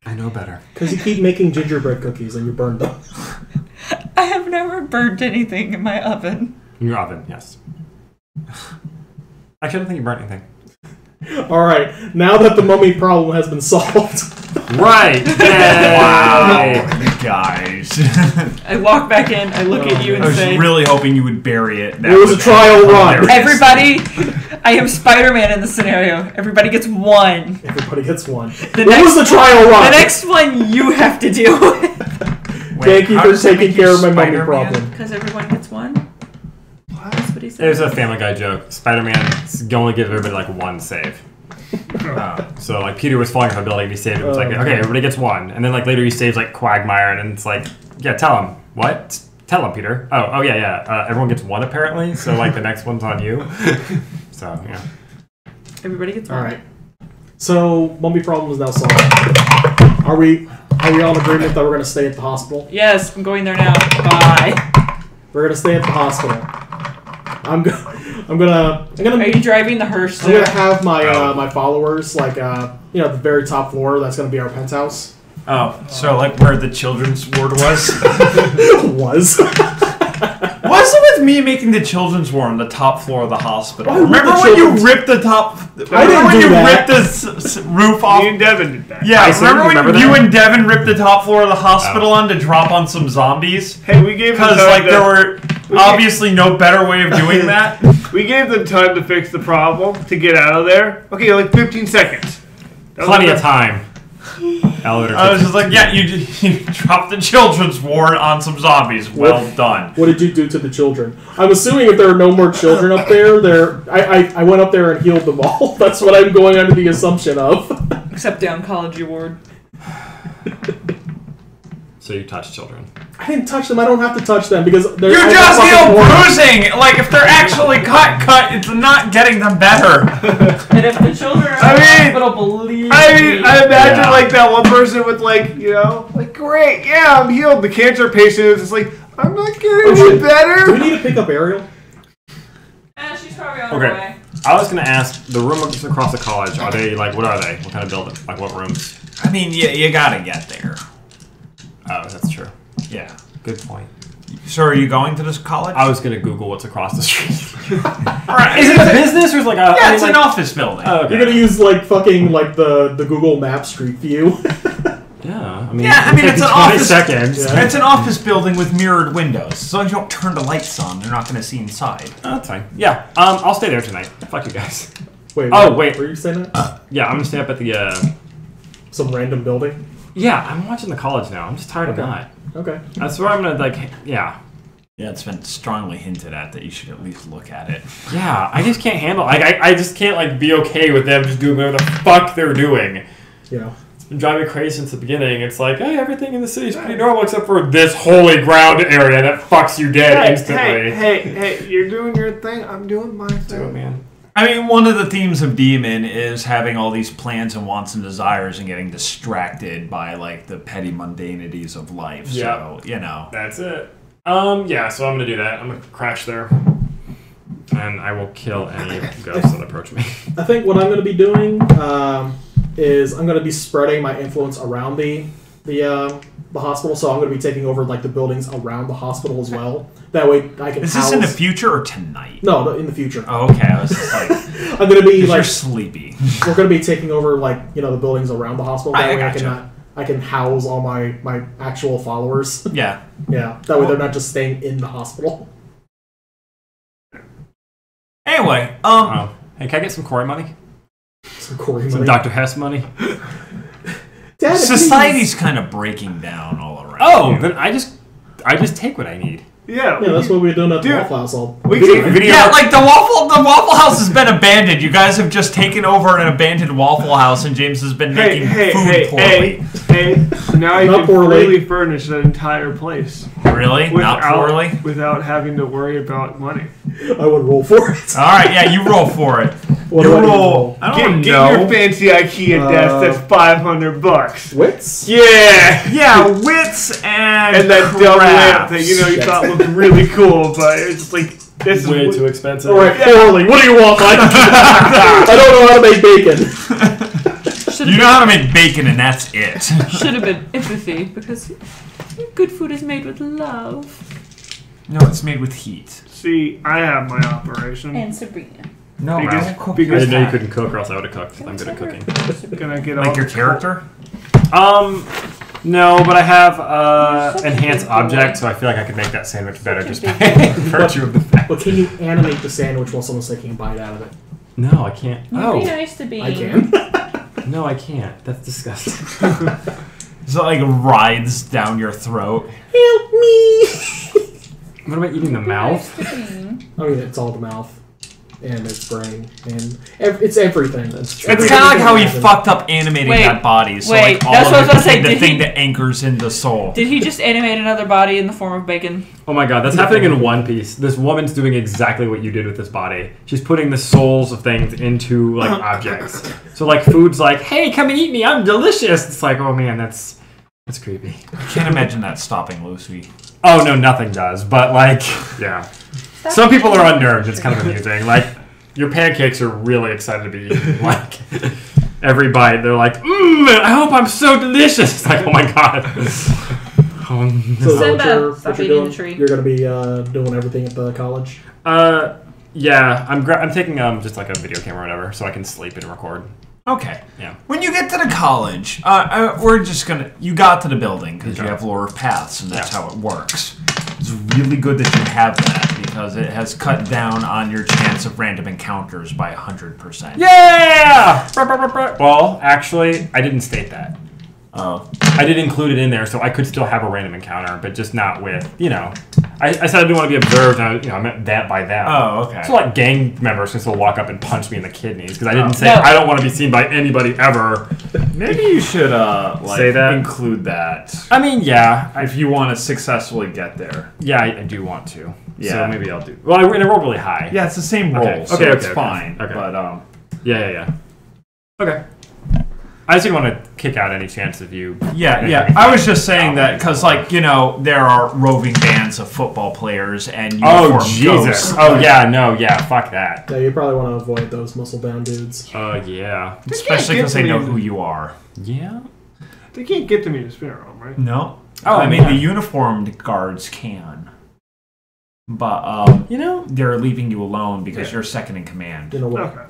I know better. Because you keep making gingerbread cookies and you burn them. I have never burnt anything in my oven. In your oven, yes. Actually, I don't think you burnt anything. Alright, now that the mummy problem has been solved. Right. Wow, Yay. you guys. I walk back in, I look at you and I was say, really hoping you would bury it. That It was a would- trial run. hilarious. everybody, I am Spider-Man in the scenario. Everybody gets one. Everybody gets one. The What was the trial The run? next one you have to deal with. Thank you how for does that taking make you care of my mummy Spider-Man? problem. Because everyone gets one. That's what he said. There's a Family Guy joke. Spider-Man only gives everybody like one save. So like Peter was falling off a building, he saved him. It's like, okay, everybody gets one, and then like later he saves like Quagmire, and it's like, yeah, tell him what? Tell him, Peter. Oh yeah. Everyone gets one apparently. So like the next one's on you. So yeah. Everybody gets one. Alright. So, mummy problem is now solved. Are we all in agreement that we're going to stay at the hospital? Yes, I'm going there now. Bye. We're going to stay at the hospital. I'm Are gonna you driving the hearse I'm there? gonna have my my followers like the very top floor. That's gonna be our penthouse. Oh, so like where the children's ward was? Was What's it with me making the children's ward on the top floor of the hospital? Why would Remember the when you children's- ripped the top? I didn't Remember when do you that. ripped the roof off? Me and Devin did that. Yeah, Tyson, remember when remember you that? and Devin ripped the top floor of the hospital on to drop on some zombies? Hey, we gave them Because time like to, there were obviously no better way of doing that. we gave them time to fix the problem to get out of there. Okay, like 15 seconds. That was Plenty of enough. time. Elevator. I was just like, yeah, you dropped the children's ward on some zombies. Well done. what did you do to the children? I'm assuming if there are no more children up there, I went up there and healed them all. That's what I'm going under the assumption of. Except the oncology ward. So you touch children. I didn't touch them. I don't have to touch them because they're. You I just have feel fucking hormones. bruising. Like if they're actually cut, it's not getting them better. And if the children are I in the mean- hospital, believe I me. mean, I imagine Yeah. like that one person with like, like great, yeah, I'm healed. The cancer patient is just like, I'm not getting any Do we better. need to pick up Ariel? She's probably on her Okay. way. I was gonna ask the room across the college. Are they like? What are they? What kind of building? Like what rooms? I mean, you gotta get there. Oh, that's true. Yeah. Good point. So are you going to this college? I was gonna Google what's across the street. Alright, Is it a business or is it like a? Yeah, it's an office building. Oh, okay. You're gonna use like fucking like the Google Maps Street View. Yeah, I mean. Yeah, I mean, it'll it's take an 20 office- seconds. Yeah. It's an office building with mirrored windows. As long as you don't turn the lights on, they're not going to see inside. Oh, that's fine. Yeah. I'll stay there tonight. Fuck you guys. Wait. Oh, what? wait. Were you saying that? Yeah, I'm gonna stay up at the. Some random building. Yeah, I'm watching the college now. I'm just tired Okay. of not. Okay. That's where I'm gonna like. Yeah. Yeah, it's been strongly hinted at that you should at least look at it. Yeah, I just can't handle. Like, I just can't like be okay with them just doing whatever the fuck they're doing. Yeah. It's been driving me crazy since the beginning. It's like, hey, everything in the city is pretty normal except for this holy ground area that fucks you dead instantly. Hey, you're doing your thing. I'm doing my Do it, thing. man. I mean, one of the themes of Demon is having all these plans and wants and desires and getting distracted by, like, the petty mundanities of life. Yeah. So, you know. That's it. Yeah, so I'm gonna do that. I'm gonna crash there. And I will kill any ghosts that approach me. I think what I'm going to be doing, is I'm going to be spreading my influence around the hospital. So I'm going to be taking over like the buildings around the hospital as well. That way I can. Is this in the future or tonight? No, in the future. Oh, okay. I was just like, I'm going to be like you're sleepy. We're going to be taking over like the buildings around the hospital. That way gotcha. I can house all my actual followers. Yeah. Yeah. That way they're not just staying in the hospital. Anyway, hey, can I get some Corey money? Some Corey Some money. Dr. Hess money? Dad, society's kind of breaking down all around. Oh, then I just take what I need. Yeah, Yeah, that's what we're doing at the Dude, Waffle House. Yeah, like the Waffle House has been abandoned. You guys have just taken over an abandoned Waffle House, and James has been making food poorly. Now you Not can poorly. freely furnish that entire place. Really? Not poorly? Without having to worry about money. I would roll for it. All right, yeah, you roll for it. What You do I need to roll. I don't Get know. your fancy IKEA desk. That's $500. Wits? Yeah. Yeah, wits and that dumb lamp crafts. that you thought looked really cool, but it's like this is Way too expensive. All right, poorly. What do you want, Mike? I don't know how to make bacon. You know how to make bacon, and that's it. Should have been empathy, because good food is made with love. No, it's made with heat. See, I have my operation. And Sabrina. No, Because- I won't cook I because- didn't know you couldn't cook, or else I would have cooked. 'Cause I'm good at cooking. Can I get all like your the- character. No, but I have enhanced object, so I feel like I could make that sandwich better just by virtue of the fact. But can you animate the sandwich while someone's taking a bite out of it? No, I can't. You'd be nice to be. I can. No, I can't. That's disgusting. So it like rides down your throat. Help me! What am I eating? The mouth? I mean, it's all the mouth. And its brain. And it's everything. It's kind of like how he fucked up animating that body. So wait, like all that's of what I was it gonna say, became the did thing he- that anchors in the soul. Did he just animate another body in the form of bacon? Oh my god, that's happening in One Piece. This woman's doing exactly what you did with this body. She's putting the souls of things into like objects. So like food's like, hey, come and eat me, I'm delicious. It's like, oh man, that's creepy. I can't imagine that stopping Lucy. Oh no, nothing does. But like, yeah. Some people are unnerved. It's kind of amusing. Like, your pancakes are really excited to be eaten. Like, every bite, they're like, I hope I'm so delicious. It's like, oh my god. So is that Simba, what stop you're eating doing? the tree. You're going to be doing everything at the college? Yeah, I'm taking just like a video camera or whatever, so I can sleep and record. Okay. Yeah. When you get to the college, we're just gonna. You got to the building because you have lore of paths, and that's how it works. It's really good that you have that because it has cut down on your chance of random encounters by 100%. Yeah! Well, actually, I didn't state that. Oh. I did include it in there, so I could still have a random encounter, but just not with, I said I didn't want to be observed, and I meant that by them. Oh, okay. So like gang members can still walk up and punch me in the kidneys, because I didn't say, No. I don't want to be seen by anybody ever. Maybe you should Say that? include that I mean, yeah, if you want to successfully get there. yeah, I do want to. Yeah. So maybe I'll do. Well, I rolled really high. Yeah, it's the same roll, Okay. so Okay, it's okay. fine. Okay. But Yeah. Okay. I just didn't want to kick out any chance of you. yeah. I was just saying that because, there are roving bands of football players and Oh, uniformed Jesus. ghosts. Oh, yeah, fuck that. Yeah, you probably want to avoid those muscle-bound dudes. Yeah. Especially because they know who you are. Yeah? They can't get to me in the spinner room, right? No. Oh, I mean, yeah. the uniformed guards can. But, they're leaving you alone because you're second in command. In a way. Okay.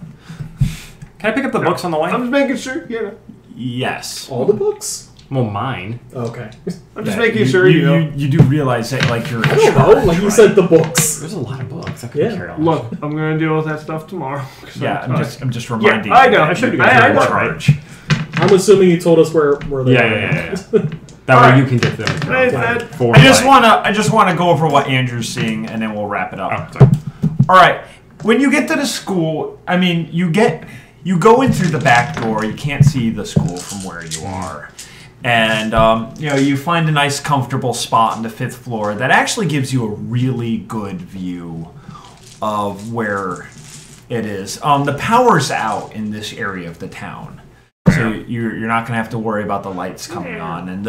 Can I pick up the books on the way? I'm just making sure. Yes. All the books? Well, mine. Okay. I'm just Yeah, making sure you know. You do realize that, you're in I don't charge, know. Like you right? said, the books. There's a lot of books. I Yeah. couldn't carry all Look, I'm gonna deal with that stuff tomorrow. Yeah, I'm just reminding I you. know. that I showed you you're guys. in I know. charge. I'm assuming you told us where they Yeah, are. yeah. That way you can get them. I just wanna go over what Andrew's seeing, and then we'll wrap it up. Oh, sorry. All right. When you get to the school, I mean, you go in through the back door. You can't see the school from where you are, and you find a nice, comfortable spot on the 5th floor that actually gives you a really good view of where it is. The power's out in this area of the town, so you're not gonna have to worry about the lights coming on, and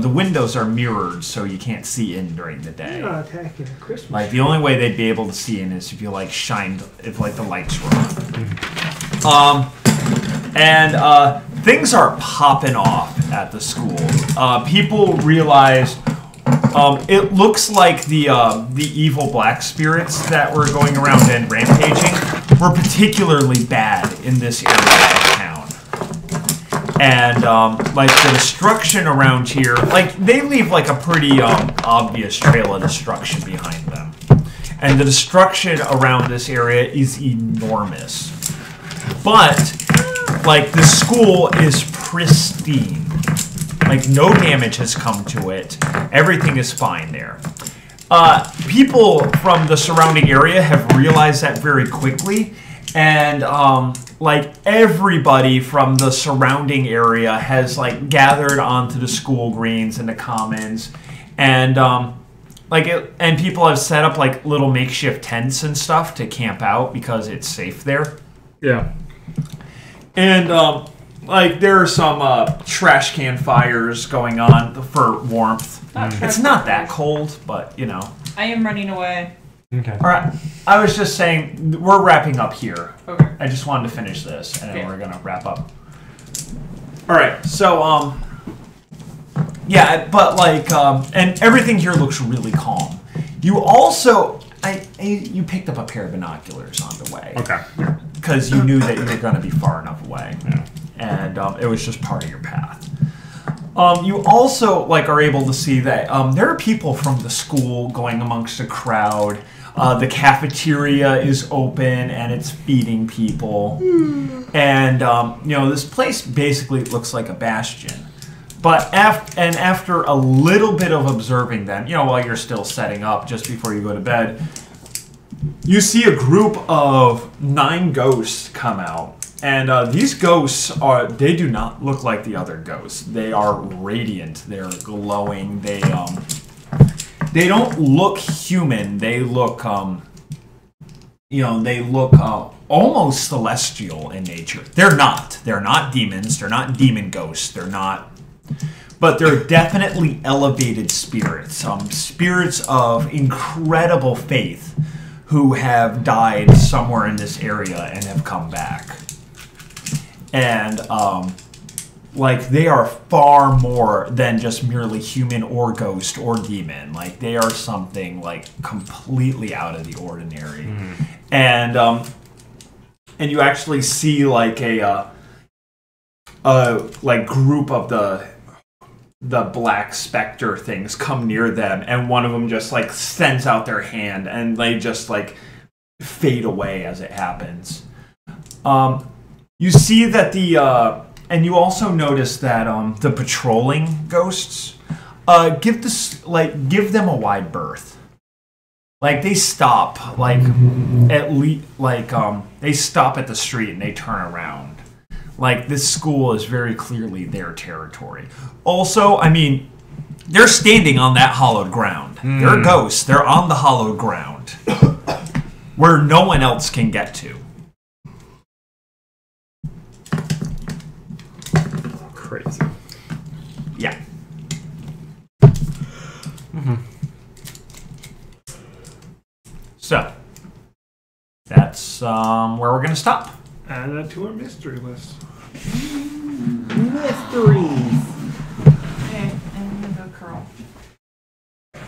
the windows are mirrored, so you can't see in during the day. Not attacking at Christmas. Like, the only way they'd be able to see in is if you, the lights were on. And things are popping off at the school. People realized it looks like the evil black spirits that were going around and rampaging were particularly bad in this area of town. And like the destruction around here, like they leave like a pretty obvious trail of destruction behind them. And the destruction around this area is enormous. But like the school is pristine. Like no damage has come to it. Everything is fine there. People from the surrounding area have realized that very quickly, and like everybody from the surrounding area has like gathered onto the school greens and the commons, and and people have set up like little makeshift tents and stuff to camp out because it's safe there. Yeah. And like there are some trash can fires going on for warmth. It's not that cold, but you know. I am running away. Okay. All right. I was just saying we're wrapping up here. Okay. I just wanted to finish this, and then we're gonna wrap up. All right. So yeah, but like and everything here looks really calm. You also you picked up a pair of binoculars on the way. Okay. Because you knew that you were going to be far enough away. Yeah. And it was just part of your path. You also like are able to see that there are people from the school going amongst the crowd. The cafeteria is open and it's feeding people. And you know, this place basically looks like a bastion. But after a little bit of observing them, you know, while you're still setting up just before you go to bed, you see a group of 9 ghosts come out. And these ghosts they do not look like the other ghosts. They are radiant. They're glowing. They don't look human. They look, you know, they look almost celestial in nature. They're not. They're not demons. They're not demon ghosts. They're not. But they're definitely elevated spirits. Spirits of incredible faith who have died somewhere in this area and have come back. And, like, they are far more than just merely human or ghost or demon. Like, they are something, like, completely out of the ordinary. Mm-hmm. And you actually see, like, a like, group of the black specter things come near them, and one of them just like sends out their hand and they just like fade away as it happens. You see that and you also notice that the patrolling ghosts give them a wide berth. Like they stop at least they stop at the street and they turn around. Like, this school is very clearly their territory. Also, I mean, they're standing on that hallowed ground. They're ghosts. They're on the hallowed ground. Where no one else can get to. Crazy. Yeah. Mm-hmm. So, that's where we're going to stop. Add that to our mystery list. Mysteries. Okay, I'm gonna go curl.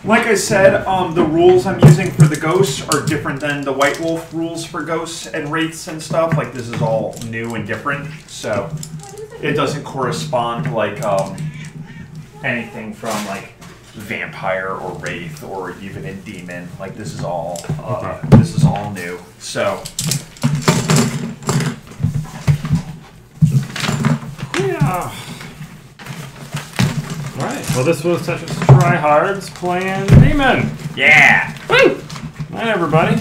Like I said, the rules I'm using for the ghosts are different than the White Wolf rules for ghosts and wraiths and stuff. Like, this is all new and different, so it doesn't correspond to, like, anything from, like, vampire or wraith or even a demon. Like, this is all new. So, yeah. Alright, well this was TetrisTryhards playing Demon. yeah! Woo! Night everybody.